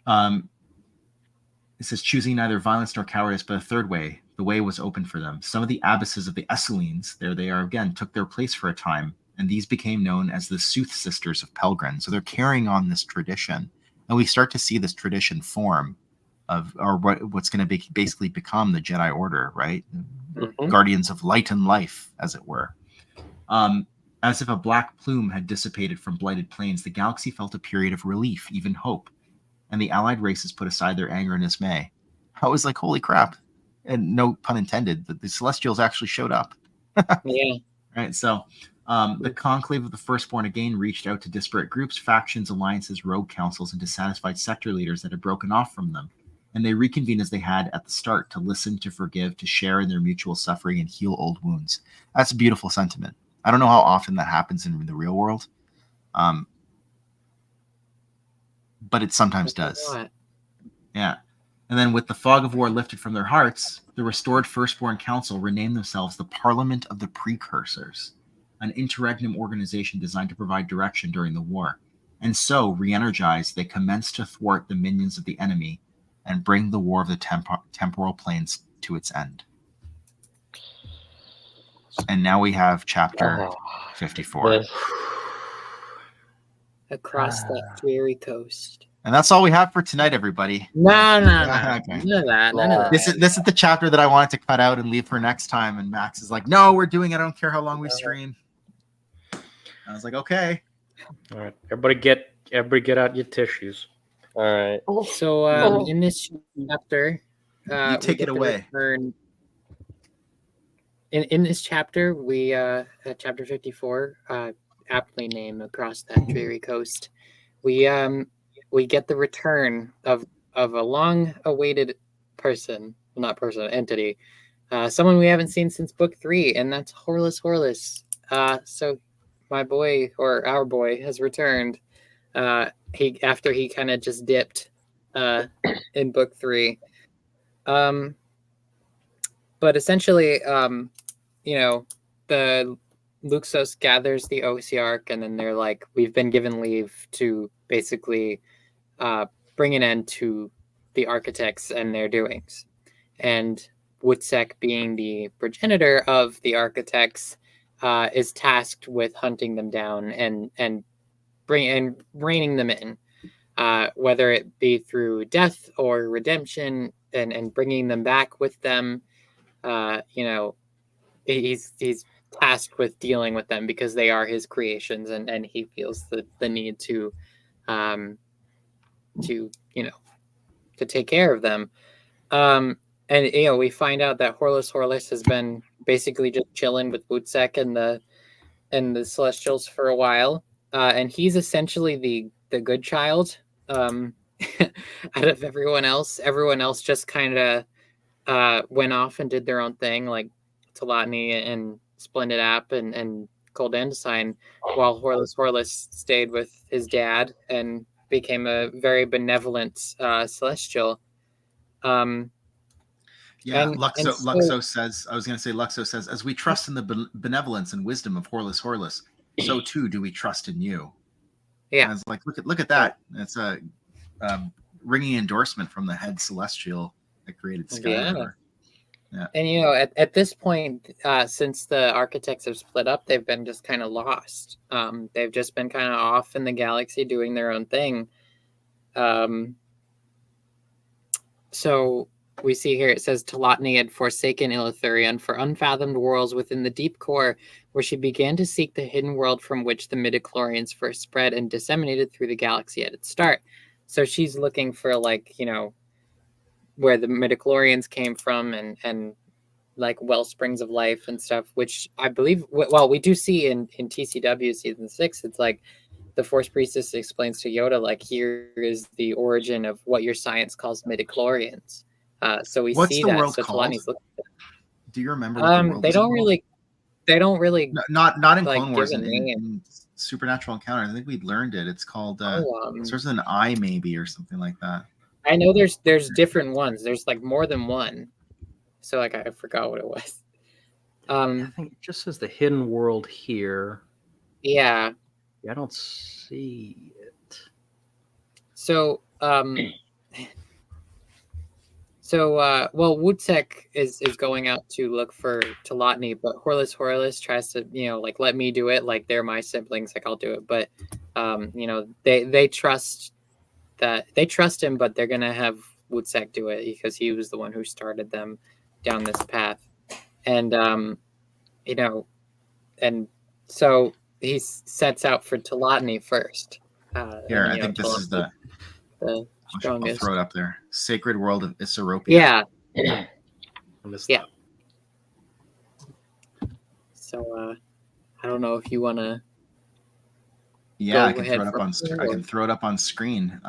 It says, choosing neither violence nor cowardice, but a third way. The way was open for them. Some of the abbesses of the Esselines, there they are again, took their place for a time, and these became known as the Sooth Sisters of Pelgrin. So they're carrying on this tradition, and we start to see this tradition form of, or what's going to basically become the Jedi Order, right? Guardians of light and life, as it were. As if a black plume had dissipated from blighted plains, the galaxy felt a period of relief, even hope, and the allied races put aside their anger and dismay. I was like, holy crap. And no pun intended, the Celestials actually showed up. Yeah. Right. So the conclave of the Firstborn again reached out to disparate groups, factions, alliances, rogue councils, and dissatisfied sector leaders that had broken off from them. And they reconvened as they had at the start, to listen, to forgive, to share in their mutual suffering and heal old wounds. That's a beautiful sentiment. I don't know how often that happens in the real world. But it sometimes does. Yeah. And then with the fog of war lifted from their hearts, the restored Firstborn Council renamed themselves the Parliament of the Precursors, an interregnum organization designed to provide direction during the war. And so, re-energized, they commenced to thwart the minions of the enemy and bring the war of the temporal planes to its end. And now we have chapter 54. Across that dreary coast. And that's all we have for tonight, everybody. No. Okay. None of that. This is the chapter that I wanted to cut out and leave for next time. And Max is like, no, we're doing it. I don't care how long we stream. I was like, okay. All right. Everybody get out your tissues. All right. So in this chapter, you take it away. In this chapter, we at chapter 54, aptly named Across That Dreary Coast, we get the return of a long-awaited entity, someone we haven't seen since book 3, and that's Horlus. So my boy, or our boy, has returned. After he kind of just dipped in book 3. But essentially, the Luxos gathers the OCR, and then they're like, we've been given leave to basically bring an end to the architects and their doings. And Wutsek, being the progenitor of the architects, is tasked with hunting them down and reining them in, whether it be through death or redemption, and bringing them back with them. He's tasked with dealing with them because they are his creations, and he feels the need to take care of them. And we find out that Horlus has been basically just chilling with Wutsek and the Celestials for a while, and he's essentially the good child out of everyone else. Everyone else just kind of went off and did their own thing, like Talatni and Splendid App and Cold Andesine, while Horlus stayed with his dad and became a very benevolent Celestial. Yeah, And Luxo says, I was going to say, Luxo says, as we trust in the benevolence and wisdom of Horus, so too do we trust in you. Yeah. And I was like, look at that. It's a ringing endorsement from the head celestial that created Skyriver. Yeah. And at this point, since the architects have split up, they've been just kind of lost. They've just been kind of off in the galaxy doing their own thing. So we see here, it says Telotni had forsaken Ilithurion for unfathomed worlds within the deep core, where she began to seek the hidden world from which the midichlorians first spread and disseminated through the galaxy at its start. So she's looking for, like, where the midichlorians came from and like well springs of life and stuff, which I believe, well, we do see in TCW season 6. It's like the Force Priestess explains to Yoda, like, here is the origin of what your science calls midichlorians. So we What's see the that. world So called? Do you remember what the world they is don't called? really they don't really not in like, Clone Wars, give a name. in Supernatural Encounter. I think we'd learned it. It's called starts with an I maybe or something like that. I know there's different ones. There's like more than one. So like I forgot what it was. I think it just says the hidden world here. Yeah. I don't see it. So well, Wutsek is going out to look for Telotni, but Horus tries to, like, let me do it. Like, they're my siblings, like, I'll do it. But they trust him, but they're gonna have Wutsek do it because he was the one who started them down this path. And and so he sets out for Telotni first. Here, I think this is the strongest. I'll throw it up there. Sacred World of Isseropia. Yeah. Yeah. So I don't know if you want to. Yeah, I can throw it up on screen.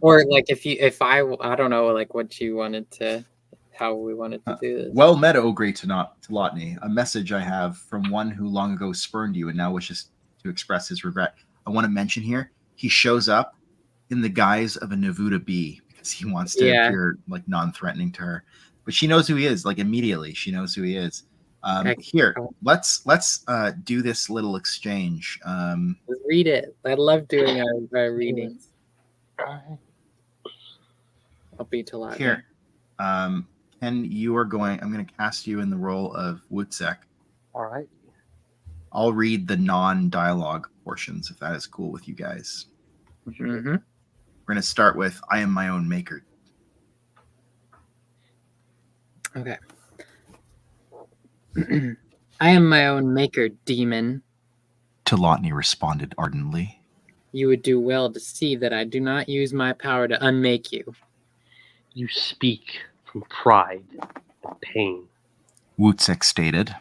Or like if I don't know, like what you wanted to, how we wanted to do this. Well met, O great Telotni. A message I have from one who long ago spurned you and now wishes to express his regret. I want to mention here, he shows up in the guise of a Navuta bee because he wants to appear like non-threatening to her. But she knows who he is, like immediately. She knows who he is. Here, let's do this little exchange. Read it. I love doing our readings. I'll be Telotni. Here, Ken, I'm going to cast you in the role of Wutsek. All right. I'll read the non-dialogue portions if that is cool with you guys. Mm-hmm. We're going to start with, I am my own maker. Okay. I am my own maker, demon. Telotni responded ardently. You would do well to see that I do not use my power to unmake you. You speak from pride and pain. Wutsek stated.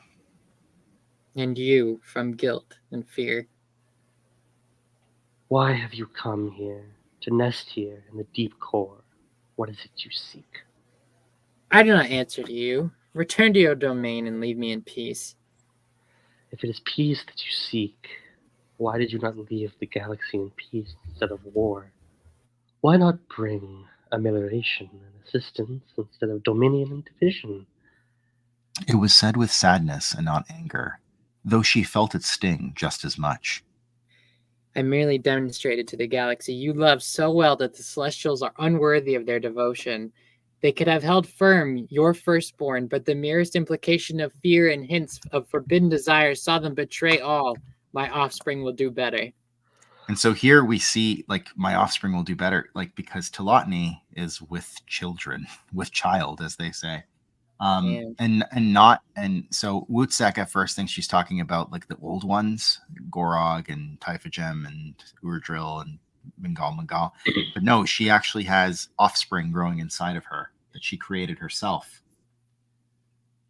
And you from guilt and fear. Why have you come here, to nest here in the deep core? What is it you seek? I do not answer to you. Return to your domain and leave me in peace. If it is peace that you seek, why did you not leave the galaxy in peace instead of war? Why not bring amelioration and assistance instead of dominion and division? It was said with sadness and not anger, though she felt its sting just as much. I merely demonstrated to the galaxy you love so well that the Celestials are unworthy of their devotion. They could have held firm, your firstborn, but the merest implication of fear and hints of forbidden desires saw them betray all. My offspring will do better. And so here we see, like, my offspring will do better, like, because Telotni is with children, with child, as they say. And so Wutsek at first thinks she's talking about, like, the old ones, Gorog and Typhagem and Urdril and Mingal. But no, she actually has offspring growing inside of her that she created herself.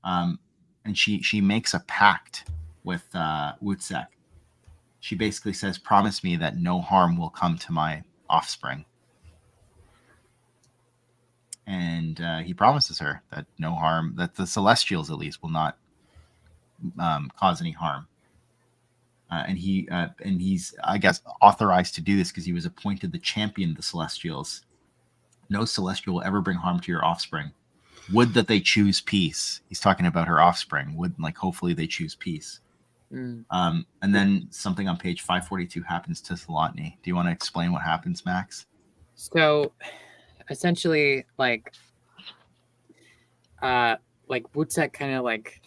And she makes a pact with Wutsek. She basically says, promise me that no harm will come to my offspring. And he promises her that no harm, that the Celestials at least will not cause any harm. And he's, I guess, authorized to do this because he was appointed the champion of the Celestials. No Celestial will ever bring harm to your offspring. Would that they choose peace. He's talking about her offspring. Would, like, hopefully they choose peace. And then something on page 542 happens to Thelotny. Do you want to explain what happens, Max? So essentially, like Wutzek kind of like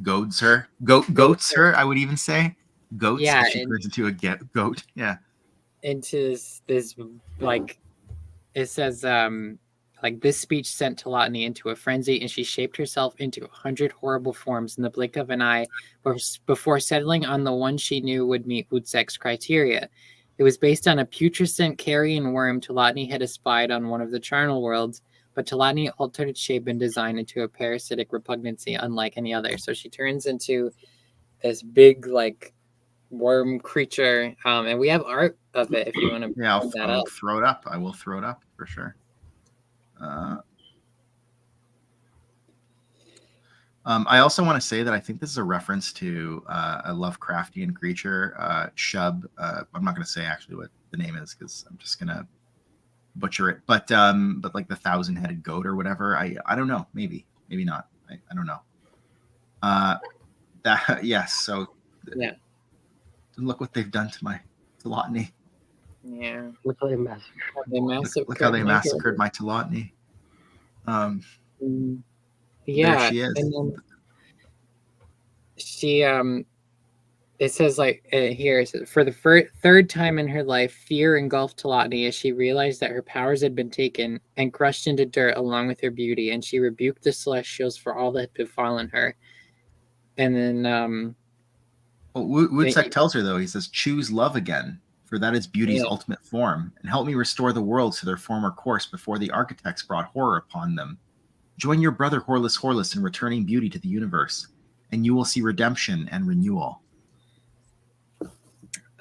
goads her, goats her. I would even say goats. Yeah, she turns into a goat. Yeah, into this like it says like this speech sent Thelotny into a frenzy, and she shaped herself into 100 horrible forms in the blink of an eye before settling on the one she knew would meet Wutzek's criteria. It was based on a putrescent carrion worm Thelotny had espied on one of the charnel worlds, but Thelotny altered its shape and design into a parasitic repugnancy unlike any other. So she turns into this big, like, worm creature, and we have art of it if you want to. Yeah, I'll throw it up. I will throw it up for sure. I also want to say that I think this is a reference to a Lovecraftian creature, Shub. I'm not going to say actually what the name is because I'm just going to butcher it. But like the 1,000-headed goat or whatever. I don't know. Maybe not. I don't know. That yes. So yeah. Look what they've done to my Thelotny. Yeah. Look how they massacred. Look how they massacred my Thelotny. Yeah, there she is. and then she it says like here it says, for the third time in her life, fear engulfed Thelotny as she realized that her powers had been taken and crushed into dirt along with her beauty, and she rebuked the celestials for all that had befallen her. And then Wutzek tells her, though, he says, choose love again, for that is beauty's ultimate form, and help me restore the worlds to their former course before the architects brought horror upon them. Join your brother Horlus in returning beauty to the universe, and you will see redemption and renewal.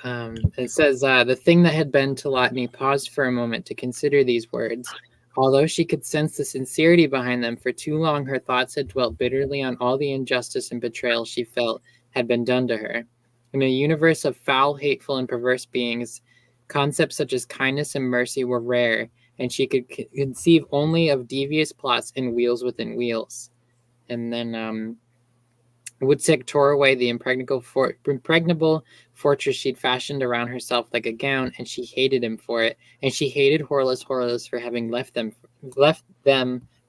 It says, the thing that had been Thelotny paused for a moment to consider these words. Although she could sense the sincerity behind them, for too long her thoughts had dwelt bitterly on all the injustice and betrayal she felt had been done to her. In a universe of foul, hateful, and perverse beings, concepts such as kindness and mercy were rare, and she could conceive only of devious plots and wheels within wheels. And then Wutzek tore away the impregnable fortress she'd fashioned around herself like a gown, and she hated him for it, and she hated Horlus for having left them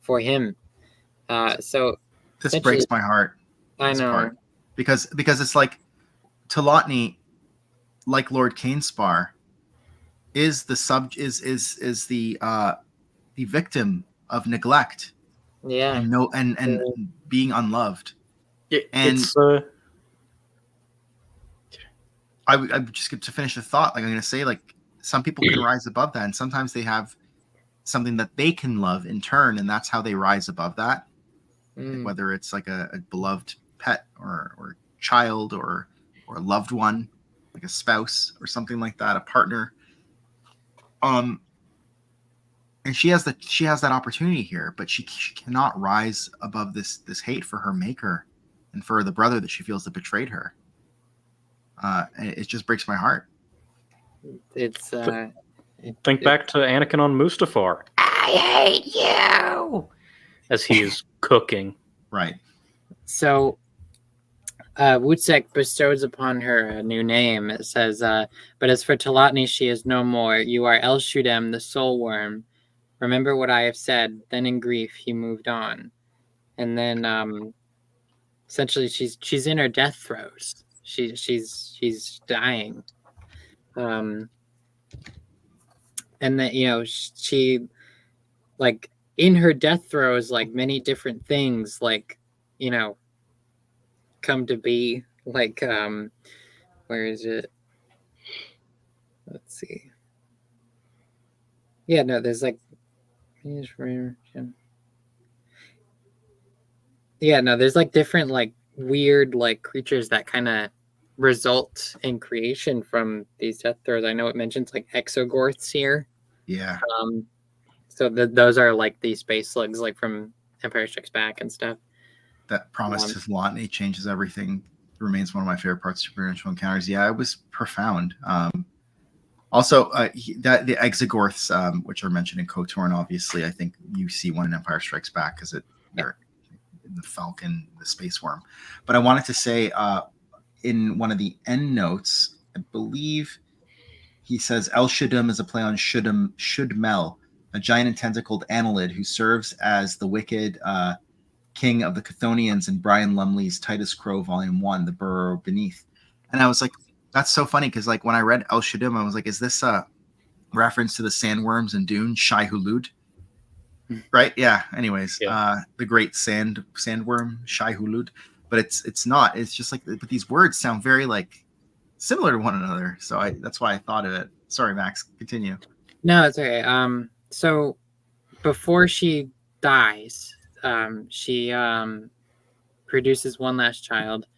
for him. So this breaks my heart. I know. Part. Because it's like Thelotny, like Lord Cainspar, is the victim of neglect. Yeah. And being unloved. I just get to finish the thought. Like I'm going to say, like some people can rise above that, and sometimes they have something that they can love in turn, and that's how they rise above that. Like whether it's like a beloved pet or child or a loved one, like a spouse or something like that, a partner. And she has that opportunity here, but she cannot rise above this hate for her maker and for the brother that she feels that betrayed her. It just breaks my heart. It's think back to Anakin on Mustafar. I hate you, as he is cooking. Right. So Wutzek bestows upon her a new name. It says, but as for Thelotny, she is no more. You are El Shudem, the soul worm. Remember what I have said. Then in grief, he moved on. And then essentially she's in her death throes. She's dying. And then, she like in her death throes, like many different things, like, come to be, like where is it? Let's see. Yeah, no, there's like there's like different like weird like creatures that kind of result in creation from these death throes. I know it mentions like exogorths here. Yeah. So those are like these space slugs, like from Empire Strikes Back and stuff. That promise to Thelotny changes everything. It remains one of my favorite parts of Supernatural Encounters. Yeah, it was profound. Also, the exogorths, which are mentioned in KOTOR, obviously, I think you see one in Empire Strikes Back because it They're the Falcon, the space worm. But I wanted to say in one of the end notes, I believe he says El Shudum is a play on Shudmel, a giant and tentacled annelid who serves as the wicked king of the Chthonians in Brian Lumley's Titus Crow Volume 1, The Burrow Beneath. And I was like, that's so funny, because like when I read El Shudum, I was like, is this a reference to the sandworms in Dune, Shai Hulud? Right? Yeah. Anyways, the great sandworm, Shai Hulud. But it's not. It's just like, but these words sound very like similar to one another. So that's why I thought of it. Sorry, Max. Continue. No, it's okay. So before she dies, she produces one last child.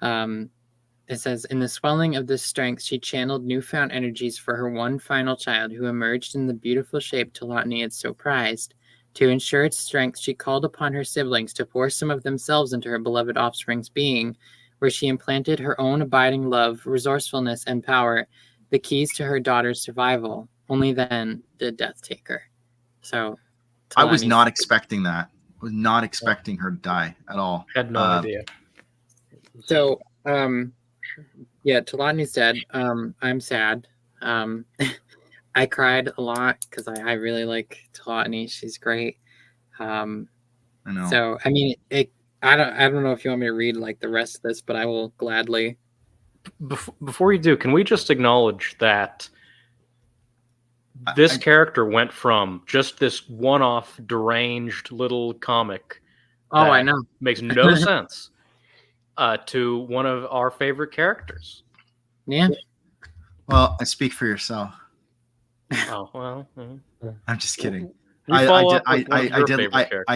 It says, in the swelling of this strength, she channeled newfound energies for her one final child, who emerged in the beautiful shape Telotny had so prized. To ensure its strength, she called upon her siblings to pour some of themselves into her beloved offspring's being, where she implanted her own abiding love, resourcefulness, and power, the keys to her daughter's survival. Only then did death take her. So I was not expecting that. I was not expecting her to die at all. Had no idea. So, yeah, Telotny's dead. I'm sad. I cried a lot because I really like Telotny. She's great. I know. So, I mean, I don't know if you want me to read like the rest of this, but I will gladly. Before you do, can we just acknowledge that this character went from just this one-off deranged little comic? Oh, I know. Makes no sense. To one of our favorite characters. Yeah. Well, I speak for yourself. Oh well. I'm just kidding. I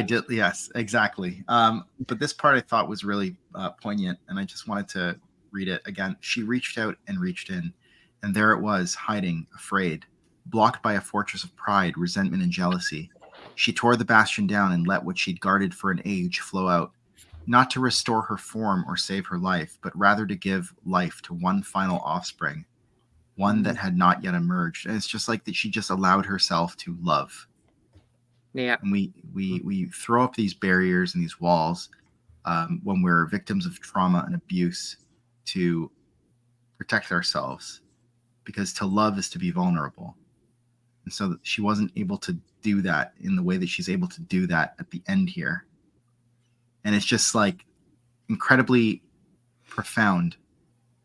did. Yes, exactly. But this part I thought was really poignant, and I just wanted to read it again. She reached out and reached in, and there it was, hiding, afraid, blocked by a fortress of pride, resentment, and jealousy. She tore the bastion down and let what she'd guarded for an age flow out, not to restore her form or save her life, but rather to give life to one final offspring, one that had not yet emerged. And it's just like that she just allowed herself to love. Yeah. And we throw up these barriers and these walls when we're victims of trauma and abuse to protect ourselves, because to love is to be vulnerable. And so she wasn't able to do that in the way that she's able to do that at the end here. And it's just like incredibly profound.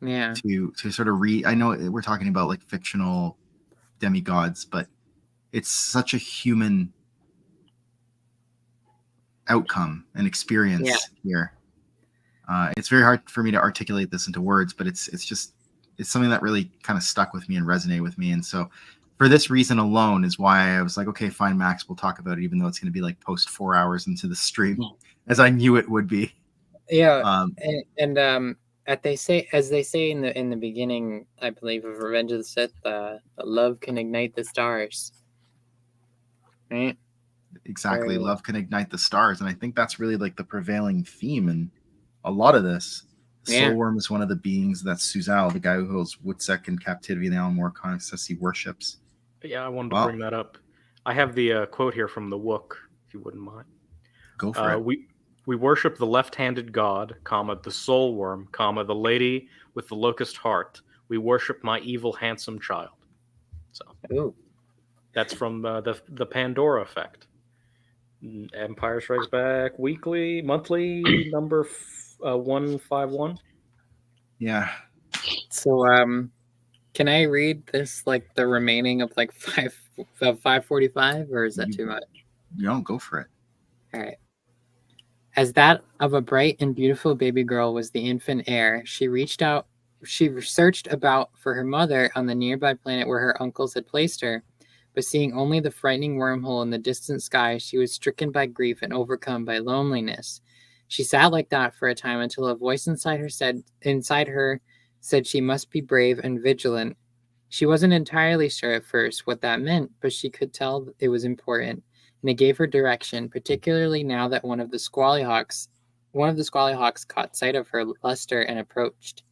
Yeah. To sort of read. I know we're talking about like fictional demigods, but it's such a human outcome and experience here. It's very hard for me to articulate this into words, but it's something that really kind of stuck with me and resonated with me. And so for this reason alone is why I was like, okay, fine, Max, we'll talk about it, even though it's going to be like post 4 hours into the stream, as I knew it would be. Yeah. As they say in the beginning, I believe, of Revenge of the Sith, love can ignite the stars. Right? Exactly. Love can ignite the stars. And I think that's really like the prevailing theme in a lot of this. The Soulworm is one of the beings that Suzal, the guy who holds Woodseck in captivity in the Alan Moore comics, says he worships. Yeah, I wanted to bring that up. I have the quote here from the Wook, if you wouldn't mind. Go for it. We worship the left-handed god, comma, the soul worm, comma, the lady with the locust heart. We worship my evil, handsome child. So that's from the Pandora Effect. Empire Strikes Back monthly number 151. Yeah. So can I read this like the remaining of like 545, or is that too much? No, go for it. All right. As that of a bright and beautiful baby girl was the infant heir, she searched about for her mother on the nearby planet where her uncles had placed her, but seeing only the frightening wormhole in the distant sky, she was stricken by grief and overcome by loneliness. She sat like that for a time until a voice inside her said she must be brave and vigilant. She wasn't entirely sure at first what that meant, but she could tell it was important. And it gave her direction, particularly now that one of the Squallyhawks caught sight of her luster and approached.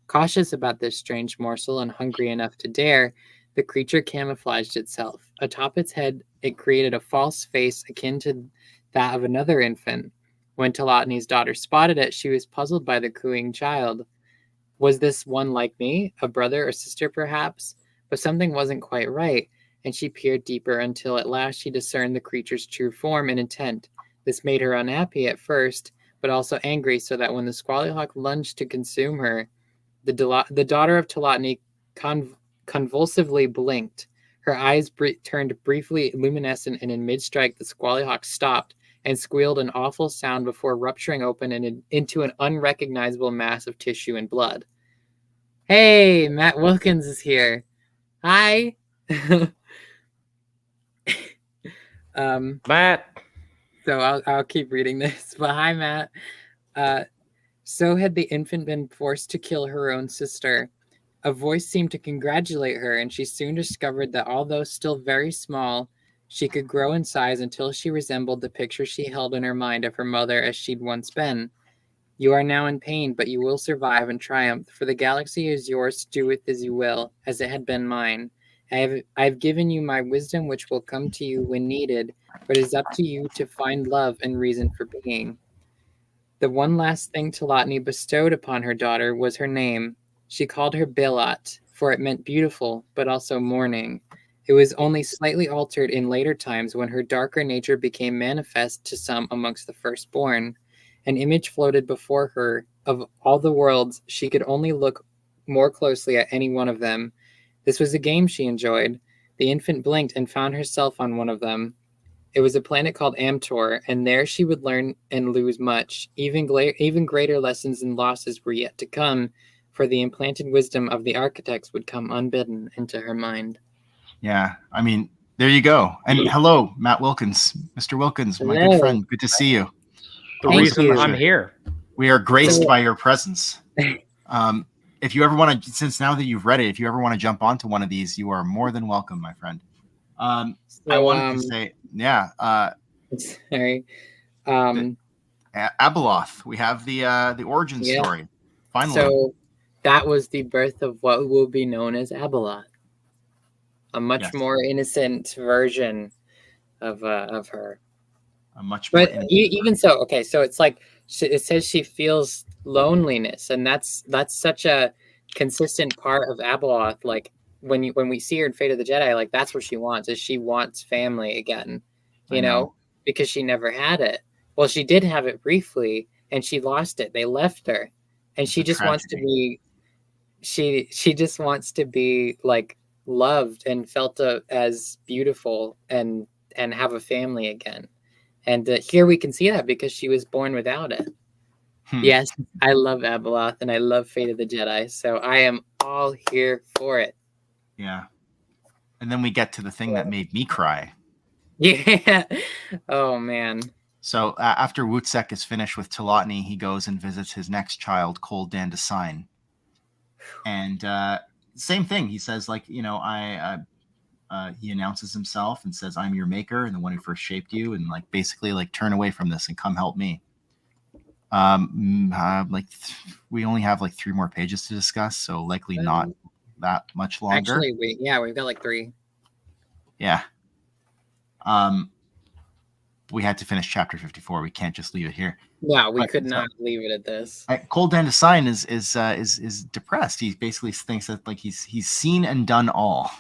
Cautious about this strange morsel and hungry enough to dare, the creature camouflaged itself. Atop its head, it created a false face akin to that of another infant. When Talatni's daughter spotted it, she was puzzled by the cooing child. Was this one like me, a brother or sister perhaps? But something wasn't quite right, and she peered deeper until at last she discerned the creature's true form and intent. This made her unhappy at first, but also angry, so that when the Squallyhawk lunged to consume her, the daughter of Talatni convulsively blinked. Her eyes turned briefly luminescent, and in mid-strike the Squallyhawk stopped and squealed an awful sound before rupturing open and into an unrecognizable mass of tissue and blood. Hey, Matt Wilkins is here. Hi. Matt. So I'll keep reading this. But hi, Matt. So had the infant been forced to kill her own sister. A voice seemed to congratulate her, and she soon discovered that although still very small, she could grow in size until she resembled the picture she held in her mind of her mother as she'd once been. You are now in pain, but you will survive and triumph, for the galaxy is yours to do with as you will, as it had been mine. I have given you my wisdom, which will come to you when needed, but it is up to you to find love and reason for being. The one last thing Talatni bestowed upon her daughter was her name. She called her Bilat, for it meant beautiful, but also mourning. It was only slightly altered in later times when her darker nature became manifest to some amongst the firstborn. An image floated before her of all the worlds. She could only look more closely at any one of them. This was a game she enjoyed. The infant blinked and found herself on one of them. It was a planet called Amtor, and there she would learn and lose much. Even greater lessons and losses were yet to come, for the implanted wisdom of the architects would come unbidden into her mind. Yeah, I mean, there you go. And hello, Matt Wilkins. Mr. Wilkins, my good friend. Good to see you. The reason I'm here. We are graced by your presence. If you ever want to, since now that you've read it, if you ever want to jump onto one of these, you are more than welcome, my friend. I wanted to say, sorry. Abeloth. We have the origin story. Finally. So that was the birth of what will be known as Abeloth, a much more innocent version of her. A much more. But even so, okay. So it's like it says she feels loneliness, and that's such a consistent part of Abeloth. Like when we see her in Fate of the Jedi, like that's what she wants. Is she wants family again, you know, because she never had it. Well, she did have it briefly, and she lost it. They left her, and she just wants to be. She just wants to be like loved and felt as beautiful and have a family again. And here we can see that because she was born without it. Yes, I love Abeloth and I love Fate of the Jedi, so I am all here for it. Yeah. And then we get to the thing that made me cry. Yeah. Oh, man. So after Wutsek is finished with Talatni, he goes and visits his next child, Kol Dandasine. And same thing. He says, like, you know, he announces himself and says, I'm your maker and the one who first shaped you. And like, basically like turn away from this and come help me. We only have like 3 more pages to discuss. So likely not that much longer. Actually, we've got like 3. Yeah. We had to finish chapter 54. We can't just leave it here. No, we could not leave it at this. Kol Dandasine is depressed. He basically thinks that like he's seen and done all.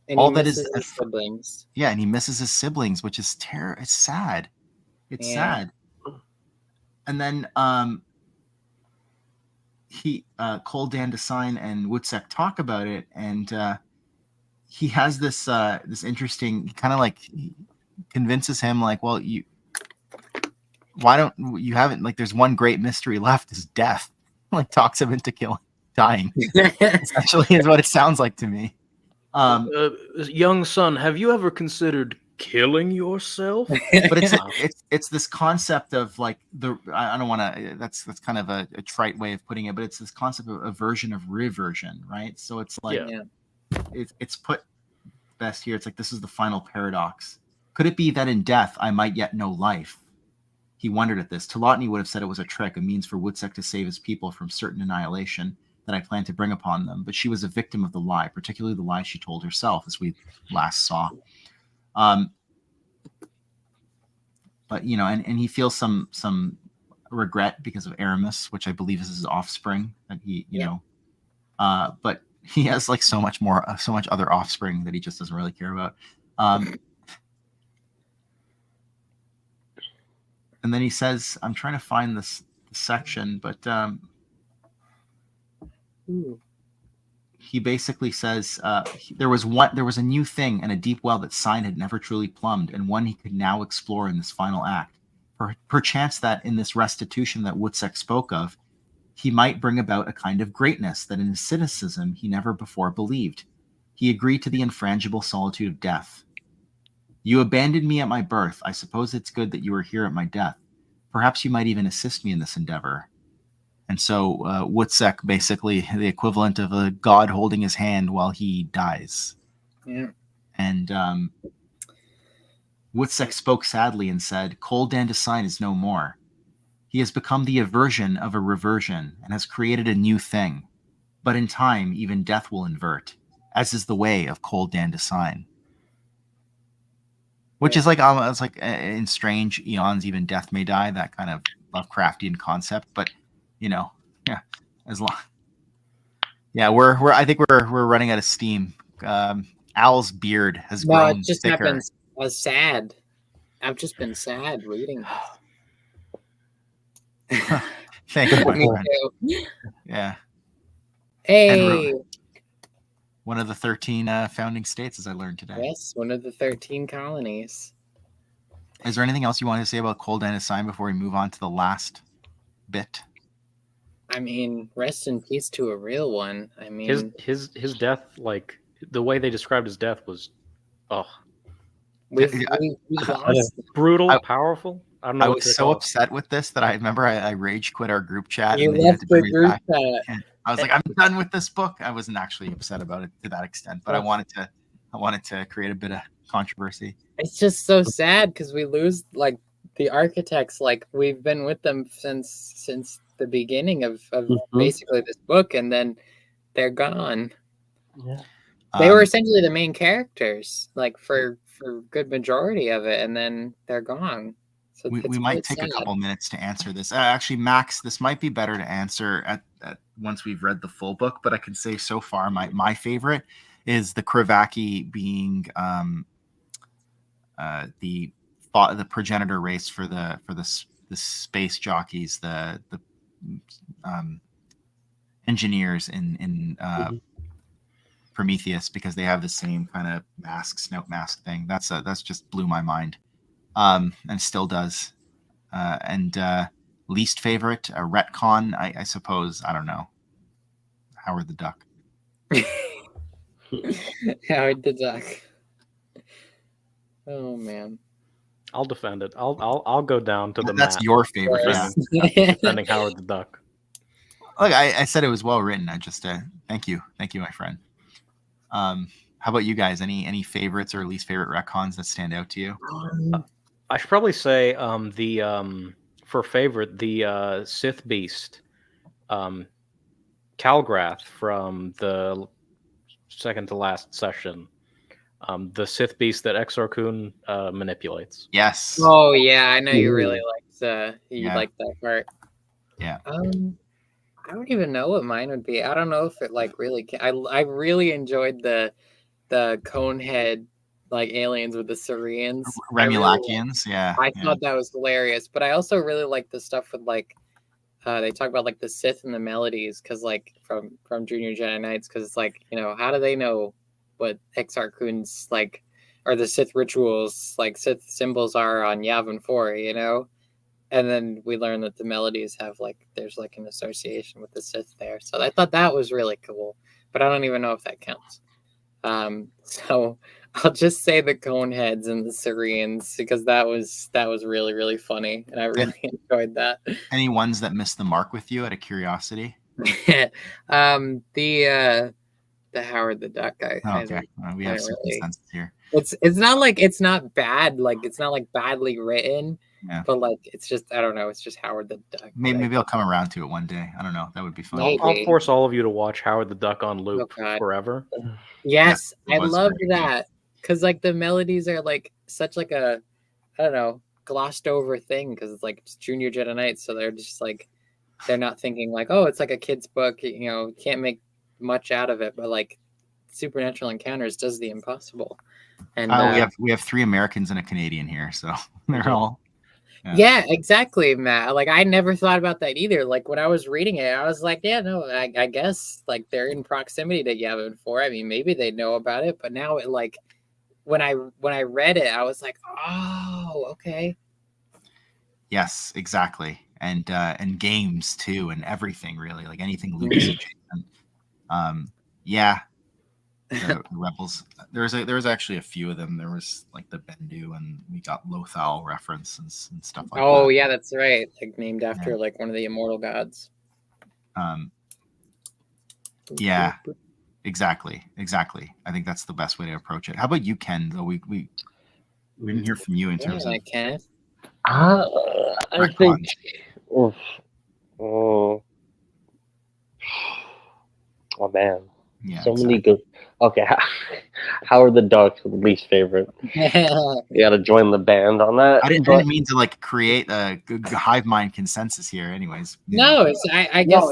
And all he that misses is his siblings. Yeah, and he misses his siblings, which is It's sad. It's sad. And then Kol Dandasine and Wutsek talk about it, and he has this interesting kind of like convinces him like, well, why don't you haven't like there's one great mystery left is death. Like talks him into dying. Essentially is what it sounds like to me. Young son, have you ever considered killing yourself? But it's this concept of like I don't want to. That's kind of a trite way of putting it, but it's this concept of a version of reversion, right? So it's like it's put best here. It's like this is the final paradox. Could it be that in death I might yet know life? He wondered at this. Talatni would have said it was a trick, a means for Wutsek to save his people from certain annihilation that I planned to bring upon them. But she was a victim of the lie, particularly the lie she told herself, as we last saw. but and he feels some regret because of Aramis, which I believe is his offspring. That he, but he has like so much other offspring that he just doesn't really care about. And then he says, I'm trying to find this section, but he basically says there was a new thing and a deep well that Sign had never truly plumbed, and one he could now explore in this final act. Perchance that in this restitution that Woodseck spoke of, he might bring about a kind of greatness that in his cynicism he never before believed. He agreed to the infrangible solitude of death. You abandoned me at my birth. I suppose it's good that you are here at my death. Perhaps you might even assist me in this endeavor. And so Woodseck, basically the equivalent of a god holding his hand while he dies. Yeah. And Woodseck spoke sadly and said, Cold Dandasine is no more. He has become the aversion of a reversion and has created a new thing. But in time, even death will invert, as is the way of Cold Dandasine. Which is like, it's like in strange eons, even death may die, that kind of Lovecraftian concept. But, as long. Yeah, I think we're running out of steam. Al's beard has grown it just thicker. happens. I was sad. I've just been sad reading this. Thank you, my friend. Too. Yeah. Hey. One of the 13 founding states, as I learned today. Yes, one of the 13 colonies. Is there anything else you want to say about Cold Dandasine before we move on to the last bit? I mean, rest in peace to a real one. I mean, his death, like the way they described his death was, we've lost brutal, powerful. I don't know. I was so upset with this that I remember I rage quit our group chat. You left the group chat. I was like, I'm done with this book. I wasn't actually upset about it to that extent, but I wanted to create a bit of controversy. It's just so sad because we lose like the architects. Like we've been with them since the beginning of basically this book, and then they're gone. Yeah. They were essentially the main characters, like for good majority of it, and then they're gone. So we might take a couple minutes to answer this. Actually, Max, this might be better to answer at once we've read the full book, but I can say so far my favorite is the Kravaki being the progenitor race for the space jockeys, the engineers in Prometheus, because they have the same kind of snout mask thing. That's just blew my mind, and still does. And least favorite, a retcon, I suppose. I don't know. Howard the Duck. Howard the Duck. Oh man. I'll defend it. I'll go down to the. That's your favorite. Yeah. Defending Howard the Duck. Look, I said it was well written. I just thank you, my friend. How about you guys? Any favorites or least favorite retcons that stand out to you? I should probably say for favorite, the Sith Beast, Calgrath from the second to last session. The Sith Beast that Exar-Kun manipulates. Yes. Oh yeah, I know you really liked liked that part. Yeah. I don't even know what mine would be. I don't know if it like really. I really enjoyed the Conehead like aliens with the Syrians. Remulakians, yeah. I thought that was hilarious, but I also really like the stuff with like they talk about like the Sith and the melodies, because like from Junior Jedi Knights, because it's like, how do they know what Exar-Kun's like, or the Sith rituals, like Sith symbols are on Yavin 4, and then we learn that the melodies have like, there's like an association with the Sith there. So I thought that was really cool, but I don't even know if that counts. So I'll just say the Coneheads and the Syrians, because that was really, really funny, and I really enjoyed that. Any ones that missed the mark with you out of curiosity? The Howard the Duck guy. Okay, we have some consensus here. It's not like it's not bad, like it's not like badly written, but like it's just, I don't know, it's just Howard the Duck. Maybe I'll come around to it one day. I don't know. That would be fun. I'll force all of you to watch Howard the Duck on loop forever. Yes, I loved that, because like the melodies are like such like a, I don't know, glossed over thing because it's like it's Junior Jedi Knight, so they're just like they're not thinking like, oh, it's like a kid's book, you know, can't make much out of it, but like Supernatural Encounters does the impossible. And we have 3 Americans and a Canadian here, so they're all. Yeah, exactly, Matt. Like I never thought about that either. Like when I was reading it, I was like, yeah, no, I guess like they're in proximity to Yavin 4. I mean, maybe they know about it, but now it like when I read it, I was like, oh, okay. Yes, exactly, and games too, and everything really, like anything Lucas adjacent. Yeah, the Rebels. There was actually a few of them. There was like the Bendu, and we got Lothal reference and stuff like that. Oh yeah, that's right. Like named after like one of the immortal gods. Yeah, exactly. I think that's the best way to approach it. How about you, Ken? Though we didn't hear from you in terms of Ken. I think. Oh man. Yeah, so many good. Okay, Howard the Duck's least favorite. You got to join the band on that. I didn't mean to like create a hive mind consensus here. Anyways, no, I guess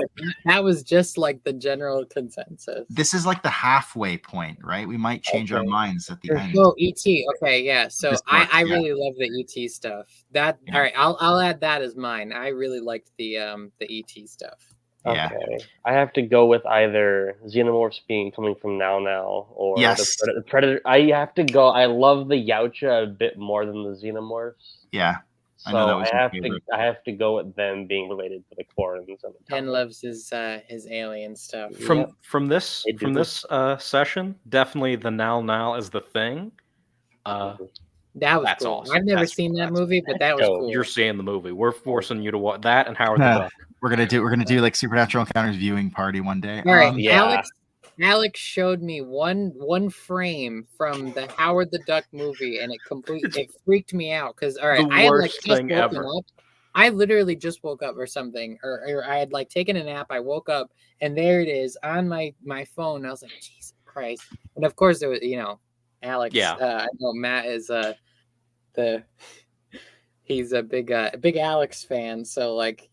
that was just like the general consensus. This is like the halfway point, right? We might change our minds at the end. Oh, ET. Okay, yeah. So I really love the ET stuff. All right. I'll add that as mine. I really liked the ET stuff. Yeah. Okay. I have to go with either Xenomorphs coming from Now or the Predator. I have to go. I love the Yautja a bit more than the Xenomorphs. Yeah. So I have to go with them being related to the Quarrens. Ken loves his alien stuff. From this session, definitely the Now is the thing. That's cool. Awesome. I've never seen that movie, but that was cool. You're seeing the movie. We're forcing you to watch that and Howard the Duck. We're gonna do like Supernatural Encounters viewing party one day. All right, Alex showed me one frame from the Howard the Duck movie, and it freaked me out because I had like just woken up. I literally just woke up or something, or I had like taken a nap. I woke up and there it is on my phone. I was like, Jesus Christ! And of course there was, Alex. Yeah. I know Matt is he's a big Alex fan. So like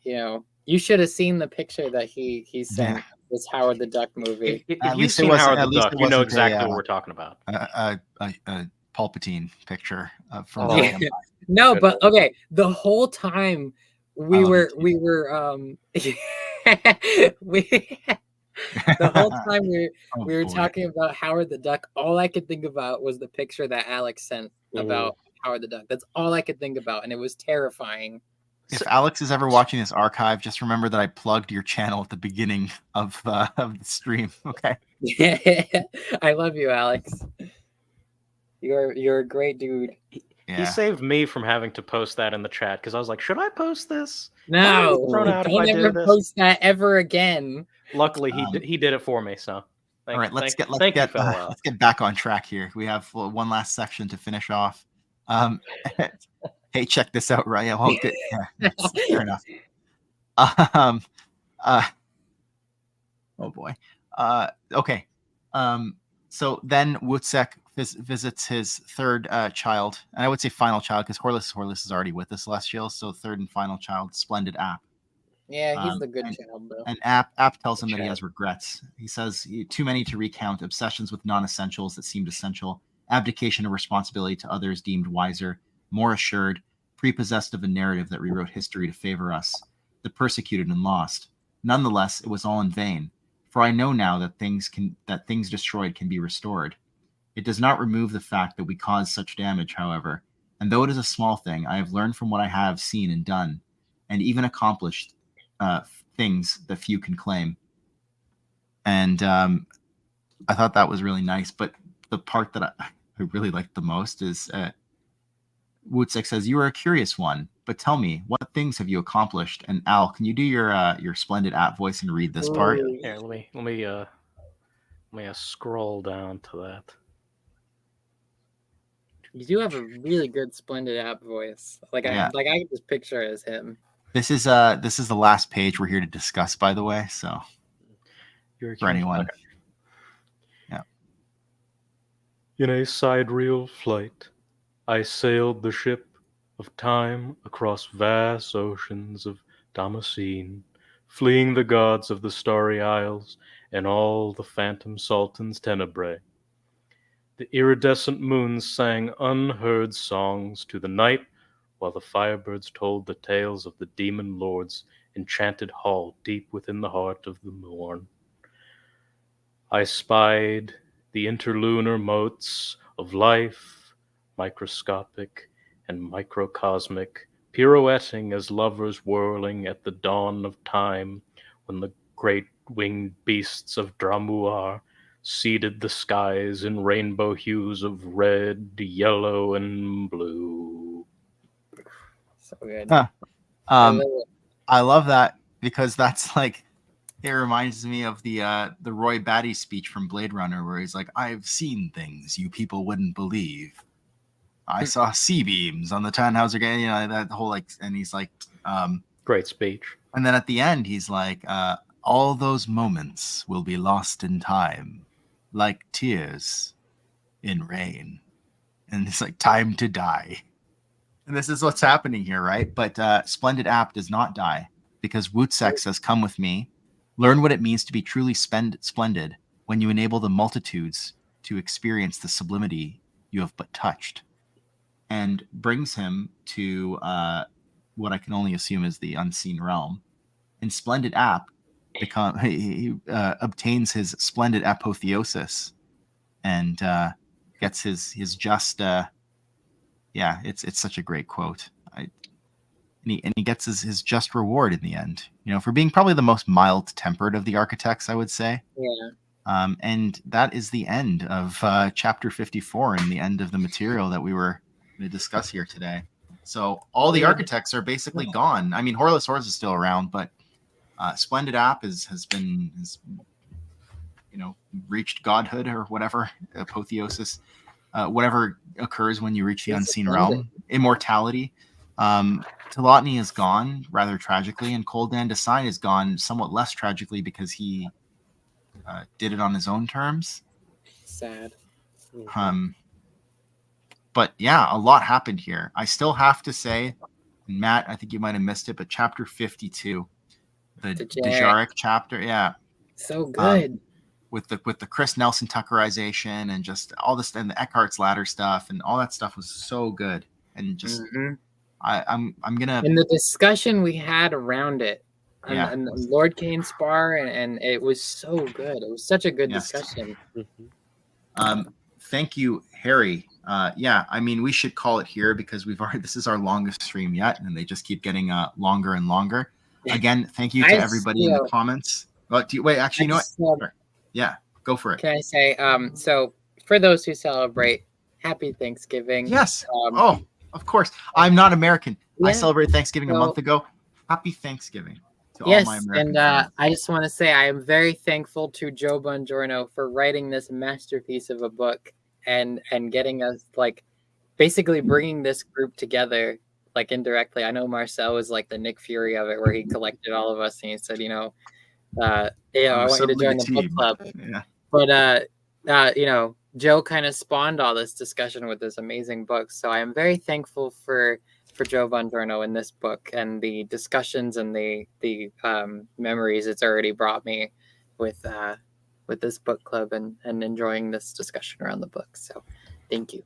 you should have seen the picture that he sent. This Howard the Duck movie. If you've seen Howard the Duck, you know exactly what we're talking about. A Palpatine picture from. No, but okay. The whole time we were the whole time we were talking about Howard the Duck. All I could think about was the picture that Alex sent about Howard the Duck. That's all I could think about, and it was terrifying. If Alex is ever watching this archive, just remember that I plugged your channel at the beginning of the stream. Okay. I love you, Alex. You're a great dude. He saved me from having to post that in the chat because I was like, should I post this? No, don't ever post that ever again. Luckily, he did it for me. So, all right, let's get back on track here. We have one last section to finish off. Hey, check this out, right? Well, good. Yeah, fair enough. Oh boy. Okay. So then Wutzek visits his third child, and I would say final child because Horlis is already with the Celestials. So third and final child, Splendid App. Yeah, he's the good child, though. And App tells him that he has regrets. He says too many to recount, obsessions with non-essentials that seemed essential, abdication of responsibility to others deemed wiser, more assured, prepossessed of a narrative that rewrote history to favor us, the persecuted and lost. Nonetheless, it was all in vain, for I know now that things destroyed can be restored. It does not remove the fact that we caused such damage, however, and though it is a small thing, I have learned from what I have seen and done, and even accomplished things that few can claim. And I thought that was really nice, but the part that I really liked the most is Wutzek says, "You are a curious one, but tell me, what things have you accomplished?" And Al, can you do your Splendid App voice and read this part? Here, let me scroll down to that. You do have a really good Splendid App voice. I can just picture it as him. This is the last page we're here to discuss, by the way. So for anyone, okay. Yeah. In a sidereal flight, I sailed the ship of time across vast oceans of Damascene, fleeing the gods of the starry isles and all the phantom sultans' tenebrae. The iridescent moons sang unheard songs to the night, while the firebirds told the tales of the demon lord's enchanted hall deep within the heart of the morn. I spied the interlunar motes of life, microscopic and microcosmic, pirouetting as lovers whirling at the dawn of time, when the great winged beasts of Dramuar seeded the skies in rainbow hues of red, yellow, and blue. So good. Huh. I love it. I love that because that's like, it reminds me of the Roy Batty speech from Blade Runner, where he's like, "I've seen things you people wouldn't believe. I saw C-beams on the Tannhauser game," you know, that whole like, and he's like, Great speech. and then at the end he's like, "All those moments will be lost in time, like tears in rain," and it's like time to die. And this is what's happening here, right? But Splendid App does not die, because Wootsex says, "Come with me. Learn what it means to be truly splendid when you enable the multitudes to experience the sublimity you have but touched," and brings him to what I can only assume is the unseen realm. And Splendid App he obtains his splendid apotheosis and gets his just yeah, it's such a great quote. And he gets his just reward in the end, you know, for being probably the most mild-tempered of the architects, I would say. Yeah. And that is the end of chapter 54 and the end of the material that we were going to discuss here today. So all the architects are basically gone. I mean, Horless Horse is still around, but Splendid App has you know, reached godhood or whatever, apotheosis, whatever occurs when you reach the unseen realm, immortality. Telotny is gone rather tragically, and Koldan Desai is gone somewhat less tragically because he did it on his own terms. Sad. But yeah, a lot happened here. I still have to say, Matt, I think you might have missed it, but chapter 52, the Dejarik chapter, yeah, so good. With the Chris Nelson Tuckerization and just all this, and the Eckhart's Ladder stuff and all that stuff was so good. And just I'm gonna, and the discussion we had around it, and Lord Kane's spar, and it was so good. It was such a good discussion. Thank you, Harry. Yeah, I mean, we should call it here because this is our longest stream yet, and they just keep getting longer and longer. Again, thank you to everybody in the comments. But wait, actually, you know what? Yeah, go for it. Can I say, so for those who celebrate, happy Thanksgiving. Yes. Of course. I'm not American. Yeah. I celebrated Thanksgiving a month ago. Happy Thanksgiving to all my American friends. I just want to say I am very thankful to Joe Bongiorno for writing this masterpiece of a book and getting us, like, basically bringing this group together, like, indirectly. I know Marcel was like the Nick Fury of it, where he collected all of us and he said, you know, I want you to join the book club. Yeah. But you know, Joe kind of spawned all this discussion with this amazing book. So I am very thankful for Joe Bongiorno in this book and the discussions and the memories it's already brought me with this book club and enjoying this discussion around the book. So thank you.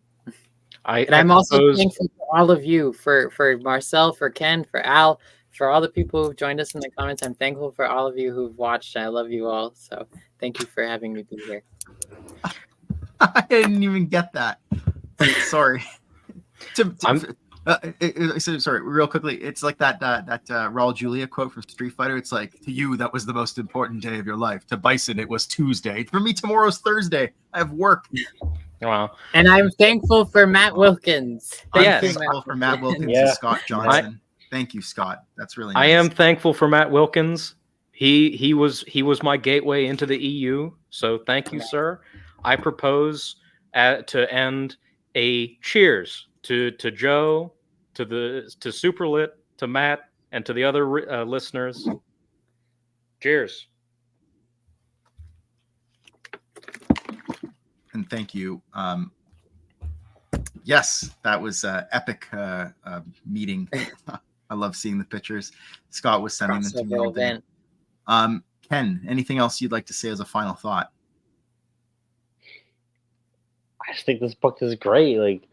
I'm also thankful for all of you, for Marcel, for Ken, for Al, for all the people who've joined us in the comments. I'm thankful for all of you who've watched. I love you all. So thank you for having me be here. I didn't even get that. Sorry. Sorry, real quickly. It's like that Raul Julia quote from Street Fighter. It's like, to you, that was the most important day of your life. To Bison, it was Tuesday. For me, tomorrow's Thursday. I have work. Wow. And I'm thankful for Matt Wilkins. I'm thankful for Matt Wilkins and Scott Johnson. Thank you, Scott. That's really nice. I am thankful for Matt Wilkins. He was my gateway into the EU. So thank you, sir. I propose to end a cheers to Joe, to Superlit, to Matt, and to the other listeners. Cheers. And thank you. Yes, that was epic meeting. I love seeing the pictures. Scott was sending them to me all day. Ken, anything else you'd like to say as a final thought? I just think this book is great. Like,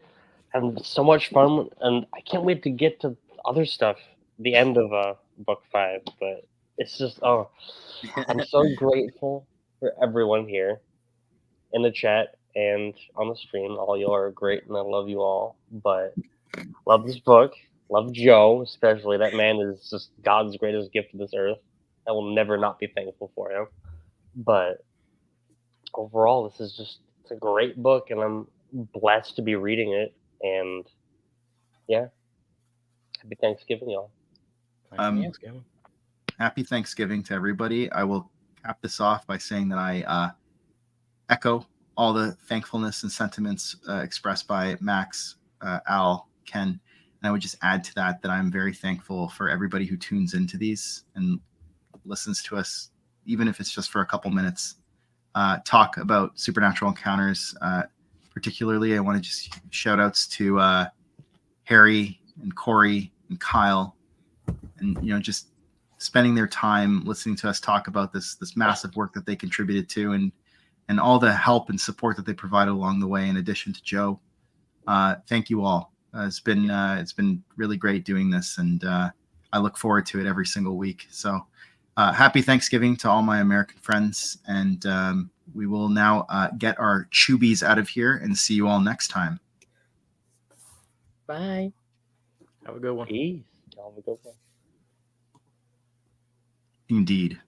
having so much fun, and I can't wait to get to other stuff. The end of book 5, but it's just I'm so grateful for everyone here in the chat and on the stream. All y'all are great, and I love you all. But love this book. Love Joe, especially. That man is just God's greatest gift to this earth. I will never not be thankful for him. But overall, this is just it's a great book, and I'm blessed to be reading it. And yeah, happy Thanksgiving, y'all. Happy Thanksgiving to everybody. I will cap this off by saying that I echo all the thankfulness and sentiments expressed by Max, Al, Ken. And I would just add to that I'm very thankful for everybody who tunes into these and listens to us, even if it's just for a couple minutes, talk about supernatural encounters. Particularly, I want to just shout outs to Harry and Corey and Kyle, and just spending their time listening to us talk about this massive work that they contributed to, and all the help and support that they provided along the way. In addition to Joe, thank you all. It's been really great doing this, and I look forward to it every single week. So happy Thanksgiving to all my American friends, and we will now get our chewbies out of here and see you all next time. Bye. Have a good one. Peace. Y'all have a good one. Indeed.